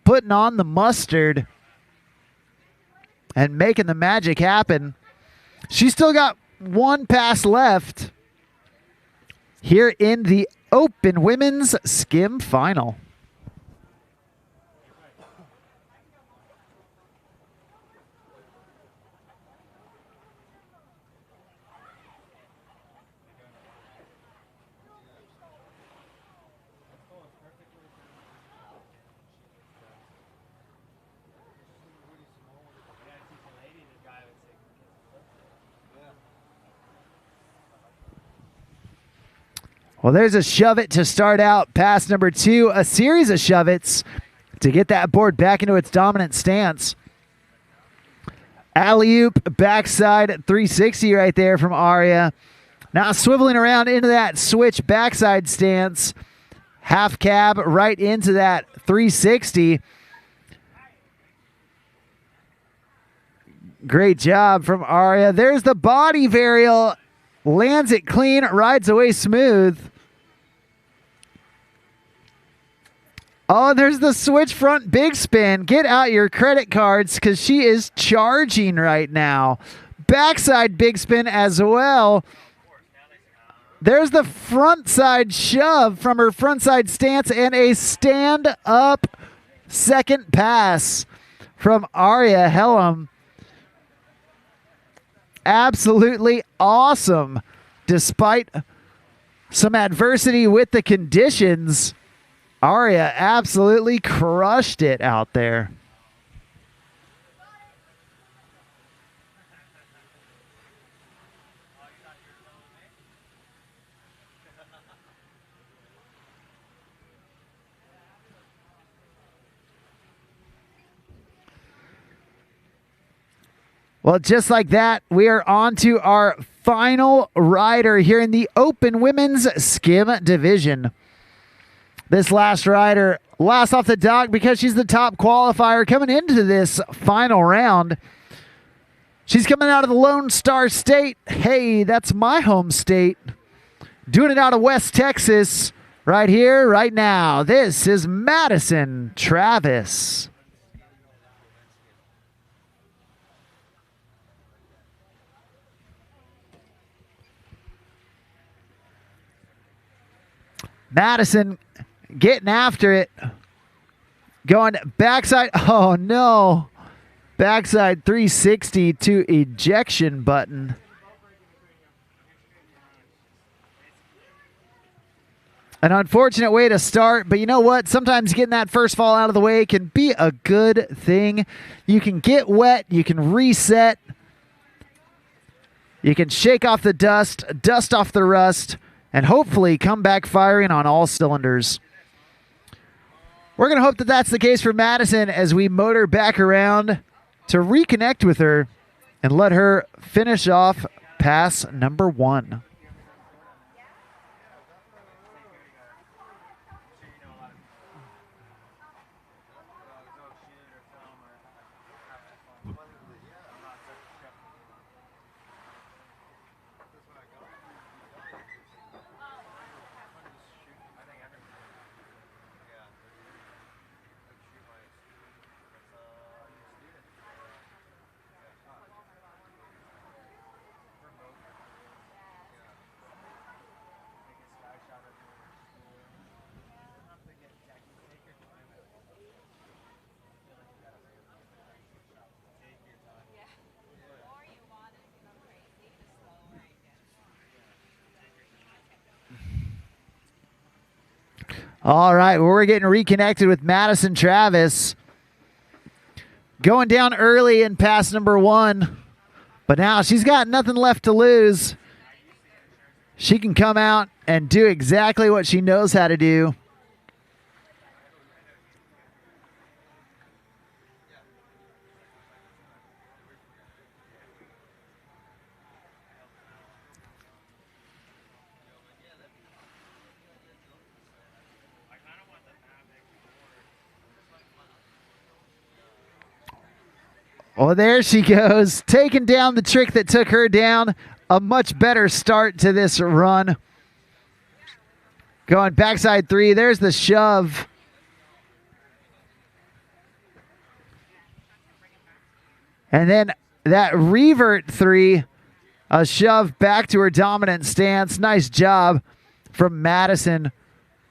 putting on the mustard and making the magic happen. She's still got 1 pass left here in the Open Women's Skim Final. Well, there's a shove it to start out pass number 2. A series of shove it's to get that board back into its dominant stance. Alley-oop backside 360 right there from Aria. Now swiveling around into that switch backside stance. Half cab right into that 360. Great job from Aria. There's the body varial. Lands it clean, rides away smooth. Oh, there's the switch front big spin. Get out your credit cards because she is charging right now. Backside big spin as well. There's the front side shove from her front side stance and a stand up second pass from Aria Hellam. Absolutely awesome. Despite some adversity with the conditions, Aria absolutely crushed it out there. Well, just like that, we are on to our final rider here in the Open Women's Skim Division. This last rider, last off the dock because she's the top qualifier coming into this final round. She's coming out of the Lone Star State. Hey, that's my home state. Doing it out of West Texas right here, right now. This is Madison Travis. Madison getting after it. Going backside. Oh, no. Backside 360 to ejection button. An unfortunate way to start, but you know what? Sometimes getting that first fall out of the way can be a good thing. You can get wet, you can reset, you can shake off the dust, dust off the rust, and hopefully come back firing on all cylinders. We're going to hope that that's the case for Madison as we motor back around to reconnect with her and let her finish off pass number 1. All right, well, we're getting reconnected with Madison Travis. Going down early in pass number 1, but now she's got nothing left to lose. She can come out and do exactly what she knows how to do. Oh, there she goes, taking down the trick that took her down. A much better start to this run. Going backside 3, there's the shove. And then that revert 3, a shove back to her dominant stance. Nice job from Madison.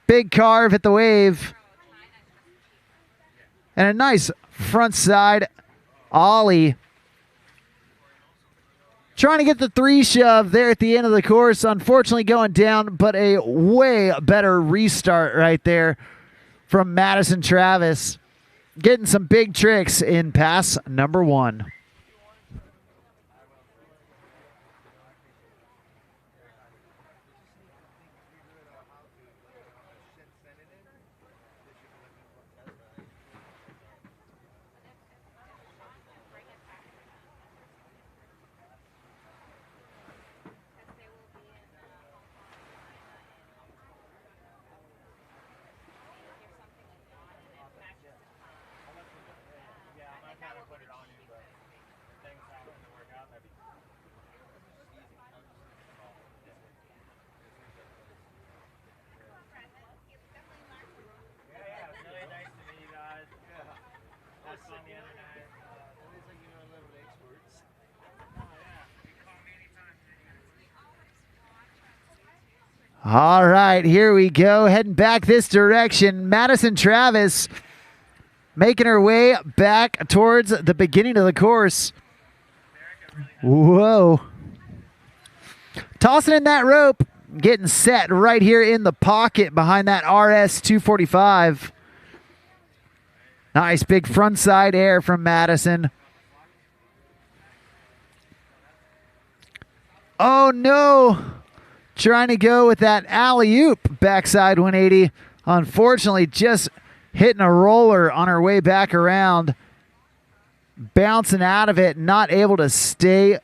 Big carve at the wave. And a nice front side ollie. Trying to get the 3 shove there at the end of the course. Unfortunately going down, but a way better restart right there from Madison Travis. Getting some big tricks in pass number 1. All right, here we go. Heading back this direction. Madison Travis making her way back towards the beginning of the course. Whoa. Tossing in that rope. Getting set right here in the pocket behind that RS 245. Nice big front side air from Madison. Oh, no. Trying to go with that alley-oop backside 180. Unfortunately, just hitting a roller on her way back around. Bouncing out of it, not able to stay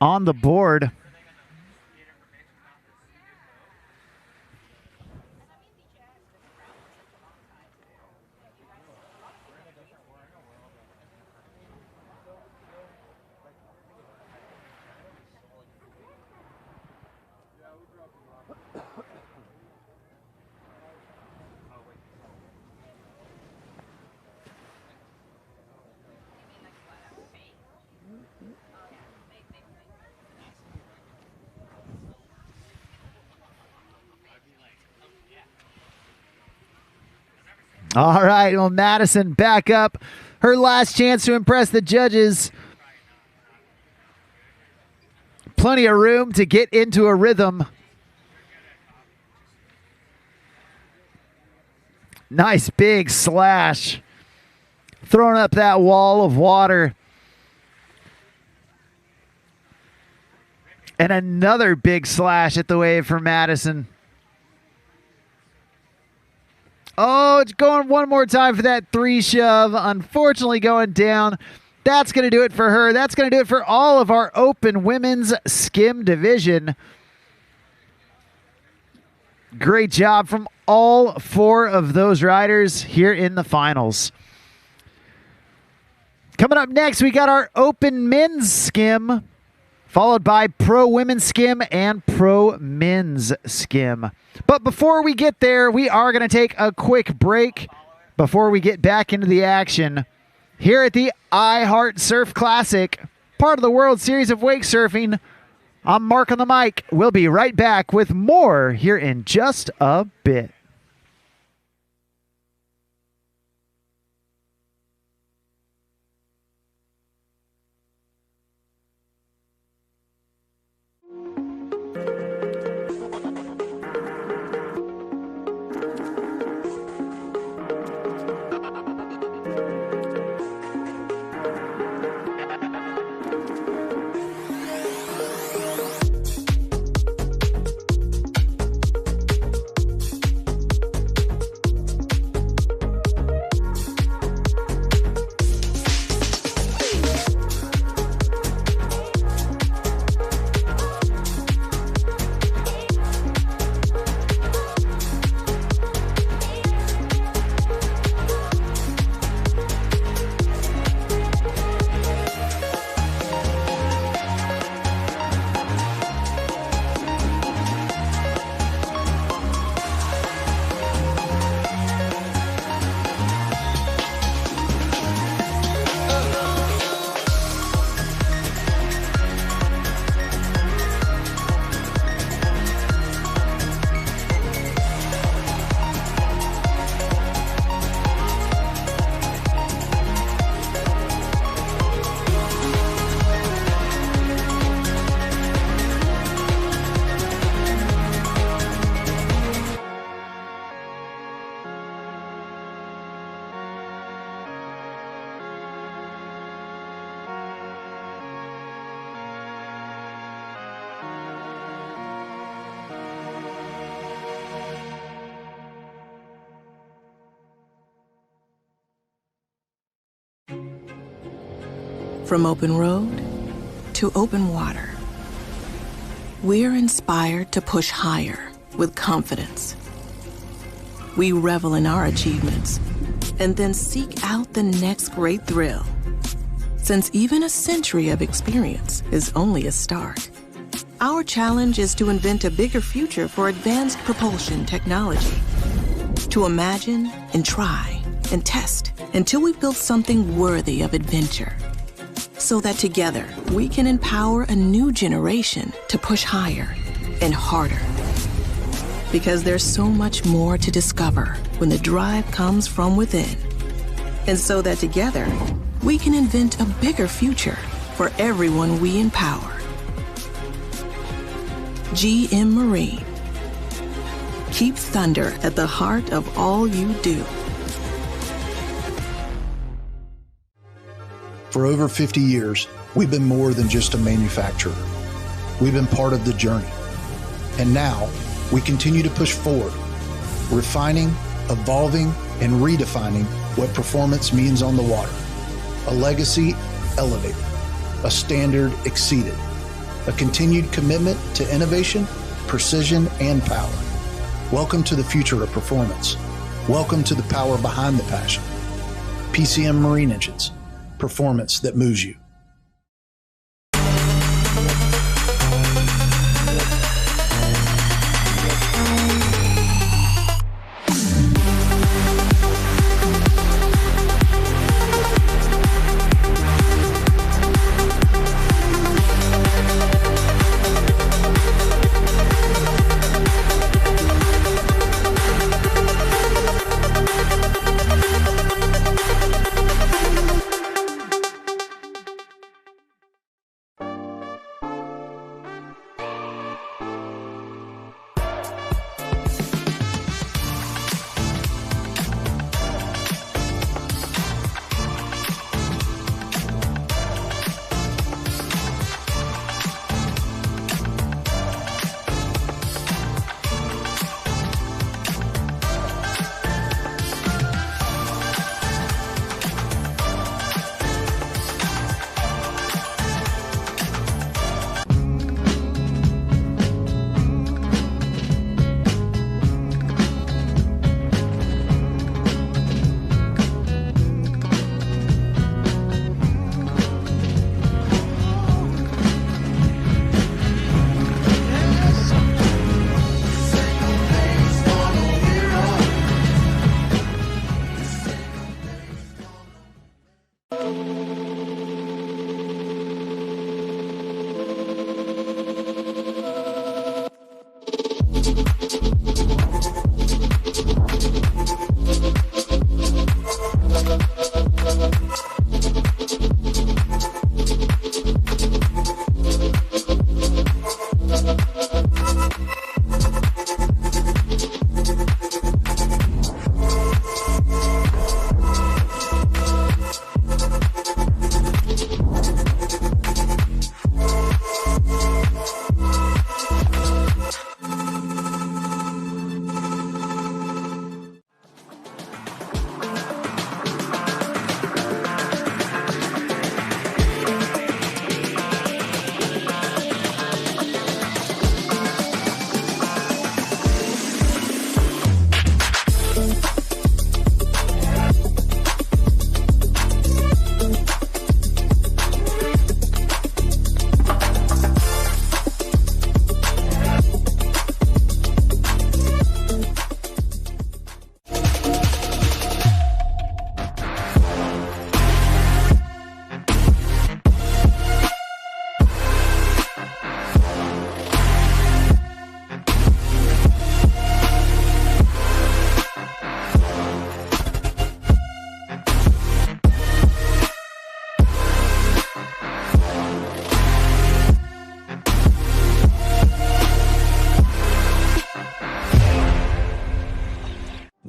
on the board. All right, well, Madison back up. Her last chance to impress the judges. Plenty of room to get into a rhythm. Nice big slash. Throwing up that wall of water. And another big slash at the wave for Madison. Oh, it's going one more time for that 3 shove. Unfortunately going down. That's going to do it for her. That's going to do it for all of our open women's skim division. Great job from all 4 of those riders here in the finals. Coming up next, we got our open men's skim, followed by pro women's skim and pro men's skim. But before we get there, we are going to take a quick break before we get back into the action here at the iHeart Surf Classic, part of the World Series of Wake Surfing. I'm Mark on the mic. We'll be right back with more here in just a bit. From open road to open water, we're inspired to push higher with confidence. We revel in our achievements and then seek out the next great thrill. Since even a century of experience is only a start, our challenge is to invent a bigger future for advanced propulsion technology. To imagine and try and test until we've built something worthy of adventure. So that together we can empower a new generation to push higher and harder. Because there's so much more to discover when the drive comes from within. And so that together we can invent a bigger future for everyone we empower. GM Marine. Keep thunder at the heart of all you do. For over 50 years, we've been more than just a manufacturer. We've been part of the journey. And now, we continue to push forward, refining, evolving, and redefining what performance means on the water. A legacy elevated, a standard exceeded, a continued commitment to innovation, precision, and power. Welcome to the future of performance. Welcome to the power behind the passion. PCM Marine Engines. Performance that moves you.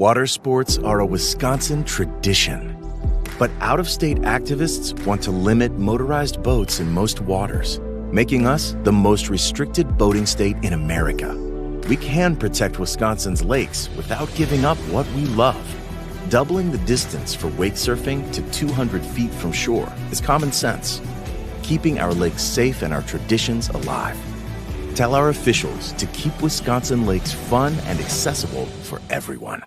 Water sports are a Wisconsin tradition, but out-of-state activists want to limit motorized boats in most waters, making us the most restricted boating state in America. We can protect Wisconsin's lakes without giving up what we love. Doubling the distance for wake surfing to 200 feet from shore is common sense, keeping our lakes safe and our traditions alive. Tell our officials to keep Wisconsin lakes fun and accessible for everyone.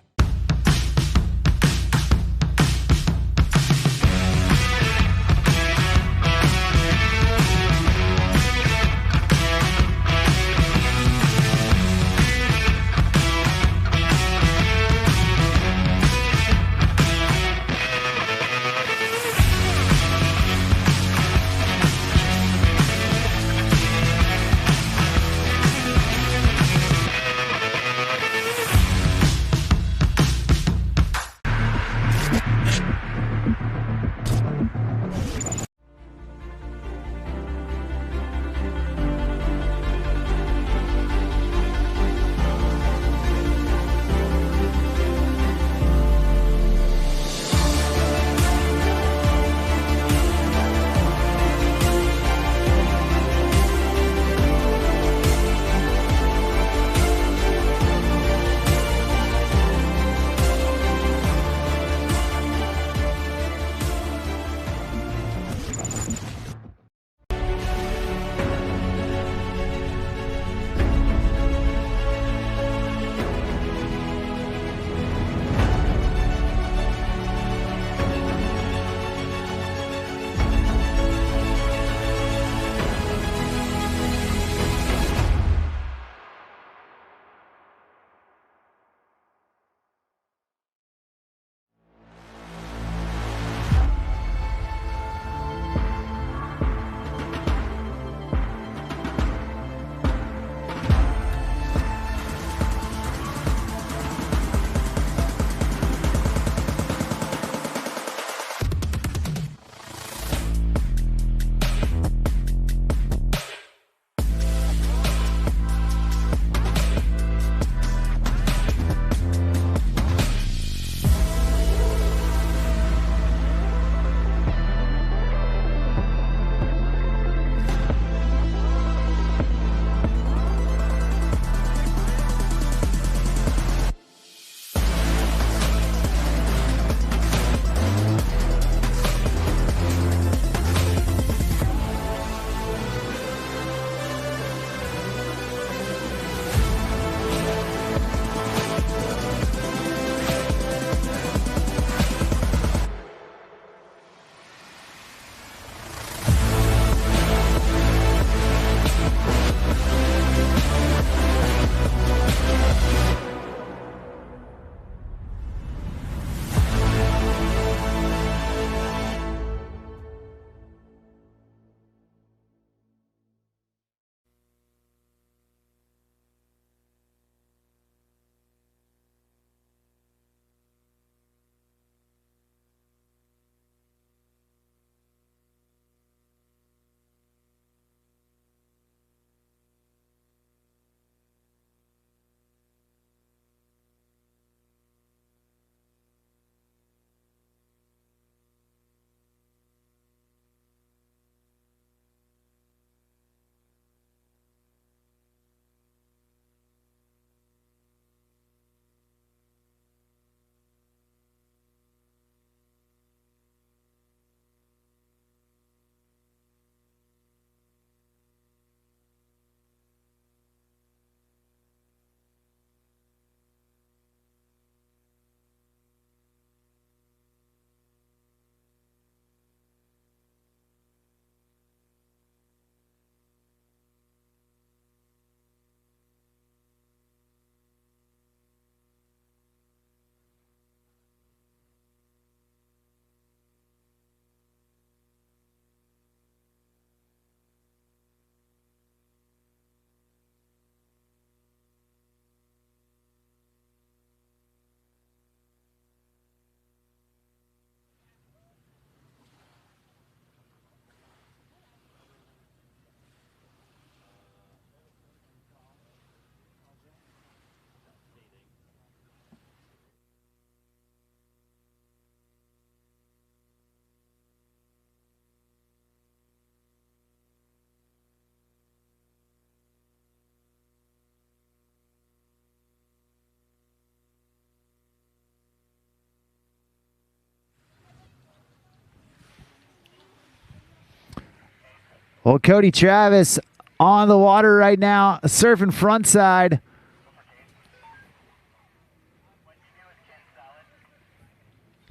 Well, Cody Travis on the water right now, surfing front side.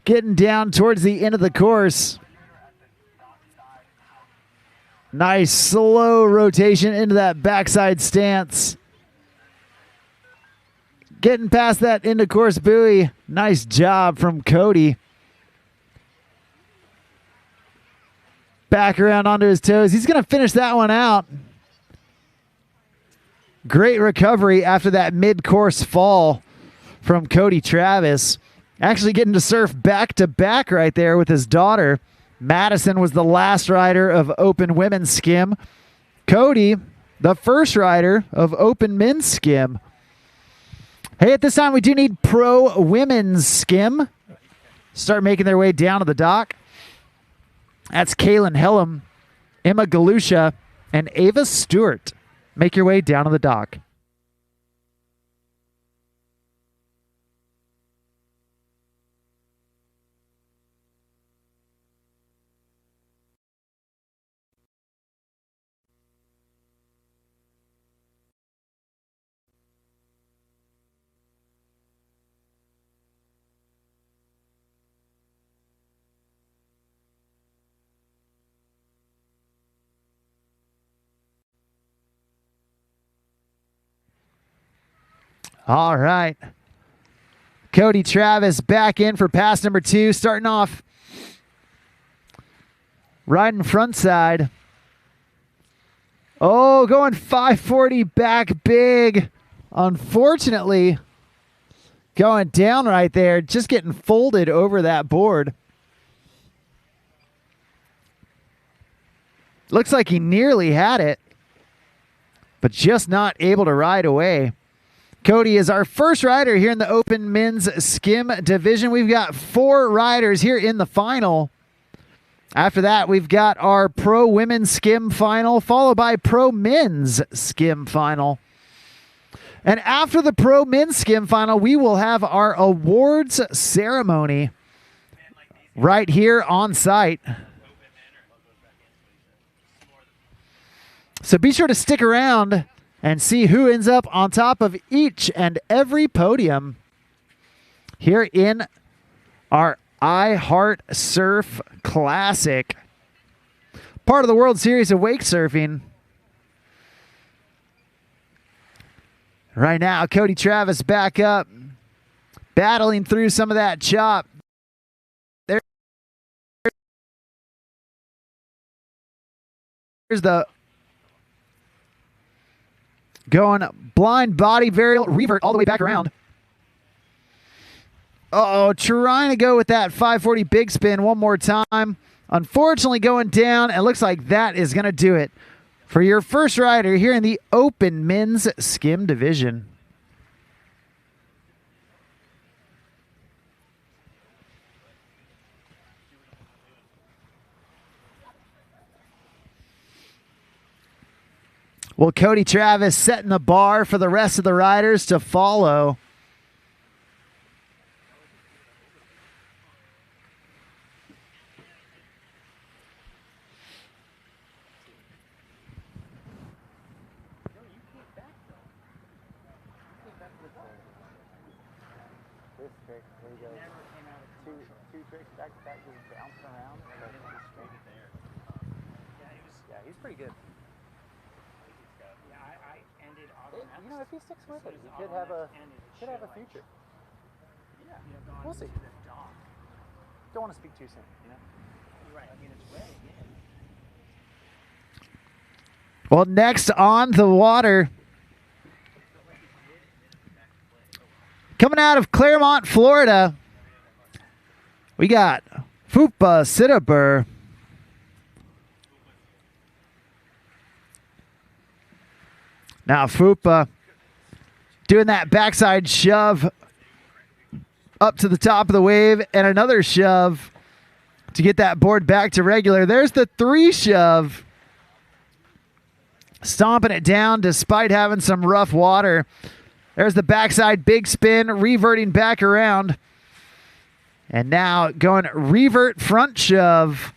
Getting down towards the end of the course. Nice slow rotation into that backside stance. Getting past that into course buoy. Nice job from Cody. Back around onto his toes. He's going to finish that one out. Great recovery after that mid-course fall from Cody Travis. Actually getting to surf back-to-back right there with his daughter. Madison was the last rider of Open Women's Skim. Cody, the first rider of Open Men's Skim. Hey, at this time, we do need Pro Women's Skim. Start making their way down to the dock. That's Kaylin Hellam, Emma Galusha, and Ava Stewart. Make your way down to the dock. All right. Cody Travis back in for pass number 2, starting off riding front side. Oh, going 540 back big. Unfortunately, going down right there, just getting folded over that board. Looks like he nearly had it, but just not able to ride away. Cody is our first rider here in the Open Men's Skim division. We've got 4 riders here in the final. After that, we've got our Pro Women's Skim final, followed by Pro Men's Skim final. And after the Pro Men's Skim final, we will have our awards ceremony right here on site. So be sure to stick around and see who ends up on top of each and every podium here in our I Heart Surf Classic, part of the World Series of Wake Surfing. Right now, Cody Travis back up, battling through some of that chop. There's the going blind body varial revert all the way back around. Uh-oh, trying to go with that 540 big spin one more time. Unfortunately going down, and it looks like that is going to do it for your first rider here in the Open Men's Skim division. Well, Cody Travis setting the bar for the rest of the riders to follow. This trick, where he goes two tricks back to back, just bouncing around. Yeah, he's pretty good. Yeah, I ended You know, if he sticks with it, he could have a future. Yeah, We'll see. Don't want to speak too soon, you know? You're right. I mean, it's way again. Well, next on the water, coming out of Claremont, Florida, we got Fupa Sitterbur. Now Fupa doing that backside shove up to the top of the wave and another shove to get that board back to regular. There's the 3 shove. Stomping it down despite having some rough water. There's the backside big spin, reverting back around. And now going revert front shove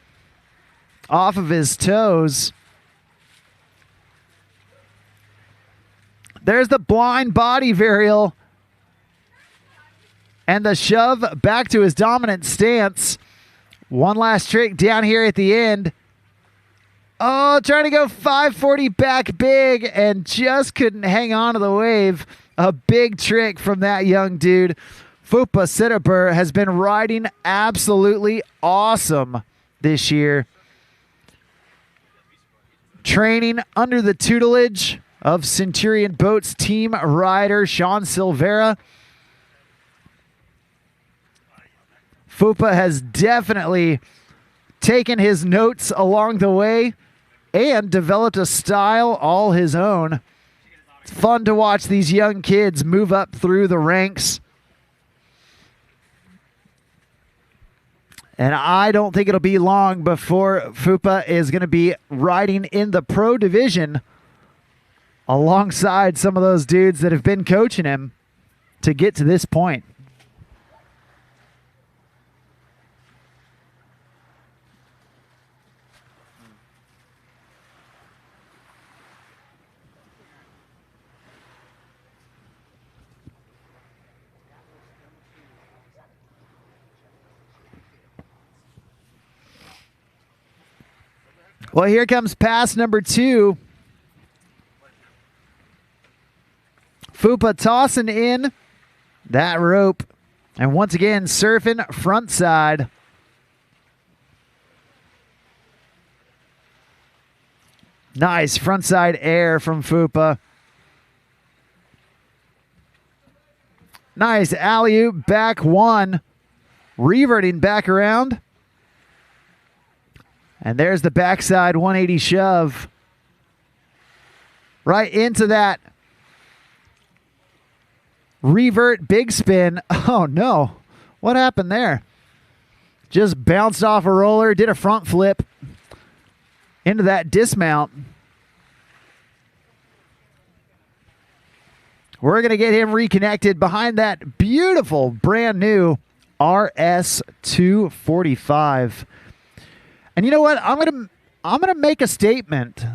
off of his toes. There's the blind body varial. And the shove back to his dominant stance. One last trick down here at the end. Oh, trying to go 540 back big and just couldn't hang on to the wave. A big trick from that young dude. Fupa Sitabur has been riding absolutely awesome this year. Training under the tutelage of Centurion Boats team rider Sean Silvera. Fupa has definitely taken his notes along the way and developed a style all his own. It's fun to watch these young kids move up through the ranks. And I don't think it'll be long before Fupa is going to be riding in the pro division alongside some of those dudes that have been coaching him to get to this point. Well, here comes pass number 2. Fupa tossing in that rope. And once again, surfing front side. Nice front side air from Fupa. Nice alley-oop back 1. Reverting back around. And there's the backside 180 shove. Right into that revert big spin. Oh, no. What happened there? Just bounced off a roller, did a front flip into that dismount. We're going to get him reconnected behind that beautiful brand new RS 245. And you know what? I'm gonna make a statement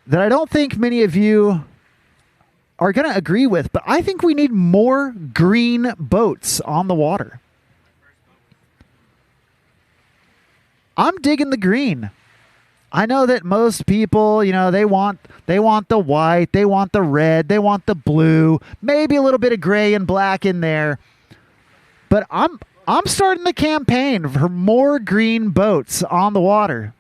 that I don't think many of you are gonna agree with, but I think we need more green boats on the water. I'm digging the green. I know that most people, you know, they want the white, they want the red, they want the blue, maybe a little bit of gray and black in there. But I'm starting the campaign for more green boats on the water.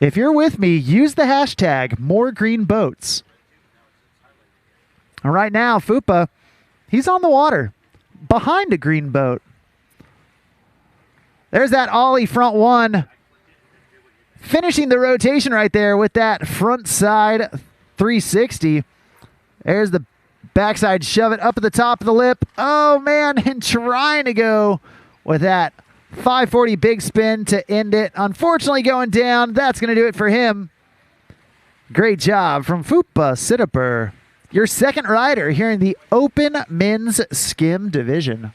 If you're with me, use the hashtag more green boats. And right now, Fupa, he's on the water behind a green boat. There's that ollie front 1. Finishing the rotation right there with that front side 360. There's the backside shove it up at the top of the lip. Oh, man, and trying to go with that 540 big spin to end it. Unfortunately, going down. That's going to do it for him. Great job from Fupa Sitabur, your second rider here in the Open Men's Skim Division.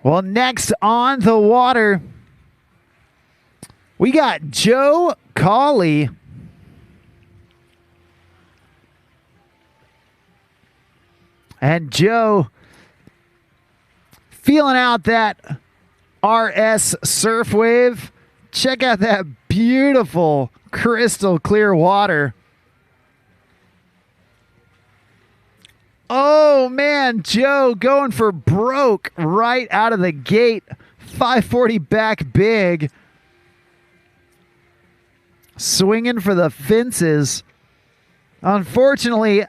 Well, next on the water, we got Joe Cawley. And Joe feeling out that RS surf wave. Check out that beautiful crystal clear water. Oh, man, Joe going for broke right out of the gate. 540 back big. Swinging for the fences. Unfortunately,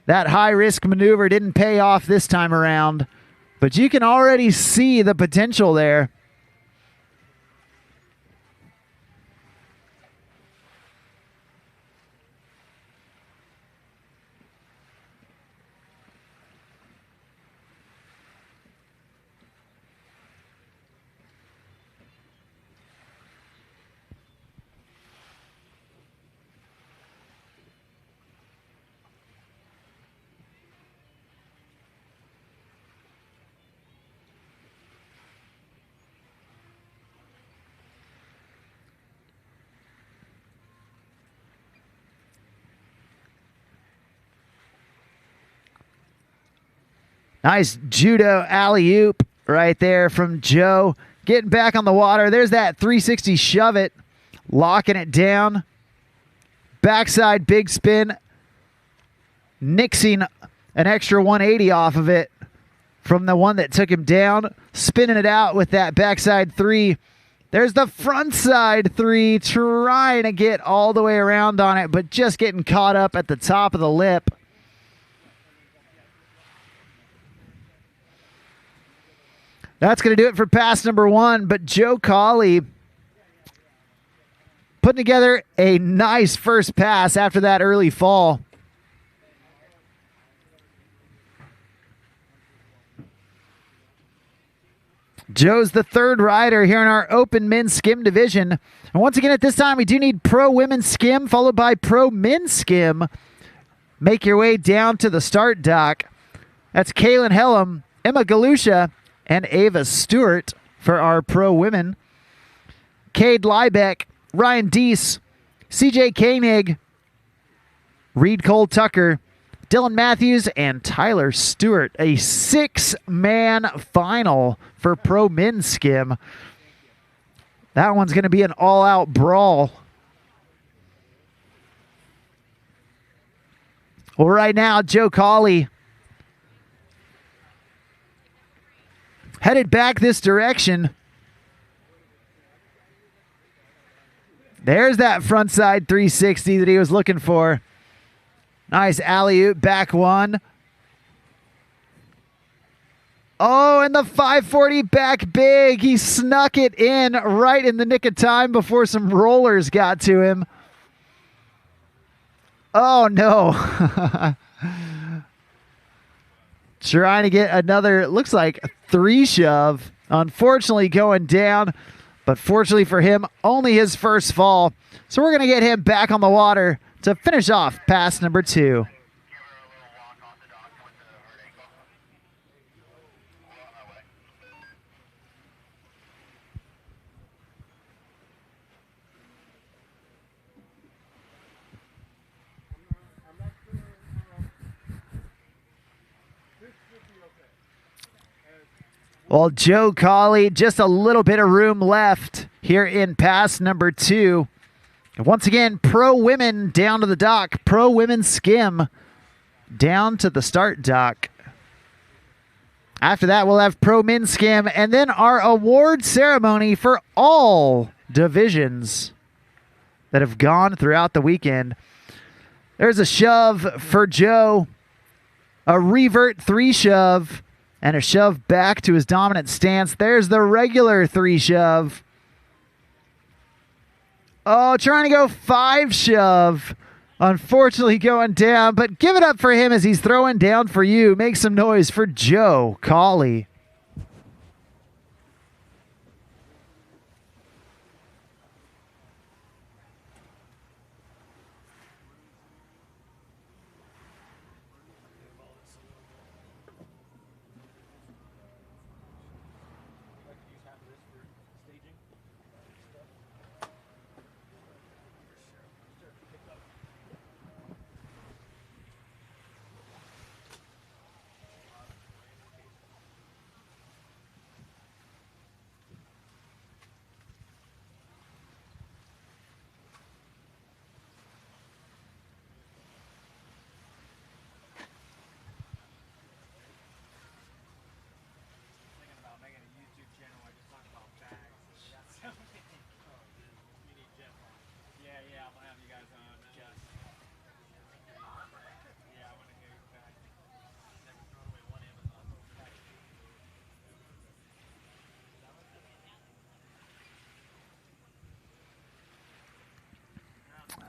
That high-risk maneuver didn't pay off this time around, but you can already see the potential there. Nice judo alley-oop right there from Joe. Getting back on the water. There's that 360 shove it. Locking it down. Backside big spin. Nixing an extra 180 off of it from the one that took him down. Spinning it out with that backside 3. There's the front side 3. Trying to get all the way around on it, but just getting caught up at the top of the lip. That's going to do it for pass number 1, but Joe Colley putting together a nice first pass after that early fall. Joe's the third rider here in our open men's skim division. And once again, at this time, we do need pro women's skim followed by pro men's skim. Make your way down to the start dock. That's Kaylin Hellam, Emma Galusha, and Ava Stewart for our pro women. Cade Liebeck, Ryan Deese, CJ Koenig, Reed Cole Tucker, Dylan Matthews, and Tyler Stewart. A 6-man final for pro men's skim. That one's going to be an all-out brawl. Well, right now, Joe Colley headed back this direction. There's that front side 360 that he was looking for. Nice alley-oop, back 1. Oh, and the 540 back big. He snuck it in right in the nick of time before some rollers got to him. Oh, no. Trying to get another, it looks like, 3 shove. Unfortunately going down, but fortunately for him, only his first fall. So we're going to get him back on the water to finish off pass number 2. Well, Joe Colley, just a little bit of room left here in pass number 2. And once again, pro women down to the dock. Pro women skim down to the start dock. After that, we'll have pro men skim and then our award ceremony for all divisions that have gone throughout the weekend. There's a shove for Joe, a revert 3 shove, and a shove back to his dominant stance. There's the regular 3 shove. Oh, trying to go 5 shove. Unfortunately going down, but give it up for him as he's throwing down for you. Make some noise for Joe Colley.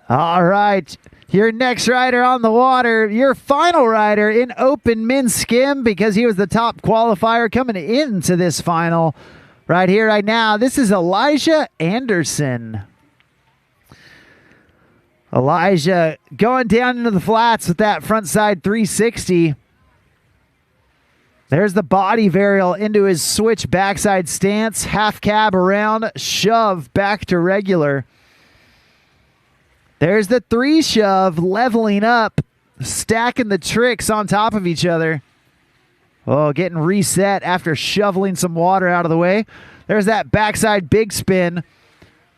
All right. Your next rider on the water, your final rider in open men's skim, because he was the top qualifier coming into this final right here, right now. This is Elijah Anderson. Elijah going down into the flats with that front side 360. There's the body varial into his switch backside stance, half cab around, shove back to regular. There's the 3 shove, leveling up, stacking the tricks on top of each other. Oh, getting reset after shoveling some water out of the way. There's that backside big spin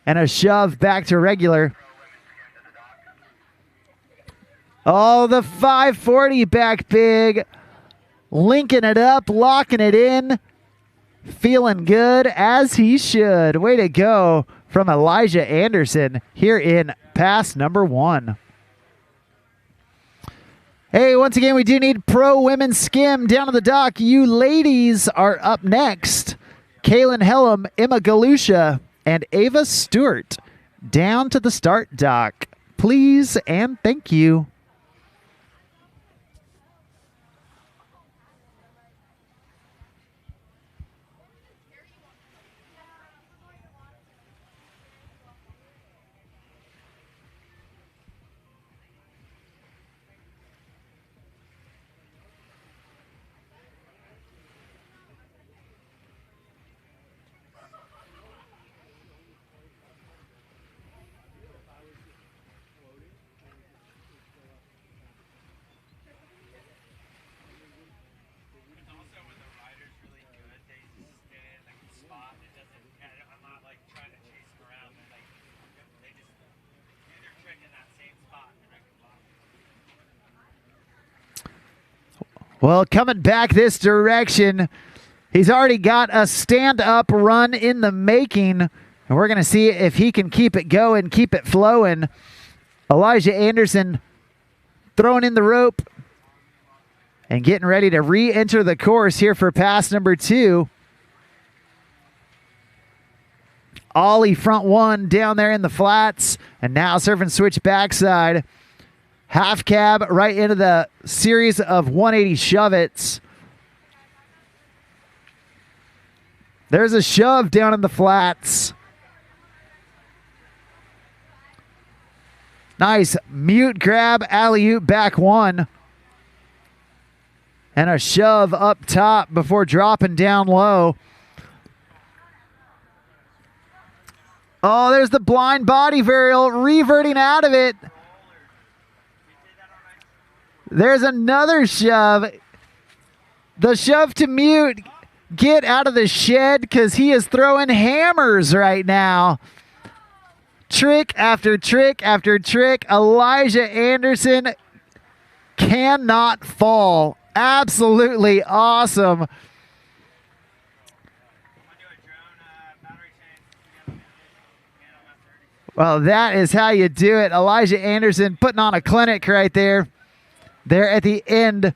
and a shove back to regular. Oh, the 540 back big. Linking it up, locking it in. Feeling good as he should. Way to go from Elijah Anderson here in pass number 1. Hey, once again, we do need pro women's skim down on the dock. You ladies are up next. Kaylin Hellam, Emma Galusha, and Ava Stewart down to the start dock. Please and thank you. Well, coming back this direction, he's already got a stand-up run in the making, and we're going to see if he can keep it going, keep it flowing. Elijah Anderson throwing in the rope and getting ready to re-enter the course here for pass number 2. Ollie front 1 down there in the flats, and now surfing switch backside. Half cab right into the series of 180 shove-its. There's a shove down in the flats. Nice mute grab, alley-oop back 1. And a shove up top before dropping down low. Oh, there's the blind body varial reverting out of it. There's another shove. The shove to mute. Get out of the shed because he is throwing hammers right now. Trick after trick after trick. Elijah Anderson cannot fall. Absolutely awesome. Well, that is how you do it. Elijah Anderson putting on a clinic right there. They're at the end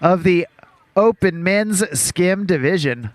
of the open men's skim division.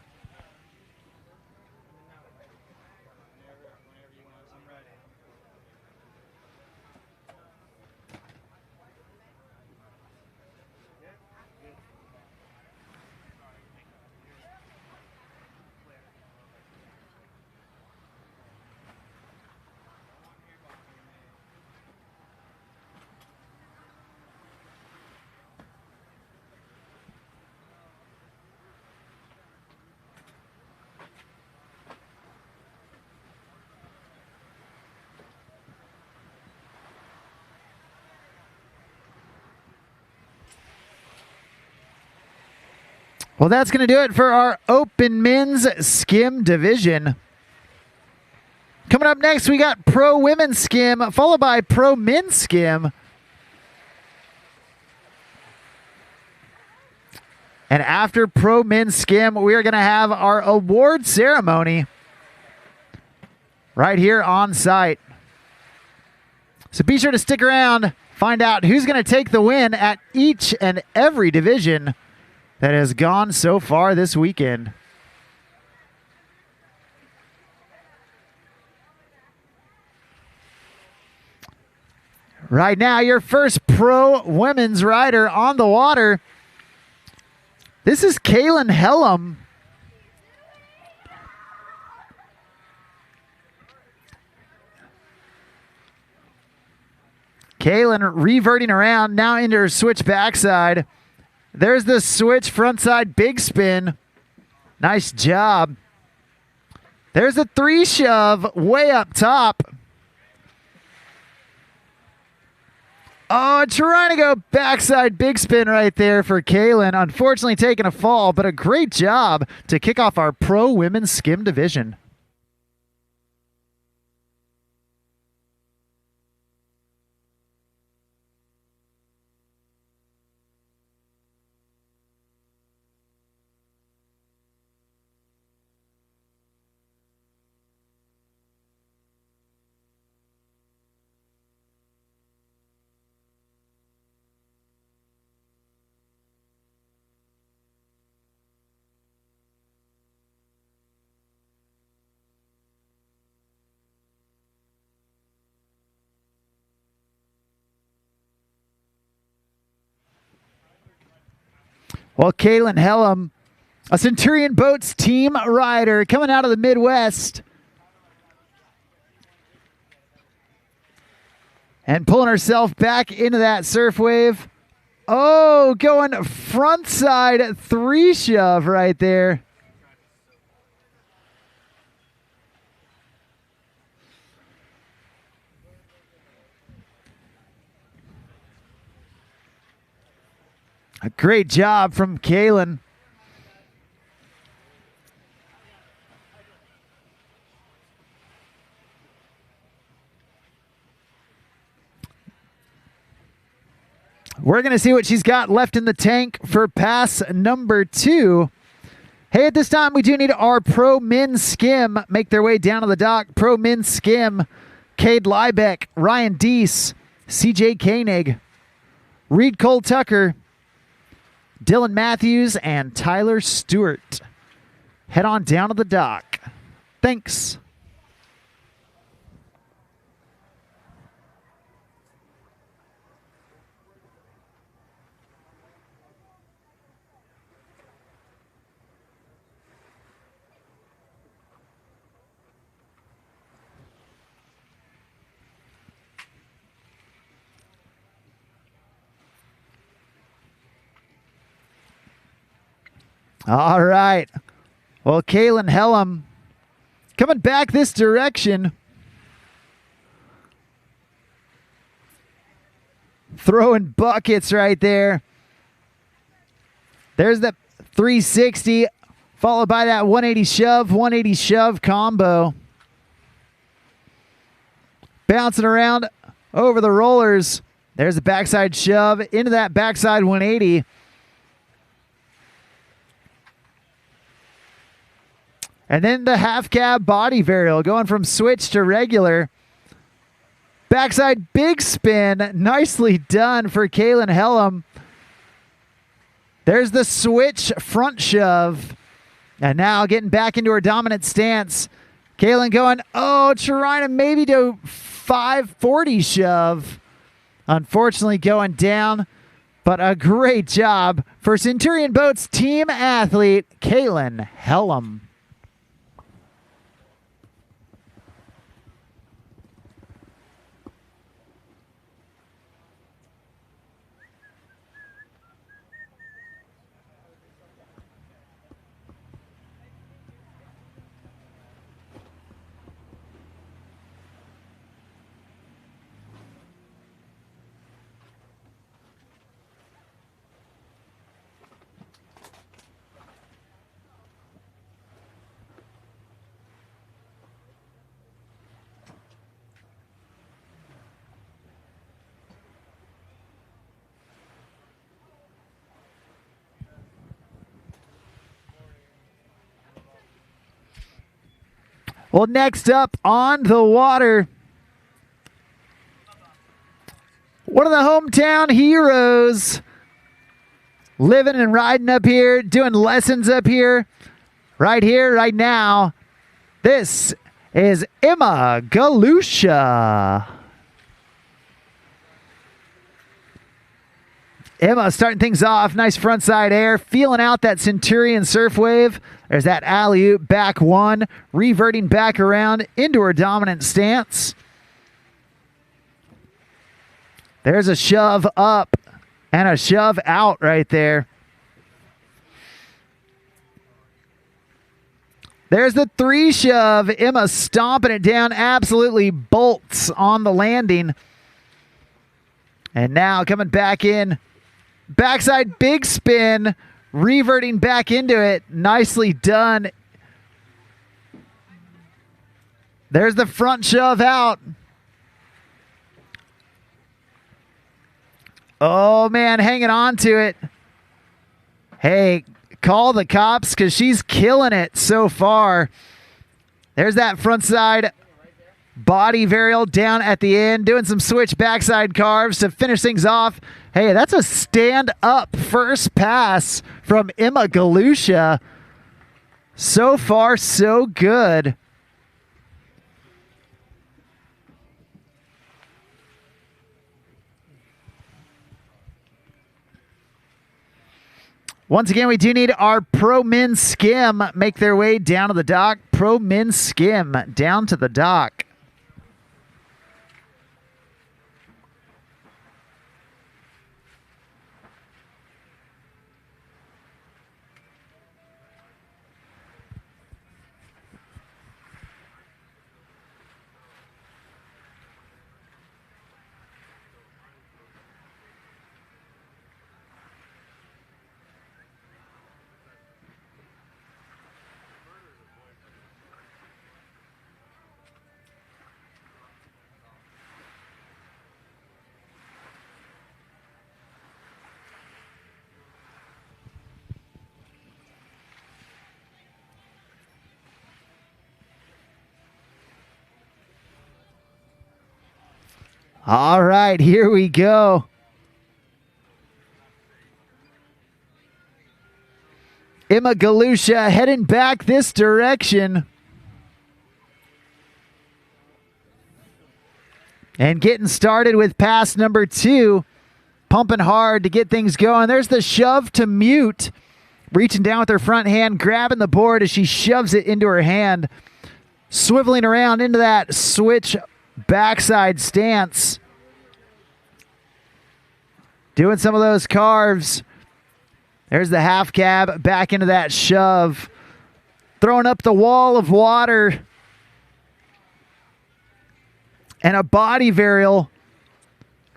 Well, that's going to do it for our open men's skim division. Coming up next, we got pro women's skim, followed by pro men's skim. And after pro men's skim, we are going to have our award ceremony right here on site. So be sure to stick around, find out who's going to take the win at each and every division that has gone so far this weekend. Right now, your first pro women's rider on the water. This is Kaylin Hellam. Kaylin reverting around now into her switch backside. There's the switch frontside big spin. Nice job. There's a 3 shove way up top. Oh, trying to go backside big spin right there for Kaylin. Unfortunately taking a fall, but a great job to kick off our pro women's skim division. Well, Kaylin Hellam, a Centurion Boats team rider coming out of the Midwest. And pulling herself back into that surf wave. Oh, going frontside 3 shove right there. A great job from Kaylin. We're going to see what she's got left in the tank for pass number 2. Hey, at this time, we do need our pro men's skim make their way down to the dock. Pro men's skim, Cade Liebeck, Ryan Deese, CJ Koenig, Reed Cole Tucker, Dylan Matthews, and Tyler Stewart. Head on down to the dock. Thanks. All right. Well, Kaylin Hellam coming back this direction. Throwing buckets right there. There's the 360 followed by that 180 shove combo. Bouncing around over the rollers. There's the backside shove into that backside 180. And then the half cab body varial going from switch to regular. Backside big spin. Nicely done for Kaylin Hellam. There's the switch front shove. And now getting back into her dominant stance. Kaylin going, oh, trying to maybe do 540 shove. Unfortunately going down. But a great job for Centurion Boats team athlete Kaylin Hellam. Well, next up on the water, one of the hometown heroes living and riding up here, doing lessons up here, right now. This is Emma Galusha. Emma starting things off. Nice frontside air. Feeling out that Centurion surf wave. There's that alley-oop back one. Reverting back around into her dominant stance. There's a shove up and a shove out right there. There's the 3 shove. Emma stomping it down. Absolutely bolts on the landing. And now coming back in. Backside big spin. Reverting back into it. Nicely done. There's the front shove out. Oh, man, hanging on to it. Hey, call the cops because she's killing it so far. There's that front side body varial down at the end, doing some switch backside carves to finish things off. Hey, that's a stand-up first pass from Emma Galusha. So far, so good. Once again, we do need our Pro Men Skim make their way down to the dock. Pro Men Skim down to the dock. All right, here we go. Emma Galusha heading back this direction. And getting started with pass number 2. Pumping hard to get things going. There's the shove to mute. Reaching down with her front hand, grabbing the board as she shoves it into her hand. Swiveling around into that switch backside stance. Doing some of those carves. There's the half cab back into that shove. Throwing up the wall of water. And a body varial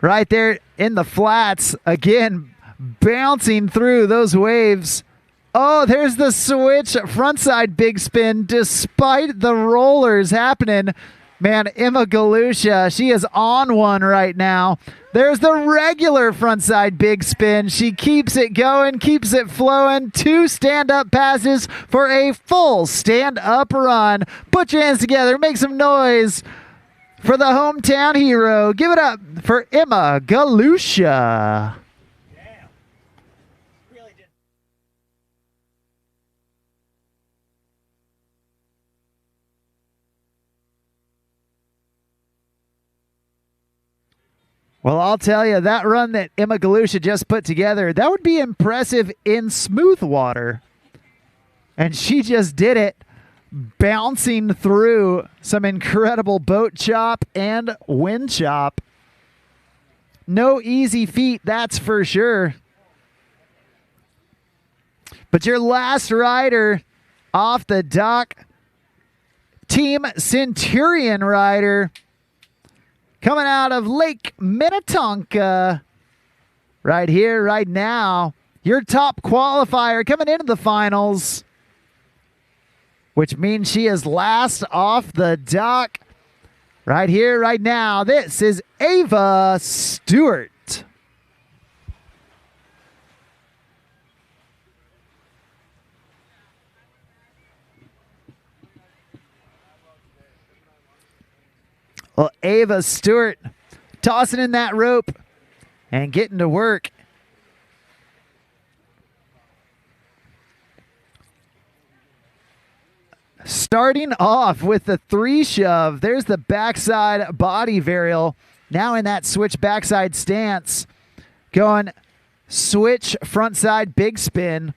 right there in the flats. Again, bouncing through those waves. Oh, there's the switch frontside big spin despite the rollers happening. Man, Emma Galusha, she is on one right now. There's the regular frontside big spin. She keeps it going, keeps it flowing. 2 stand-up passes for a full stand-up run. Put your hands together, make some noise for the hometown hero. Give it up for Emma Galusha. Well, I'll tell you, that run that Emma Galusha just put together, that would be impressive in smooth water. And she just did it, bouncing through some incredible boat chop and wind chop. No easy feat, that's for sure. But your last rider off the dock, Team Centurion rider, coming out of Lake Minnetonka, right here, right now. Your top qualifier coming into the finals, which means she is last off the dock. Right here, right now. This is Ava Stewart. Well, Ava Stewart tossing in that rope and getting to work. Starting off with the 3 shove. There's the backside body varial. Now in that switch backside stance. Going switch frontside big spin.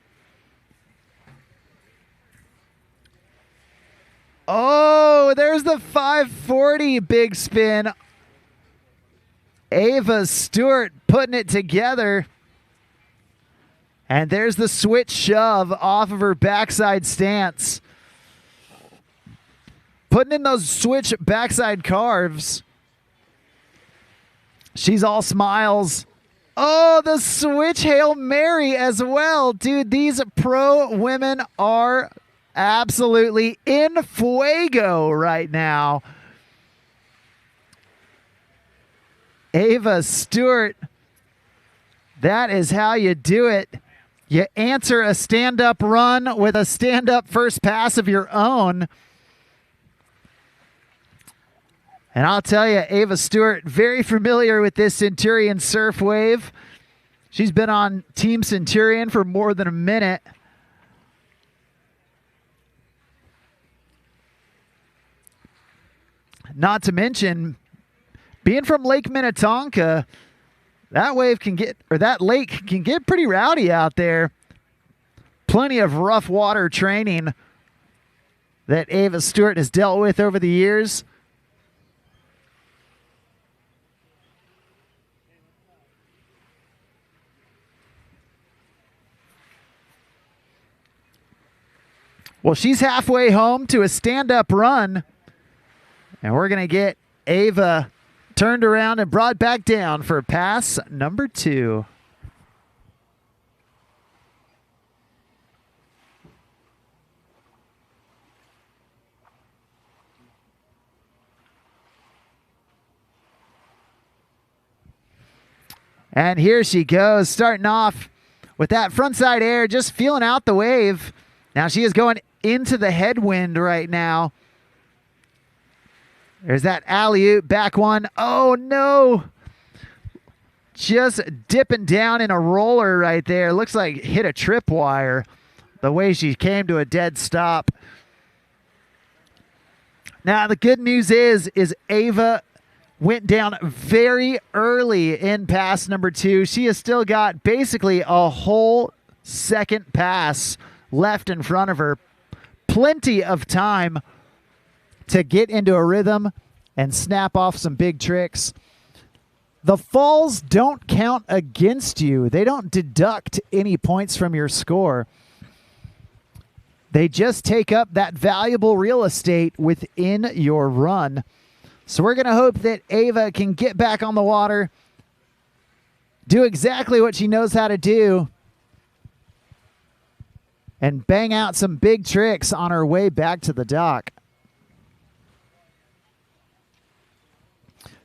Oh, there's the 540 big spin. Ava Stewart putting it together. And there's the switch shove off of her backside stance. Putting in those switch backside carves. She's all smiles. Oh, the switch Hail Mary as well. Dude, these pro women are absolutely in fuego right now. Ava Stewart, that is how you do it. You answer a stand-up run with a stand-up first pass of your own. And I'll tell you, Ava Stewart, very familiar with this Centurion surf wave. She's been on Team Centurion for more than a minute. Not to mention, being from Lake Minnetonka, that wave can get, or that lake can get pretty rowdy out there. Plenty of rough water training that Ava Stewart has dealt with over the years. Well, she's halfway home to a stand-up run, and we're going to get Ava turned around and brought back down for pass number 2. And here she goes, starting off with that frontside air, just feeling out the wave. Now she is going into the headwind right now. There's that alley-oop, back one. Oh, no. Just dipping down in a roller right there. Looks like hit a tripwire the way she came to a dead stop. Now, the good news is Ava went down very early in pass number 2. She has still got basically a whole second pass left in front of her. Plenty of time to get into a rhythm and snap off some big tricks. The falls don't count against you. They don't deduct any points from your score. They just take up that valuable real estate within your run. So we're going to hope that Ava can get back on the water, do exactly what she knows how to do, and bang out some big tricks on her way back to the dock.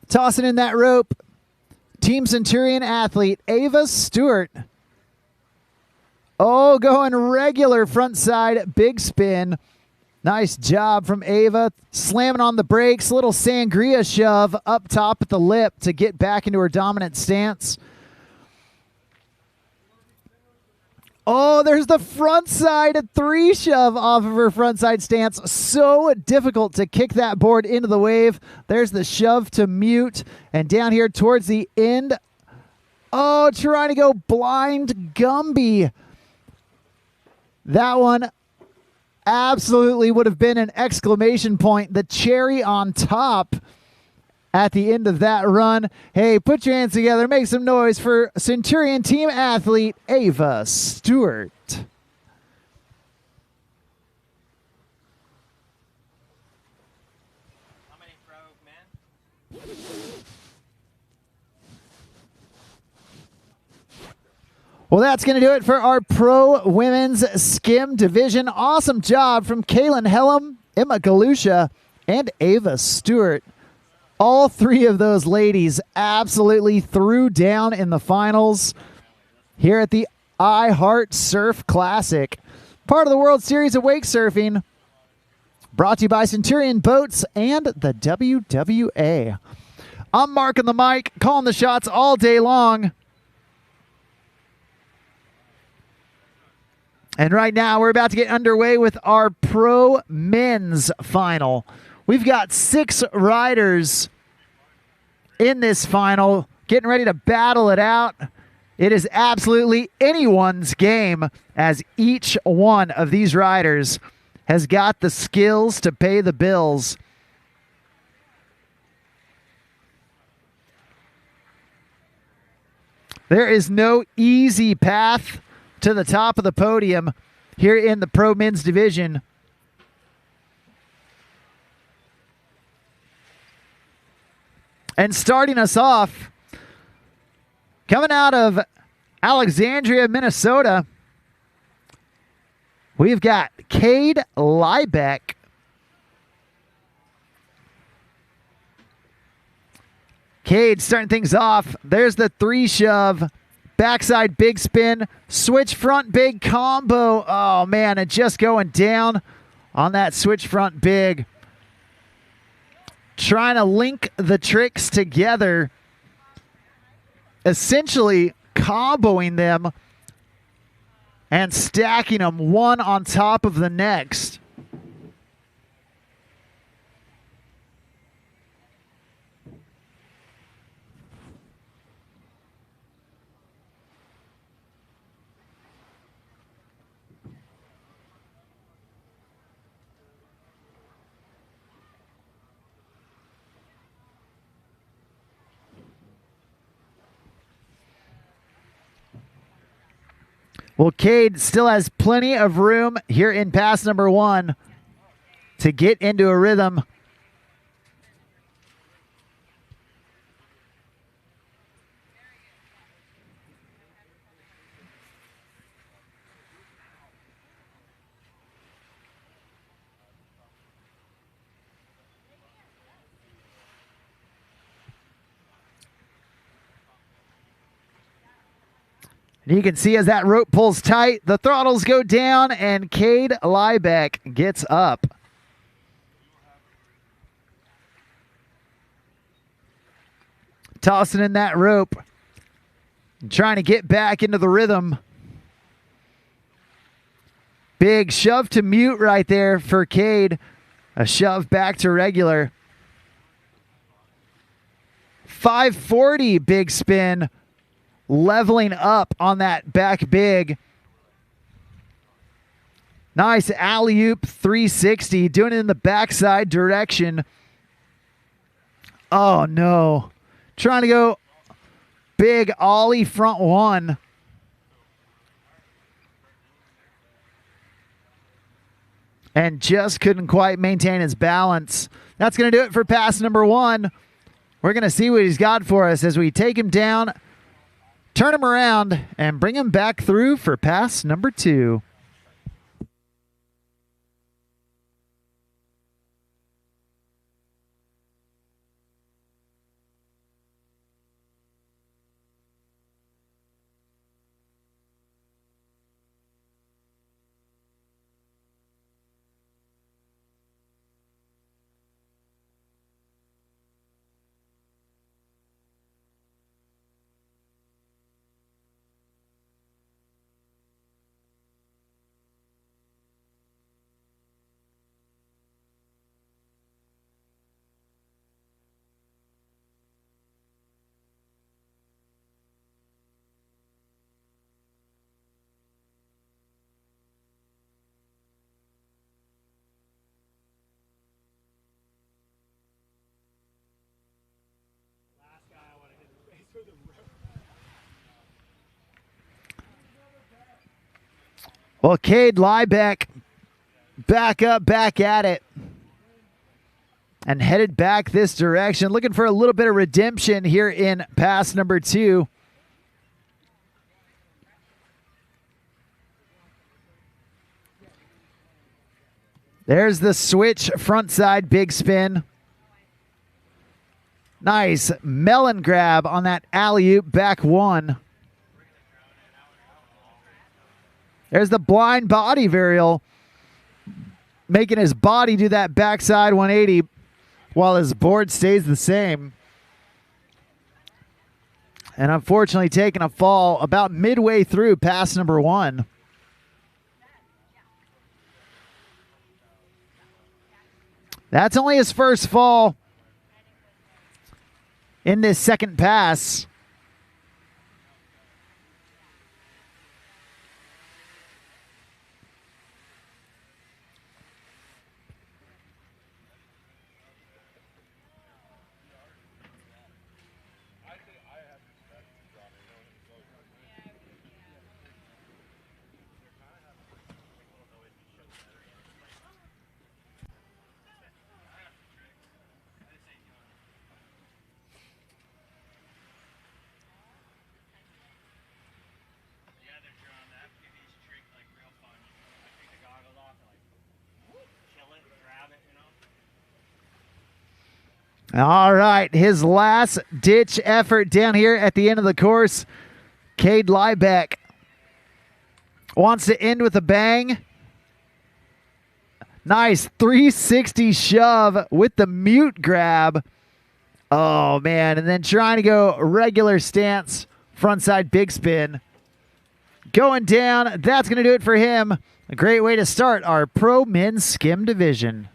Tossing in that rope, Team Centurion athlete Ava Stewart. Oh, going regular front side big spin. Nice job from Ava. Slamming on the brakes, little sangria shove up top at the lip to get back into her dominant stance. Oh, there's the front side 3 shove off of her front side stance. So difficult to kick that board into the wave. There's the shove to mute. And down here towards the end. Oh, trying to go blind Gumby. That one absolutely would have been an exclamation point. The cherry on top at the end of that run. Hey, put your hands together. Make some noise for Centurion team athlete Ava Stewart. How many pro men? Well, that's going to do it for our pro women's skim division. Awesome job from Kaylin Hellam, Emma Galusha, and Ava Stewart. All 3 of those ladies absolutely threw down in the finals here at the I Heart Surf Classic. Part of the World Series of Wake Surfing. Brought to you by Centurion Boats and the WWA. I'm marking the mic, calling the shots all day long. And right now, we're about to get underway with our pro men's final. We've got 6 riders in this final, getting ready to battle it out. It is absolutely anyone's game, as each one of these riders has got the skills to pay the bills. There is no easy path to the top of the podium here in the Pro Men's Division. And starting us off, coming out of Alexandria, Minnesota, we've got Cade Liebeck. Cade starting things off. There's the 3-shove, backside big spin, switch front big combo. Oh, man, and just going down on that switch front big. Trying to link the tricks together, essentially comboing them and stacking them one on top of the next. Well, Cade still has plenty of room here in pass number 1 to get into a rhythm. And you can see as that rope pulls tight, the throttles go down, and Cade Liebeck gets up. Tossing in that rope, trying to get back into the rhythm. Big shove to mute right there for Cade. A shove back to regular. 540 big spin. Leveling up on that back big. Nice alley-oop 360. Doing it in the backside direction. Oh, no. Trying to go big ollie front 1. And just couldn't quite maintain his balance. That's going to do it for pass number 1. We're going to see what he's got for us as we take him down, turn him around, and bring him back through for pass number 2. Well, Cade Liebeck back up, back at it. And headed back this direction. Looking for a little bit of redemption here in pass number 2. There's the switch front side big spin. Nice melon grab on that alley-oop back 1. There's the blind body varial, making his body do that backside 180 while his board stays the same. And unfortunately taking a fall about midway through pass number 1. That's only his first fall in this second pass. All right, his last ditch effort down here at the end of the course. Cade Liebeck wants to end with a bang. Nice 360 shove with the mute grab. Oh, man, and then trying to go regular stance, frontside big spin. Going down, that's going to do it for him. A great way to start our Pro Men's Skim division.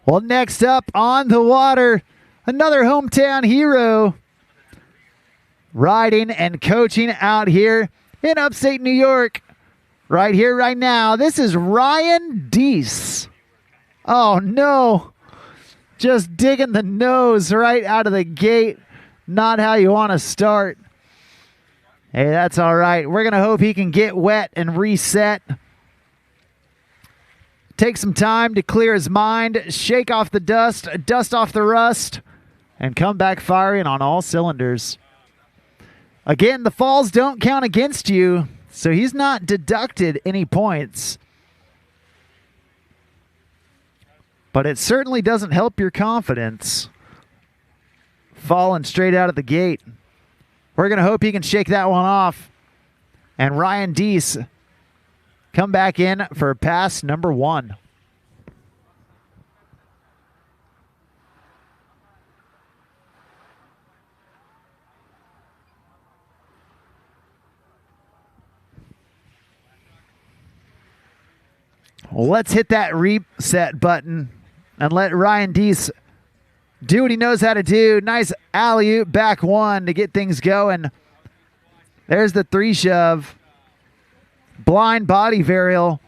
Well, next up on the water, another hometown hero riding and coaching out here in upstate New York. Right here, right now, this is Ryan Deese. Oh, no. Just digging the nose right out of the gate. Not how you want to start. Hey, that's all right. We're going to hope he can get wet and reset. Take some time to clear his mind, shake off the dust, dust off the rust, and come back firing on all cylinders. Again, the falls don't count against you, so he's not deducted any points. But it certainly doesn't help your confidence. Falling straight out of the gate. We're going to hope he can shake that one off. And Ryan Deese come back in for pass number 1. Well, let's hit that reset button and let Ryan Deese do what he knows how to do. Nice alley-oop back 1 to get things going. There's the 3 shove. Blind body varial.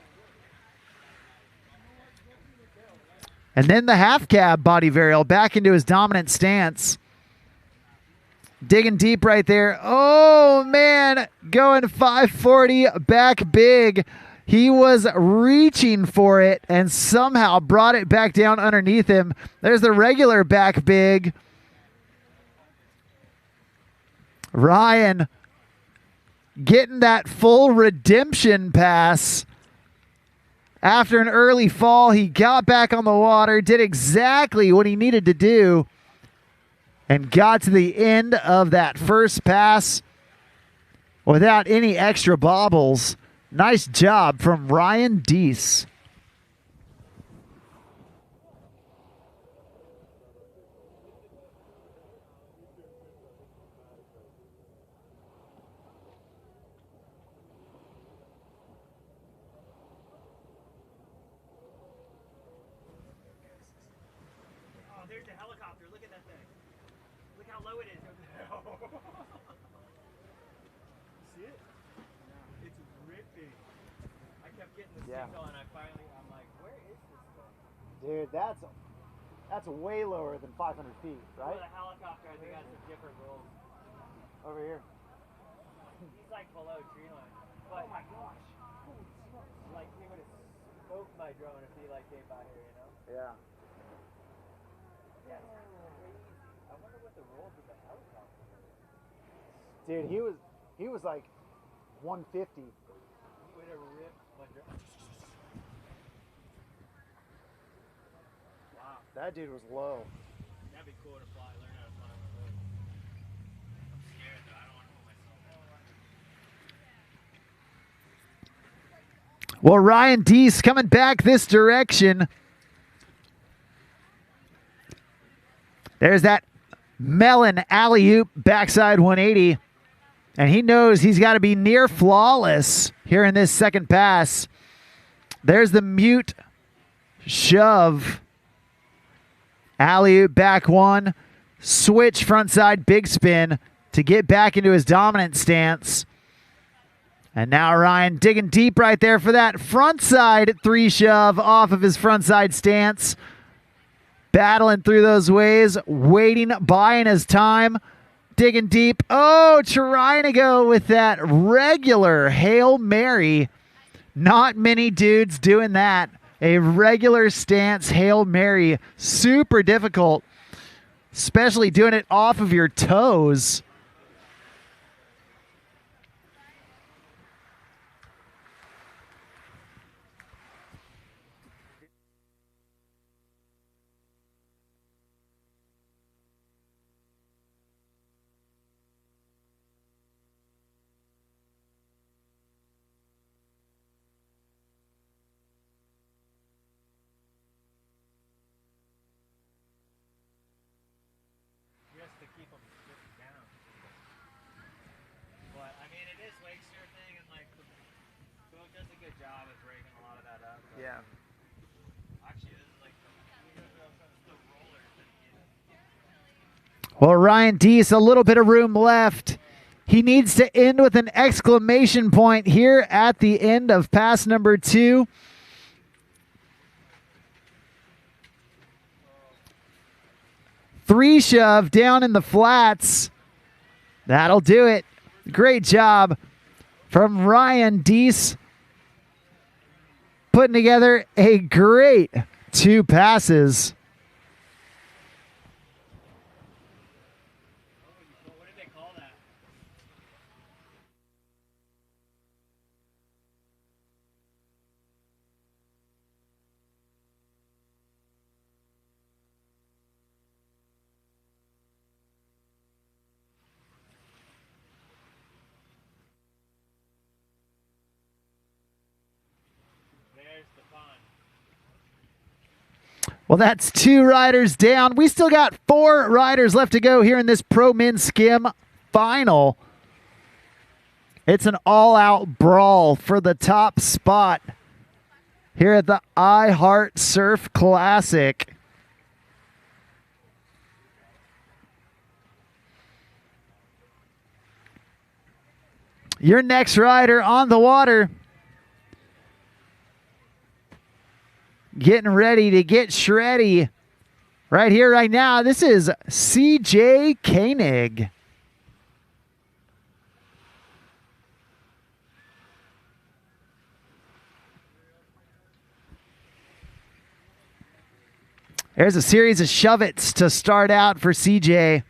And then the half cab body varial back into his dominant stance. Digging deep right there. Oh, man. Going 540 back big. He was reaching for it and somehow brought it back down underneath him. There's the regular back big. Ryan getting that full redemption pass. After an early fall, he got back on the water, did exactly what he needed to do, and got to the end of that first pass without any extra bobbles. Nice job from Ryan Deese. Oh, there's a helicopter. Look at that thing. Look how low it is. See it? No. It's ripping. I kept getting the signal, and I'm like, where is this thing? Dude, that's way lower than 500 feet, right? Well, the helicopter, I think, has some different rules. Over here. He's like below tree line. But, oh my gosh. Like, he would have smoked my drone if he like came by here, you know? Yeah. Yeah, it's crazy. I wonder what the rules with the helicopter are. Dude, he was like 150. He would have ripped my drone. Wow. That dude was low. That'd be cool to fly, learn how to fly on the road. I'm scared though, I don't want to put myself. Well, Ryan Deese coming back this direction. There's that melon alley-oop backside 180. And he knows he's got to be near flawless here in this second pass. There's the mute shove. Alley-oop back one. Switch frontside big spin to get back into his dominant stance. And now Ryan digging deep right there for that frontside 3 shove off of his frontside stance. Battling through those waves, waiting, buying his time, digging deep. Oh, trying to go with that regular Hail Mary. Not many dudes doing that. A regular stance Hail Mary. Super difficult, especially doing it off of your toes. Just to keep them down. But I mean, it is wake surfing, and like the boat does a good job of breaking a lot of that up. But Yeah. actually, this is like the rollers that Well, Ryan Deese, a little bit of room left. He needs to end with an exclamation point here at the end of pass number 2. Three shove down in the flats. That'll do it. Great job from Ryan Deese. Putting together a great 2 passes. what did they call that? There's the fun. Well, that's 2 riders down. We still got 4 riders left to go here in this Pro Men Skim final. It's an all-out brawl for the top spot here at the I Heart Surf Classic. Your next rider on the water, getting ready to get shreddy right here, right now. This is CJ Koenig. There's a series of shove-its to start out for CJ.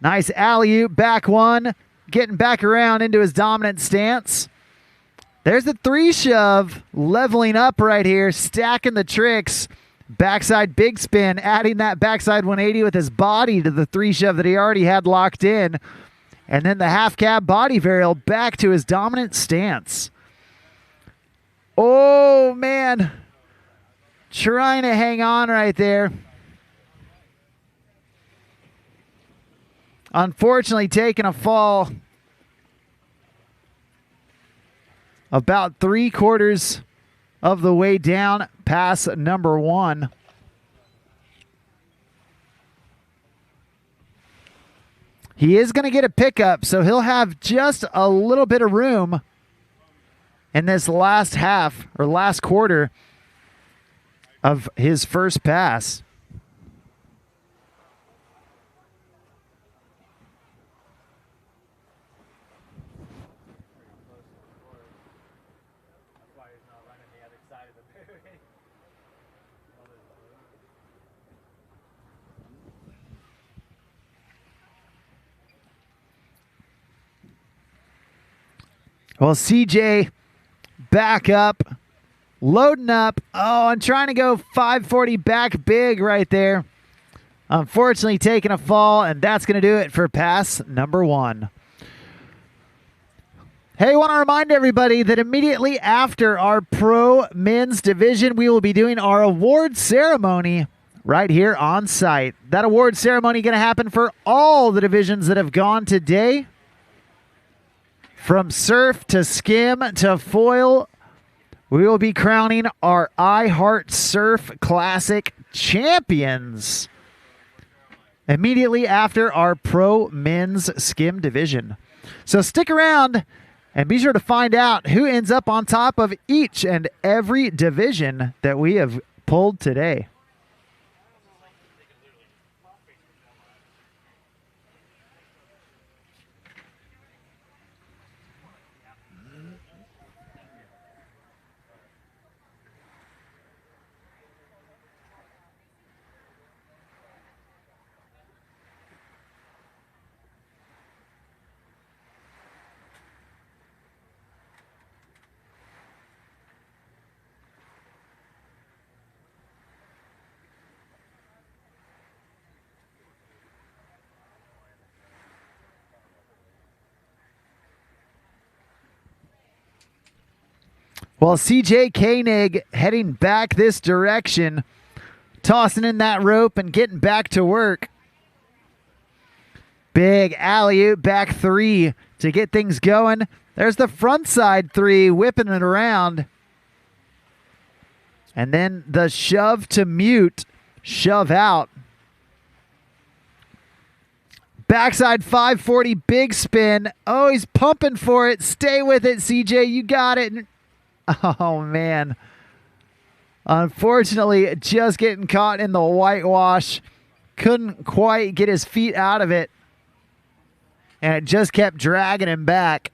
Nice alley-oop, back one, getting back around into his dominant stance. There's the 3 shove, leveling up right here, stacking the tricks. Backside big spin, adding that backside 180 with his body to the 3 shove that he already had locked in. And then the half cab body varial back to his dominant stance. Oh, man. Trying to hang on right there. Unfortunately, taking a fall about 3/4 of the way down pass number 1. He is going to get a pickup, so he'll have just a little bit of room in this last half or last quarter of his first pass. Well, CJ back up, loading up. Oh, and trying to go 540 back big right there. Unfortunately, taking a fall, and that's going to do it for pass number 1. Hey, I want to remind everybody that immediately after our Pro Men's Division, we will be doing our award ceremony right here on site. That award ceremony going to happen for all the divisions that have gone today. From surf to skim to foil, we will be crowning our I Heart Surf Classic champions immediately after our pro men's skim division. So stick around and be sure to find out who ends up on top of each and every division that we have pulled today. Well, CJ Koenig heading back this direction, tossing in that rope and getting back to work. Big alley-oop back three to get things going. There's the front side three, whipping it around. And then the shove to mute, shove out. Backside 540, big spin. Oh, he's pumping for it. Stay with it, CJ. You got it. Oh, man. Unfortunately, just getting caught in the whitewash. Couldn't quite get his feet out of it. And it just kept dragging him back.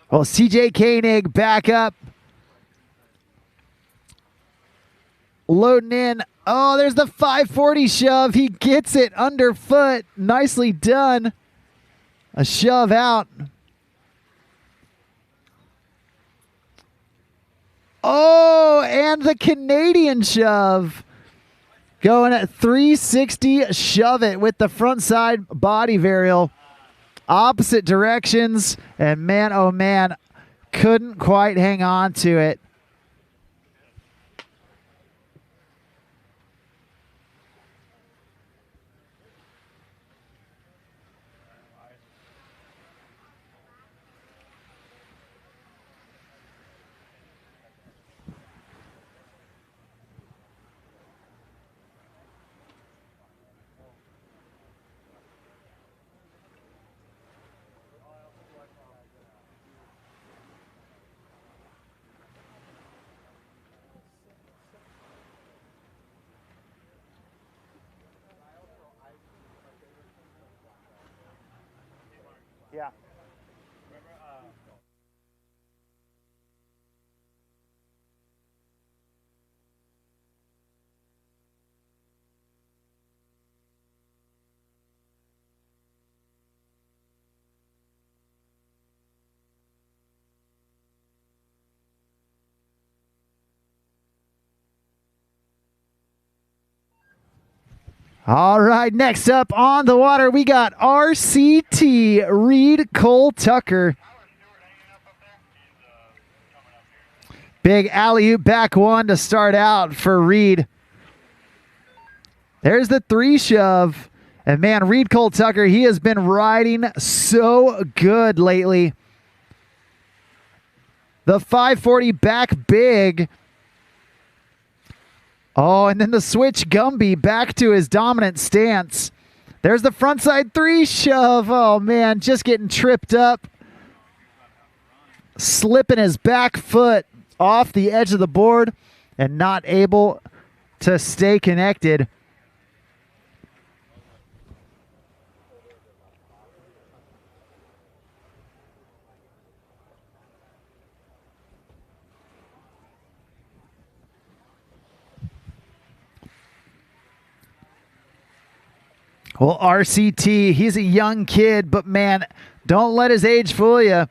Well, CJ Koenig back up. Loading in. Oh, there's the 540 shove. He gets it underfoot. Nicely done. A shove out. Oh, and the Canadian shove. Going at 360, shove it with the front side body varial. Opposite directions, and man, oh man, couldn't quite hang on to it. Yeah. All right, next up on the water, we got RCT, Reed Cole Tucker. Big alley-oop back one to start out for Reed. There's the three shove. And man, Reed Cole Tucker, he has been riding so good lately. The 540 back big. Oh, and then the switch Gumby back to his dominant stance. There's the frontside three shove. Oh, man, just getting tripped up. Slipping his back foot off the edge of the board and not able to stay connected. Well, RCT, he's a young kid, but man, don't let his age fool you.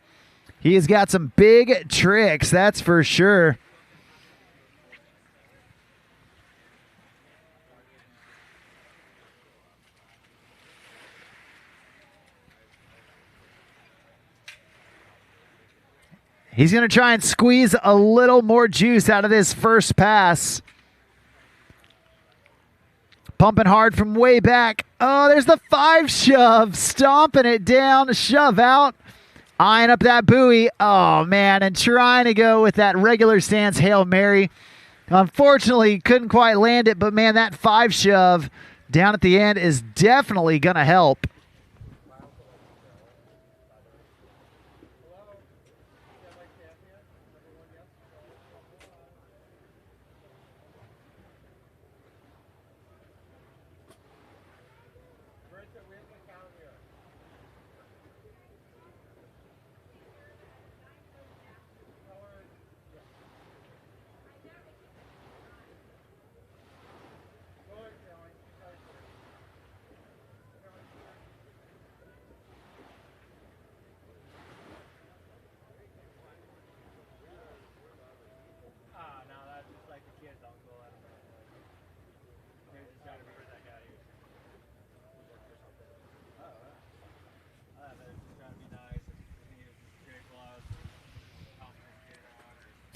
He's got some big tricks, that's for sure. He's going to try and squeeze a little more juice out of this first pass. Pumping hard from way back. Oh, there's the 5 shove. Stomping it down, shove out. Eyeing up that buoy. Oh, man, and trying to go with that regular stance Hail Mary. Unfortunately, couldn't quite land it, but, man, that 5 shove down at the end is definitely going to help.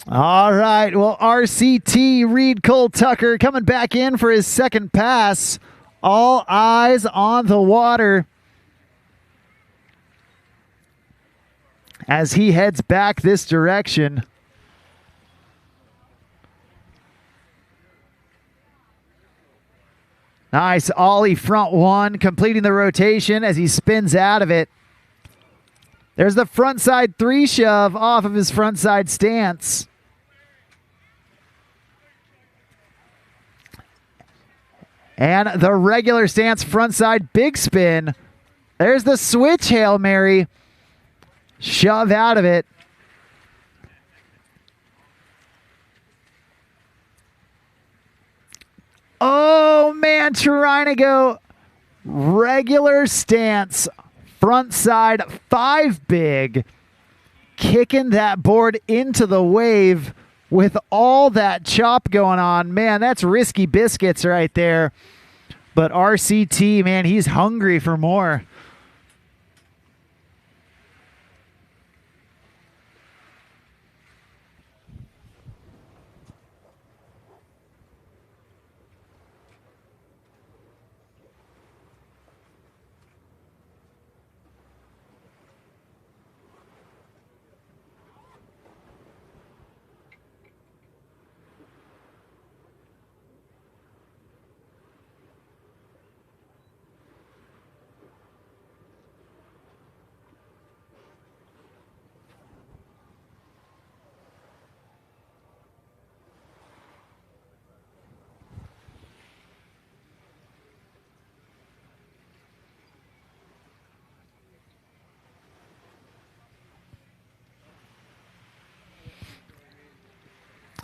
All right, well, RCT, Reed Cole Tucker, coming back in for his second pass. All eyes on the water as he heads back this direction. Nice ollie front one, completing the rotation as he spins out of it. There's the front side 3 shove off of his front side stance. And the regular stance front side big spin. There's the switch Hail Mary. Shove out of it. Oh, man, trying to go regular stance. Front side 5 big. Kicking that board into the wave with all that chop going on. Man, that's risky biscuits right there. But RCT, man, he's hungry for more.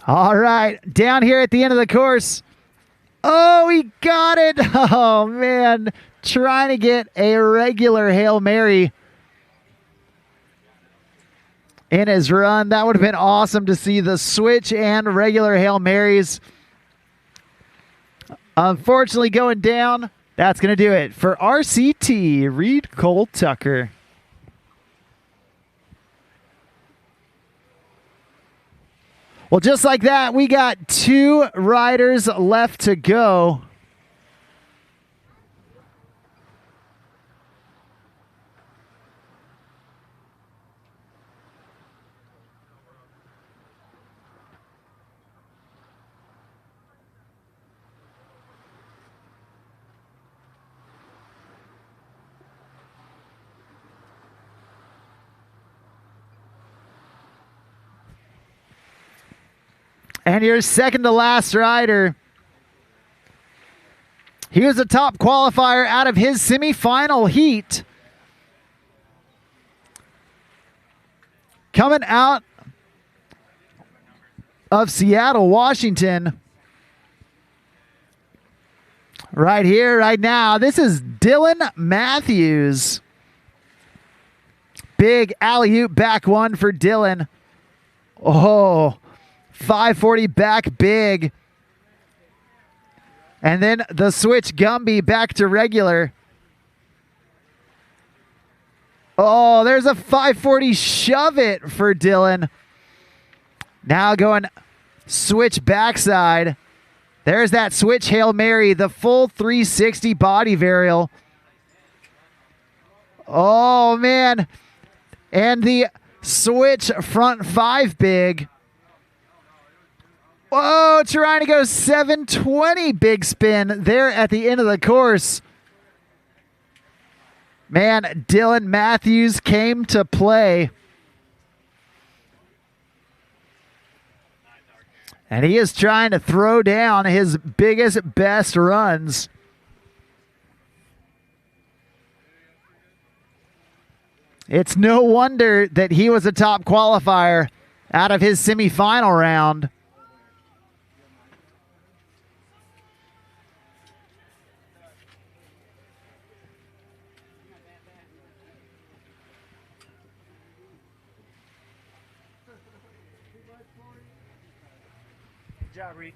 All right, down here at the end of the course. Oh, he got it. Oh, man. Trying to get a regular Hail Mary in his run. That would have been awesome to see the switch and regular Hail Marys. Unfortunately, going down. That's going to do it for RCT, Reed Cole Tucker. Well, just like that, we got 2 riders left to go. And your second to last rider. He was a top qualifier out of his semifinal heat. Coming out of Seattle, Washington. Right here, right now. This is Dylan Matthews. Big alley-oop back one for Dylan. Oh, 540 back big. And then the switch Gumby back to regular. Oh, there's a 540 shove it for Dylan. Now going switch backside. There's that switch Hail Mary, the full 360 body varial. Oh, man. And the switch front five big. Whoa, trying to go 720 big spin there at the end of the course. Man, Dylan Matthews came to play. And he is trying to throw down his biggest, best runs. It's no wonder that he was a top qualifier out of his semifinal round. Good job, Reed.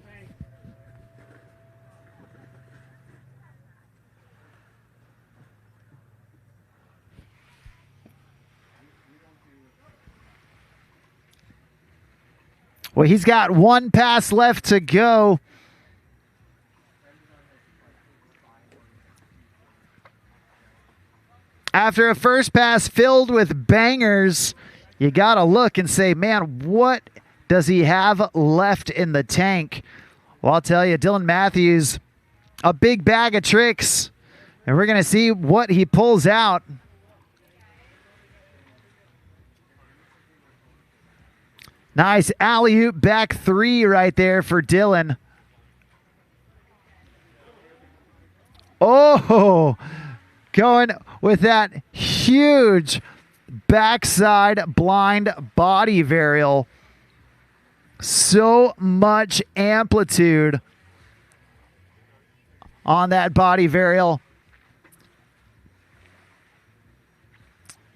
Well, he's got one pass left to go. After a first pass filled with bangers, you got to look and say, man, what does he have left in the tank? Well, I'll tell you, Dylan Matthews, a big bag of tricks, and we're going to see what he pulls out. Nice alley-oop back three right there for Dylan. Oh, going with that huge backside blind body varial. So much amplitude on that body varial.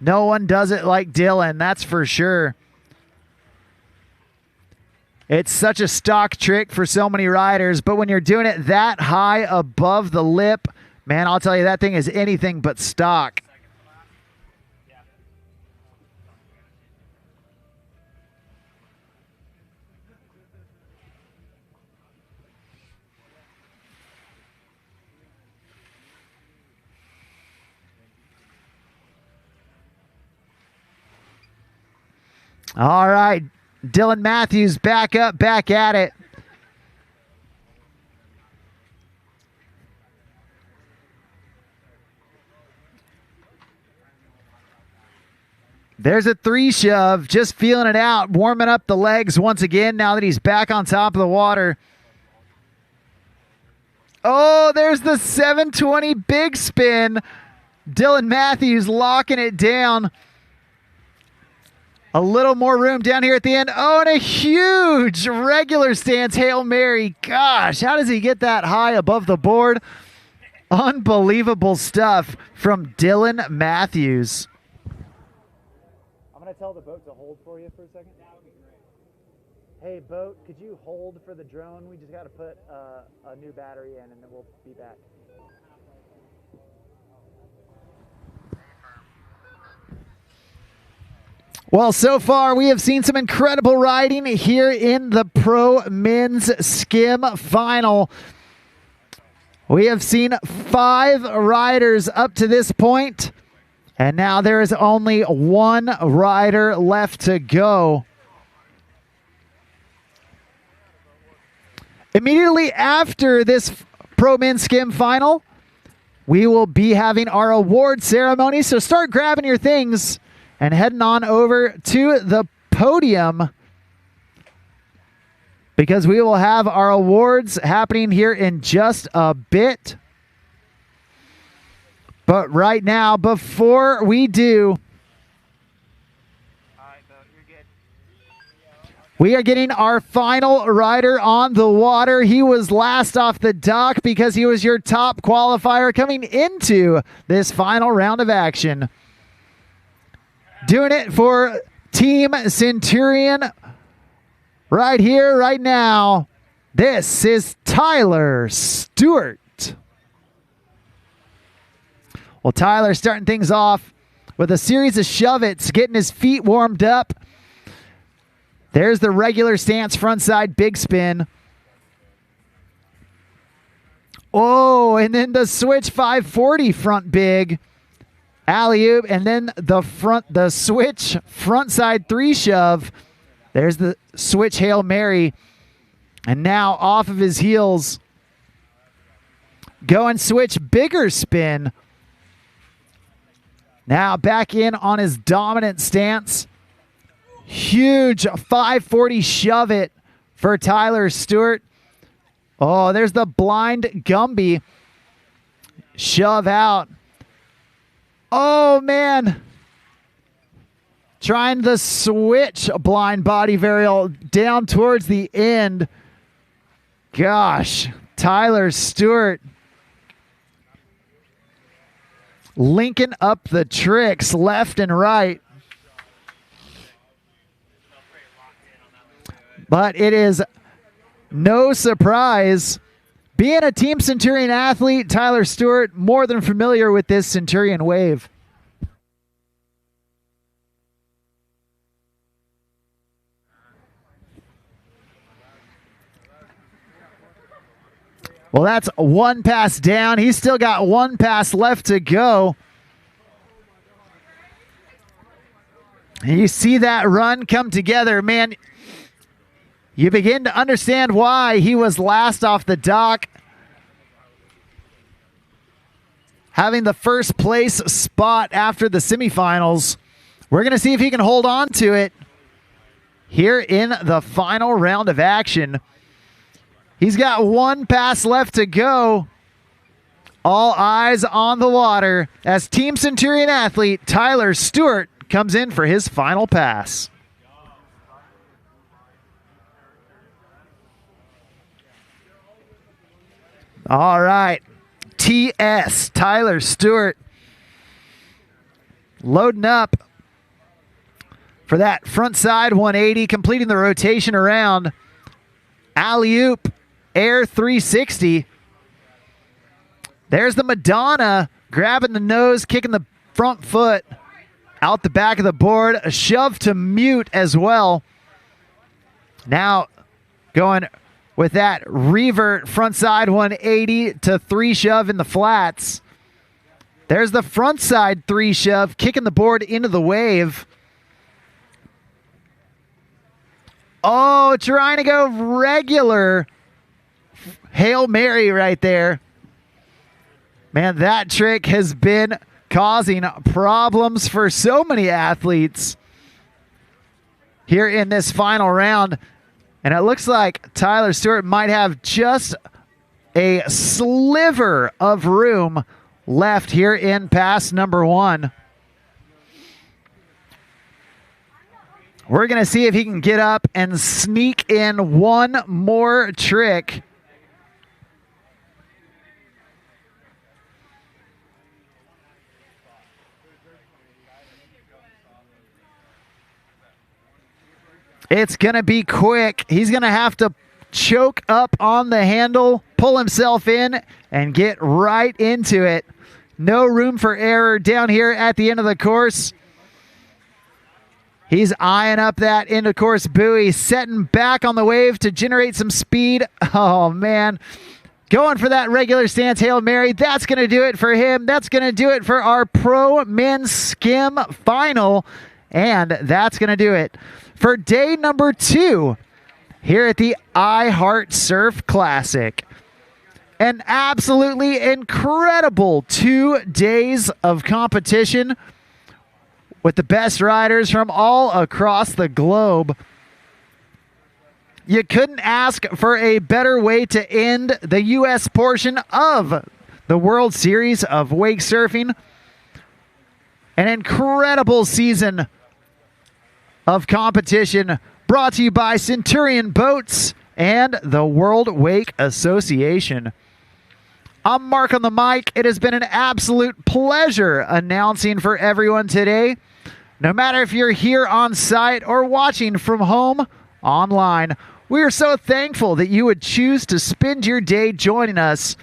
No one does it like Dylan, that's for sure. It's such a stock trick for so many riders, but when you're doing it that high above the lip, man, I'll tell you, that thing is anything but stock. All right, Dylan Matthews back up, back at it. There's a three shove, just feeling it out, warming up the legs once again now that he's back on top of the water. Oh, there's the 720 big spin. Dylan Matthews locking it down. A little more room down here at the end. Oh, and a huge regular stance Hail Mary. Gosh, how does he get that high above the board? Unbelievable stuff from Dylan Matthews. I'm going to tell the boat to hold for you for a second. That would be great. Hey, boat, could you hold for the drone? We just got to put a new battery in, and then we'll be back. Well, so far we have seen some incredible riding here in the Pro Men's Skim Final. We have seen 5 riders up to this point, and now there is only one rider left to go. Immediately after this Pro Men's Skim Final, we will be having our award ceremony, so start grabbing your things and heading on over to the podium. because we will have our awards happening here in just a bit. But right now, before we do, we are getting our final rider on the water. He was last off the dock because he was your top qualifier coming into this final round of action. Doing it for Team Centurion right here, right now. This is Tyler Stewart. Well, Tyler starting things off with a series of shove-its, getting his feet warmed up. There's the regular stance frontside big spin. Oh, and then the switch 540 front big. Alley-oop, and then the switch frontside 3 shove. There's the switch Hail Mary. And now off of his heels. Go and switch bigger spin. Now back in on his dominant stance. Huge 540 shove it for Tyler Stewart. Oh, there's the blind Gumby. Shove out. Oh, man. Trying the switch blind body varial down towards the end. Gosh, Tyler Stewart linking up the tricks left and right. But it is no surprise. Being a Team Centurion athlete, Tyler Stewart more than familiar with this Centurion wave. Well, that's one pass down. He's still got one pass left to go. And you see that run come together, man. You begin to understand why he was last off the dock. Having the first place spot after the semifinals. We're going to see if he can hold on to it here in the final round of action. He's got one pass left to go. All eyes on the water as Team Centurion athlete Tyler Stewart comes in for his final pass. All right, TS, Tyler Stewart, loading up for that front side 180, completing the rotation around. Alley-oop, air 360. There's the Madonna, grabbing the nose, kicking the front foot out the back of the board. A shove to mute as well. Now going with that revert frontside 180 to 3 shove in the flats. There's the frontside 3 shove, kicking the board into the wave. Oh, trying to go regular Hail Mary right there. Man, that trick has been causing problems for so many athletes here in this final round. And it looks like Tyler Stewart might have just a sliver of room left here in pass number 1. We're going to see if he can get up and sneak in one more trick. It's going to be quick. He's going to have to choke up on the handle, pull himself in, and get right into it. No room for error down here at the end of the course. He's eyeing up that end of course buoy, setting back on the wave to generate some speed. Oh, man. Going for that regular stance Hail Mary. That's going to do it for him. That's going to do it for our Pro Men's Skim Final. And that's going to do it for day number 2 here at the iHeart Surf Classic. An absolutely incredible 2 days of competition with the best riders from all across the globe. you couldn't ask for a better way to end the U.S. portion of the World Series of Wake Surfing. An incredible season of competition brought to you by Centurion Boats and the World Wake Association. I'm Mark on the mic. It has been an absolute pleasure announcing for everyone today. No matter if you're here on site or watching from home online, we are so thankful that you would choose to spend your day joining us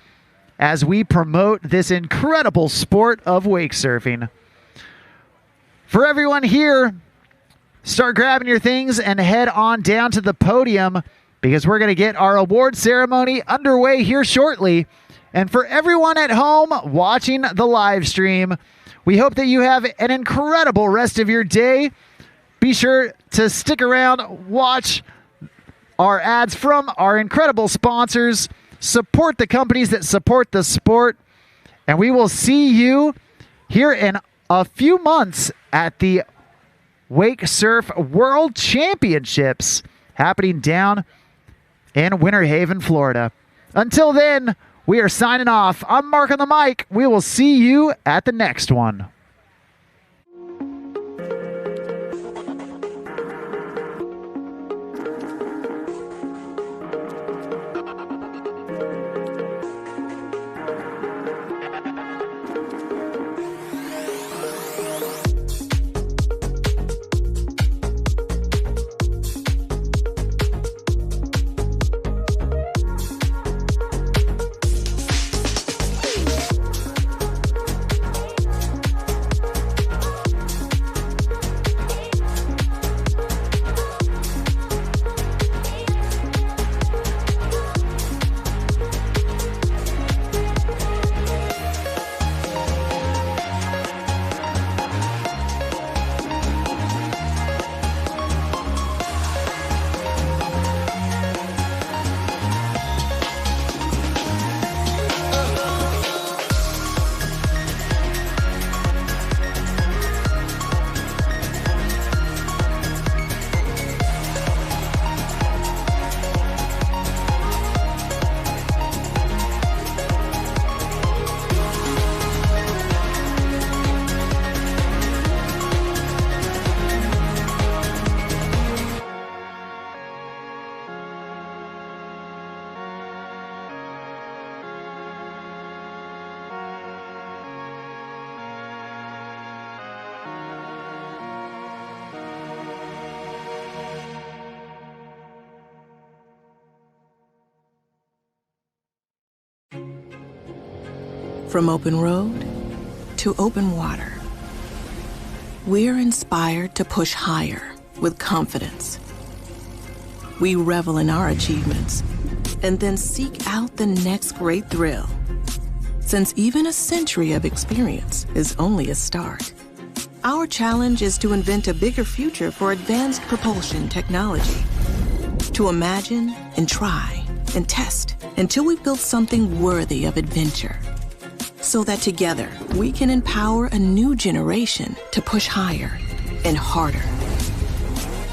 as we promote this incredible sport of wake surfing. For everyone here, start grabbing your things and head on down to the podium because we're going to get our award ceremony underway here shortly. And for everyone at home watching the live stream, we hope that you have an incredible rest of your day. Be sure to stick around, watch our ads from our incredible sponsors, support the companies that support the sport, and we will see you here in a few months at the Wake Surf World Championships happening down in Winter Haven, Florida. Until then, we are signing off. I'm Mark on the mic. We will see you at the next one. From open road to open water, we're inspired to push higher with confidence. We revel in our achievements and then seek out the next great thrill. Since even a century of experience is only a start, our challenge is to invent a bigger future for advanced propulsion technology. To imagine and try and test until we've built something worthy of adventure. So that together we can empower a new generation to push higher and harder.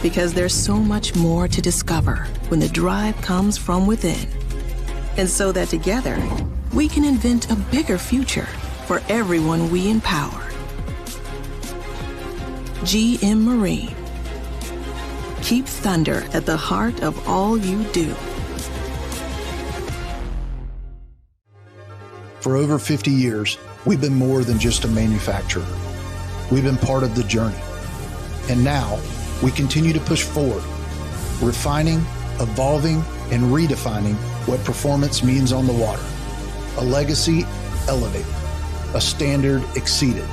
Because there's so much more to discover when the drive comes from within. And so that together we can invent a bigger future for everyone we empower. GM Marine. Keep thunder at the heart of all you do. For over 50 years, we've been more than just a manufacturer. We've been part of the journey. And now, we continue to push forward, refining, evolving, and redefining what performance means on the water. A legacy elevated, a standard exceeded,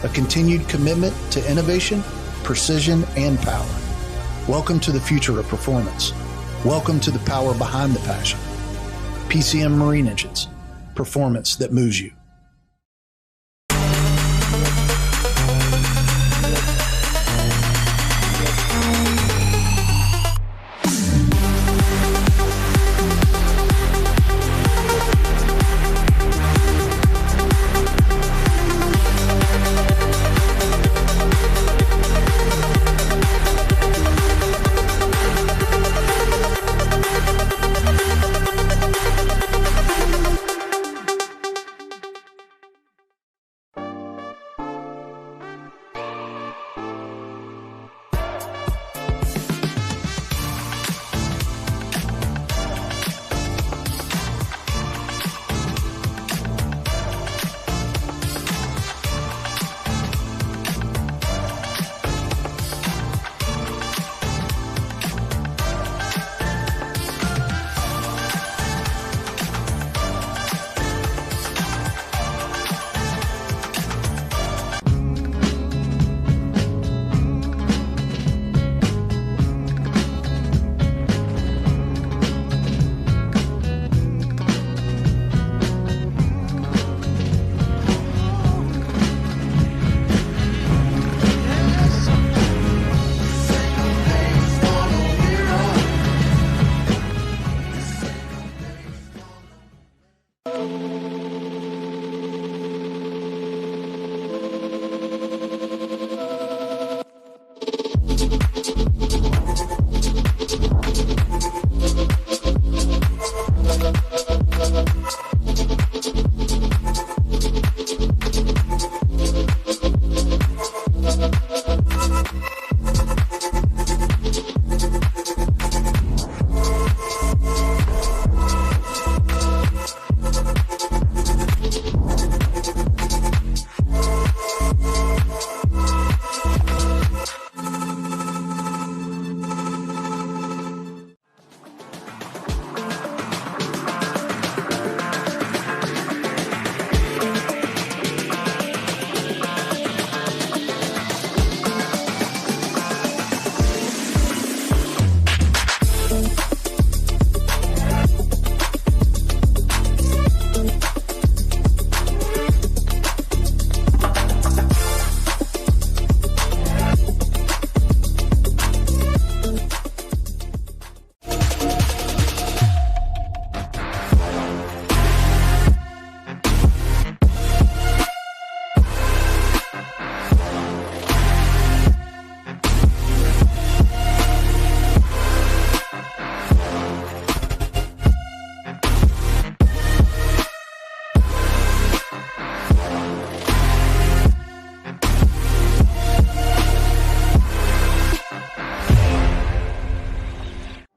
a continued commitment to innovation, precision, and power. Welcome to the future of performance. Welcome to the power behind the passion. PCM Marine Engines. Performance that moves you.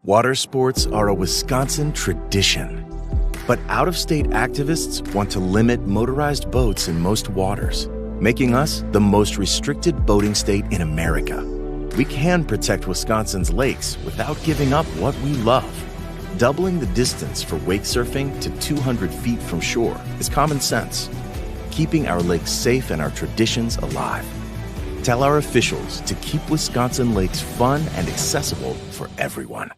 Water sports are a Wisconsin tradition, but out-of-state activists want to limit motorized boats in most waters, making us the most restricted boating state in America. We can protect Wisconsin's lakes without giving up what we love. Doubling the distance for wake surfing to 200 feet from shore is common sense, keeping our lakes safe and our traditions alive. Tell our officials to keep Wisconsin lakes fun and accessible for everyone.